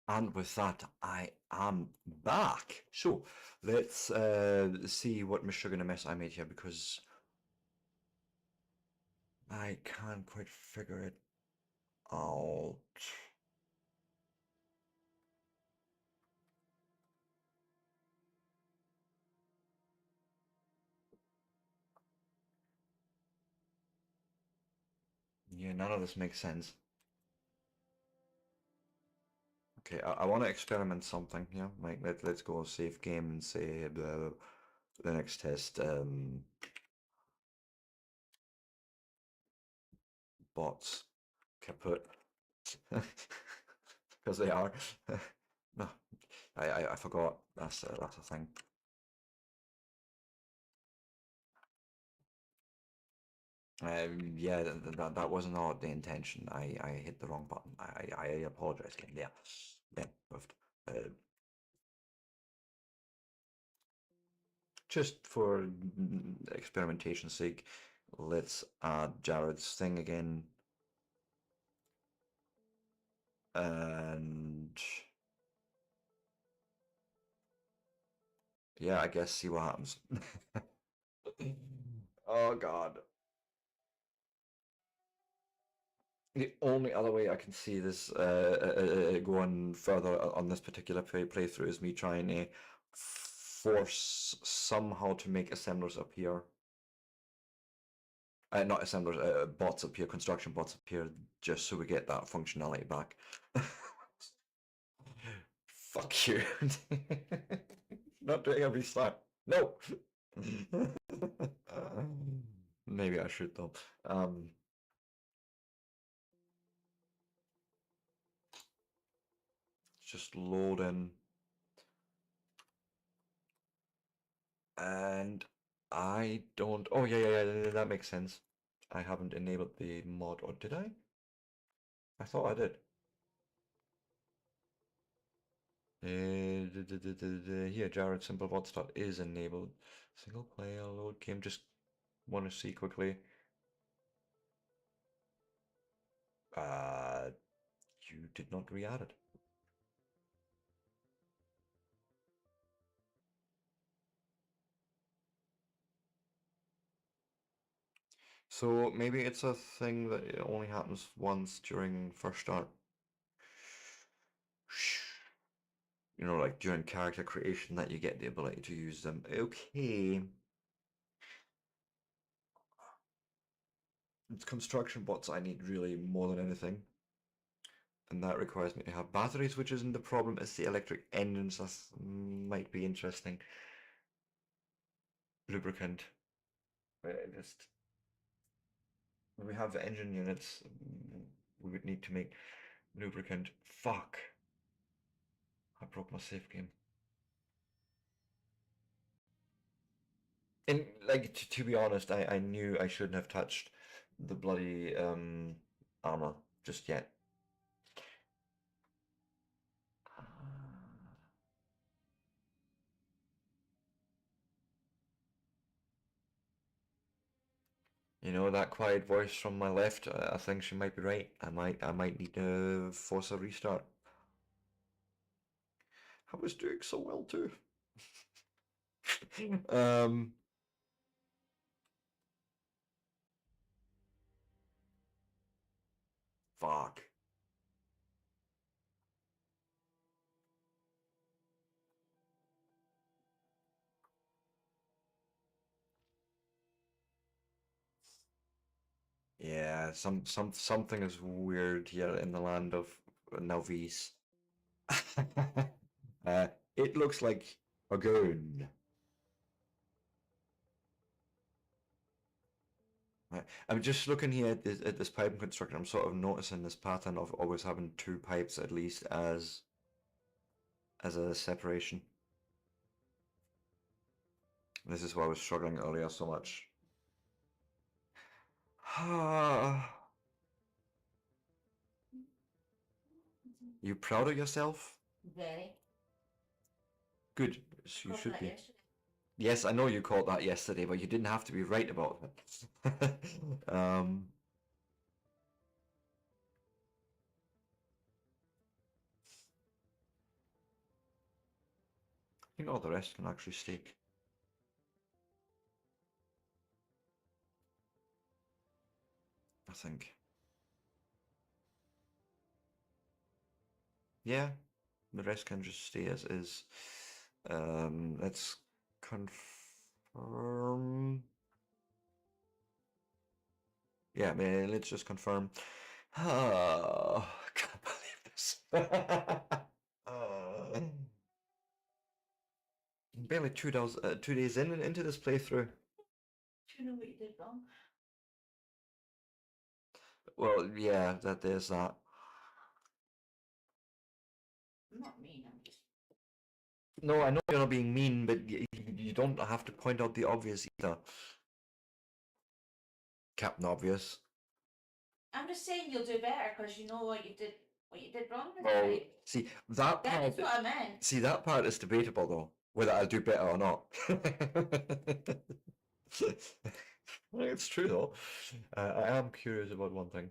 And with that, I am back. So let's see what sugar mess I made here because I can't quite figure it out. Yeah, none of this makes sense. Okay, I want to experiment something. Yeah, like let's go save game and say the next test. Bots kaput because they are. No, I forgot. That's a thing. Yeah, that was not the intention. I hit the wrong button. I apologize again. Yeah, yeah, moved. Just for experimentation's sake, let's add Jared's thing again. And yeah, I guess see what happens. Oh God. The only other way I can see this going further on this particular playthrough is me trying to force somehow to make assemblers appear. Not assemblers, bots appear, construction bots appear, just so we get that functionality back. Fuck you. Not doing a restart. No. Maybe I should though. Just load in. And I don't. Oh yeah. That makes sense. I haven't enabled the mod, or did I? I thought I did. Here, Jared Simple Bot Start is enabled. Single player load game. Just want to see quickly. Uh, you did not re-add it. So maybe it's a thing that it only happens once during first start. You know, like during character creation that you get the ability to use them. Okay. It's construction bots I need really more than anything. And that requires me to have batteries, which isn't the problem, it's the electric engines that might be interesting. Lubricant. Just when we have the engine units, we would need to make lubricant. Fuck. I broke my save game. And like to be honest, I knew I shouldn't have touched the bloody armor just yet. You know, that quiet voice from my left, I think she might be right. I might need to force a restart. I was doing so well too. um Fuck. Yeah, something is weird here in the land of Novice. It looks like a goon. Right. I'm just looking here at this piping construction. I'm sort of noticing this pattern of always having two pipes at least as a separation. This is why I was struggling earlier so much. You proud of yourself? Very. Good. You Caught should that be. yesterday. Yes, I know you caught that yesterday, but you didn't have to be right about it. think all the rest can actually stake. I think. Yeah, the rest can just stay as is. Let's confirm. Yeah, man, let's just confirm. Oh, I can't believe this. uh, barely 2 days, 2 days into this playthrough. Do you know what you did wrong? Well, yeah, there's that. I'm not mean, I'm just. No, I know you're not being mean, but you don't have to point out the obvious either. Captain Obvious. I'm just saying you'll do better because you know what you did wrong this Well, time. see that That part. is what I meant. See that part is debatable though, whether I do better or not. It's true though. I am curious about one thing.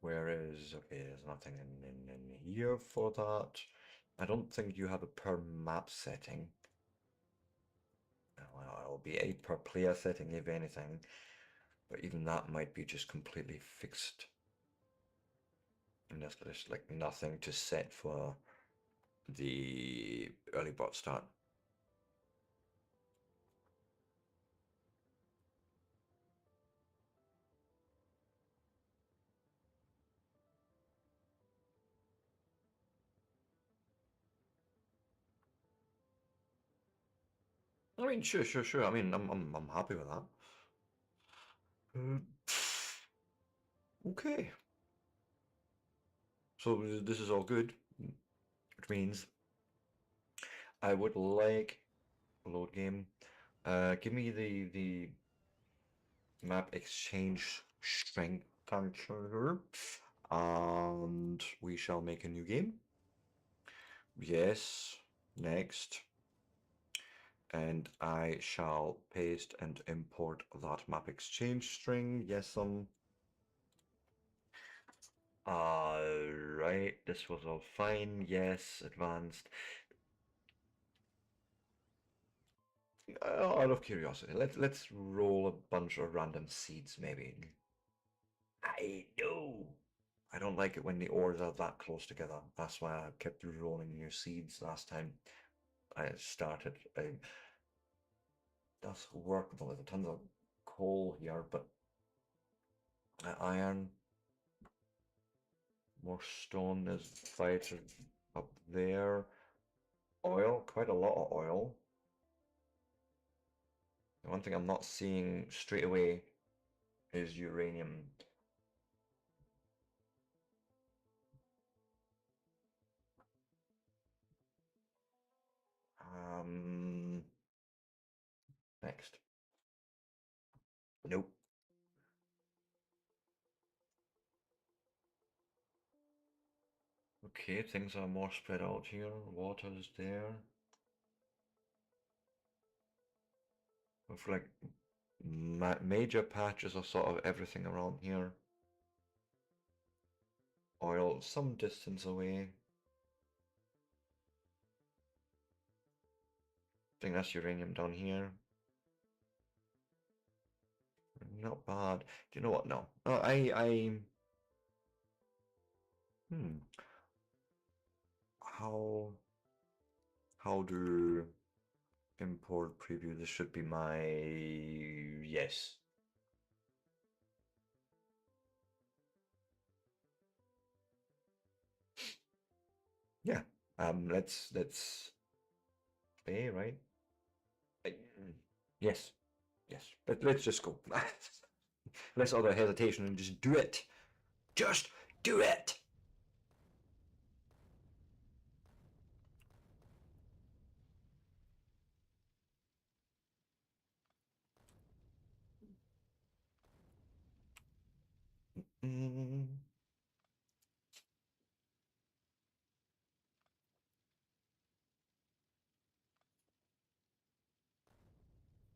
Whereas, okay, there's nothing in here for that. I don't think you have a per map setting. Well, it'll be a per player setting if anything, but even that might be just completely fixed. And there's like nothing to set for the early bot start. I mean, sure. I mean, I'm happy with that. Uh, okay. So this is all good, which means I would like load game. Give me the map exchange strength transfer, and we shall make a new game. Yes. Next. And I shall paste and import that map exchange string. Yes, right, this was all fine. Yes, advanced. Out of curiosity, let's roll a bunch of random seeds, maybe. I know. I don't like it when the ores are that close together. That's why I kept rolling new seeds last time I started. That's workable. There's tons of coal here, but iron, more stone is fighter up there. Oil, quite a lot of oil. The one thing I'm not seeing straight away is uranium. Next. Nope. Okay, things are more spread out here. Water is there. With like major patches of sort of everything around here. Oil some distance away. I think that's uranium down here. Not bad. Do you know what? No. Hmm. How do import preview? This should be my yes. Yeah. Let's stay, right? Yes. Yes. Let's just go. Less other hesitation and just do it. Just do it. Mm.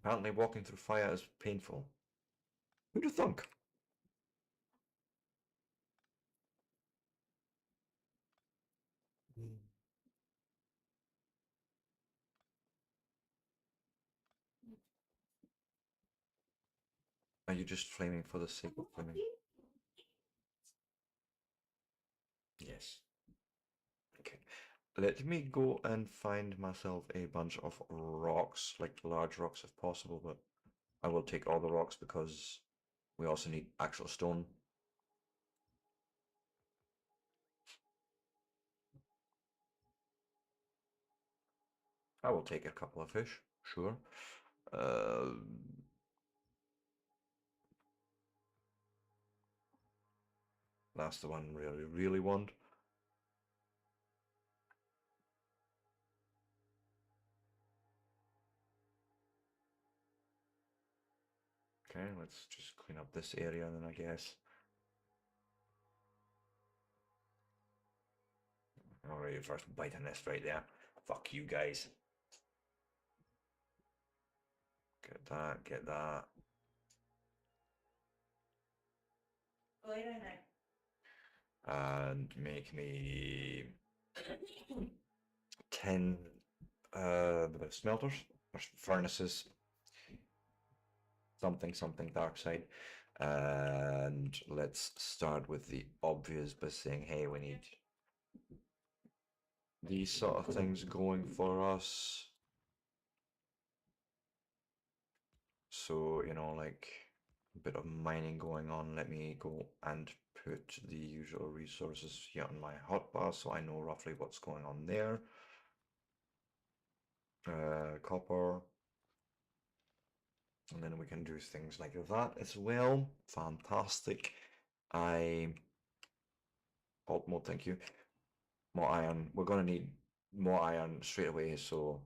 Apparently walking through fire is painful. Who'd have thunk? Are you just flaming for the sake of flaming? Yes. Okay. Let me go and find myself a bunch of rocks, like large rocks if possible, but I will take all the rocks because we also need actual stone. I will take a couple of fish, sure. Uh, that's the one really, really want. Okay, let's just clean up this area then, I guess. Alright, first bite on this right there. Fuck you guys. Get that, get that. And make me 10 smelters or furnaces, something dark side. And let's start with the obvious by saying, hey, we need these sort of things going for us. So, you know, like a bit of mining going on. Let me go and put the usual resources here on my hotbar so I know roughly what's going on there. Copper. And then we can do things like that as well. Fantastic. Oh, more, thank you. More iron. We're gonna need more iron straight away, so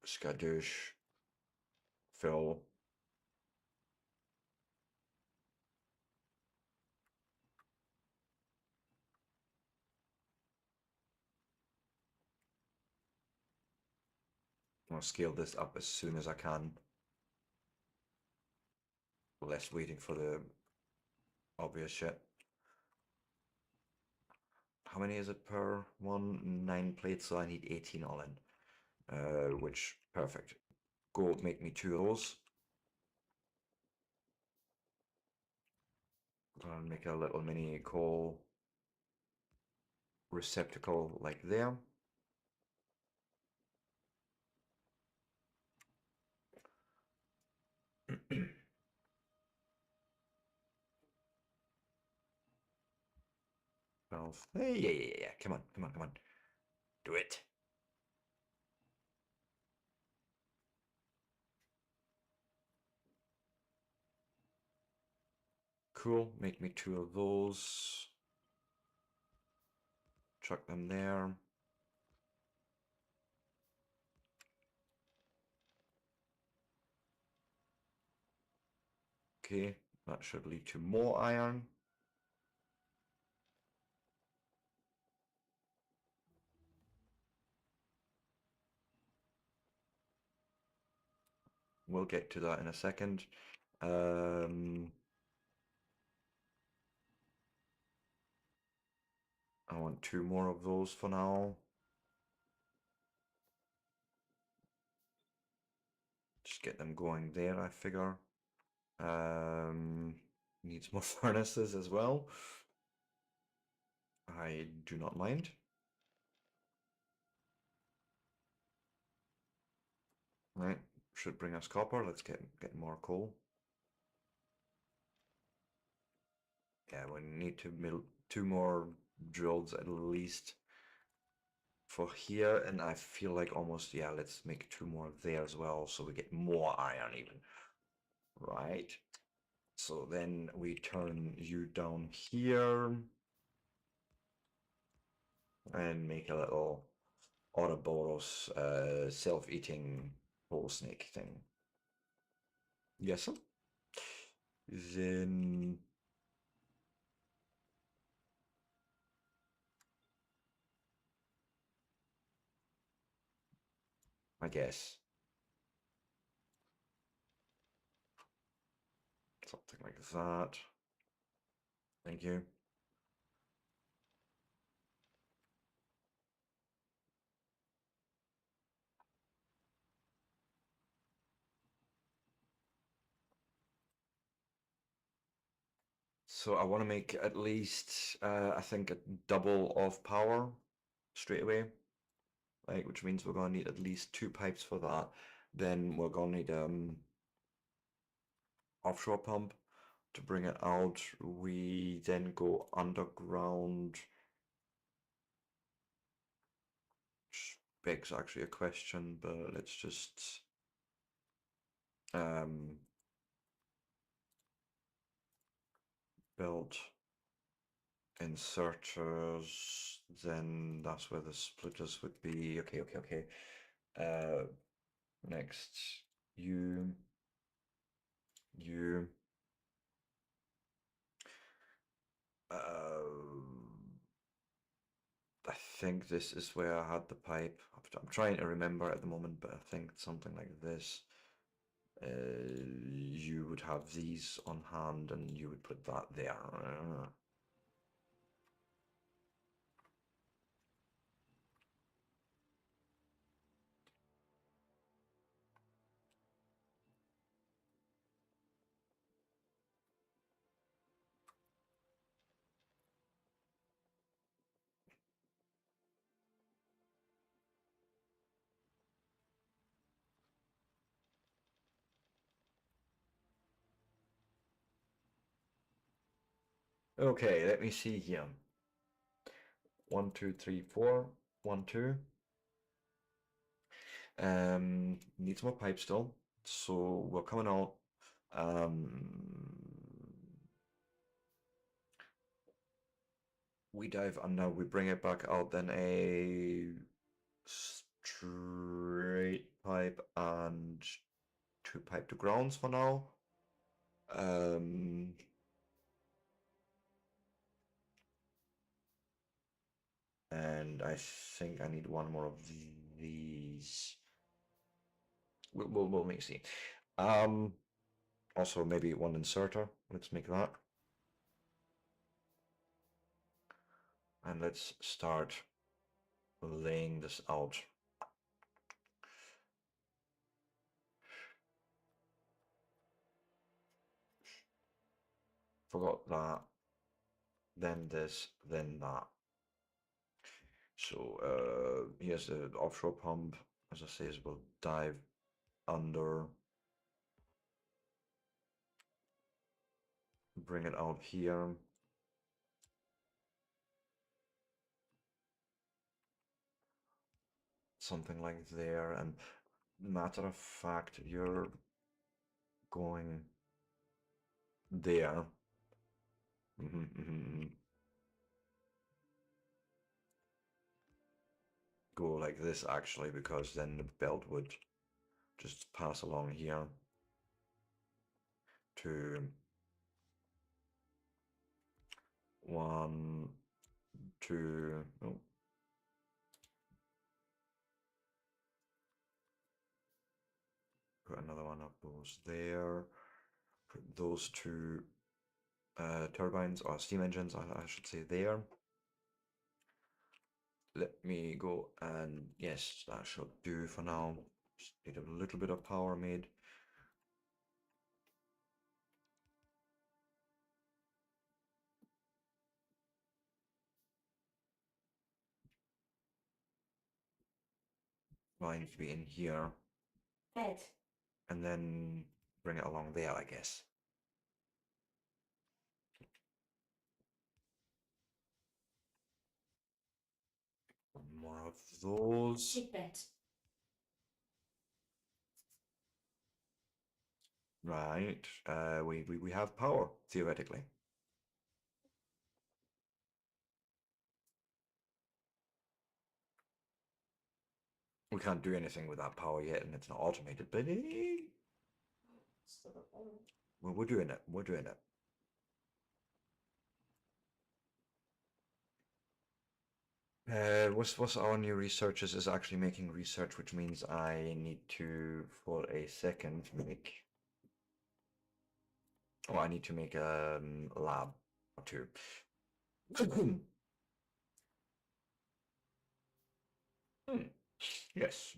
skadoosh, fill. I'll scale this up as soon as I can. Less waiting for the obvious shit. How many is it per one? 9 plates, so I need 18 all in. Which, perfect. Go make me 2 of those. And make a little mini coal receptacle like there. Hey, yeah. Come on. Do it. Cool. Make me 2 of those. Chuck them there. Okay, that should lead to more iron. We'll get to that in a second. I want 2 more of those for now. Just get them going there, I figure. Needs more furnaces as well. I do not mind. Right, should bring us copper. Let's get more coal. Yeah, we need to build 2 more drills at least for here, and I feel like almost, yeah, let's make 2 more there as well, so we get more iron even. Right. So then we turn you down here and make a little Ouroboros self-eating whole snake thing. Yes, sir. Then I guess something like that. Thank you. So I want to make at least, I think, a double of power straight away, like, which means we're going to need at least 2 pipes for that. Then we're going to need offshore pump to bring it out. We then go underground. Which begs actually a question, but let's just build inserters, then that's where the splitters would be. Okay, okay, okay. Next, you. I think this is where I had the pipe. I'm trying to remember at the moment, but I think something like this. You would have these on hand, and you would put that there. Okay, let me see here. 1, 2, 3, 4. 1, 2. Needs more pipe still. So we're coming out. We dive under, we bring it back out, then a straight pipe and 2 pipe to grounds for now. And I think I need one more of these. We'll make see. Also maybe one inserter. Let's make that. And let's start laying this out. Forgot that. Then this, then that. So here's the offshore pump. As I say, we'll dive under, bring it out here. Something like there, and matter of fact, you're going there. Go like this actually, because then the belt would just pass along here to 1, 2. Oh. Put another one of those there. Put those 2 turbines or steam engines, I should say, there. Let me go, and yes, that should do for now. Just need a little bit of power made. Line to be in here. Bed. And then bring it along there, I guess. More of those. Sick bed. Right. We have power, theoretically. We can't do anything with that power yet, and it's not automated, but we're doing it. We're doing it. What's our new researchers is actually making research, which means I need to, for a second, make. Oh, I need to make a lab or 2. Yes.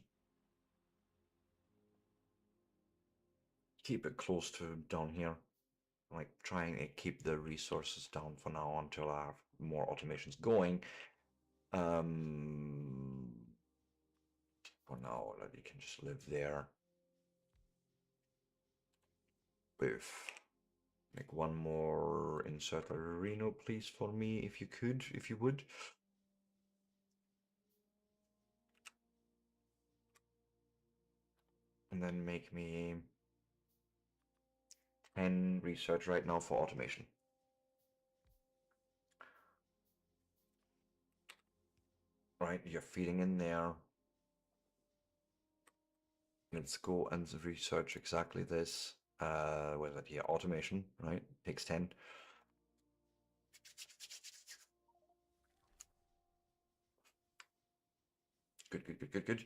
Keep it close to down here. like trying to keep the resources down for now until I have more automations going. For now, that you can just live there. Boof. Make one more insert a Reno, please, for me, if you could, if you would. And then make me 10 research right now for automation. Right, you're feeding in there. Let's go and research exactly this. What is it here? Automation, right? Takes 10. Good, good, good, good, good.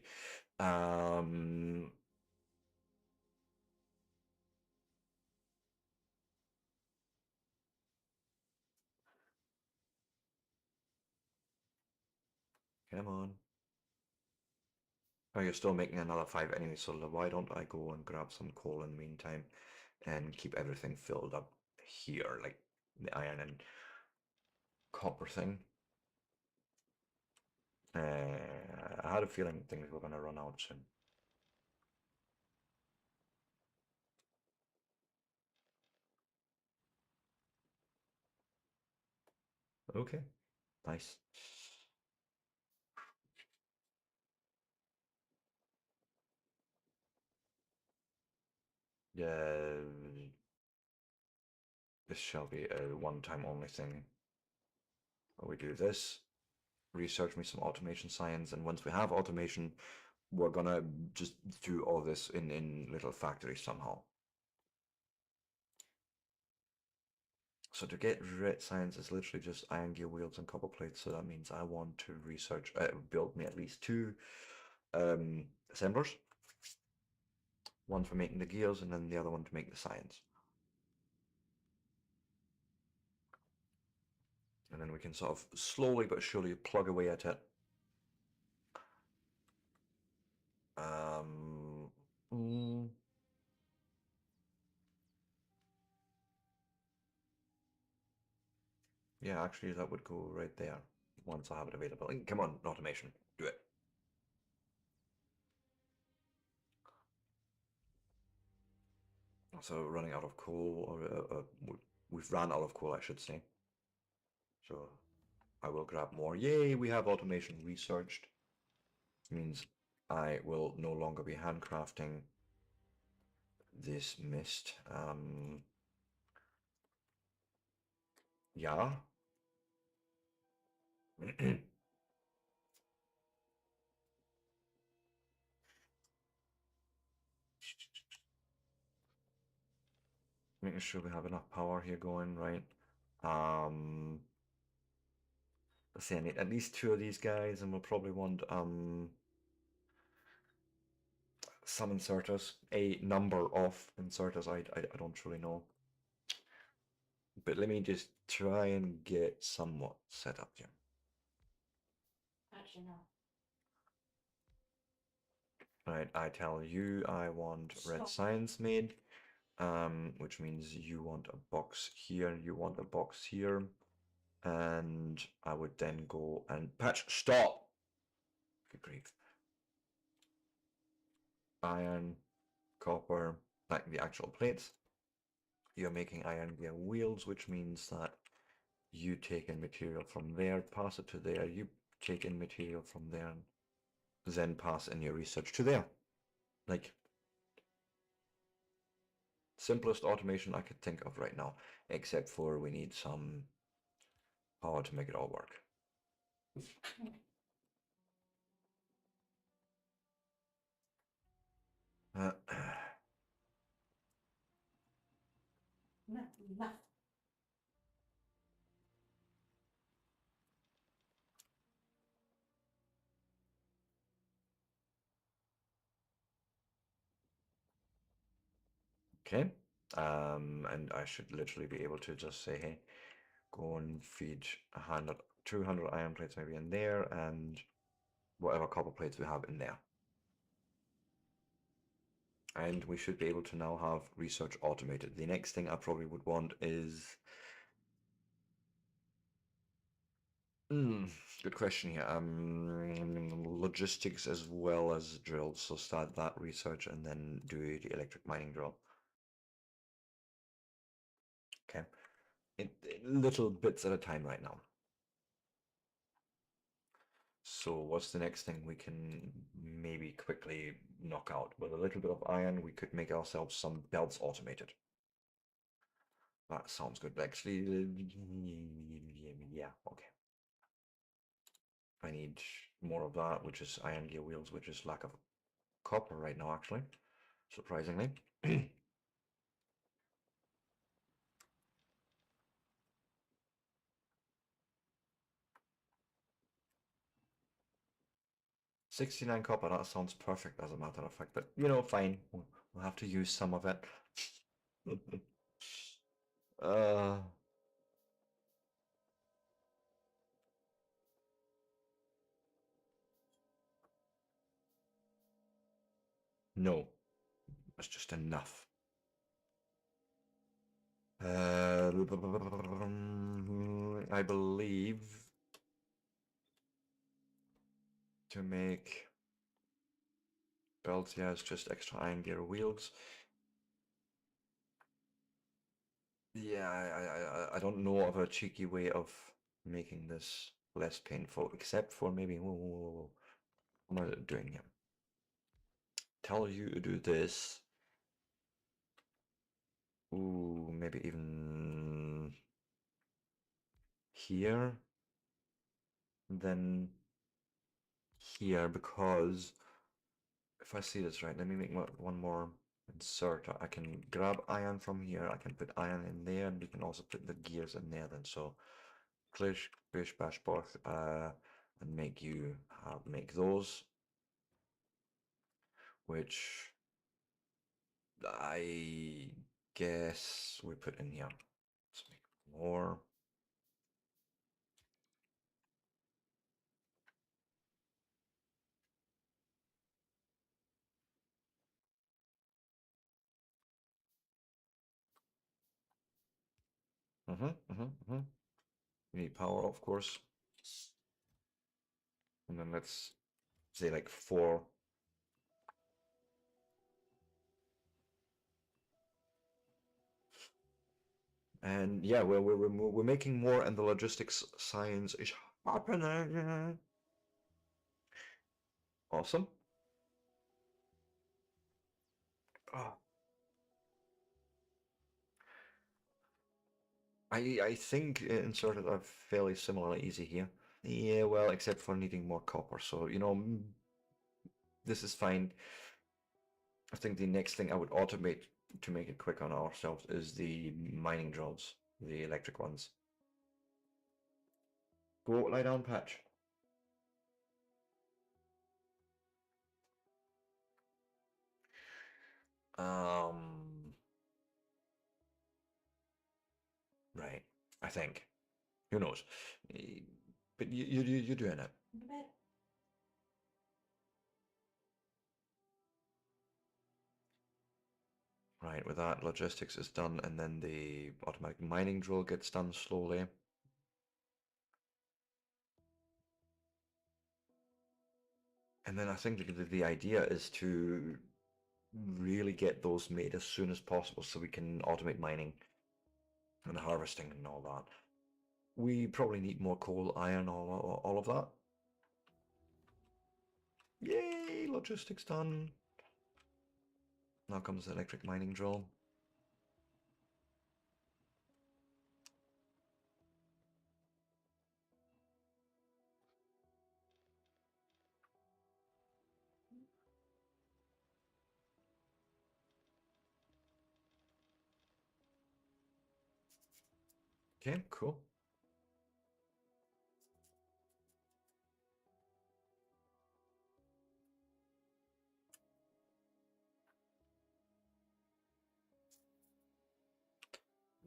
Come on. Oh, you're still making another 5 anyway, so why don't I go and grab some coal in the meantime and keep everything filled up here, like the iron and copper thing. I had a feeling things were going to run out soon. Okay, nice. Yeah, this shall be a one-time only thing. We do this, research me some automation science, and once we have automation, we're gonna just do all this in little factories somehow. So to get red science is literally just iron gear wheels and copper plates. So that means I want to research, build me at least 2 assemblers. One for making the gears, and then the other one to make the science. And then we can sort of slowly but surely plug away at it. Mm, yeah, actually, that would go right there once I have it available. And come on, automation, do it. So running out of coal, or we've ran out of coal, I should say. So I will grab more. Yay, we have automation researched. Means I will no longer be handcrafting this mist. Yeah. Making sure we have enough power here going, right? Let's see, I need at least 2 of these guys, and we'll probably want some inserters, a number of inserters. I don't truly know, but let me just try and get somewhat set up here. Actually, no. Right, I tell you I want red Stop. science made, which means you want a box here, you want a box here, and I would then go and patch. Stop. Good grief. Iron, copper, like the actual plates. You're making iron gear wheels, which means that you take in material from there, pass it to there, you take in material from there, then pass in your research to there. Like, simplest automation I could think of right now, except for we need some power to make it all work. Uh, No, no. okay, and I should literally be able to just say, hey, go and feed 100, 200 iron plates maybe in there, and whatever copper plates we have in there. And we should be able to now have research automated. The next thing I probably would want is good question here. Logistics as well as drills. So start that research and then do the electric mining drill. Okay. Little bits at a time right now. So what's the next thing we can maybe quickly knock out? With a little bit of iron, we could make ourselves some belts automated. That sounds good. Actually, yeah, okay. I need more of that, which is iron gear wheels, which is lack of copper right now, actually, surprisingly. 69 copper, that sounds perfect as a matter of fact, but you know, fine. We'll have to use some of it. uh, no, that's just enough. I believe to make belts, yeah, it's just extra iron gear wheels. Yeah, I don't know of a cheeky way of making this less painful, except for maybe, whoa, whoa, whoa, whoa. What am I doing here? Tell you to do this. Ooh, maybe even here, then here, because if I see this right, let me make one more insert. I can grab iron from here, I can put iron in there, and we can also put the gears in there then. So clish, bish, bash, bosh, and make those, which I guess we put in here. Let's make more. We need power, of course. And then let's say like 4. And yeah, we're making more, and the logistics science is happening. Awesome. Oh, I think inserted are fairly similarly easy here. Yeah, well, except for needing more copper. So, you know, this is fine. I think the next thing I would automate to make it quick on ourselves is the mining drills, the electric ones. Go lie down, Patch. Um, right. I think. Who knows? But you're doing it. But Right, with that, logistics is done, and then the automatic mining drill gets done slowly. And then I think the idea is to really get those made as soon as possible so we can automate mining and harvesting and all that. We probably need more coal, iron, all of that. Yay, logistics done. Now comes the electric mining drill. Okay, cool.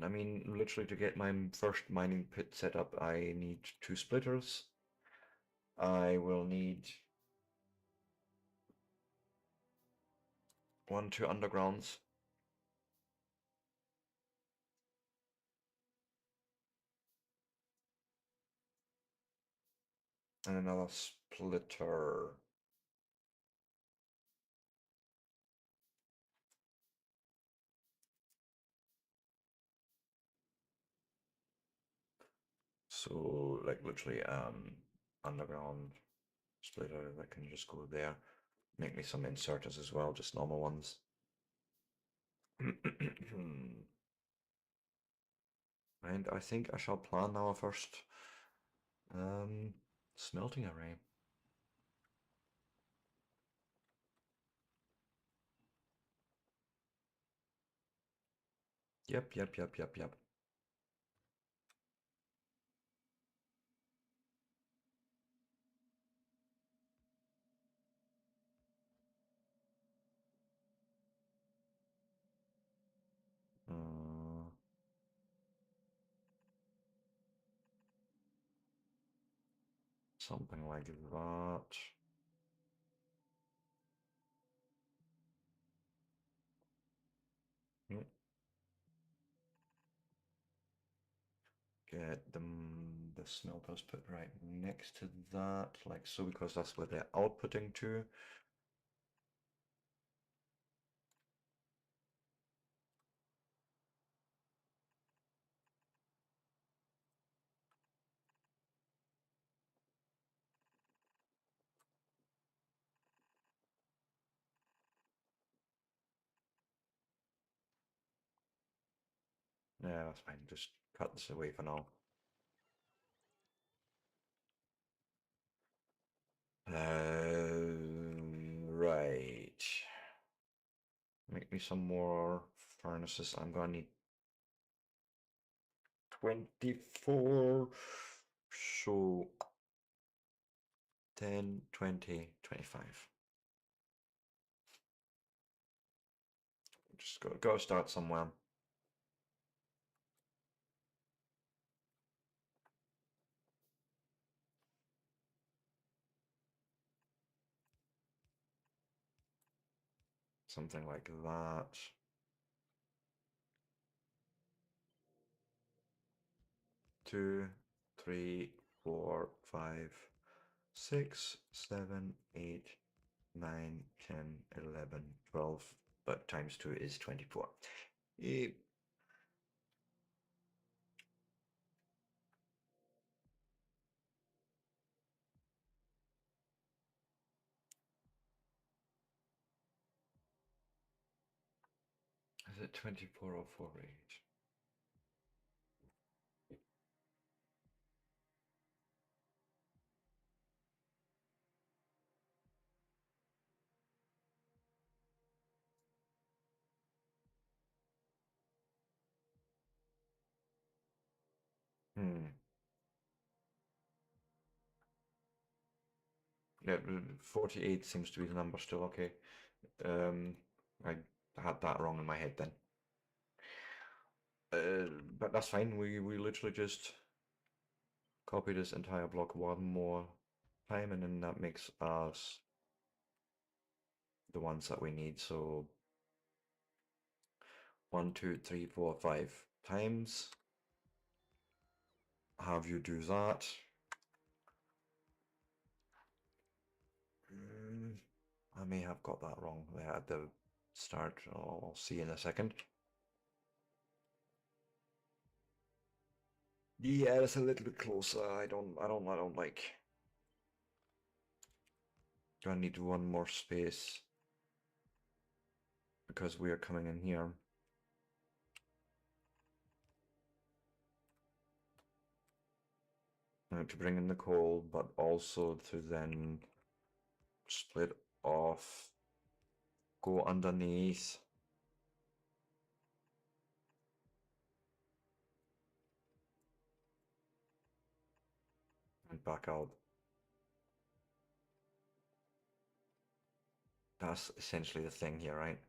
I mean, literally to get my first mining pit set up, I need 2 splitters. I will need 2 undergrounds. And another splitter. So like literally underground splitter that can just go there. Make me some inserters as well, just normal ones. And I think I shall plan our first smelting array. Yep. Uh, Something like that. Yep. Get the smelters put right next to that, like so, because that's where they're outputting to. Yeah, that's fine. Just cut this away for now. Right. Make me some more furnaces. I'm gonna need 24. So 10, 20, 25. Just go start somewhere. Something like that. 2, 3, 4, 5, 6, 7, 8, 9, 10, 11, 12. But times 2 is 24. Eh, Is it 24 or 48? Hmm. Yeah, 48 seems to be the number still. Okay. I had that wrong in my head then. But that's fine. We literally just copy this entire block one more time, and then that makes us the ones that we need. So 1, 2, 3, 4, 5 times. Have you do that. I may have got that wrong there at the start. I'll see in a second. Yeah, it's a little bit closer. I don't like. Do I need one more space? Because we are coming in here. To bring in the coal, but also to then split off, go underneath. And back out. That's essentially the thing here, right?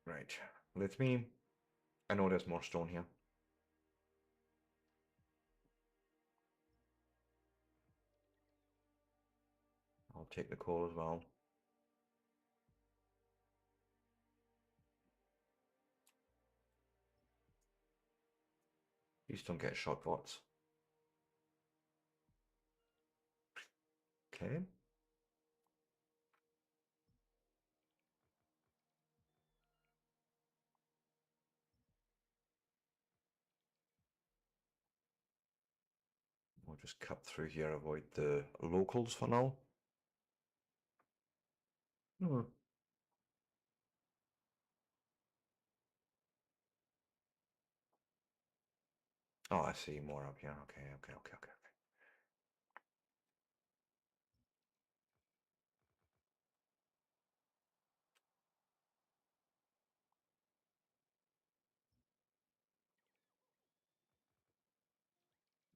Right. Let me. I know there's more stone here. I'll take the coal as well. Please don't get shot bots. Okay. We'll just cut through here, avoid the locals for now. Hmm. Oh, I see more up here. Okay, okay, okay, okay.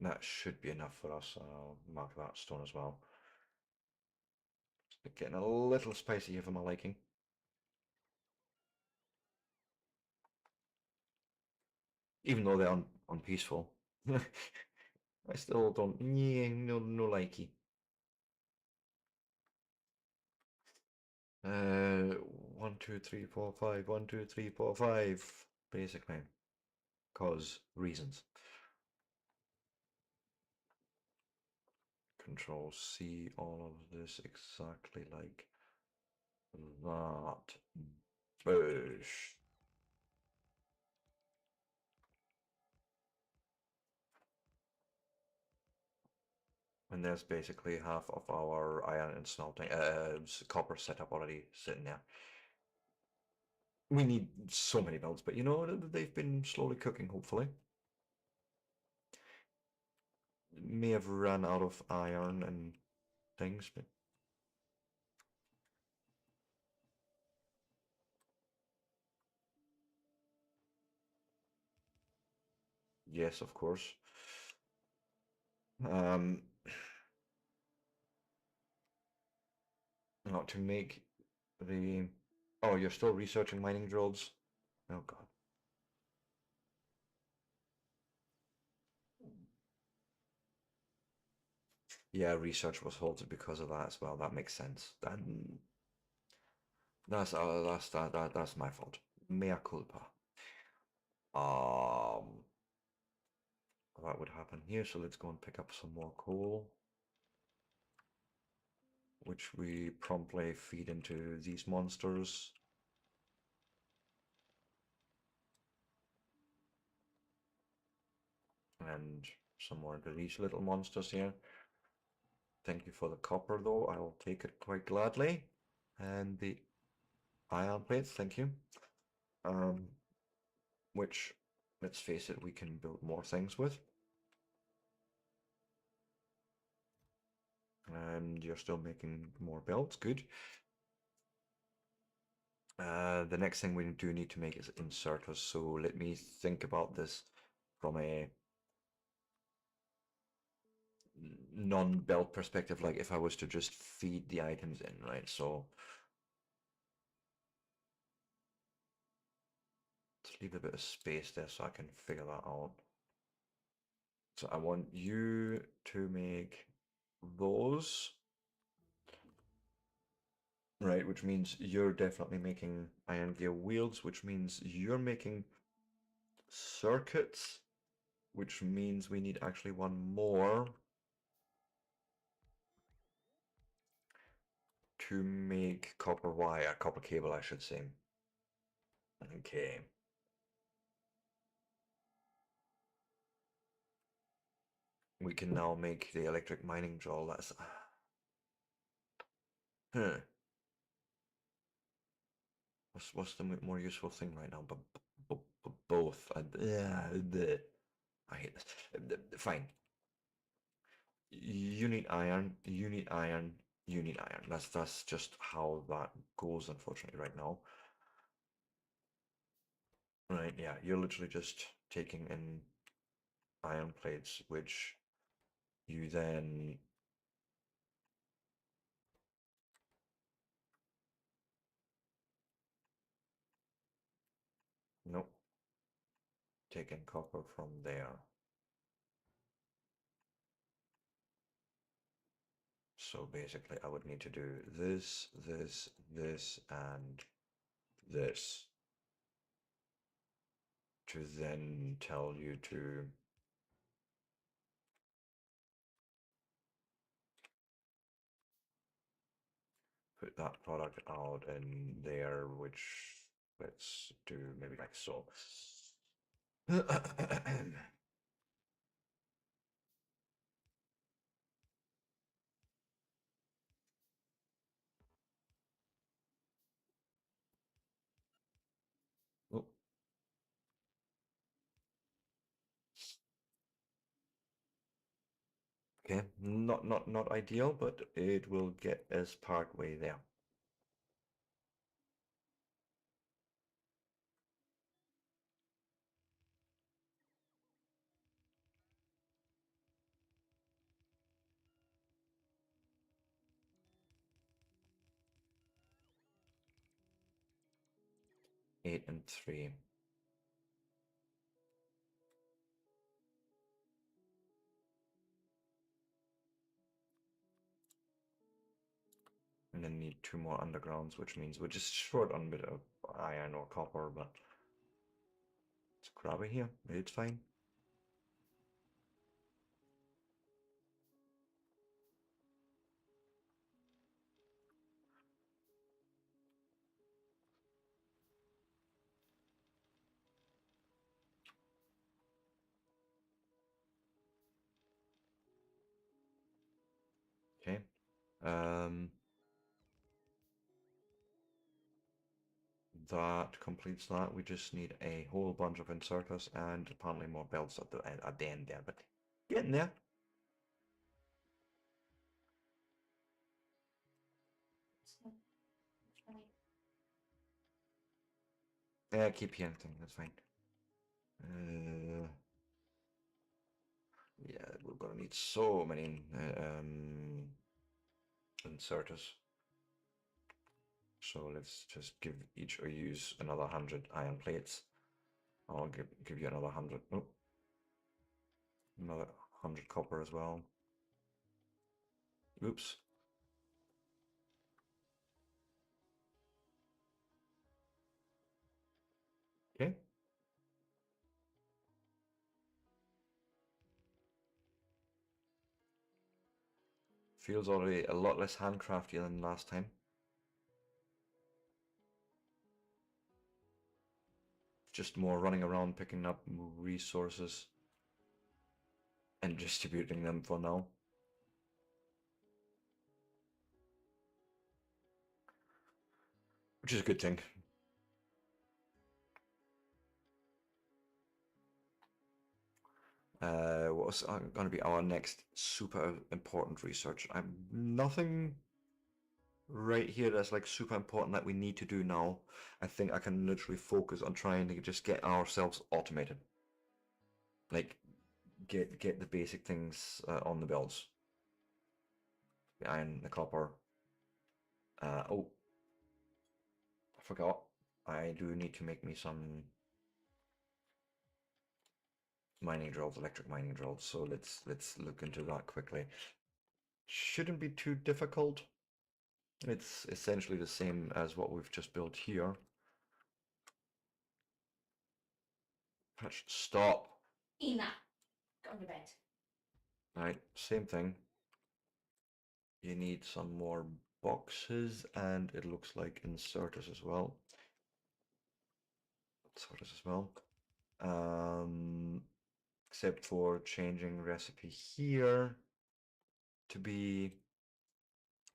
That should be enough for us. I'll mark that stone as well. It's getting a little spicy here for my liking. Even though they're unpeaceful. I still don't, yeah, no likey. 1, 2, 3, 4, 5, 1, 2, 3, 4, 5, basically. Cause reasons. Control C all of this exactly like that. Boosh. And there's basically half of our iron and smelting, copper setup already sitting there. We need so many builds, but you know, they've been slowly cooking, hopefully. May have run out of iron and things, but yes, of course. Um, not to make the... Oh, you're still researching mining drills? Oh god. Yeah, research was halted because of that as well. That makes sense. That's my fault. Mea culpa. Um, that would happen here. So let's go and pick up some more coal, which we promptly feed into these monsters. And some more into these little monsters here. Thank you for the copper, though. I'll take it quite gladly. And the iron plates, thank you. Which, let's face it, we can build more things with. And you're still making more belts, good. The next thing we do need to make is inserters, so let me think about this from a non-belt perspective, like if I was to just feed the items in, right? So let's leave a bit of space there so I can figure that out. So I want you to make those, right? Which means you're definitely making iron gear wheels, which means you're making circuits, which means we need actually one more to make copper wire, copper cable, I should say. Okay. We can now make the electric mining drill. That's... Huh. What's the more useful thing right now? But both. I hate this. Fine. You need iron. You need iron. You need iron. That's just how that goes, unfortunately, right now. Right? Yeah. You're literally just taking in iron plates, which you then... Nope. Taking copper from there. So basically I would need to do this, this, this, and this to then tell you to put that product out in there, which let's do maybe like so. Oh, okay, not ideal, but it will get us part way there. Eight and three. And then need two more undergrounds, which means we're just short on a bit of iron or copper, but let's grab it here. It's fine. Okay. Um, that completes that. We just need a whole bunch of inserters and apparently more belts at the end there, but getting there. So, right. Yeah, keep hearing things, that's fine. Yeah, we're gonna need so many inserters. So let's just give each or use another 100 iron plates. I'll give you another 100. Oh, another 100 copper as well. Oops. Okay. Feels already a lot less handcrafty than last time. Just more running around picking up resources and distributing them for now. Which is a good thing. What's going to be our next super important research? I'm nothing right here that's like super important that we need to do now. I think I can literally focus on trying to just get ourselves automated. Like get the basic things on the belts. The iron, the copper. Oh, I forgot. I do need to make me some mining drills, electric mining drills. So let's look into that quickly. Shouldn't be too difficult. It's essentially the same as what we've just built here. Stop. Enough. Go on to bed. Right, same thing. You need some more boxes and it looks like inserters as well. Inserters as well. Except for changing recipe here to be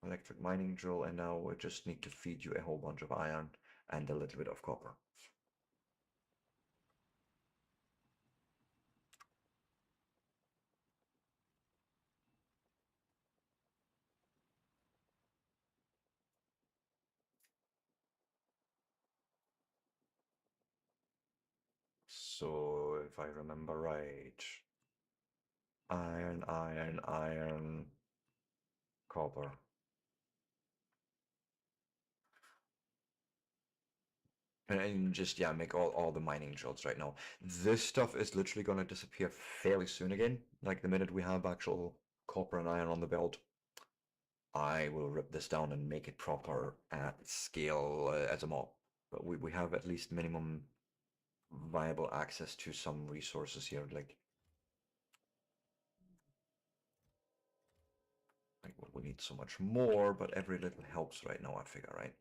electric mining drill, and now we just need to feed you a whole bunch of iron and a little bit of copper. So if I remember right, iron, iron, iron, copper. And just, yeah, make all the mining drills right now. This stuff is literally going to disappear fairly soon again. Like the minute we have actual copper and iron on the belt. I will rip this down and make it proper at scale as a mob. But we have at least minimum viable access to some resources here, like we need so much more, but every little helps right now, I figure, right?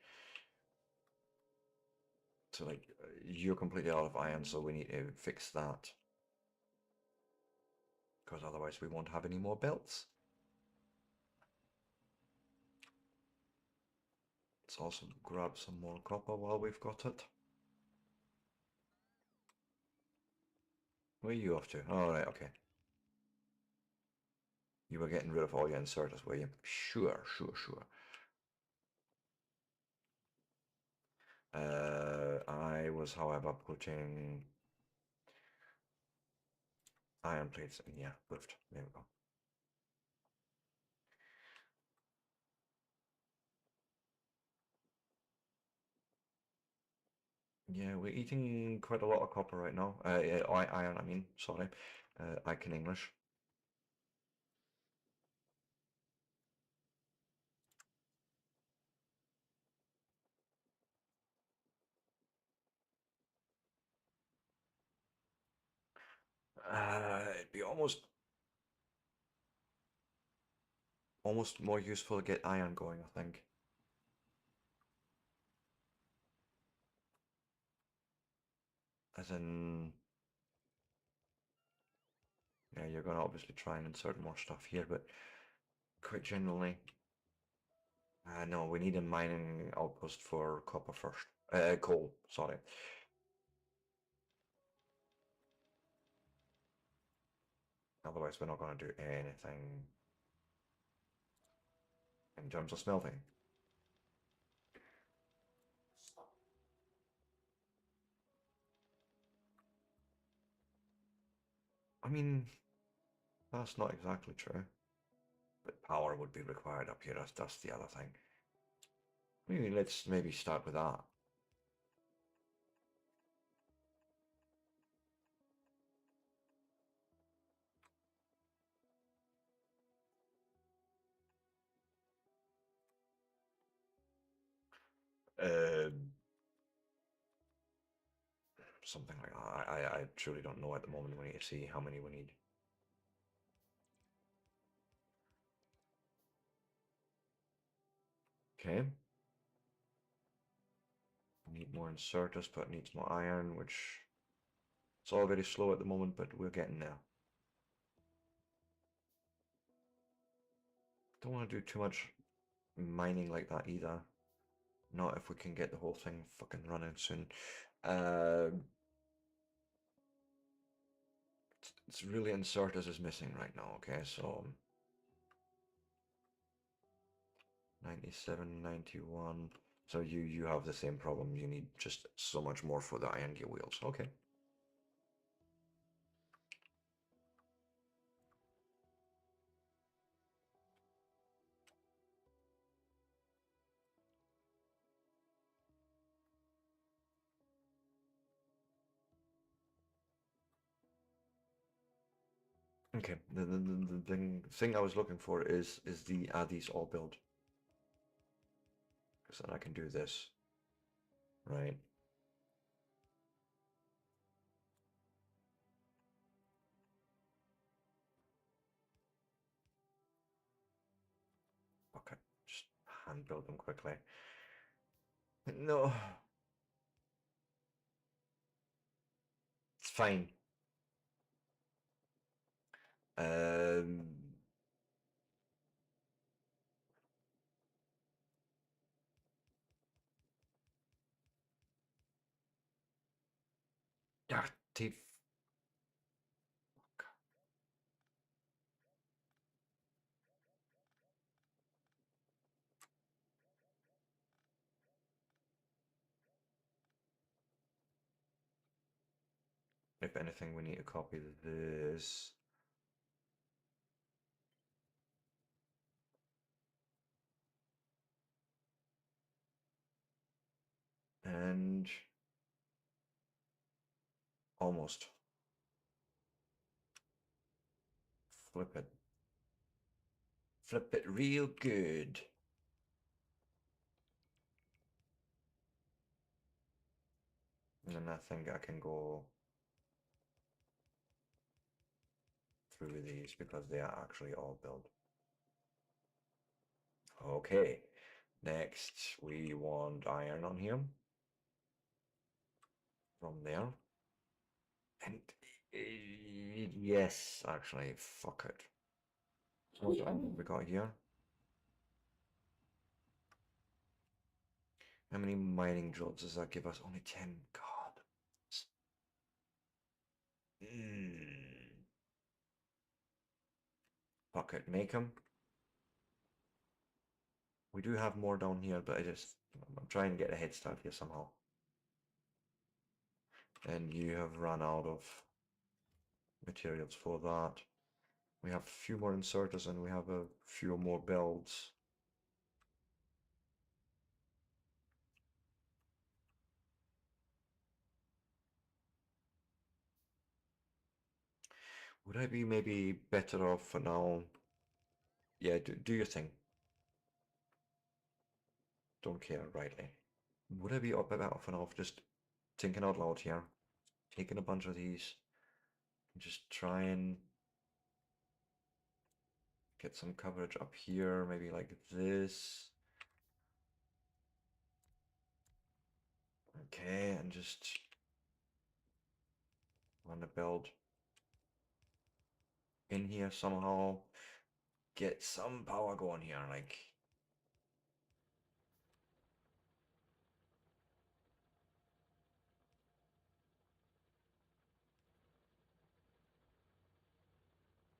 So like you're completely out of iron, so we need to fix that. Because otherwise we won't have any more belts. Let's also grab some more copper while we've got it. Where are you off to? Oh, right, okay. You were getting rid of all your inserters, were you? Sure, sure, sure. I was, however, putting iron plates in. Yeah, lift. There we go. Yeah, we're eating quite a lot of copper right now. Iron, I mean, sorry. I can English. It'd be almost more useful to get iron going, I think. As in, yeah, you're gonna obviously try and insert more stuff here, but quite generally, no, we need a mining outpost for copper first. Coal, sorry. Otherwise, we're not gonna do anything in terms of smelting. I mean, that's not exactly true. But power would be required up here, that's the other thing. Maybe let's maybe start with that. Uh, Something like that. I truly don't know at the moment. We need to see how many we need. Okay. Need more inserters, but needs more iron, which it's all very slow at the moment, but we're getting there. Don't want to do too much mining like that either. Not if we can get the whole thing fucking running soon. It's really inserters is missing right now, okay? So 97, 91. So you have the same problem. You need just so much more for the iron gear wheels. Okay. Okay. The thing I was looking for is the these all build. Because then I can do this. Right. Okay. Just hand build them quickly. No. It's fine. Um yeah, if anything, we need to copy this. And almost. Flip it. Flip it real good. And I think I can go through these because they are actually all built. Okay, next we want iron on here. From there. And yes, actually, fuck it. What have we got here? How many mining jobs does that give us? Only 10. God. Fuck it, make them. We do have more down here, but I'm trying to get a head start here somehow. And you have run out of materials for that. We have a few more inserters and we have a few more builds. Would I be maybe better off for now? Yeah, do your thing. Don't care, rightly. Would I be better off for now for just thinking out loud here? Taking a bunch of these and just try and get some coverage up here, maybe like this. Okay, and just run a build in here somehow. Get some power going here, like.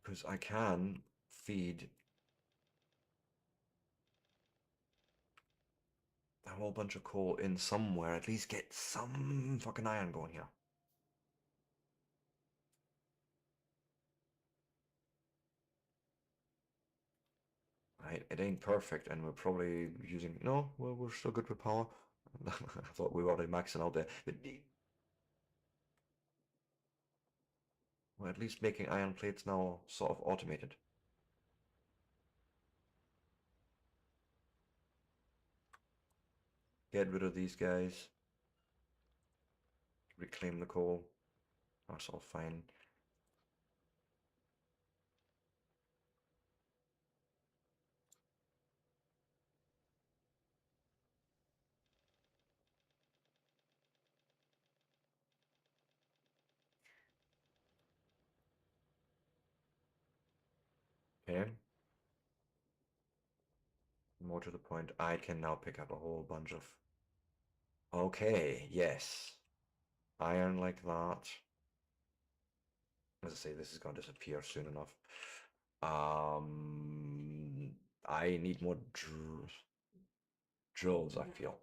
Because I can feed a whole bunch of coal in somewhere, at least get some fucking iron going here. Right, it ain't perfect, and we're probably using. No, well, we're still good with power. I thought we were already maxing out there. But we're at least making iron plates now sort of automated. Get rid of these guys. Reclaim the coal. That's all fine. Okay. More to the point, I can now pick up a whole bunch of. Okay, yes. Iron like that. As I say, this is going to disappear soon enough. I need more drills, I feel.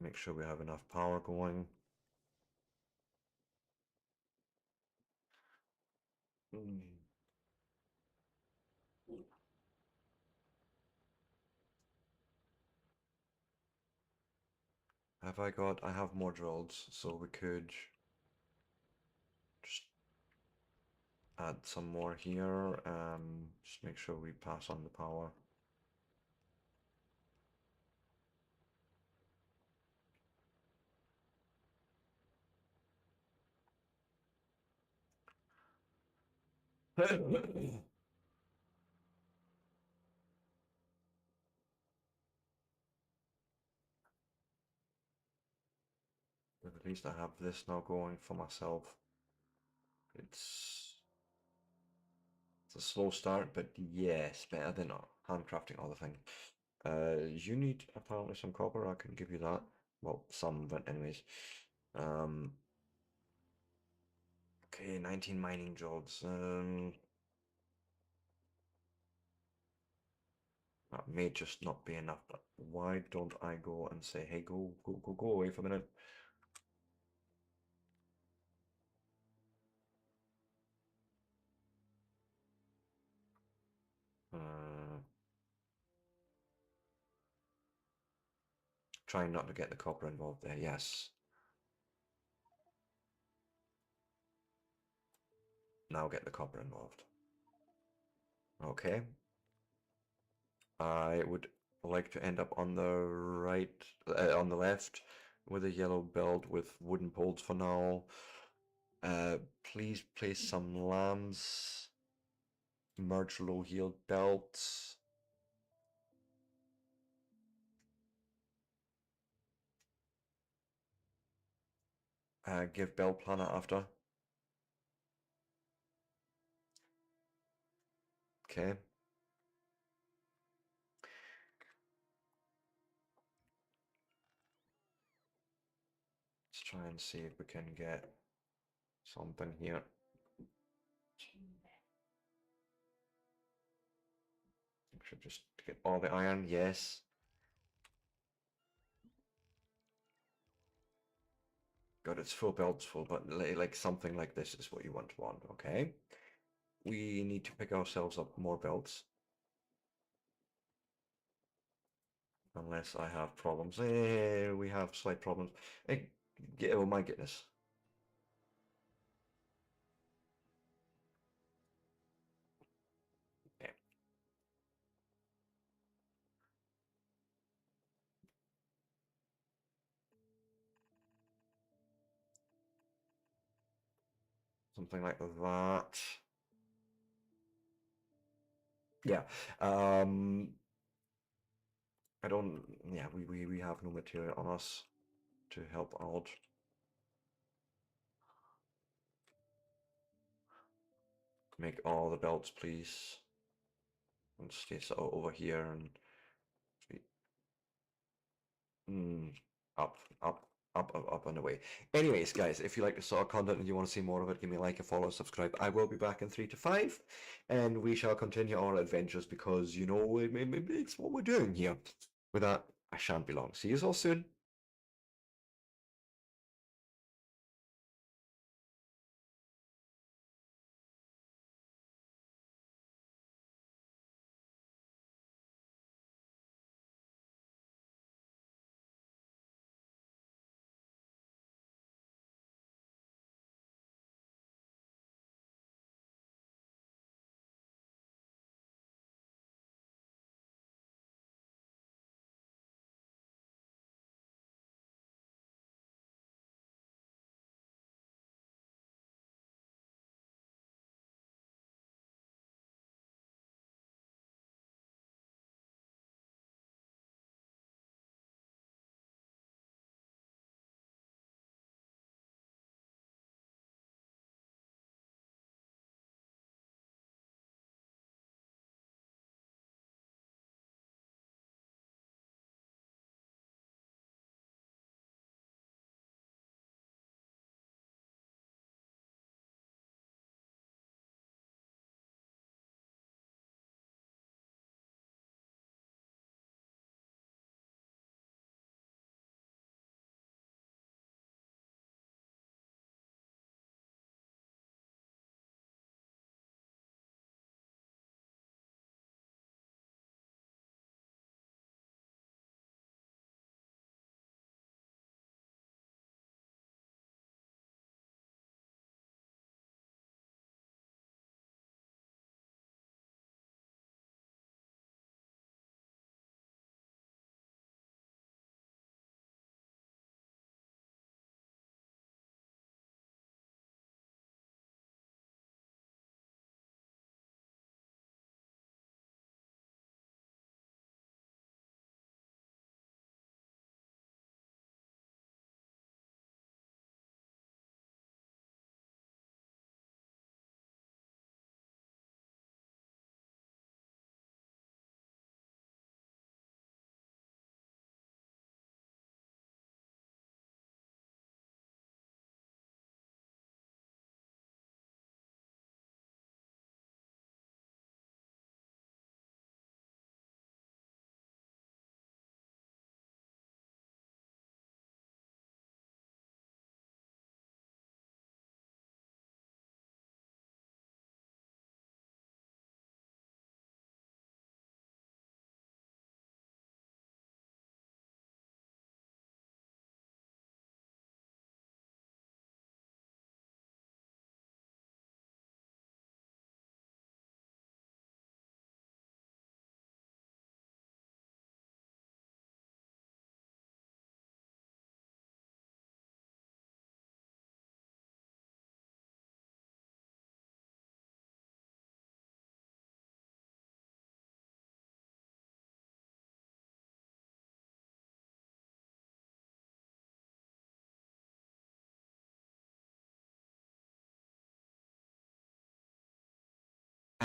Make sure we have enough power going. Have I got? I have more drills, so we could just add some more here. Just make sure we pass on the power. But at least I have this now going for myself. It's a slow start, but yes, better than handcrafting all the thing. You need apparently some copper. I can give you that. Well, some, but anyways. Okay, 19 mining jobs. That may just not be enough. But why don't I go and say, hey, go away for a minute? trying not to get the copper involved there. Yes. Now get the copper involved. Okay. I would like to end up on the right, on the left, with a yellow belt with wooden poles for now. Please place some lambs. Merge low heel belts. Give belt planner after. Okay. Let's try and see if we can get something here. Should just get all the iron, yes. Got its full belts full, but like something like this is what you want, okay? We need to pick ourselves up more belts. Unless I have problems. We have slight problems. Oh my goodness. Yeah. Something like that. Yeah. I don't. Yeah, we have no material on us to help out. Make all the belts, please. And stay so over here and up, up and away. Anyways, guys, if you like this sort of content and you want to see more of it, give me a like, a follow, subscribe. I will be back in 3 to 5, and we shall continue our adventures because, you know, it's what we're doing here. With that, I shan't be long. See you all soon.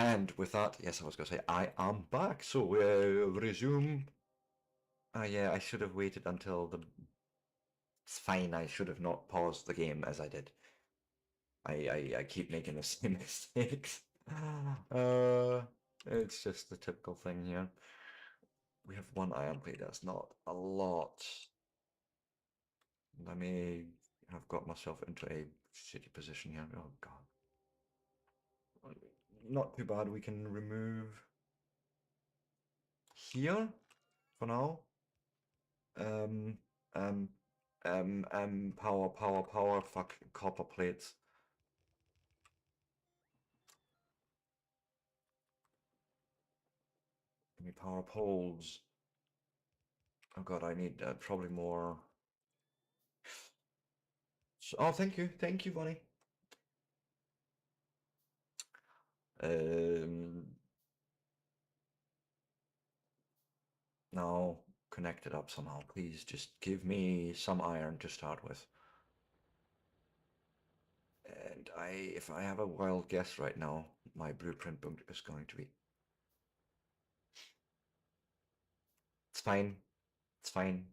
And with that, yes, I was going to say, I am back. So, resume. Ah, yeah, I should have waited until the... It's fine, I should have not paused the game as I did. I keep making the same mistakes. It's just the typical thing here. We have one iron plate, that's not a lot. I may have got myself into a shitty position here. Oh, God. Not too bad, we can remove here for now. Um, um, power, fuck, copper plates. Give me power poles. Oh god, I need probably more. Oh, thank you, Bonnie. Um, now connect it up somehow, please. Just give me some iron to start with. And if I have a wild guess right now, my blueprint book is going to be. It's fine. It's fine.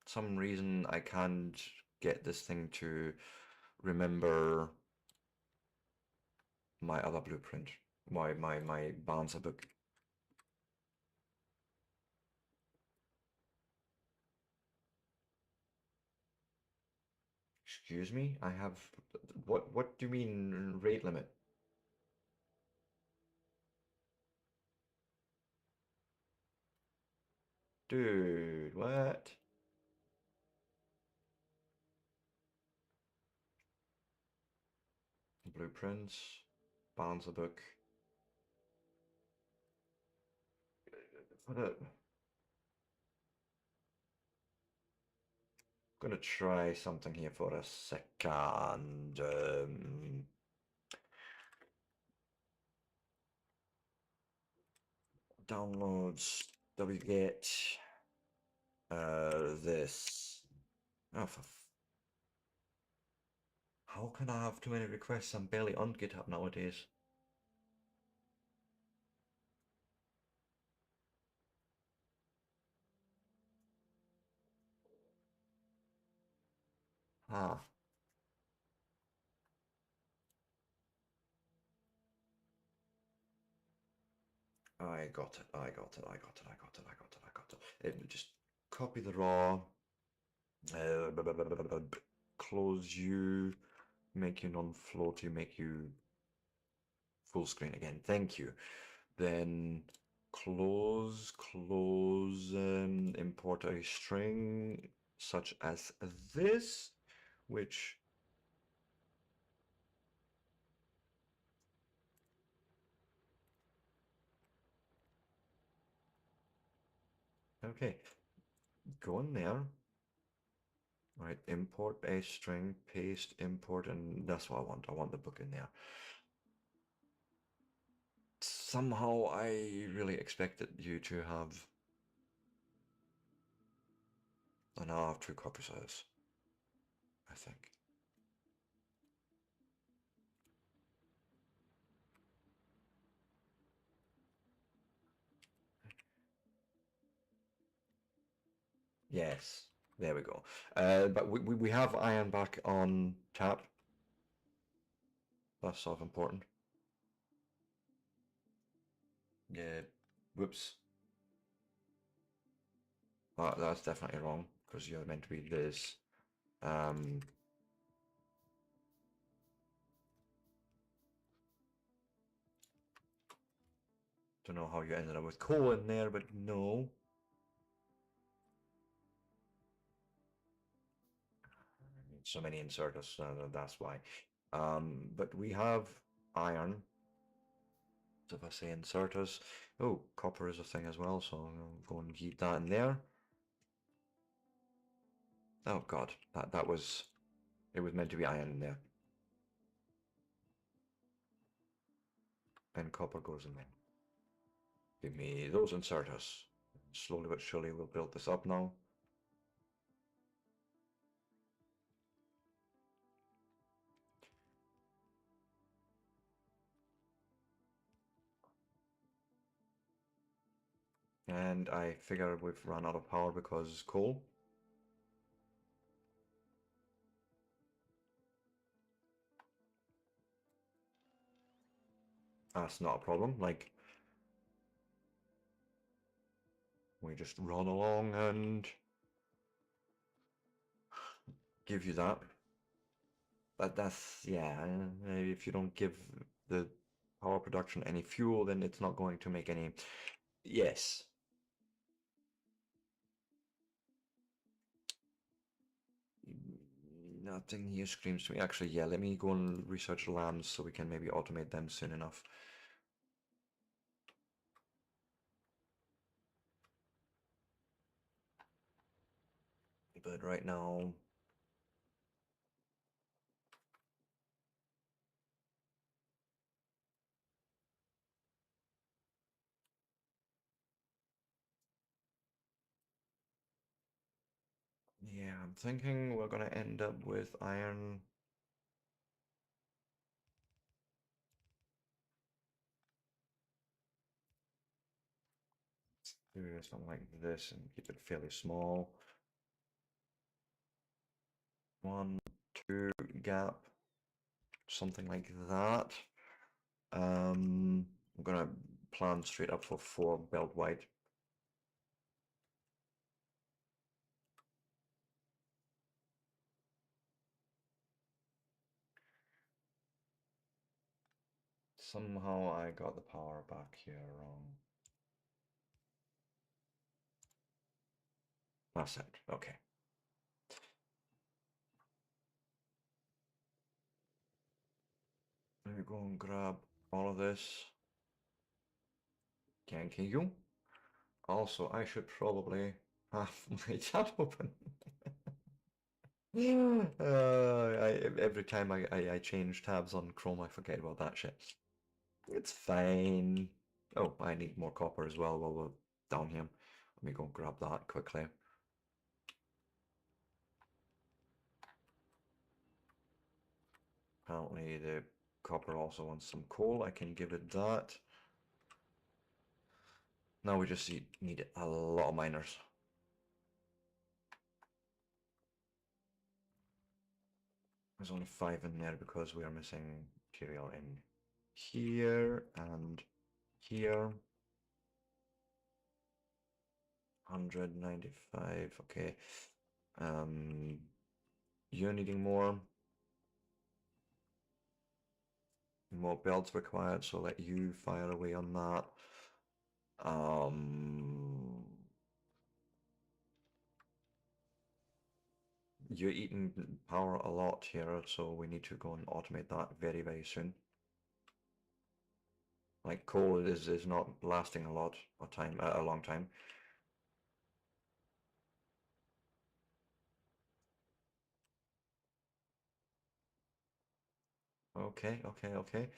Some reason I can't get this thing to remember my other blueprint, my Banzer book. Excuse me, I have what do you mean rate limit? Dude, what? Blueprints, Banzer book. What a, gonna try something here for a second. Downloads, wget this. Oh, how can I have too many requests? I'm barely on GitHub nowadays. Ah. I got it, I got it, I got it, I got it, I got it, I got it. Just copy the raw, close you, make you non-floaty, make you full screen again. Thank you. Then close, import a string such as this, which okay, go in there. All right, import a string, paste, import, and that's what I want. I want the book in there. Somehow I really expected you to have. I now have two copies of this, I think. Yes, there we go. But we have iron back on tap. That's sort of important. Yeah, whoops. That's definitely wrong, because you're meant to be this. Don't know how you ended up with coal in there, but no. So many inserters, that's why. But we have iron. So if I say inserters, oh, copper is a thing as well, so I'll go and keep that in there. Oh god, that was, it was meant to be iron in there. And copper goes in there. Give me those inserters. Slowly but surely we'll build this up now. And I figure we've run out of power because coal. That's not a problem. Like, we just run along and give you that. But that's, yeah, if you don't give the power production any fuel, then it's not going to make any. Yes. Nothing here screams to me. Actually, yeah, let me go and research lambs so we can maybe automate them soon enough. But right now, yeah, I'm thinking we're gonna end up with iron. Do something like this and keep it fairly small. 1, 2 gap, something like that. I'm gonna plan straight up for 4 belt wide. Somehow I got the power back here wrong. That's it. Okay. Let me go and grab all of this. Thank you. Also, I should probably have my chat open. Every time I change tabs on Chrome, I forget about that shit. It's fine. Oh, I need more copper as well while we're down here. Let me go and grab that quickly. Apparently the copper also wants some coal. I can give it that. Now we just need a lot of miners. There's only 5 in there because we are missing material in here and here. 195, okay. You're needing more belts required, so let you fire away on that. You're eating power a lot here, so we need to go and automate that very, very soon. Like coal is not lasting a lot of time, a long time. Okay, okay, okay.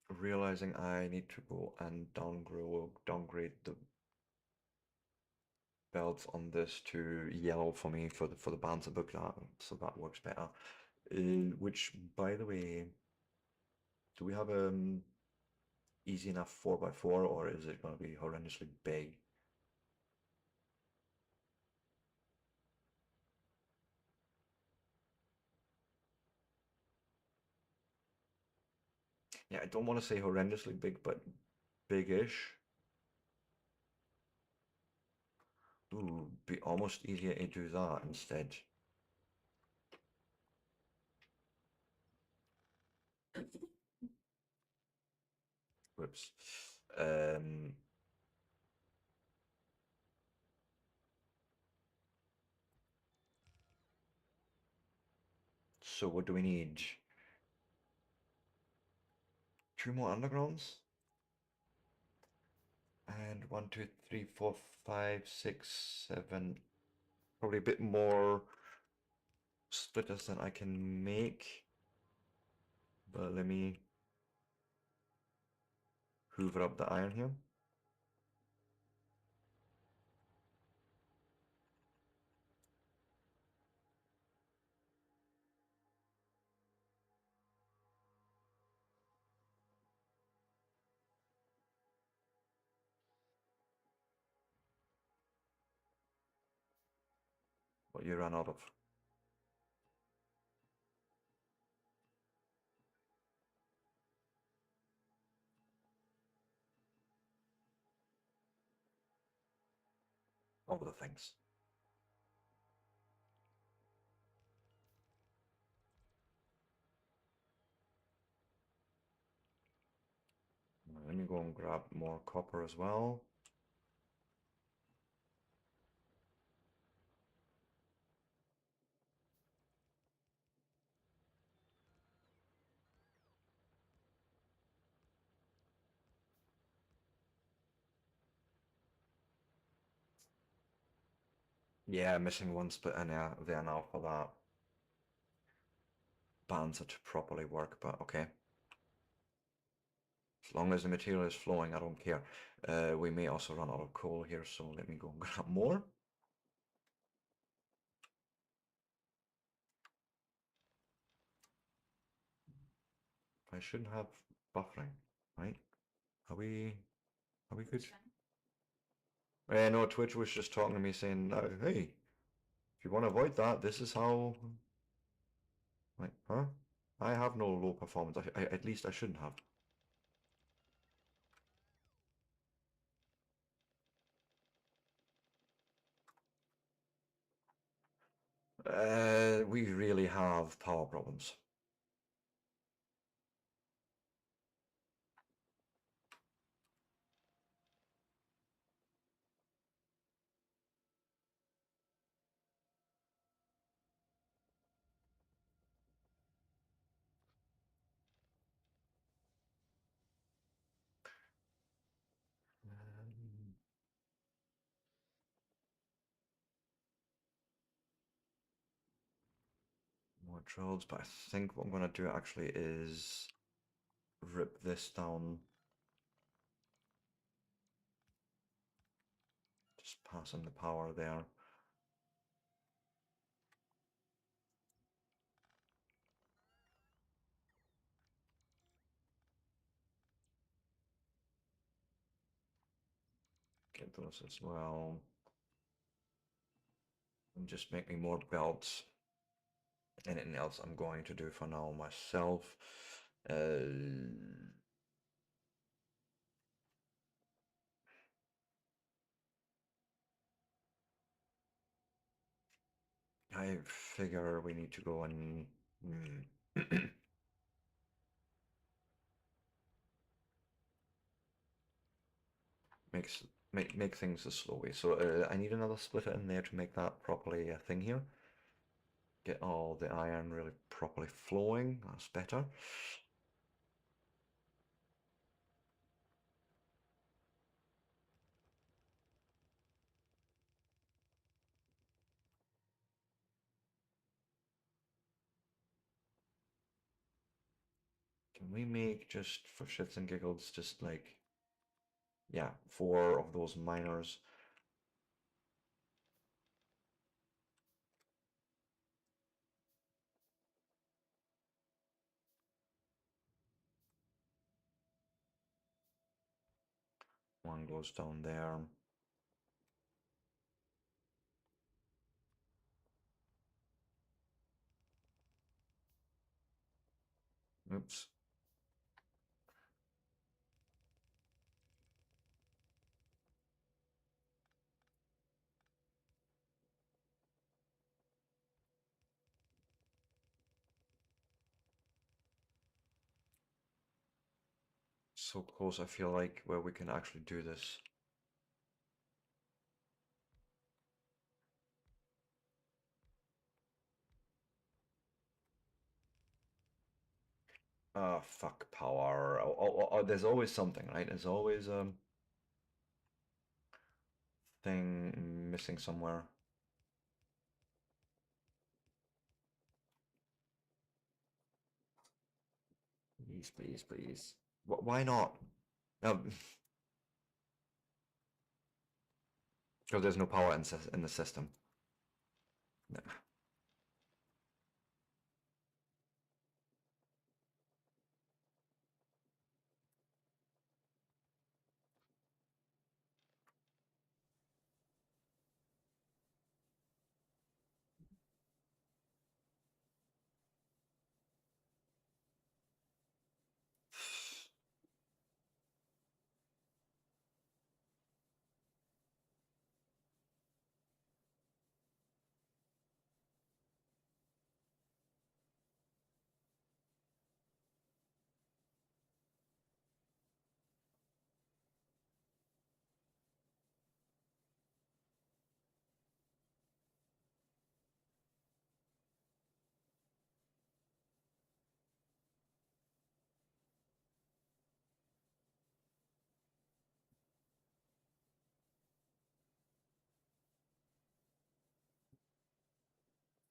Realizing I need to go and downgrade the belts on this to yellow for me for the bands book that, so that works better. Which, by the way, do we have easy enough 4x4 or is it going to be horrendously big? Yeah, I don't want to say horrendously big, but big-ish. Ooh, be almost easier to do that instead. Whoops. So what do we need? 2 more undergrounds? And 1, 2, 3, 4, 5, 6, 7. Probably a bit more splitters than I can make. But let me hoover up the iron here. What you ran out of? All the things. Let me go and grab more copper as well. Yeah, missing one split in there now for that balancer to properly work, but okay. As long as the material is flowing, I don't care. We may also run out of coal here, so let me go and grab more. I shouldn't have buffering, right? Are we good? No, Twitch was just talking to me saying, hey, if you want to avoid that, this is how... Like, huh? I have no low performance. At least I shouldn't have. We really have power problems. More drills, but I think what I'm going to do actually is rip this down. Just passing the power there. Get those as well. And just make me more belts. Anything else I'm going to do for now myself. I figure we need to go and make things a slow way. So I need another splitter in there to make that properly a thing here. Get all the iron really properly flowing. That's better. Can we make, just for shits and giggles, just like, yeah, 4 of those miners? One goes down there. Oops. So close, I feel like, where we can actually do this. Ah, fuck power. Oh, there's always something, right? There's always thing missing somewhere. Please, please, please. Why not? Um, because there's no power in the system. Nah.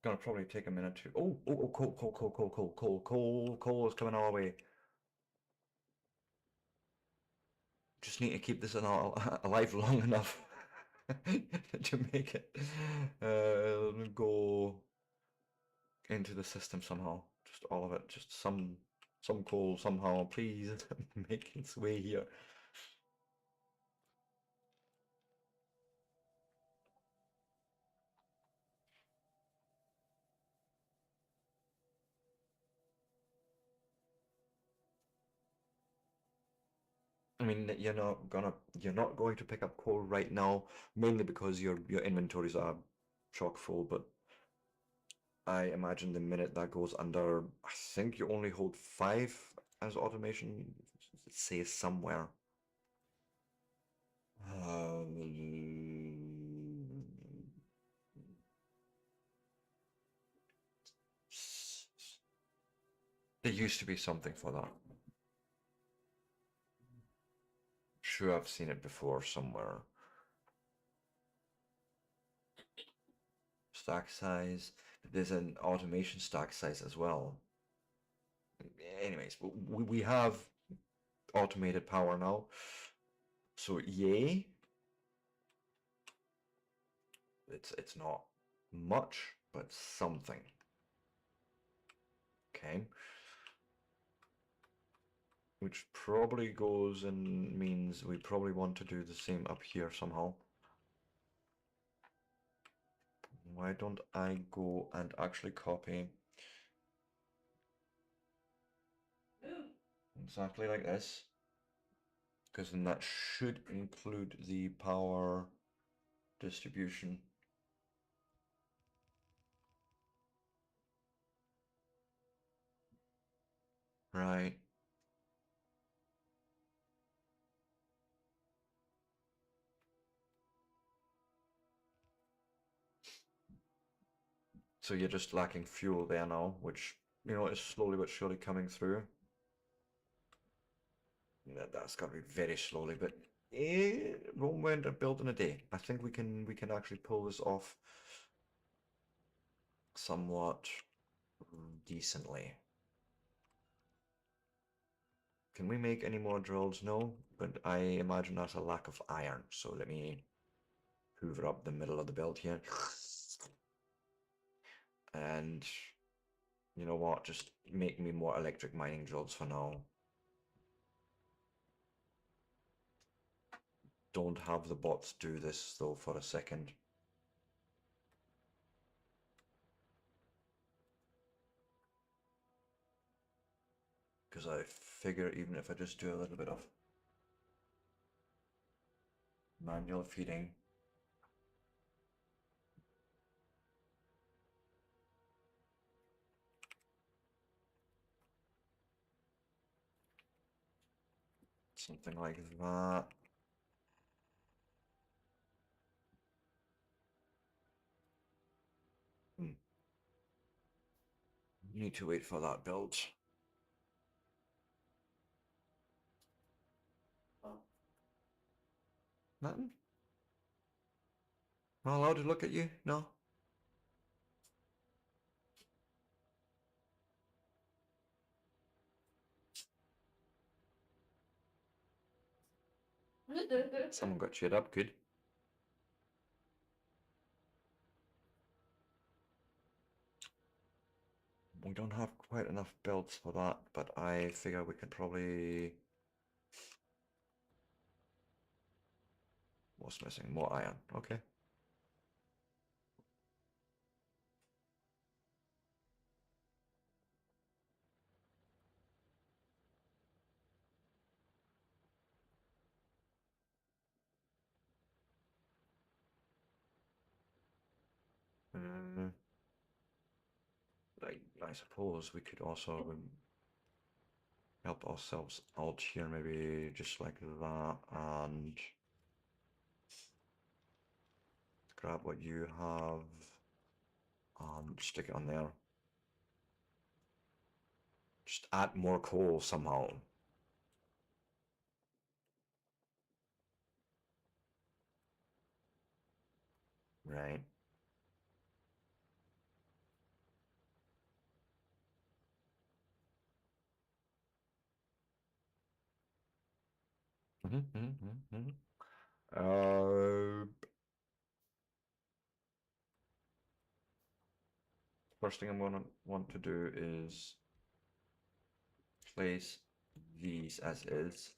Gonna probably take a minute to. Oh, coal is coming our way. Just need to keep this alive long enough to make it go into the system somehow. Just all of it. Just some coal somehow. Please make its way here. I mean, you're not going to pick up coal right now, mainly because your inventories are chock full, but I imagine the minute that goes under, I think you only hold 5 as automation, it says somewhere. There used to be something for that. Sure, I've seen it before somewhere. Stack size. There's an automation stack size as well. Anyways, we have automated power now. So yay. It's not much, but something. Okay. Which probably goes and means we probably want to do the same up here somehow. Why don't I go and actually copy exactly like this? Because then that should include the power distribution. Right. So you're just lacking fuel there now, which, is slowly but surely coming through. That's got to be very slowly, but won't end up built in a day. I think we can actually pull this off somewhat decently. Can we make any more drills? No, but I imagine that's a lack of iron. So let me hoover up the middle of the belt here. And you know what? Just make me more electric mining drills for now. Don't have the bots do this though for a second. Because I figure even if I just do a little bit of manual feeding, something like that. Need to wait for that build. Nothing? Not allowed to look at you? No? Someone got cheered up, good. We don't have quite enough builds for that, but I figure we can probably... What's missing? More iron. Okay. I suppose we could also help ourselves out here, maybe just like that, and grab what you have and stick it on there. Just add more coal somehow. Right. Uh, First thing I'm gonna want to do is place these as is,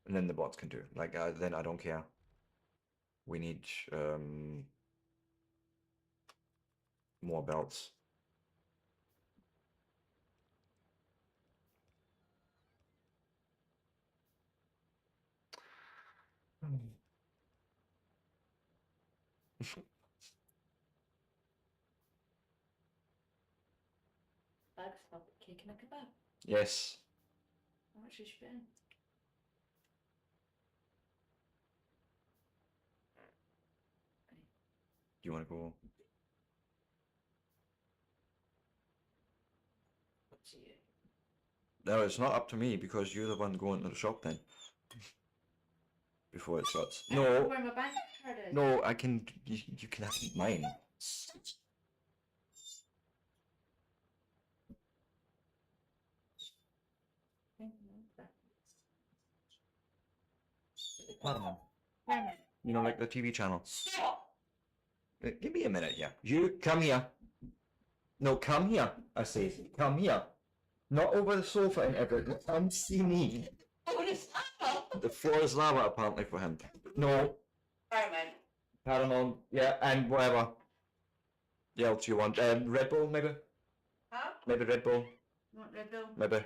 and then the bots can do. Like, then I don't care. We need more belts. Bags of cake and a kebab. Yes. How much is your bin? Do you want to go? Up to you. No, it's not up to me because you're the one going to the shop then. Before it shuts. I don't know No, where my bank card is. no, I can. You can have mine. Pardon. You know, like the TV channel. Give me a minute here. You come here. No, come here. I say, come here. Not over the sofa and everything. Come see me. The floor is lava apparently for him. No. Fireman. Paramount. Yeah, and whatever. Yeah, what do you want? Red Bull, maybe? Huh? Maybe Red Bull. You want Red Bull? Maybe.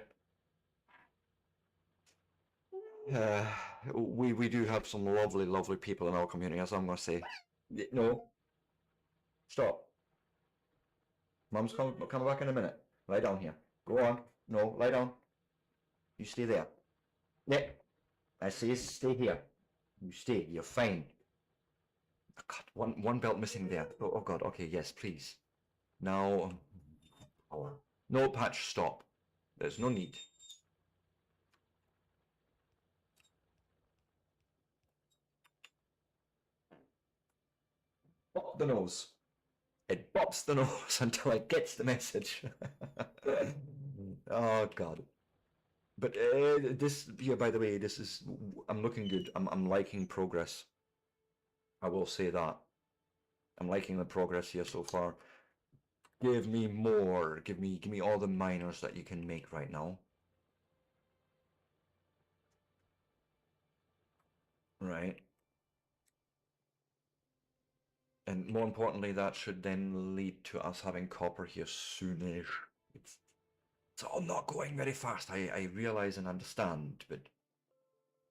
Uh, we do have some lovely people in our community, as I'm gonna say. No. Stop. Mum's coming back in a minute. Lie down here. Go on. No, lie down. You stay there. Yeah. I say stay here. You stay. You're fine. Oh God, one belt missing there. Oh God. Okay. Yes, please. Now. Power. No, Patch. Stop. There's no need. Bop the nose. It bops the nose until it gets the message. Oh God. But this here, by the way, this is I'm looking good. I'm liking progress. I will say that. I'm liking the progress here so far. Give me more. Give me all the miners that you can make right now. Right. And more importantly, that should then lead to us having copper here soonish. It's all not going very fast. I realize and understand, but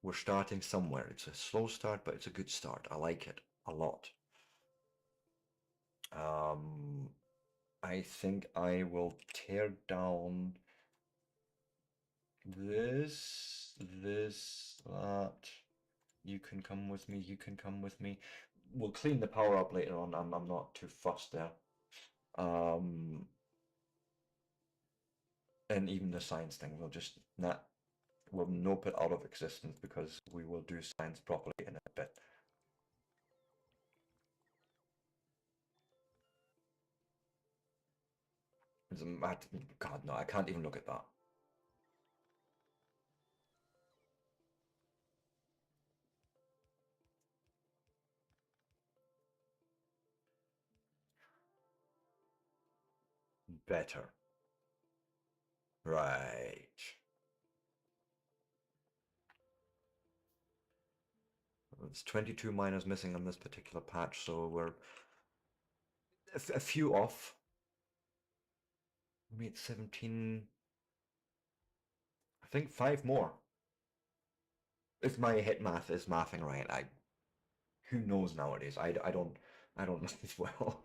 we're starting somewhere. It's a slow start, but it's a good start. I like it a lot. I think I will tear down this, that. You can come with me. You can come with me. We'll clean the power up later on. I'm not too fussed there. And even the science thing, we'll nope it out of existence because we will do science properly in a bit. God, no, I can't even look at that. Better. Right. There's 22 miners missing on this particular patch, so we're a few off. We made 17. I think 5 more. If my hit math is mathing right, who knows nowadays? I don't know as well.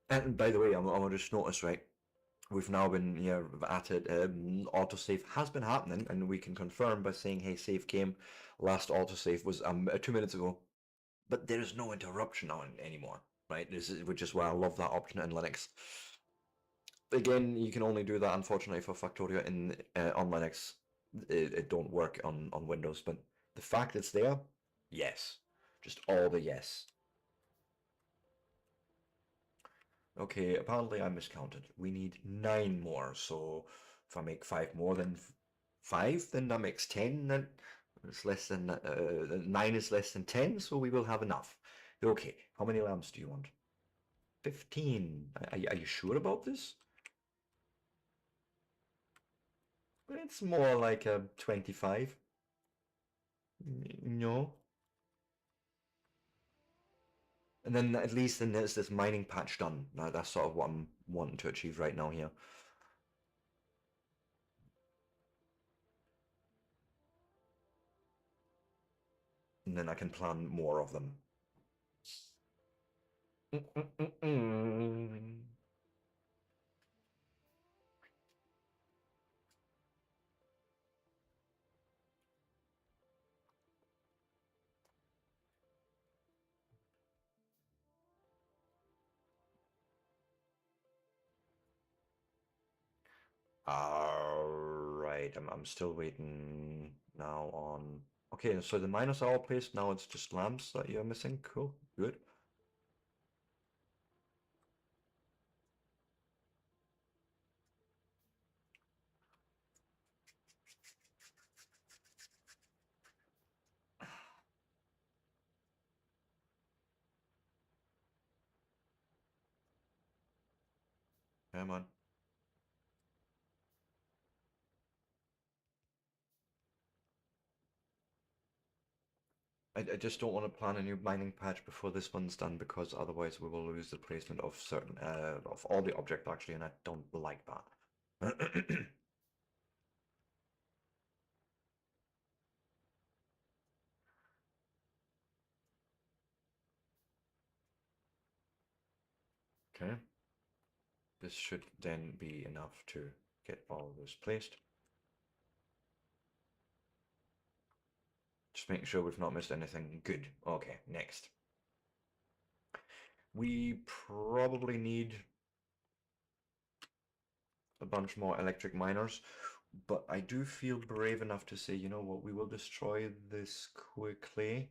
And by the way, I'm just noticed, right? We've now been at it. Autosave has been happening, and we can confirm by saying, "Hey, save game." Last autosave was 2 minutes ago, but there is no interruption now anymore, right? Which is why I love that option in Linux. Again, you can only do that, unfortunately, for Factorio on Linux. It don't work on Windows, but the fact it's there, yes, just all the yes. Okay, apparently I miscounted. We need 9 more, so if I make 5 more than 5, then that makes 10. Then it's less than 9 is less than 10, so we will have enough. Okay, how many lamps do you want? 15. Are you sure about this? It's more like a 25. No. And then at least then there's this mining patch done. Now that's sort of what I'm wanting to achieve right now here. And then I can plan more of them. Alright, I'm still waiting now on... Okay, so the miners are all placed, now it's just lamps that you're missing. Cool, good. Come on. I just don't want to plan a new mining patch before this one's done because otherwise we will lose the placement of certain of all the object actually, and I don't like that. Okay. This should then be enough to get all of this placed. Just making sure we've not missed anything. Good. Okay, next. We probably need a bunch more electric miners, but I do feel brave enough to say, you know what, we will destroy this quickly.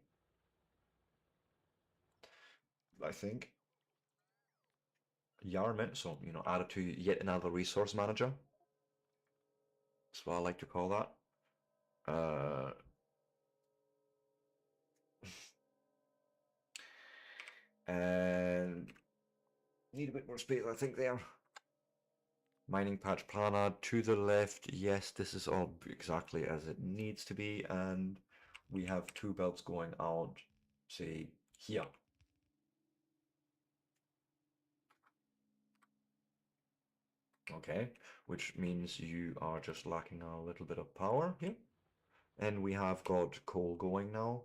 I think. Yarmit, so, you know, add it to yet another resource manager. That's what I like to call that. And need a bit more space, I think, there. Mining patch planner to the left. Yes, this is all exactly as it needs to be, and we have 2 belts going out, say, here. Okay, which means you are just lacking a little bit of power here. And we have got coal going now.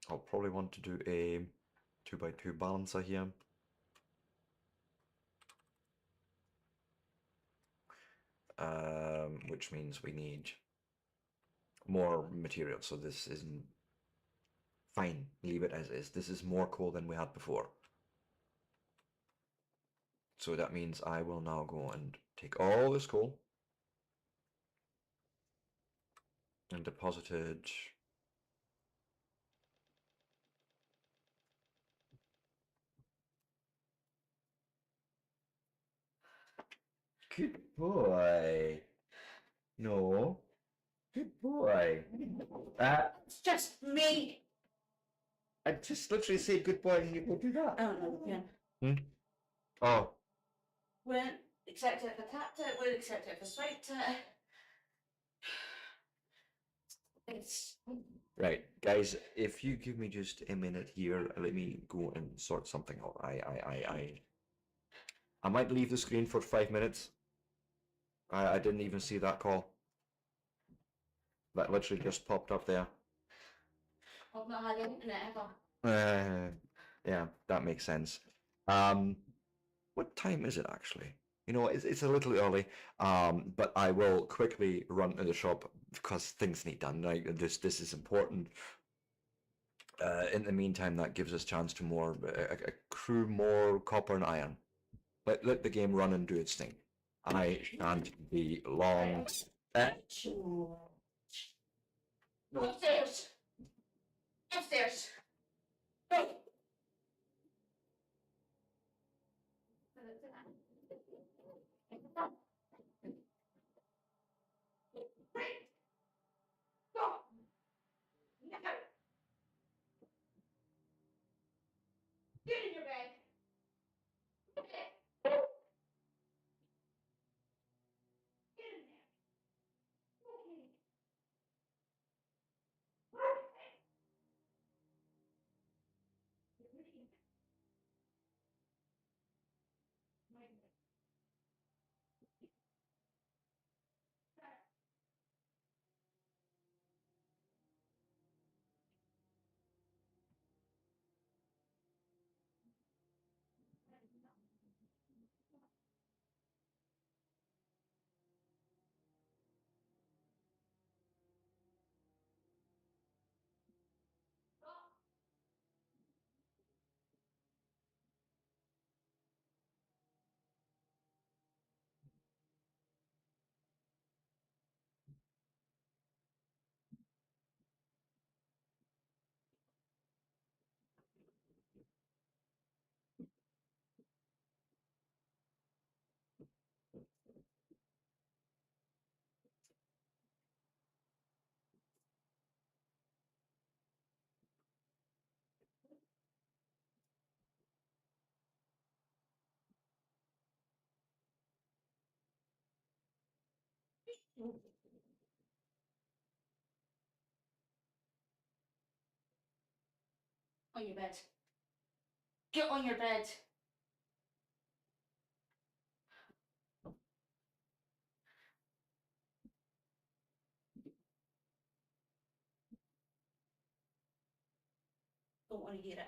I'll probably want to do a 2x2 balancer here. Which means we need more material. So this isn't fine. Leave it as is. This is more coal than we had before. So that means I will now go and take all this coal and deposit it. Good boy. No. Good boy. It's just me. I just literally said good boy and you will do that. Oh no, again. Oh, Won't accept it for captor, won't accept it for straighter. It's right, guys. If you give me just a minute here, let me go and sort something out. I might leave the screen for 5 minutes. I didn't even see that call. That literally just popped up there. I've not had internet ever. Yeah, that makes sense. What time is it actually? You know, it's a little early. But I will quickly run to the shop because things need done. Right, this is important. In the meantime, that gives us chance to more accrue more copper and iron. Let the game run and do its thing. I shan't be long. Upstairs. Upstairs. Go. On your bed. Get on your bed. Don't want to hear it.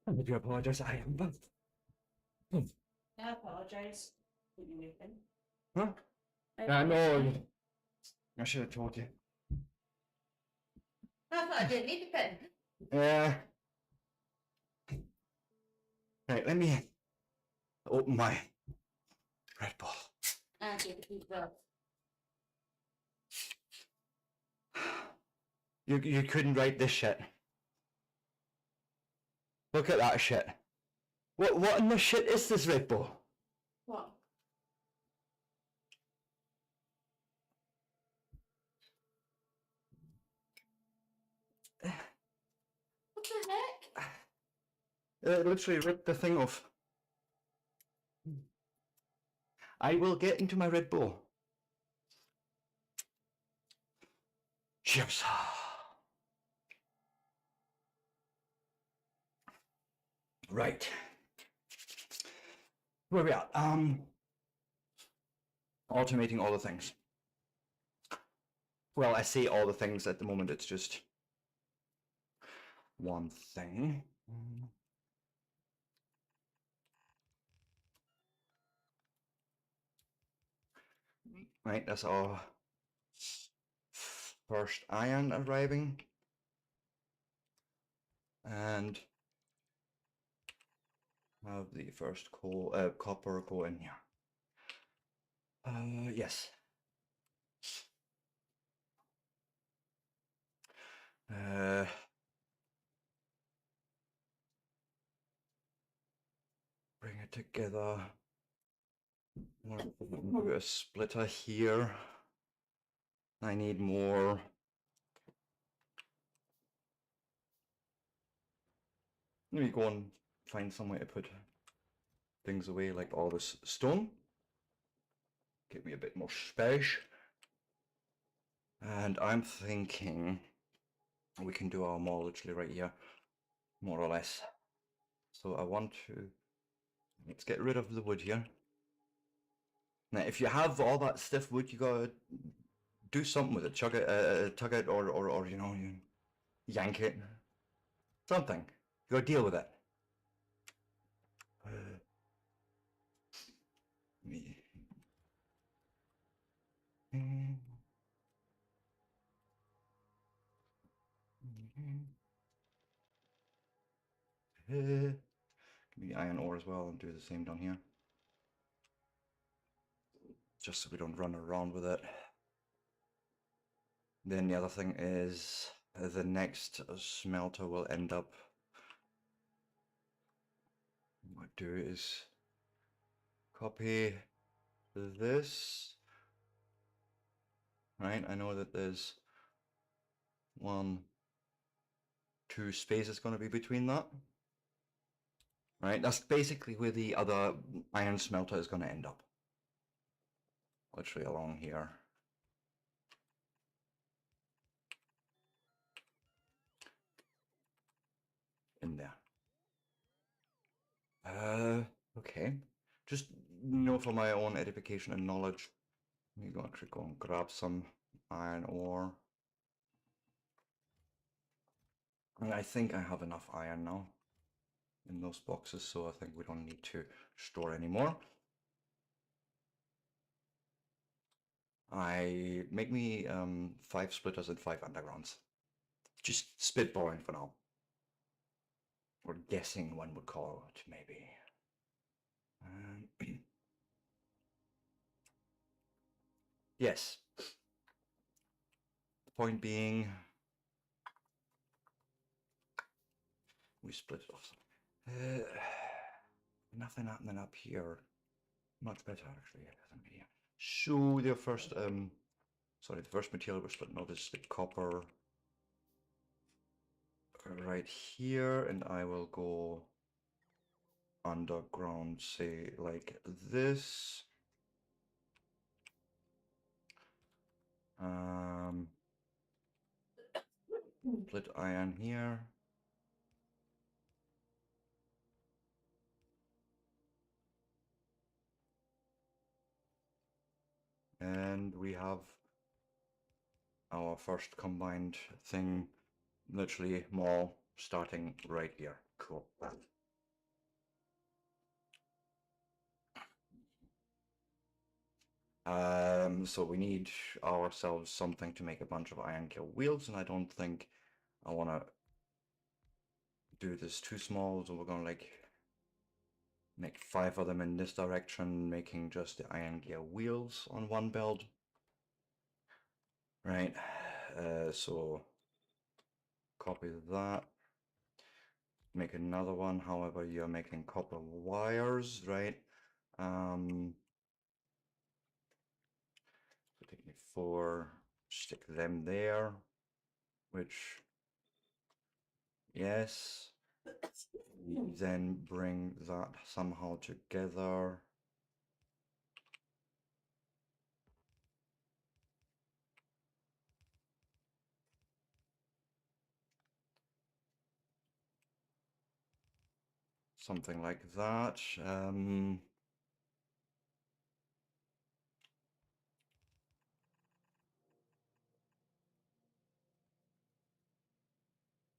I do apologize. I am bad. I apologise. What you making? Huh? I know. I should have told you. I thought I didn't need a pen. Yeah. Right, let me open my Red Bull. I take a deep breath. You couldn't write this shit. Look at that shit. What in the shit is this Red Bull? What? What the heck? It literally ripped the thing off. I will get into my Red Bull. Chips. Right. Where we at? Automating all the things. Well, I say all the things at the moment, it's just one thing. Right, that's our first iron arriving. And have the first copper go in here. Yes. Bring it together. Do a splitter here. I need more. Let me go and find some way to put things away, like all this stone. Give me a bit more space. And I'm thinking we can do our MOAR literally right here, more or less. So I want to, let's get rid of the wood here. Now, if you have all that stiff wood, you gotta do something with it. Tug it, or you know, you yank it. Something. You gotta deal with it. Me. Give me the iron ore as well and do the same down here. Just so we don't run around with it. Then the other thing is the next smelter will end up. What I do is copy this. Right, I know that there's 1, 2 spaces going to be between that. Right, that's basically where the other iron smelter is going to end up. Literally along here. In there. Okay. Just for my own edification and knowledge, I'm going to go and grab some iron ore. And I think I have enough iron now in those boxes, so I think we don't need to store anymore. Make me 5 splitters and 5 undergrounds. Just spitballing for now. Or guessing, one would call it, maybe. Yes. The point being, we split it off. Nothing happening up here. Much better, actually. So the first, the first material we're splitting off is the copper right here, and I will go underground, say like this. Split iron here. And we have our first combined thing, literally MOAR starting right here. Cool. So we need ourselves something to make a bunch of iron kill wheels, and I don't think I want to do this too small, so we're gonna like make 5 of them in this direction, making just the iron gear wheels on one build. Right, so copy that, make another one, however you're making copper wires, right? So take me 4, stick them there, which, yes, then bring that somehow together. Something like that. I'm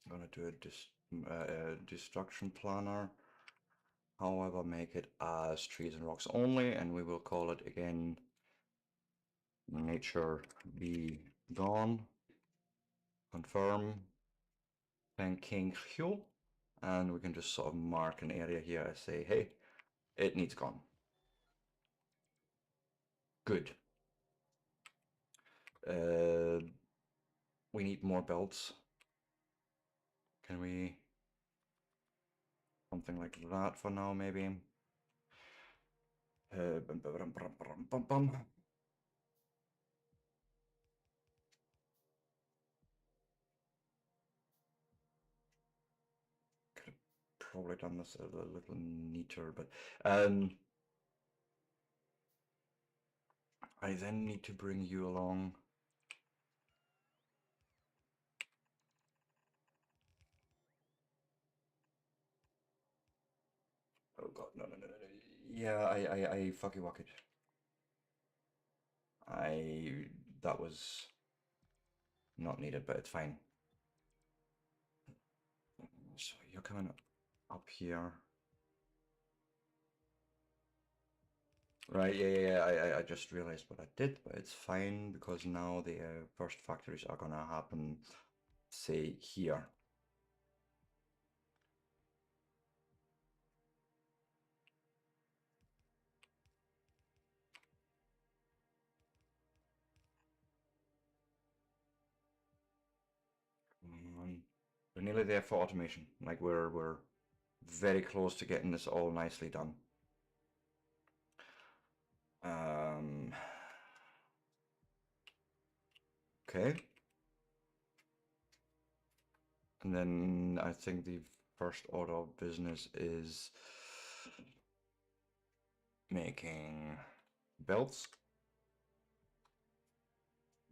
gonna do a destruction planner. However, make it as trees and rocks only, and we will call it again nature be gone. Confirm. Thanking you. And we can just sort of mark an area here and say, hey, it needs gone. Good. We need more belts. Can we... something like that for now, maybe. Could have probably done this a little neater, but I then need to bring you along. Oh god, no. Yeah, I fucky wuck it. That was not needed, but it's fine. So you're coming up here. Right, yeah, I just realized what I did, but it's fine because now the first factories are gonna happen, say, here. We're nearly there for automation. Like we're very close to getting this all nicely done. Okay. And then I think the first order of business is making belts.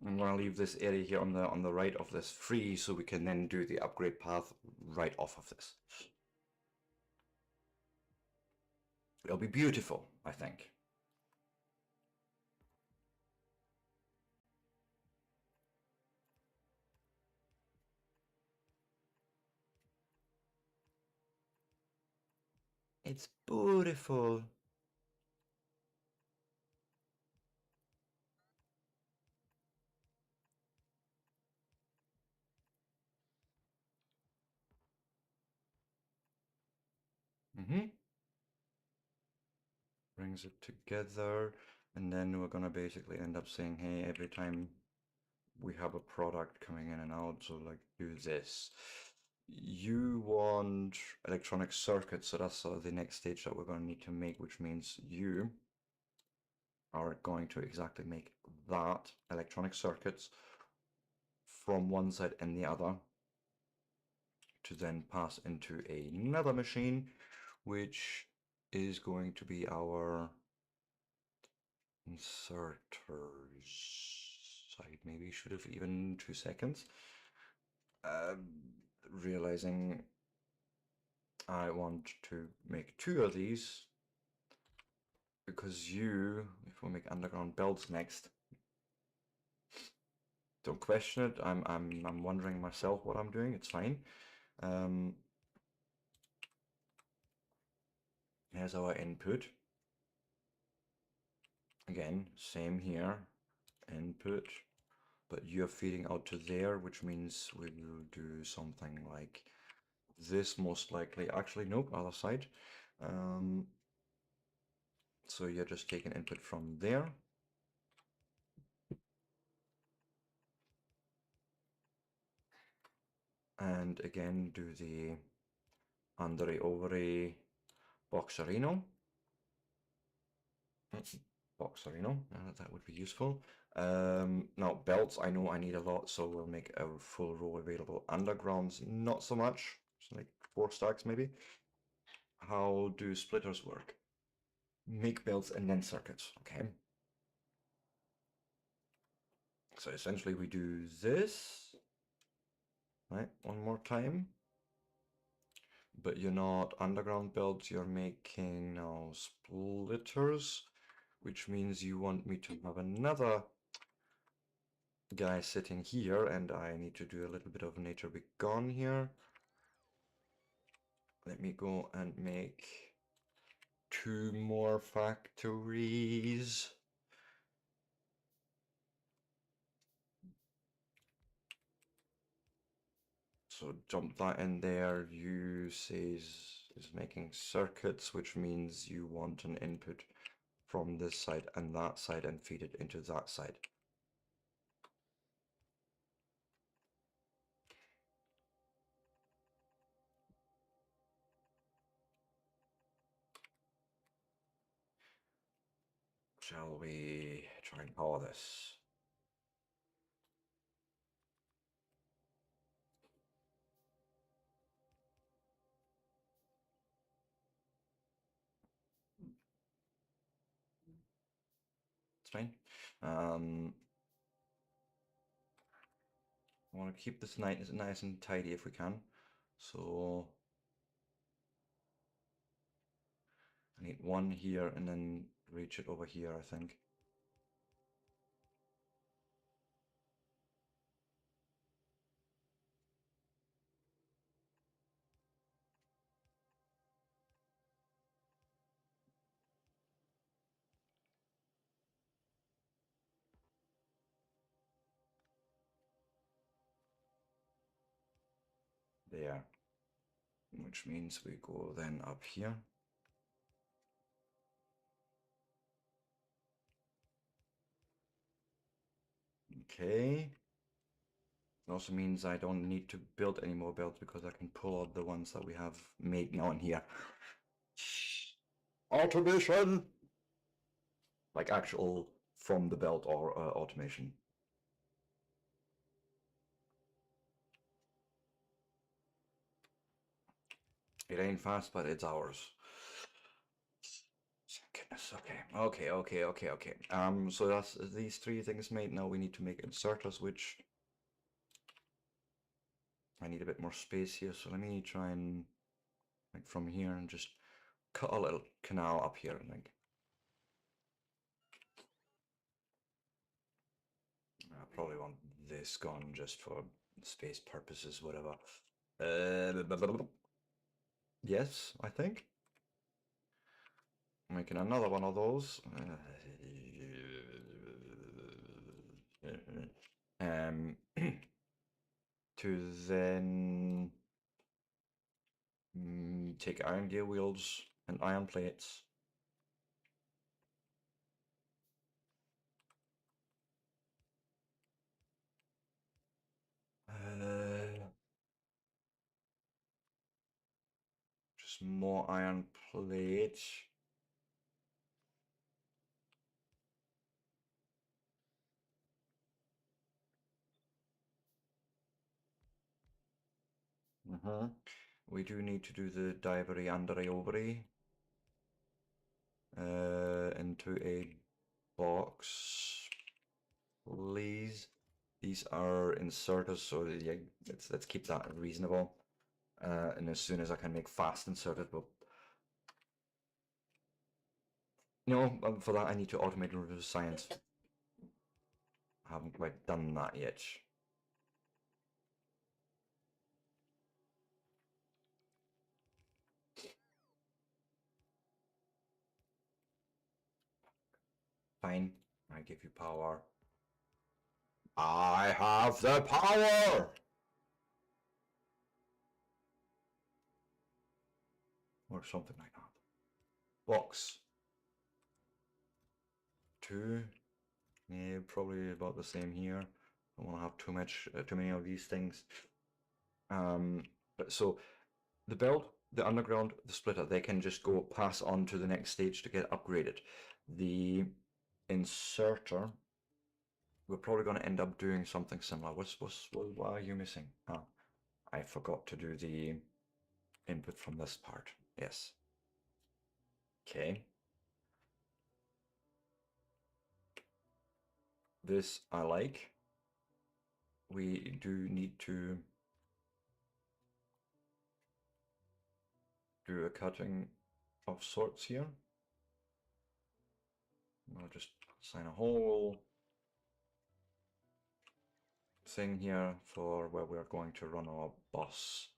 I'm gonna leave this area here on the right of this free so we can then do the upgrade path right off of this. It'll be beautiful, I think. It's beautiful. Brings it together, and then we're gonna basically end up saying, hey, every time we have a product coming in and out, so like do this. You want electronic circuits, so that's the next stage that we're going to need to make, which means you are going to exactly make that electronic circuits from one side and the other to then pass into another machine, which is going to be our inserters side. Maybe should have even 2 seconds. Realizing I want to make 2 of these because if we make underground belts next, don't question it. I'm wondering myself what I'm doing. It's fine. Here's our input. Again, same here. Input, but you're feeding out to there, which means we will do something like this most likely. Actually, nope, other side. So you're just taking input from there. And again, do the Andrei Ovary Boxerino. Boxerino, that would be useful. Now belts, I know I need a lot, so we'll make a full row available. Undergrounds, not so much. It's like 4 stacks maybe. How do splitters work? Make belts and then circuits, okay? So essentially we do this, right, one more time. But you're not underground belts, you're making now splitters, which means you want me to have another guy sitting here, and I need to do a little bit of nature be gone here. Let me go and make 2 more factories. So jump that in there. You says is making circuits, which means you want an input from this side and that side and feed it into that side. Shall we try and power this? It's fine. I want to keep this nice and tidy if we can. So I need 1 here and then reach it over here, I think. There. Which means we go then up here. Okay. It also means I don't need to build any more belts because I can pull out the ones that we have made now in here. Automation! Like actual from the belt or automation. It ain't fast, but it's ours. Goodness, okay. So that's these three things made. Now we need to make inserters, which I need a bit more space here. So let me try and like from here and just cut a little canal up here and like. I probably want this gone just for space purposes, whatever. Yes, I think. Making another one of those. To then take iron gear wheels and iron plates. Just more iron plates. We do need to do the diary under ovary into a box, please. These are inserters, so yeah, let's keep that reasonable. And as soon as I can make fast inserted, well, for that I need to automate and reverse science. I haven't quite done that yet. Fine, I give you power. I have the power! Or something like that. Box. 2. Yeah, probably about the same here. Don't want to have too many of these things. But so the belt, the underground, the splitter, they can just go pass on to the next stage to get upgraded. The inserter, we're probably going to end up doing something similar. What are you missing? Ah, I forgot to do the input from this part. Yes. Okay. This I like. We do need to do a cutting of sorts here. I'll just assign a whole thing here for where we're going to run our bus.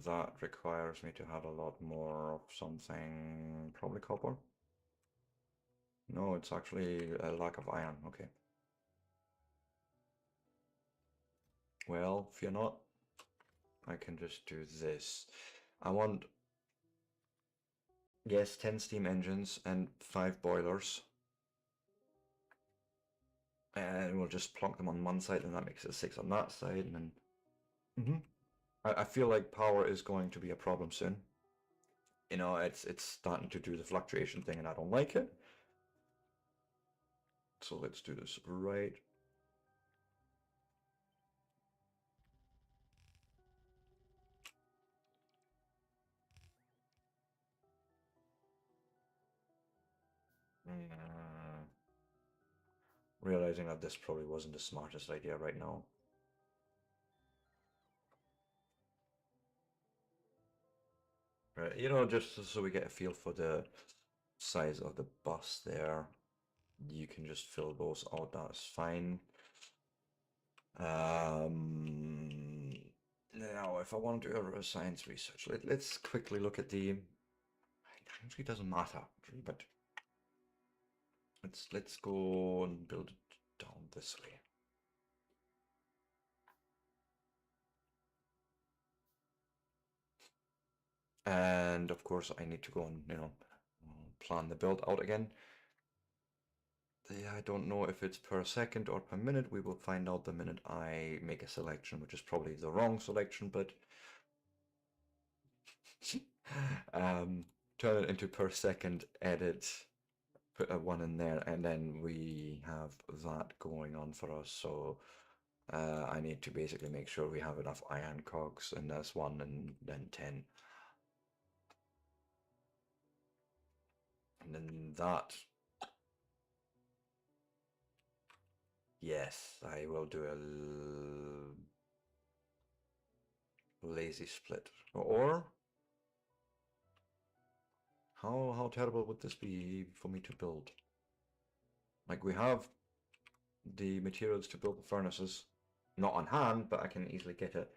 That requires me to have a lot more of something, probably copper. No, it's actually a lack of iron. Okay. Well, if you're not, I can just do this. I want, yes, 10 steam engines and 5 boilers. And we'll just plonk them on one side, and that makes it 6 on that side, and then... I feel like power is going to be a problem soon. It's starting to do the fluctuation thing, and I don't like it. So let's do this right. Realizing that this probably wasn't the smartest idea right now. Right, just so we get a feel for the size of the bus there. You can just fill those out, that's fine. Now, if I want to do a science research, let's quickly look at the... It actually doesn't matter, but let's go and build it down this way. And of course, I need to go and, plan the build out again. I don't know if it's per second or per minute. We will find out the minute I make a selection, which is probably the wrong selection, but um, turn it into per second, edit, put a one in there, and then we have that going on for us. So I need to basically make sure we have enough iron cogs in this one and then 10. And then that, yes, I will do a lazy split. Or how terrible would this be for me to build? Like, we have the materials to build the furnaces, not on hand, but I can easily get it.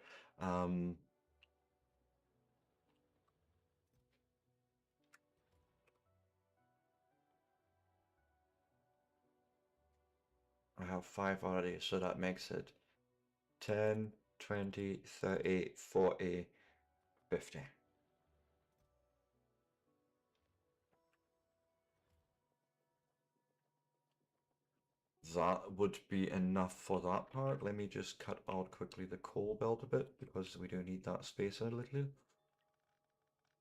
I have 5 already, so that makes it 10, 20, 30, 40, 50. That would be enough for that part. Let me just cut out quickly the coal belt a bit, because we do need that space a little. And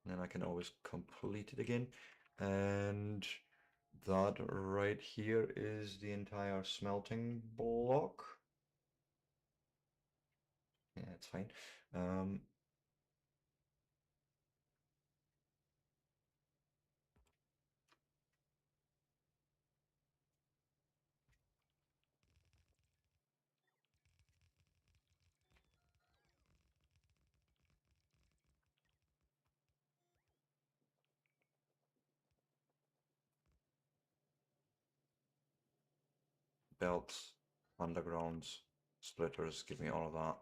then I can always complete it again. And that right here is the entire smelting block. Yeah, it's fine. Belts, undergrounds, splitters, give me all of that.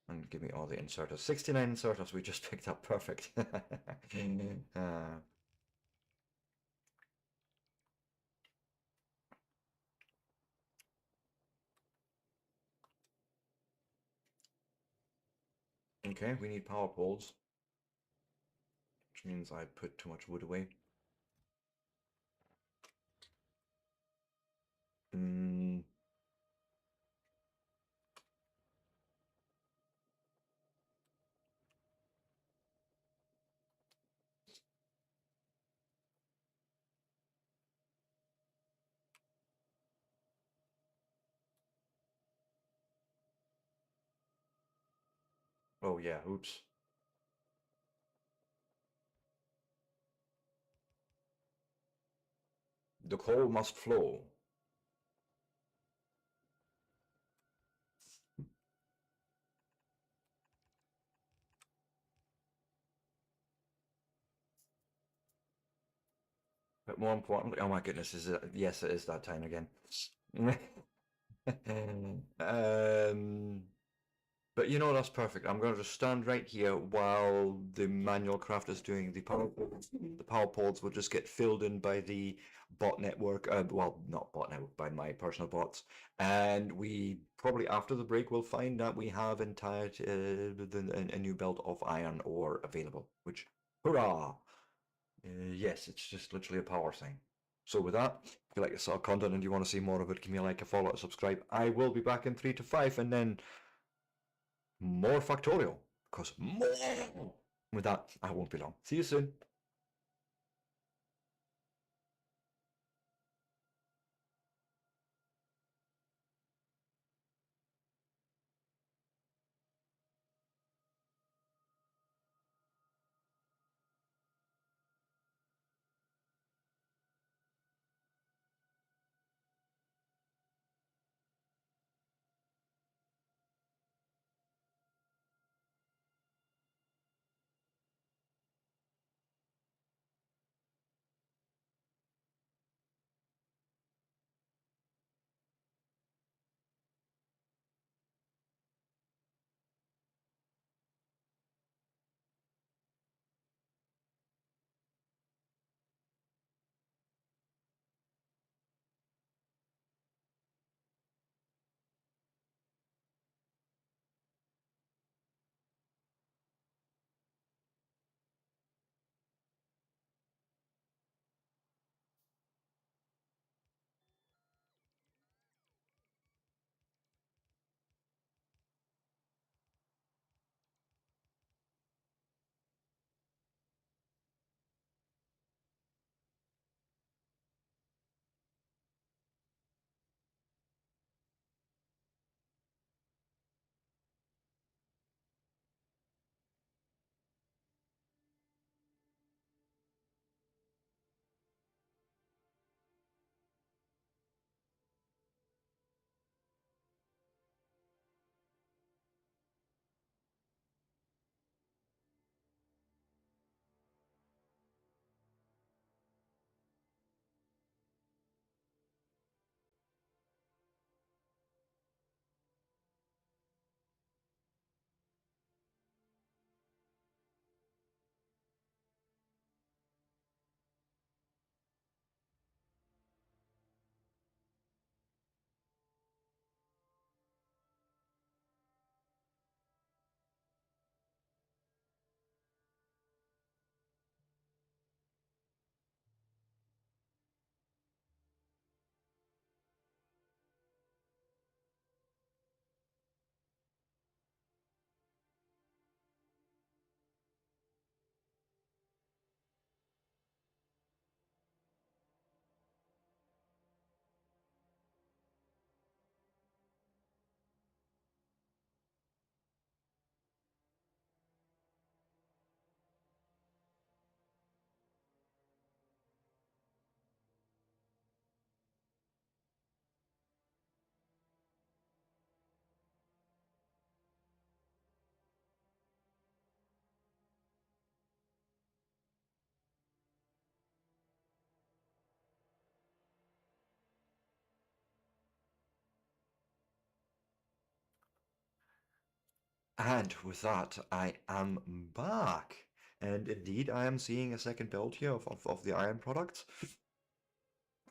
And give me all the inserters. 69 inserters we just picked up, perfect. Okay, we need power poles, which means I put too much wood away. Mm. Oh yeah, oops. The coal must flow. But more importantly, oh my goodness, is it? Yes, it is that time again. um, but you know, that's perfect. I'm going to just stand right here while the manual craft is doing the power poles. The power poles will just get filled in by the bot network. Well, not bot network, by my personal bots. And we probably after the break will find that we have entire a new belt of iron ore available. Which, hurrah! Yes, it's just literally a power thing. So with that, if you like this sort of content and you want to see more of it, give me a like, a follow, a subscribe. I will be back in 3 to 5, and then more Factorio, because more! With that, I won't be long. See you soon. And with that, I am back. And indeed, I am seeing a second build here of the iron products.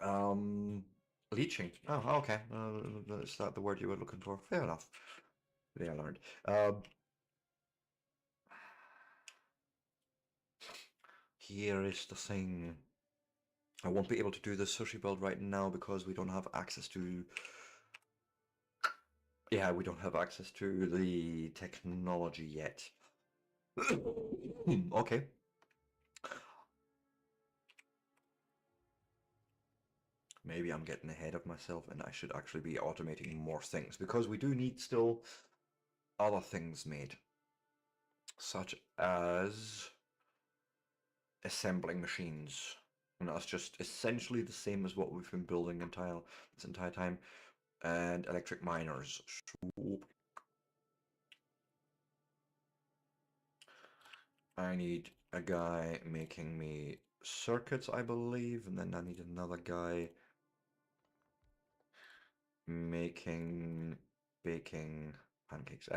Um, Leaching. Oh, okay. Is that the word you were looking for? Fair enough. Yeah, I learned. Here is the thing. I won't be able to do the sushi build right now because we don't have access to... Yeah, we don't have access to the technology yet. Okay. Maybe I'm getting ahead of myself and I should actually be automating more things because we do need still other things made, such as assembling machines. And that's just essentially the same as what we've been building this entire time. And electric miners. So I need a guy making me circuits, I believe, and then I need another guy making baking pancakes.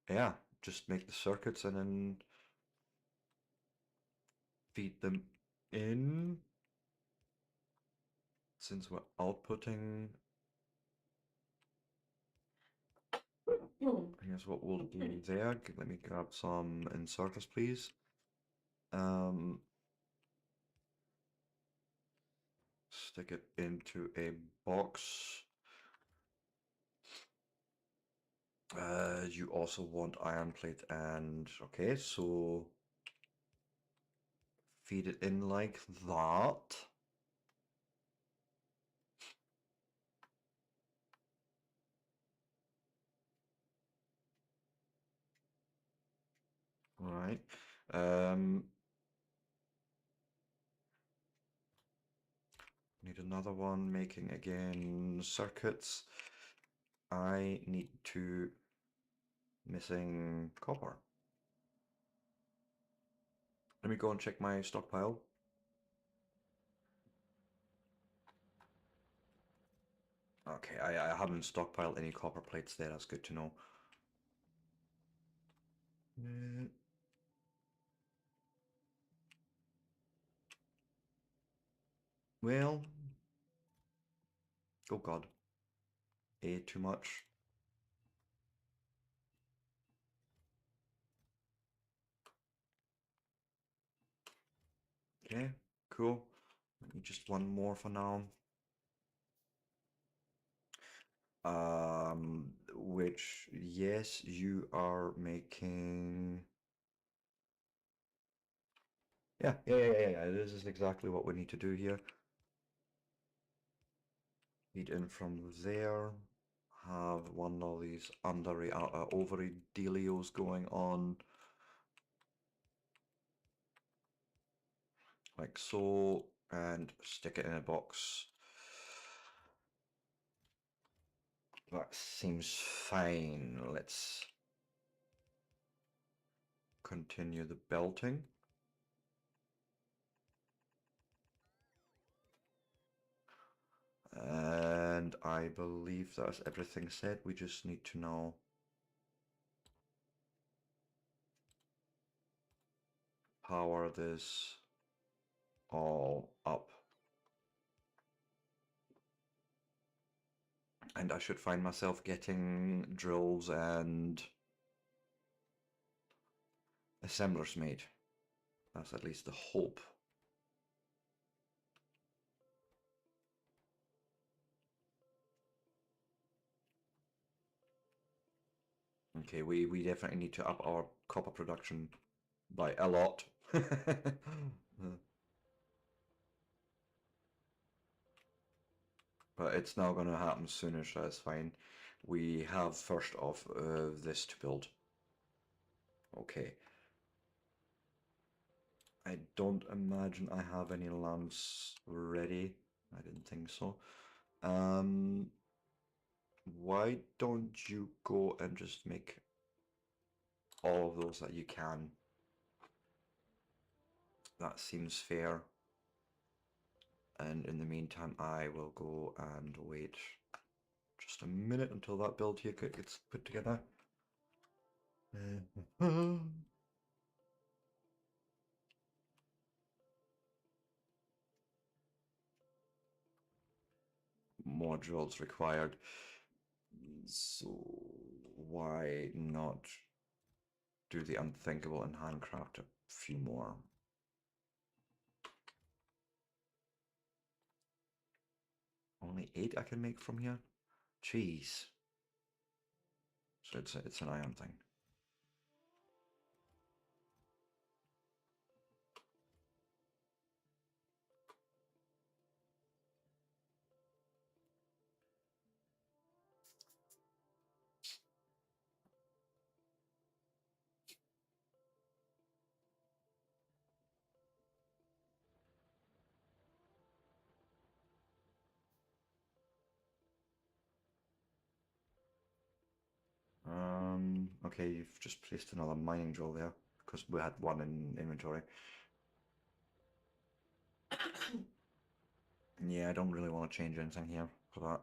Yeah, just make the circuits and then feed them in. Since we're outputting, here's what we'll do there. Let me grab some inserters, please. Stick it into a box. You also want iron plate and okay, so feed it in like that. All right. Need another one making again circuits. I need to missing copper. Let me go and check my stockpile. Okay, I haven't stockpiled any copper plates there, that's good to know. Well, oh god, too much. Okay, cool. Just one more for now. Which, yes, you are making... Yeah, this is exactly what we need to do here. Feed in from there. Have one of these ovary dealios going on. Like so, and stick it in a box. That seems fine. Let's continue the belting. And I believe that's everything said. We just need to now power this all up. And I should find myself getting drills and assemblers made. That's at least the hope. Okay, we definitely need to up our copper production by a lot. But it's now going to happen sooner, so that's fine. We have first off this to build. Okay. I don't imagine I have any lamps ready. I didn't think so. Why don't you go and just make all of those that you can? That seems fair. And in the meantime, I will go and wait just a minute until that build here gets put together. More drills required. So why not do the unthinkable and handcraft a few more? Only 8 I can make from here? Jeez. So it's an iron thing. Okay, you've just placed another mining drill there because we had one in inventory. Yeah, I don't really want to change anything here for that.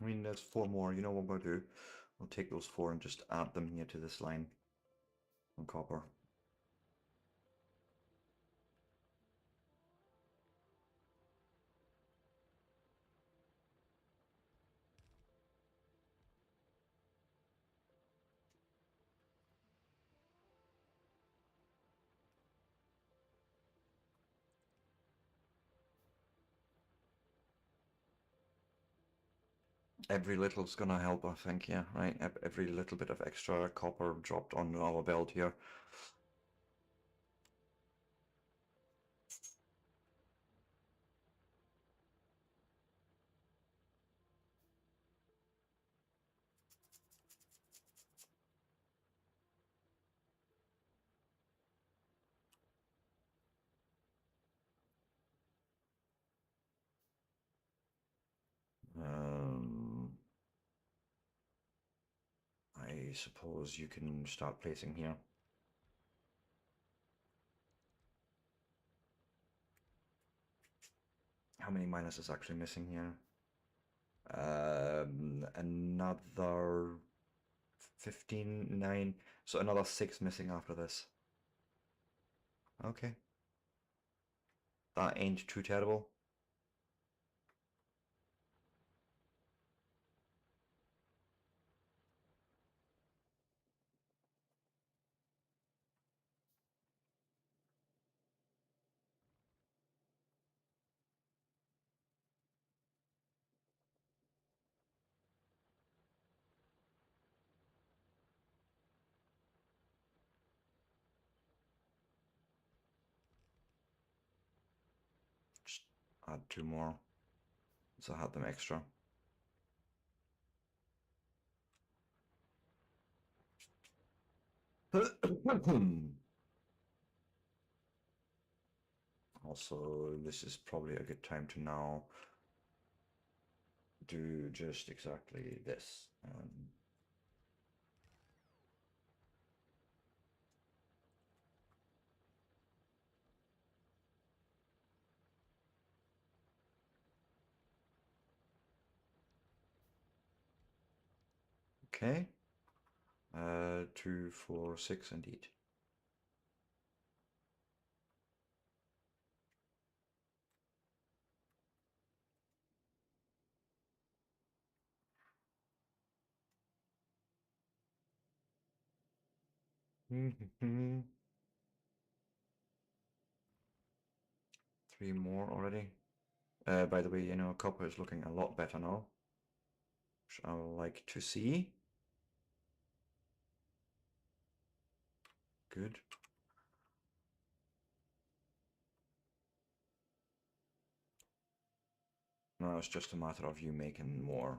I mean, there's 4 more. You know what we'll do? We'll take those 4 and just add them here to this line on copper. Every little's gonna help, I think, yeah, right? Every little bit of extra copper dropped on our belt here. I suppose you can start placing here. How many miners is actually missing here? Another 15, 9, so another 6 missing after this. Okay. That ain't too terrible. Just add 2 more, so I had them extra. Also, this is probably a good time to now do just exactly this. Okay. 2, 4, 6 indeed. Three more already. By the way, you know, copper is looking a lot better now, which I would like to see. Good. Now it's just a matter of you making more.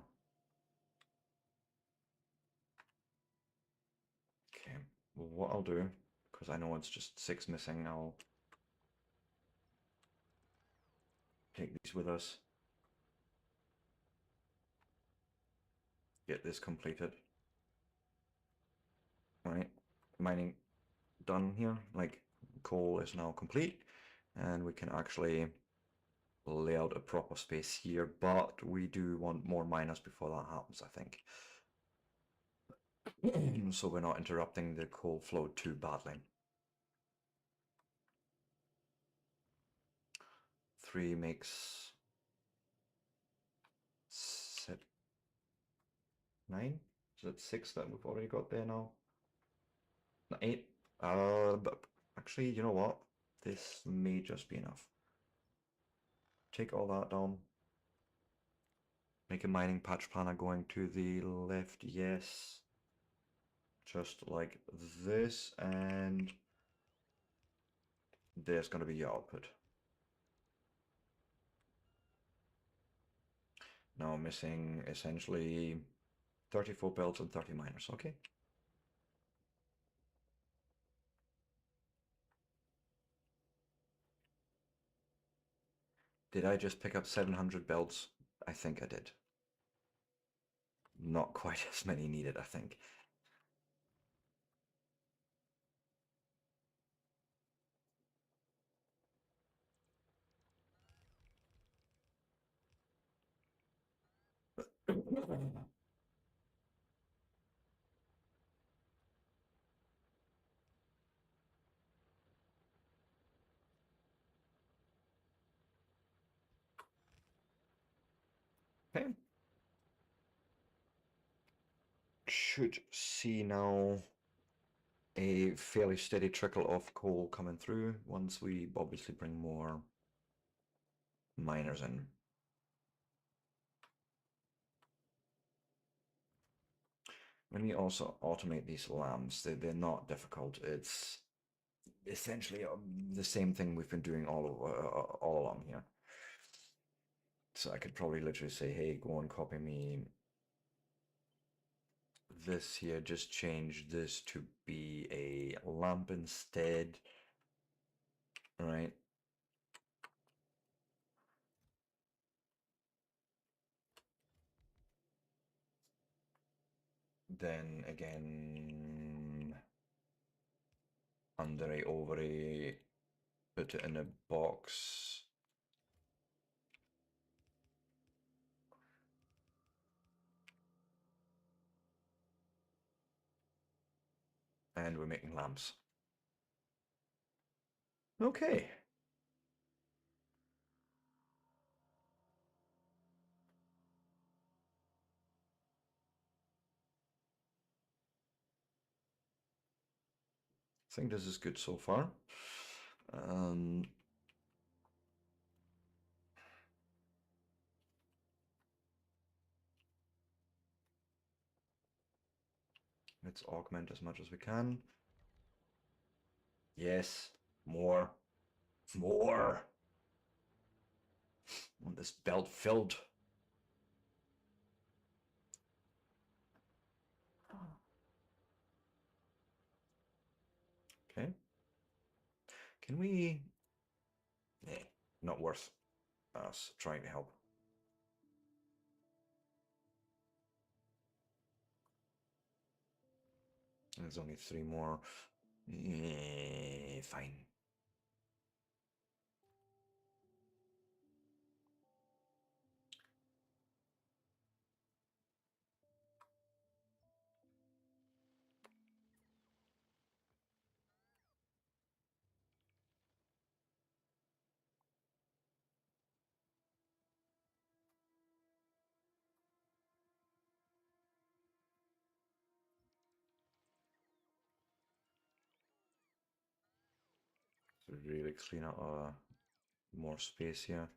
Okay, well, what I'll do, because I know it's just 6 missing, I'll take these with us. Get this completed. Right, mining done here. Like, coal is now complete, and we can actually lay out a proper space here, but we do want more miners before that happens, I think. So we're not interrupting the coal flow too badly. 3 makes 9. So that's 6 that we've already got there now. 8. But actually, you know what? This may just be enough. Take all that down. Make a mining patch planner going to the left, yes. Just like this, and there's going to be your output. Now I'm missing essentially 34 belts and 30 miners, okay. Did I just pick up 700 belts? I think I did. Not quite as many needed, I think. Okay. Should see now a fairly steady trickle of coal coming through once we obviously bring more miners in. Let me also automate these lamps. They're not difficult. It's essentially the same thing we've been doing all along here. So I could probably literally say, hey, go and copy me this here, just change this to be a lamp instead. All right. Then again, under a, over a, put it in a box. And we're making lamps. Okay. I think this is good so far. Let's augment as much as we can. Yes, more. More. Want this belt filled. Okay. Can we... not worth us trying to help. There's only 3 more. Fine. So really clean out more space here.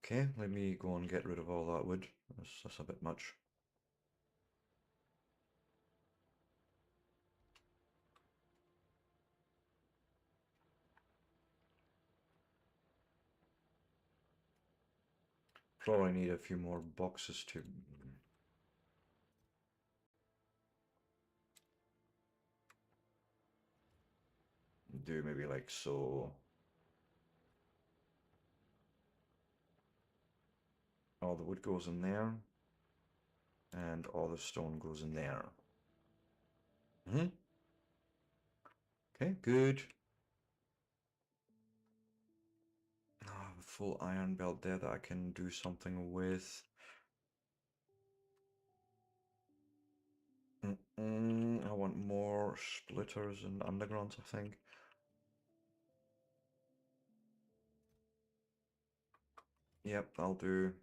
Okay, let me go and get rid of all that wood. That's a bit much. Probably need a few more boxes to... do maybe like so. All the wood goes in there, and all the stone goes in there. Hmm. Okay, good. I have a full iron belt there that I can do something with. I want more splitters and undergrounds, I think. Yep, I'll do.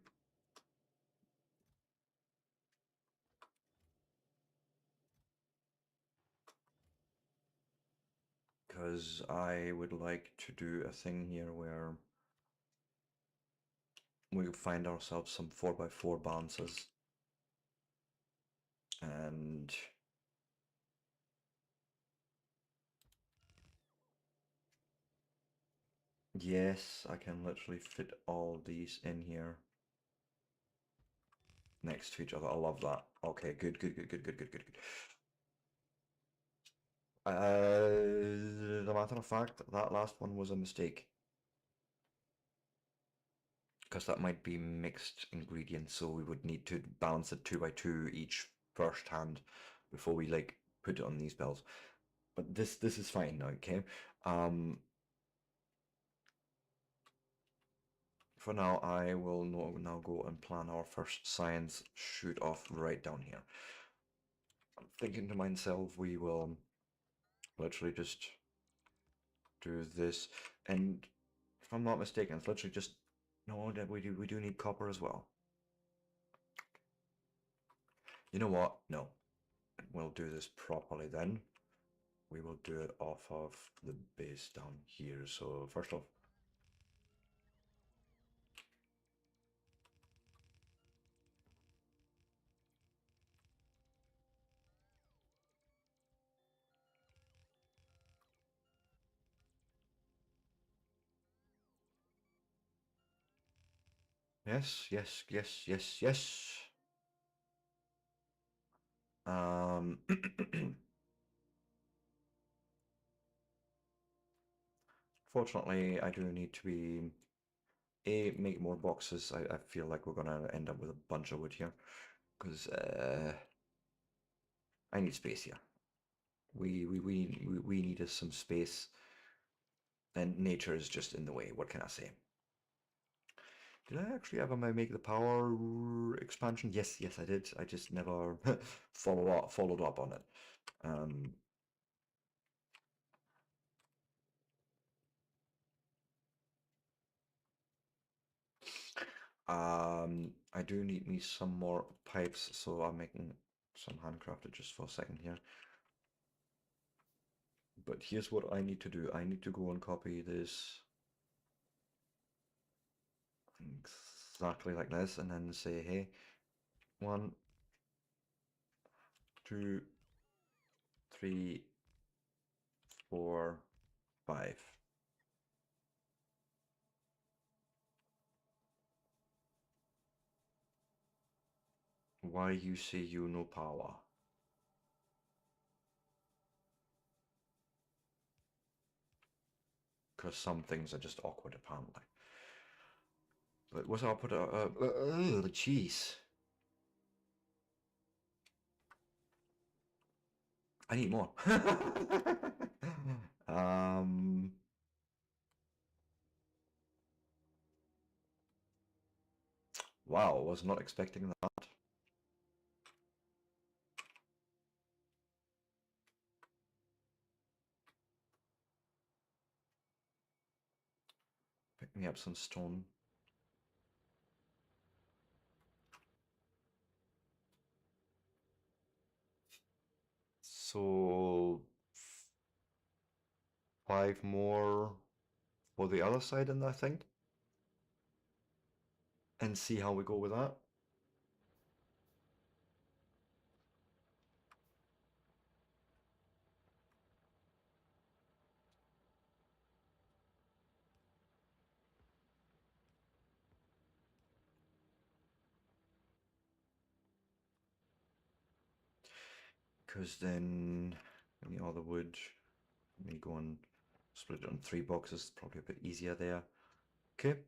Because I would like to do a thing here where we find ourselves some 4x4 balances. And yes, I can literally fit all these in here next to each other. I love that. Okay, good, good, good, good, good, good, good, good. As a matter of fact, that last one was a mistake. Because that might be mixed ingredients, so we would need to balance it 2x2 each first hand before we like put it on these bells. But this is fine now, okay? For now, I will now go and plan our first science shoot off right down here. I'm thinking to myself, we will literally just do this, and if I'm not mistaken, it's literally just no, that we do need copper as well. You know what? No, we'll do this properly then. We will do it off of the base down here. So first off, yes, yes, yes, yes, yes. Um, Fortunately, I do need to be make more boxes. I feel like we're gonna end up with a bunch of wood here because I need space here. We need us some space, and nature is just in the way. What can I say? Did I actually ever make the power expansion? Yes, yes, I did. I just never followed up on it. Um, I do need me some more pipes, so I'm making some handcrafted just for a second here. But here's what I need to do. I need to go and copy this exactly like this, and then say, hey, 1, 2, 3, 4, 5. Why you say you no power? Because some things are just awkward apparently. But what I'll put the cheese. I need more. um, wow, was not expecting that. Pick me up some stone. So 5 more for the other side, and I think, and see how we go with that. Because then, all the wood, me going Split it on 3 boxes, probably a bit easier there. Okay.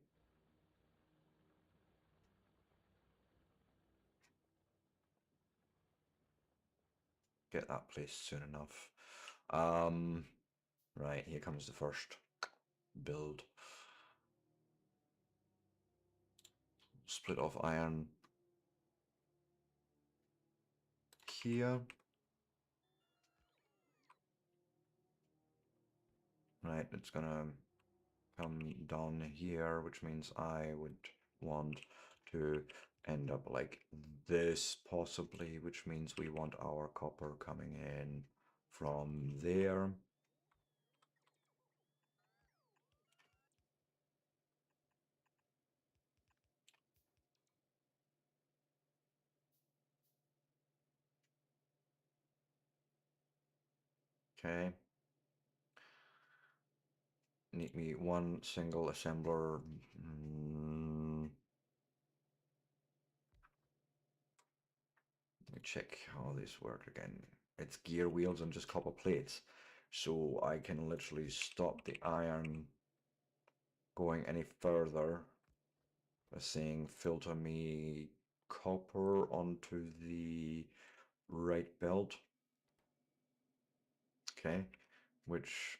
Get that placed soon enough. Right, here comes the first build. Split off iron here. Right, it's gonna come down here, which means I would want to end up like this possibly, which means we want our copper coming in from there. Okay. Need me one single assembler. Let me check how this works again. It's gear wheels and just copper plates. So I can literally stop the iron going any further by saying filter me copper onto the right belt. Okay, which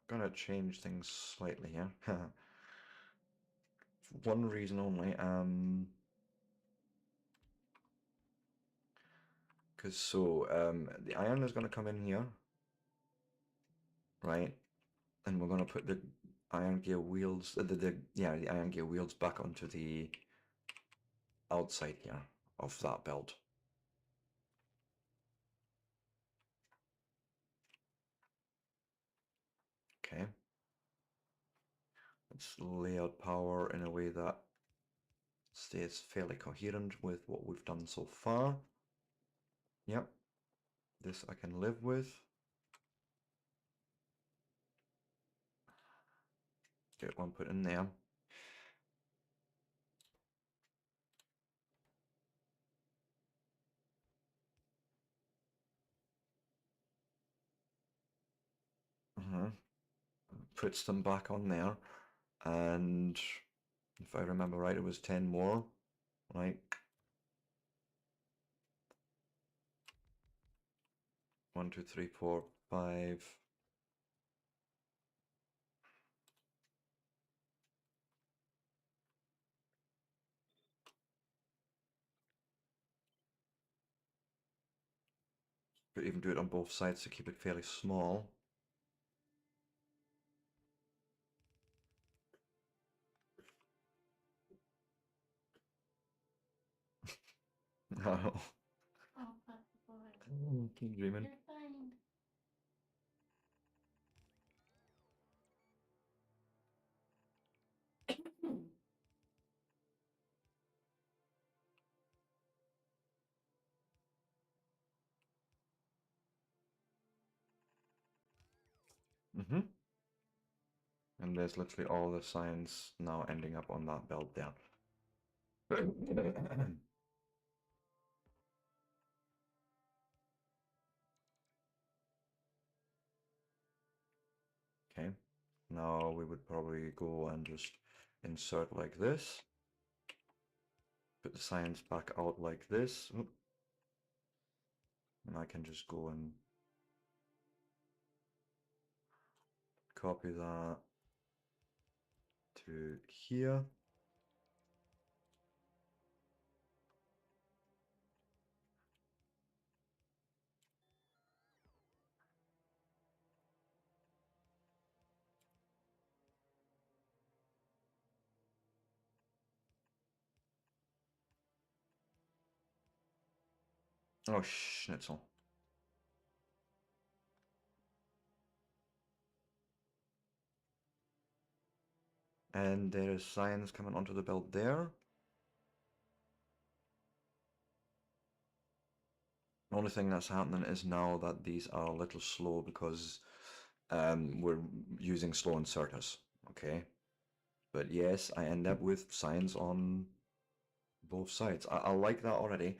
gonna change things slightly here. For one reason only, because the iron is gonna come in here, right? And we're gonna put the iron gear wheels, the iron gear wheels back onto the outside here of that belt. Okay. Let's lay out power in a way that stays fairly coherent with what we've done so far. Yep. This I can live with. Get one put in there. Puts them back on there. And if I remember right, it was 10 more, right? 1, 2, 3, 4, 5. Could even do it on both sides to keep it fairly small. No. Oh, Papa boy. Keep dreaming. You're fine. And there's literally all the signs now ending up on that belt there. Okay, now we would probably go and just insert like this. Put the signs back out like this. Oop. And I can just go and copy that to here. Oh, schnitzel. And there is signs coming onto the belt there. The only thing that's happening is now that these are a little slow because we're using slow inserters, okay? But yes, I end up with signs on both sides. I like that already.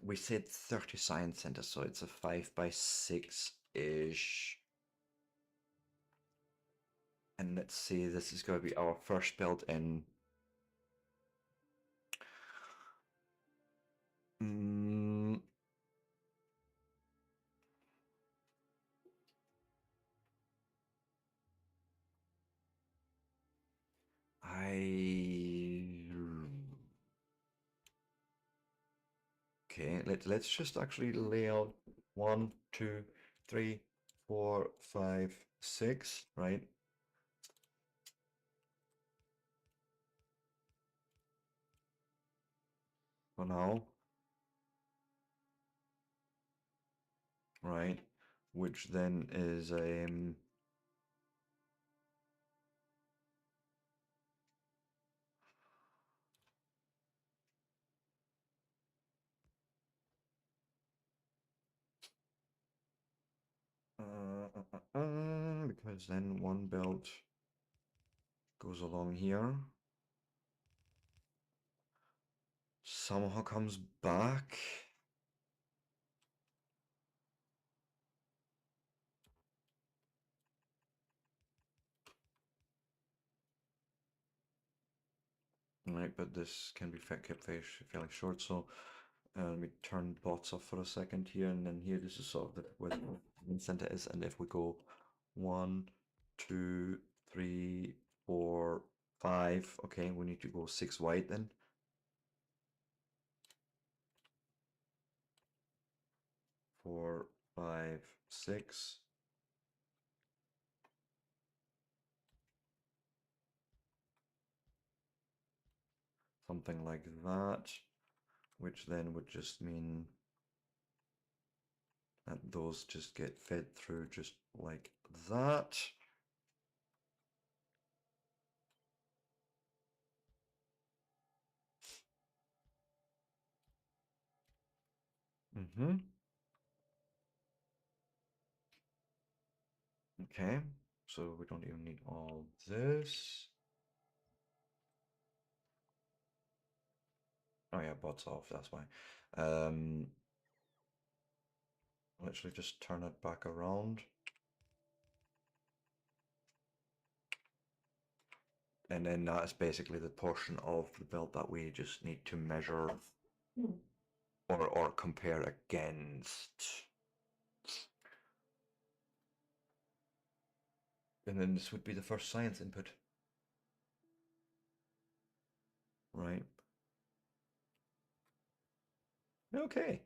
We said 30 science centers, so it's a 5 by 6-ish. And let's see, this is going to be our first build in. Mm, okay, let's just actually lay out 1, 2, 3, 4, 5, 6, right? For now, right? Which then is because then one belt goes along here, somehow comes back. Right, but this can be kept fairly short, so we turn bots off for a second here, and then here this is sort of where the main center is, and if we go 1, 2, 3, 4, 5, okay, we need to go 6 wide then. 4, 5, 6. Something like that, which then would just mean that those just get fed through just like that. Okay, so we don't even need all this. Oh yeah, bots off, that's why. Literally just turn it back around. And then that's basically the portion of the belt that we just need to measure or compare against. And then this would be the first science input. Right. Okay.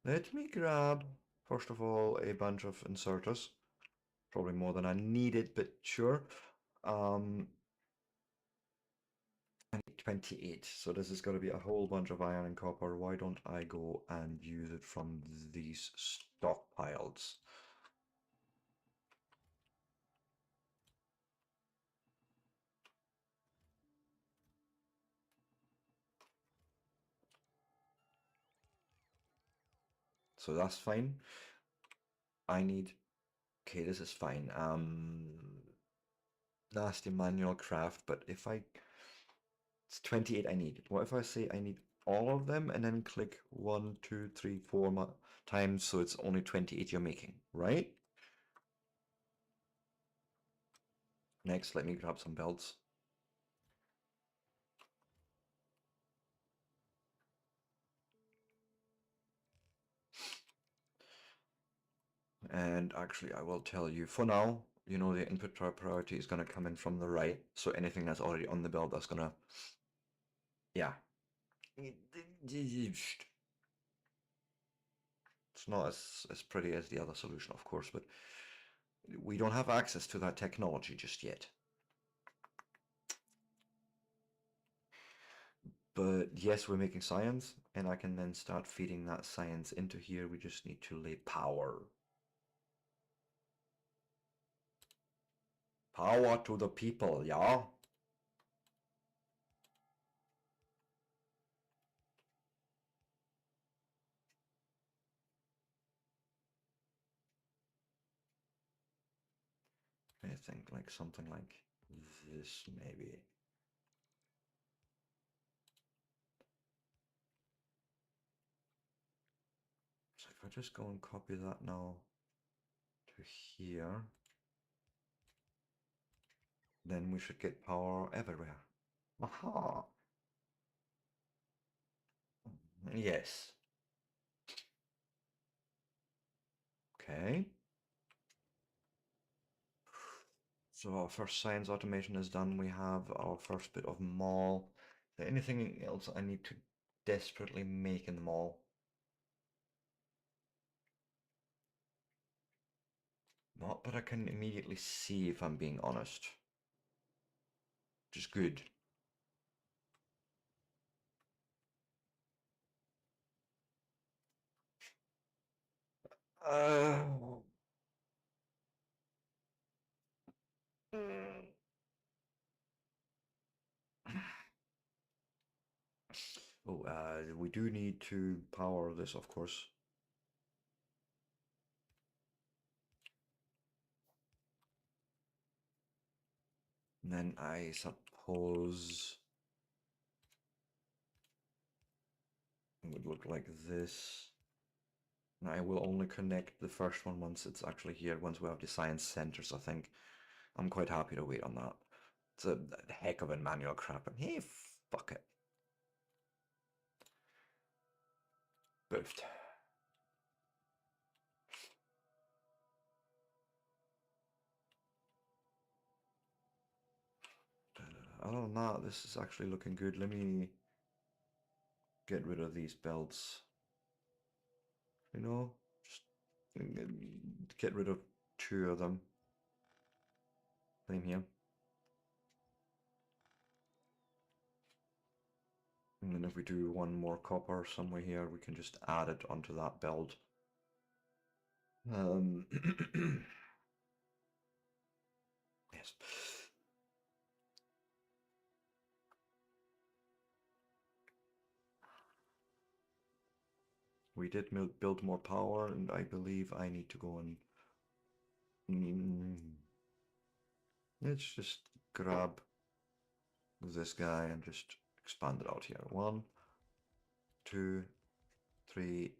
Let me grab, first of all, a bunch of inserters. Probably more than I needed, but sure. I need 28, so this is going to be a whole bunch of iron and copper. Why don't I go and use it from these stockpiles? So that's fine. I need, okay, this is fine. Nasty manual craft, but if it's 28 I need. What if I say I need all of them and then click 1, 2, 3, 4 times, so it's only 28 you're making, right? Next, let me grab some belts. And actually, I will tell you, for now, you know, the input priority is going to come in from the right. So anything that's already on the belt, that's going to, yeah. It's not as pretty as the other solution, of course, but we don't have access to that technology just yet. But yes, we're making science, and I can then start feeding that science into here. We just need to lay power. Power to the people, yeah? I think like something like this, maybe. If I just go and copy that now to here, then we should get power everywhere. Aha! Yes. Okay. So our first science automation is done. We have our first bit of mall. Is there anything else I need to desperately make in the mall? Not that I can immediately see, if I'm being honest. Which is good. Uh, we do need to power this, of course. And then I suppose it would look like this. And I will only connect the first one once it's actually here, once we have the science centers, I think. I'm quite happy to wait on that. It's a heck of a manual crap, and hey, fuck it. Boofed. Other than that, this is actually looking good. Let me get rid of these belts. You know, just get rid of 2 of them. Same here. And then if we do 1 more copper somewhere here, we can just add it onto that belt. Yes. We did build more power, and I believe I need to go and... let's just grab this guy and just expand it out here. 1, 2, 3,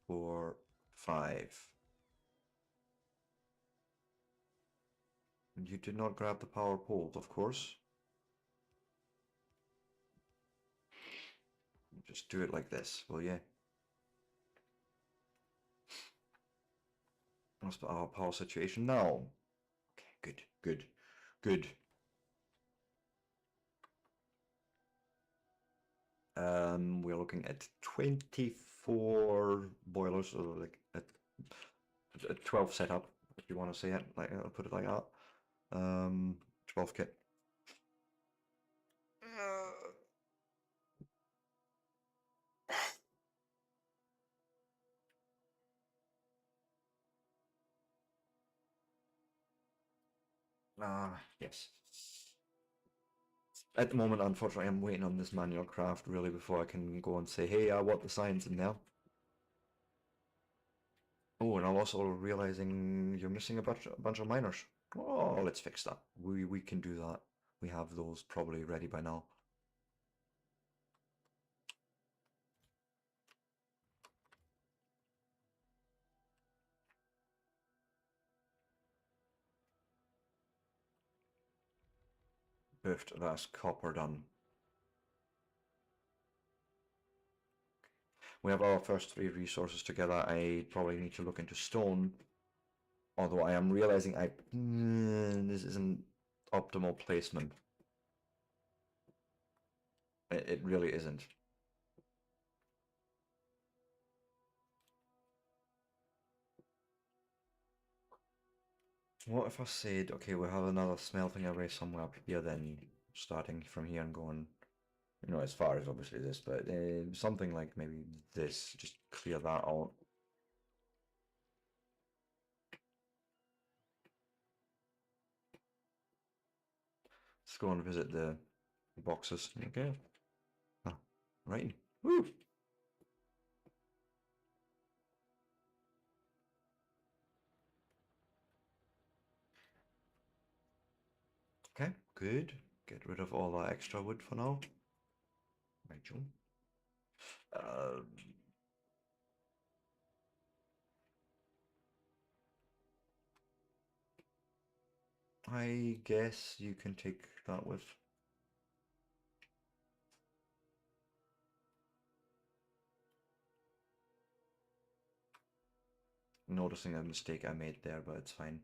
4, 5. And you did not grab the power poles, of course. Just do it like this, will you? What's our power situation now? Okay, good, good, good. We're looking at 24 boilers, or like a 12 setup, if you want to say it, like I'll put it like that. 12 kit. Yes. At the moment, unfortunately, I'm waiting on this manual craft really before I can go and say, hey, I want the science in there. Oh, and I'm also realizing you're missing a bunch of miners. Oh, let's fix that. We can do that. We have those probably ready by now. Perfect, that's copper done. We have our first 3 resources together. I probably need to look into stone. Although I am realizing this isn't optimal placement. It really isn't. What if I said, okay, we have another smelting array somewhere up here, then starting from here and going, you know, as far as obviously this, but something like maybe this, just clear that out. Let's go and visit the boxes. Okay. Ah, right. Woo! Okay, good. Get rid of all that extra wood for now. Right, Joe. I guess you can take that with. Noticing a mistake I made there, but it's fine.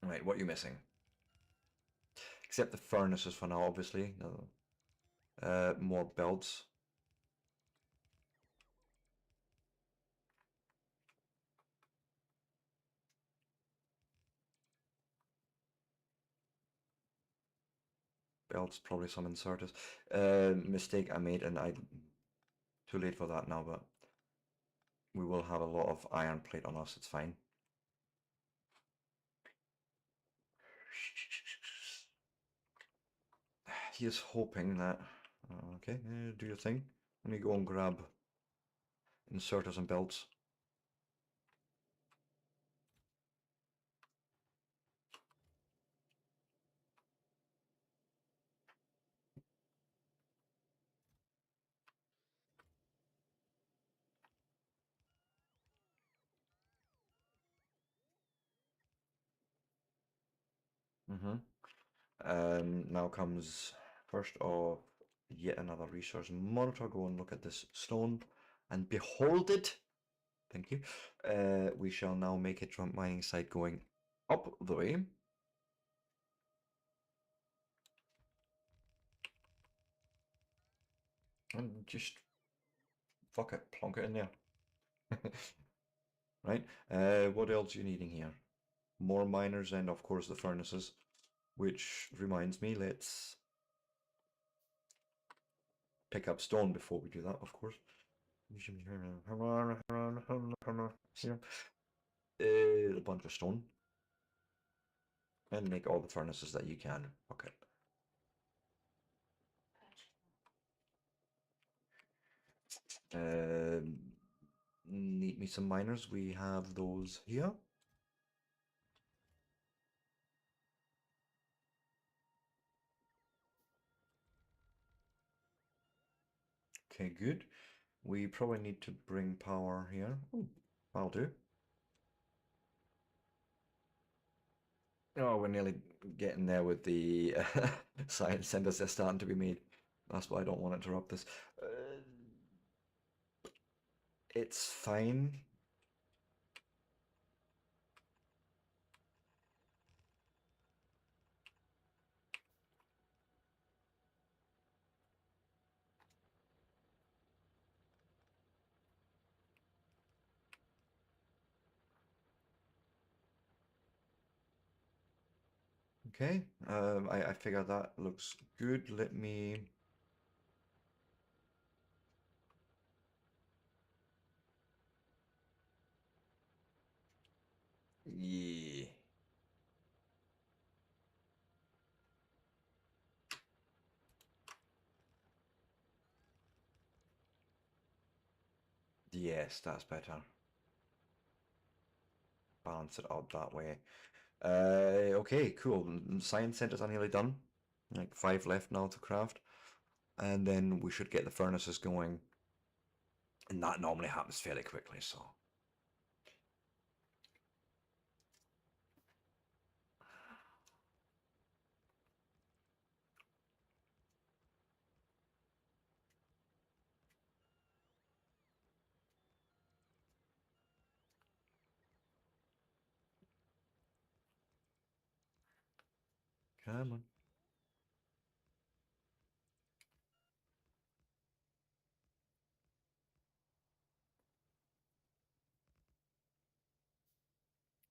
Right, what are you missing? Except the furnaces for now, obviously. No. More belts. Belts, probably some inserters. Mistake I made, and I too late for that now, but we will have a lot of iron plate on us, it's fine. He is hoping that... okay, do your thing. Let me go and grab inserters and belts. Now comes first of yet another resource monitor. Go and look at this stone and behold it. Thank you. We shall now make a trunk mining site going up the way. And just fuck it, plonk it in there. Right. What else are you needing here? More miners and of course the furnaces. Which reminds me, let's pick up stone before we do that, of course. A bunch of stone. And make all the furnaces that you can. Okay. Need me some miners. We have those here. Okay, good. We probably need to bring power here. Oh, I'll do. Oh, we're nearly getting there with the science centers. They're starting to be made. That's why I don't want to interrupt this. It's fine. Okay, I figure that looks good. Let me... Yeah. Yes, that's better. Balance it out that way. Okay, cool. Science centers are nearly done. Like 5 left now to craft. And then we should get the furnaces going. And that normally happens fairly quickly, so. Come on.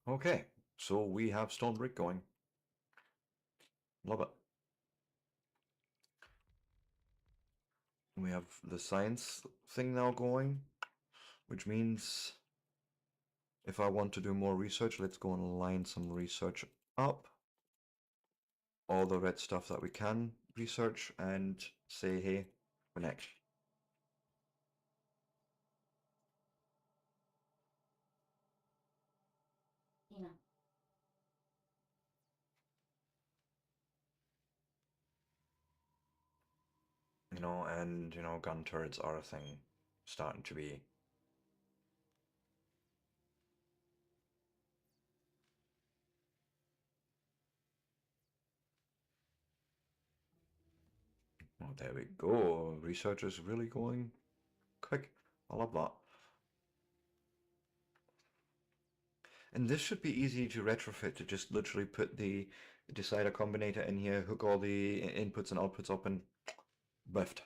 Okay, so we have stone brick going. Love it. We have the science thing now going, which means if I want to do more research, let's go and line some research up. All the red stuff that we can research and say, hey, we're next. You know. and gun turrets are a thing starting to be. Oh, there we go. Research is really going quick. I love that. And this should be easy to retrofit, to just literally put the decider combinator in here, hook all the inputs and outputs up, and biffed.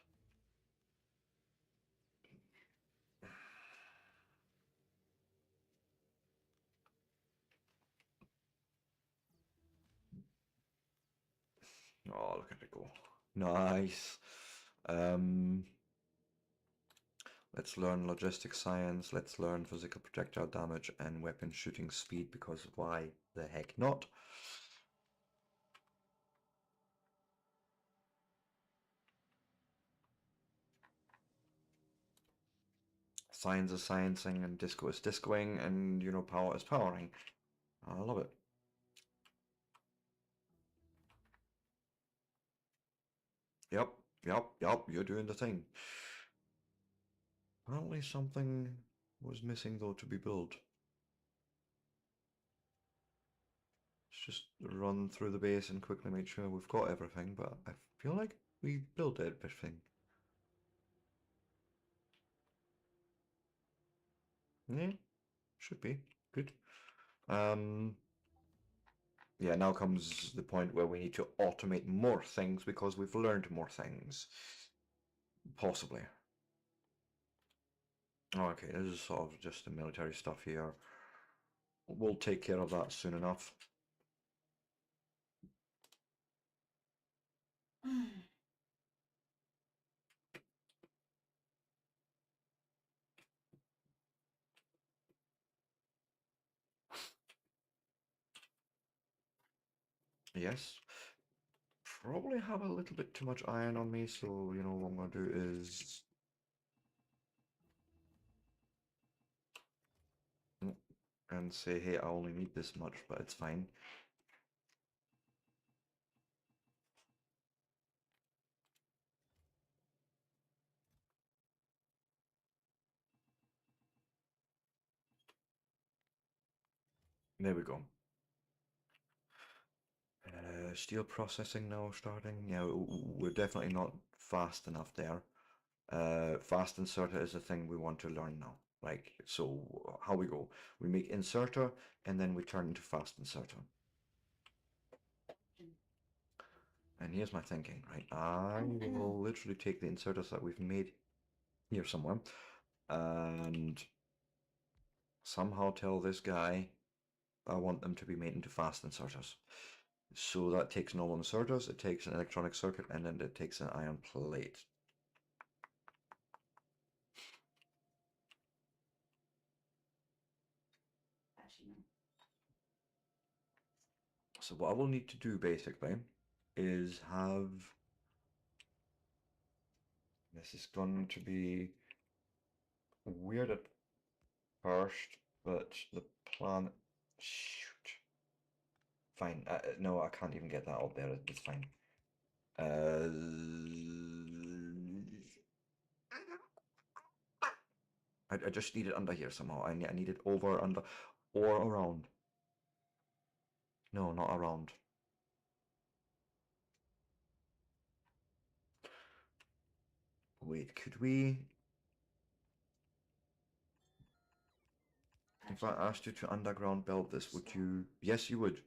Oh, look at it go. Nice. Um, let's learn logistics science, let's learn physical projectile damage and weapon shooting speed, because why the heck not? Science is sciencing and disco is discoing and, power is powering. I love it. Yep, yep, you're doing the thing. Apparently something was missing though to be built. Let's just run through the base and quickly make sure we've got everything, but I feel like we built everything. Yeah, should be. Good. Yeah, now comes the point where we need to automate more things because we've learned more things. Possibly. Okay, this is sort of just the military stuff here. We'll take care of that soon enough. Yes. Probably have a little bit too much iron on me, so what I'm gonna do is and say, hey, I only need this much, but it's fine. There we go. Steel processing now starting. Yeah, we're definitely not fast enough there. Fast inserter is a thing we want to learn now. Like, so how we go? We make inserter and then we turn into fast inserter. And here's my thinking, right? I will literally take the inserters that we've made here somewhere and somehow tell this guy I want them to be made into fast inserters. So that takes normal inserters, it takes an electronic circuit, and then it takes an iron plate. So what I will need to do basically is have, this is going to be weird at first, but the plan, shoot, fine, no, I can't even get that out there, it's fine. I just need it under here somehow. I need it over, under, or around. No, not around. Wait, could we? If I asked you to underground build this, would you? Yes, you would.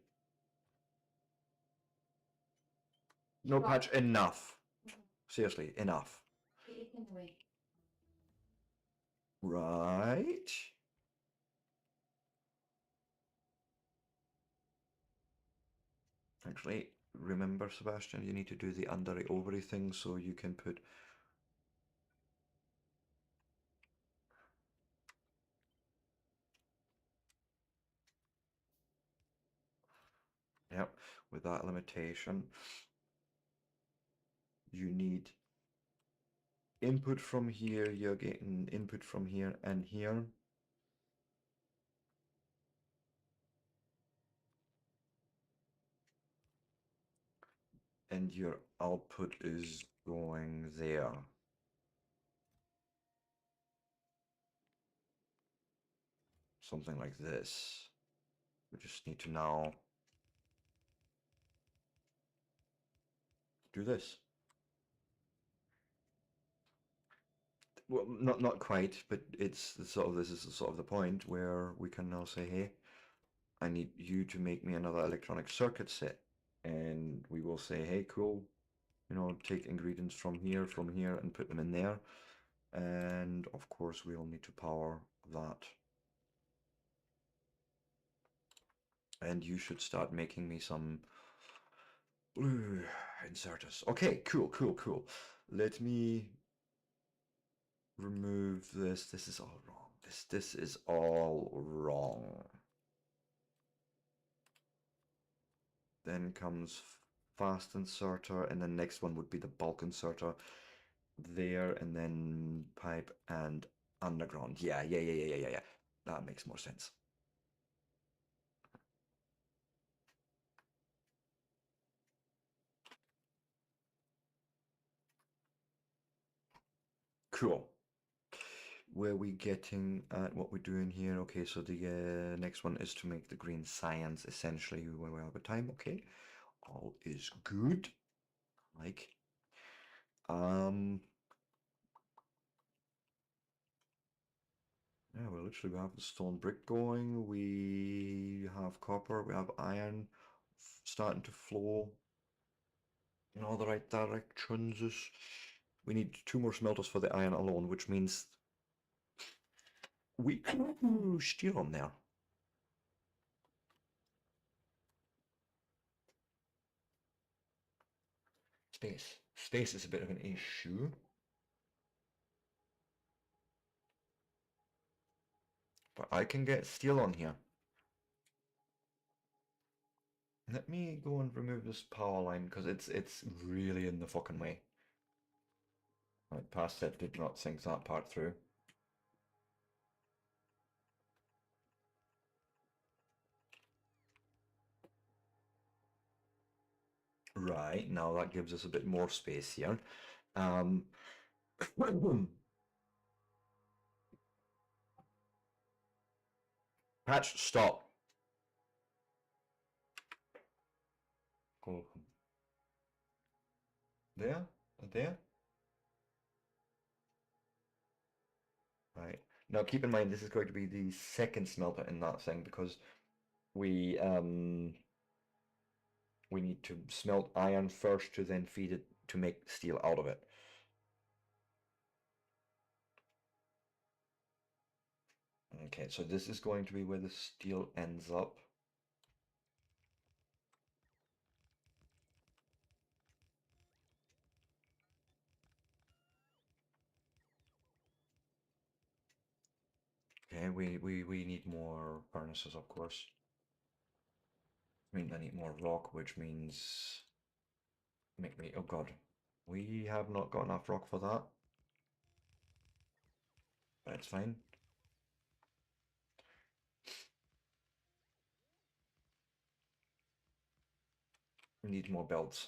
No, Patch, enough. Seriously, enough. Right. Actually, remember, Sebastian, you need to do the undery ovary thing so you can put. Yep, with that limitation, you need input from here, you're getting input from here and here. And your output is going there. Something like this. We just need to now do this. Well, not quite, but it's sort of, this is sort of the point where we can now say, hey, I need you to make me another electronic circuit set. And we will say, hey, cool, you know, take ingredients from here, and put them in there. And of course, we'll need to power that. And you should start making me some blue inserters. Okay, cool. Let me remove this. This is all wrong. This is all wrong. Then comes fast inserter, and the next one would be the bulk inserter there, and then pipe and underground. Yeah. That makes more sense. Cool. Where we getting at what we're doing here? Okay, so the next one is to make the green science essentially when we have a time. Okay, all is good. Like, yeah, well, literally we have the stone brick going. We have copper. We have iron starting to flow in all the right directions. We need 2 more smelters for the iron alone, which means we steel on there. Space is a bit of an issue. But I can get steel on here. Let me go and remove this power line because it's really in the fucking way. Right, past it did not think that part through. Right, now that gives us a bit more space here. Patch, stop. Go there, there. Right. Now keep in mind this is going to be the second smelter in that thing because we need to smelt iron first to then feed it to make steel out of it. Okay, so this is going to be where the steel ends up. Okay, we need more furnaces, of course. I mean, I need more rock, which means make me, oh god, we have not got enough rock for that. That's fine. We need more belts.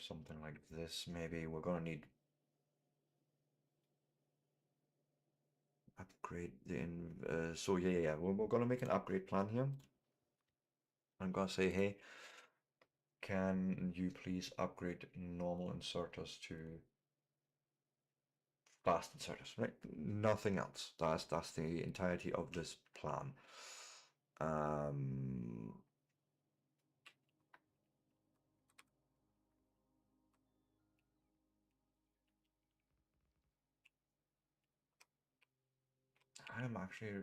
Something like this, maybe. We're gonna need upgrade the so yeah, we're gonna make an upgrade plan here. I'm gonna say, hey, can you please upgrade normal inserters to fast inserters, right? Nothing else. That's the entirety of this plan.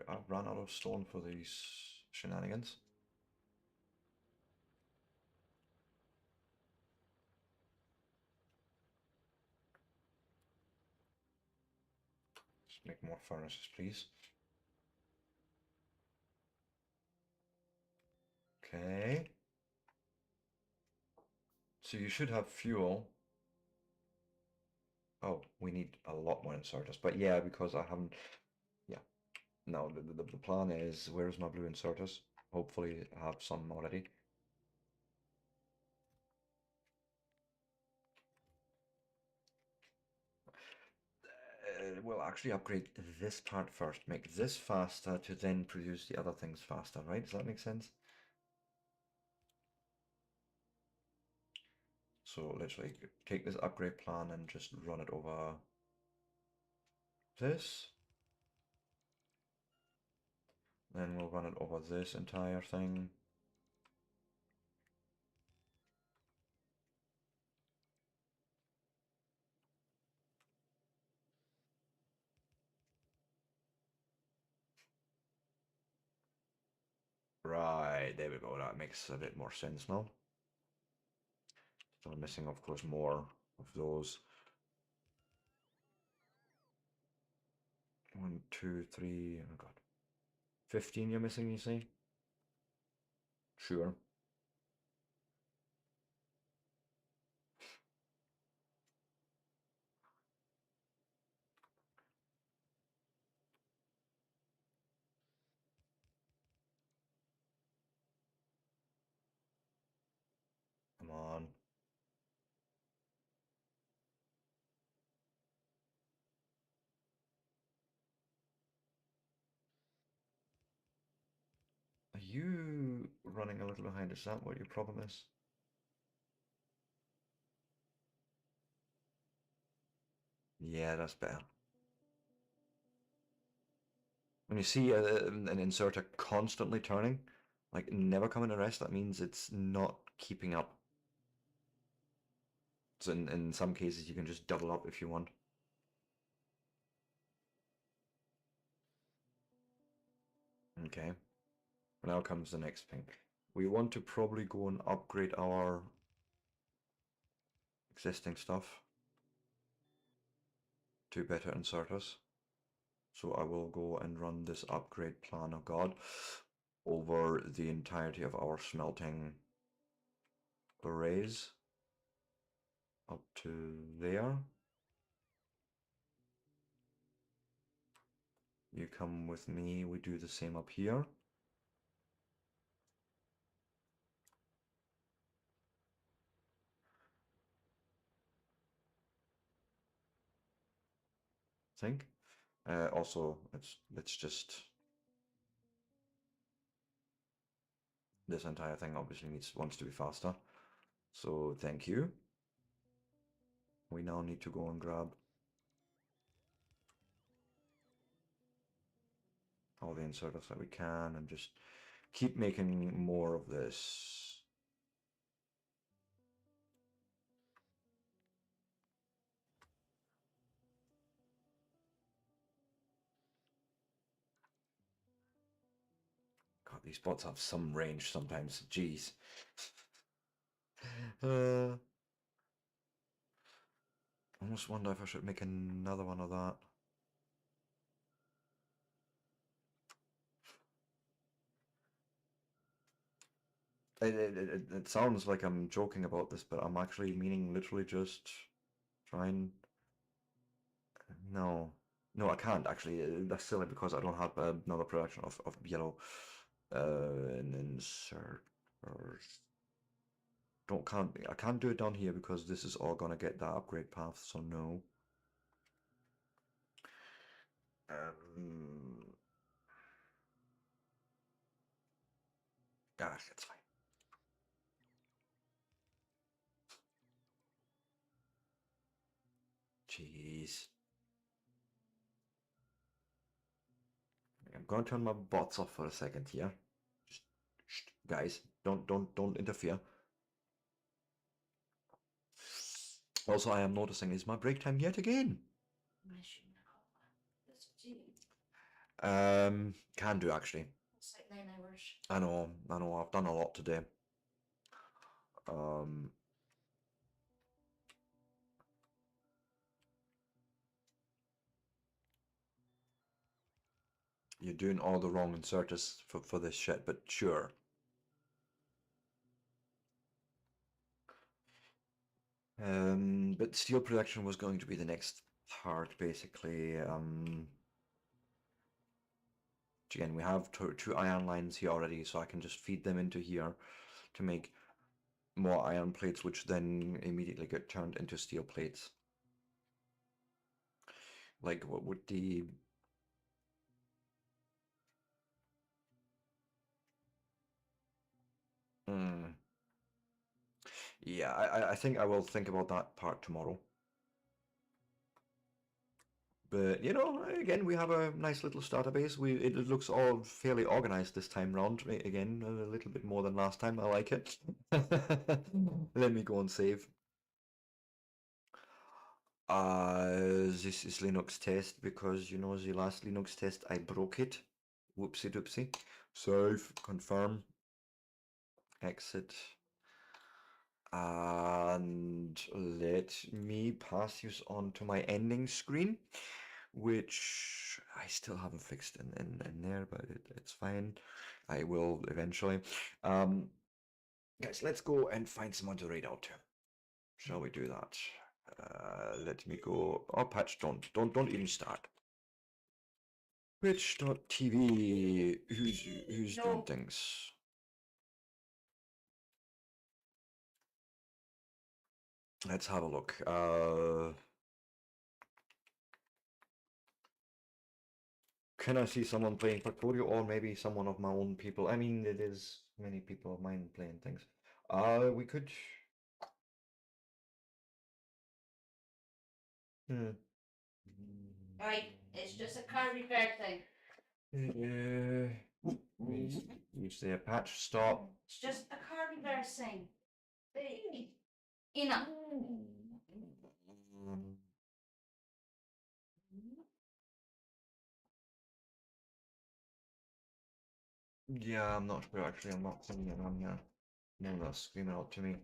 I've run out of stone for these shenanigans. Just make more furnaces, please. Okay. So you should have fuel. Oh, we need a lot more inserters. But yeah, because I haven't... Yeah. No, the plan is, where's my blue inserters? Hopefully I have some already. we'll actually upgrade this part first, make this faster to then produce the other things faster, right? Does that make sense? So literally take this upgrade plan and just run it over this. Then we'll run it over this entire thing. Right, there we go. That makes a bit more sense now. So I'm missing, of course, more of those. 1, 2, 3, oh god. 15 you're missing, you say? Sure. Come on. Are you running a little behind? Is that what your problem is? Yeah, that's better. When you see an inserter constantly turning, like never coming to rest, that means it's not keeping up. So in some cases, you can just double up if you want. Okay. Now comes the next thing. We want to probably go and upgrade our existing stuff to better inserters. So I will go and run this upgrade plan of God over the entirety of our smelting arrays up to there. You come with me, we do the same up here. Think. Also, let's just, this entire thing obviously wants to be faster. So thank you. We now need to go and grab all the inserters that we can and just keep making more of this. God, these bots have some range sometimes. Jeez. Almost wonder if I should make another one of that. It sounds like I'm joking about this, but I'm actually meaning literally just try and... No. No, I can't actually. That's silly because I don't have another production of yellow and insert. I can't do it down here because this is all gonna get that upgrade path, so no. Gosh, that's fine. Jeez. I'm gonna turn my bots off for a second here. Just, shh, guys, don't interfere. Also, I am noticing is my break time yet again. Can do actually. It's like 9 hours. I know, I've done a lot today. You're doing all the wrong inserters for this shit, but sure. But steel production was going to be the next part, basically. Again, we have two iron lines here already, so I can just feed them into here to make more iron plates, which then immediately get turned into steel plates. Like, what would the... Hmm. Yeah, I think I will think about that part tomorrow. But you know, again, we have a nice little starter base. It looks all fairly organized this time round. Again, a little bit more than last time. I like it. Let me go and save. This is Linux test because you know the last Linux test I broke it. Whoopsie doopsie. Save, confirm, exit, and let me pass this on to my ending screen, which I still haven't fixed in there, but it's fine. I will eventually. Guys, let's go and find someone to raid out. Shall we do that? Let me go. Oh, patch, don't even start. Twitch.tv. Who's doing things? Let's have a look. Can I see someone playing Factorio or maybe someone of my own people? I mean, it is many people of mine playing things. We could. Hmm. Right, it's just a car repair thing. You say a patch stop. It's just a car repair thing. Enough. Yeah, I'm not sure actually. I'm not seeing it on here. No, that's screaming out to me.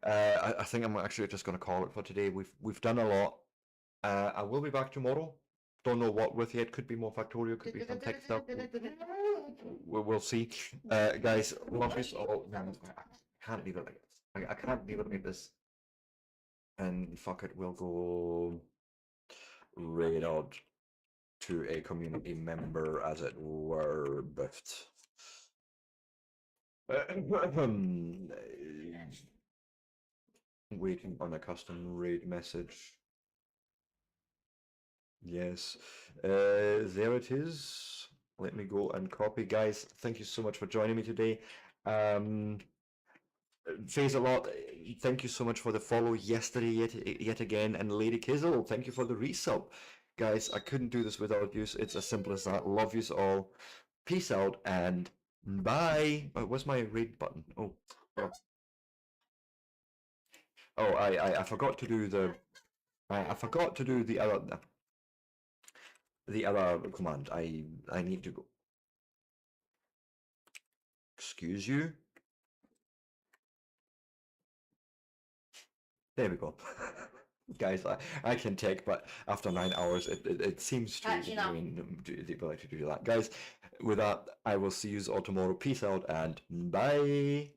I think I'm actually just going to call it for today. We've done a lot. I will be back tomorrow. Don't know what with yet. Could be more Factorio. Could be some tech stuff. We'll see. Guys, love this. Oh, man, I can't leave it like this. I can't leave it like this. And fuck it, we'll go raid out to a community member, as it were, but waiting on a custom raid message. Yes, there it is. Let me go and copy. Guys, thank you so much for joining me today. Phase a lot. Thank you so much for the follow yesterday, yet again, and Lady Kizzle, thank you for the resub. Guys, I couldn't do this without you. It's as simple as that. Love yous all. Peace out and bye. Where's my raid button? Oh, oh, I forgot to do the. I forgot to do the other command. I need to go. Excuse you. There we go. Guys, I can take, but after 9 hours, it seems to the ability to do that. Guys, with that, I will see you all tomorrow. Peace out and bye.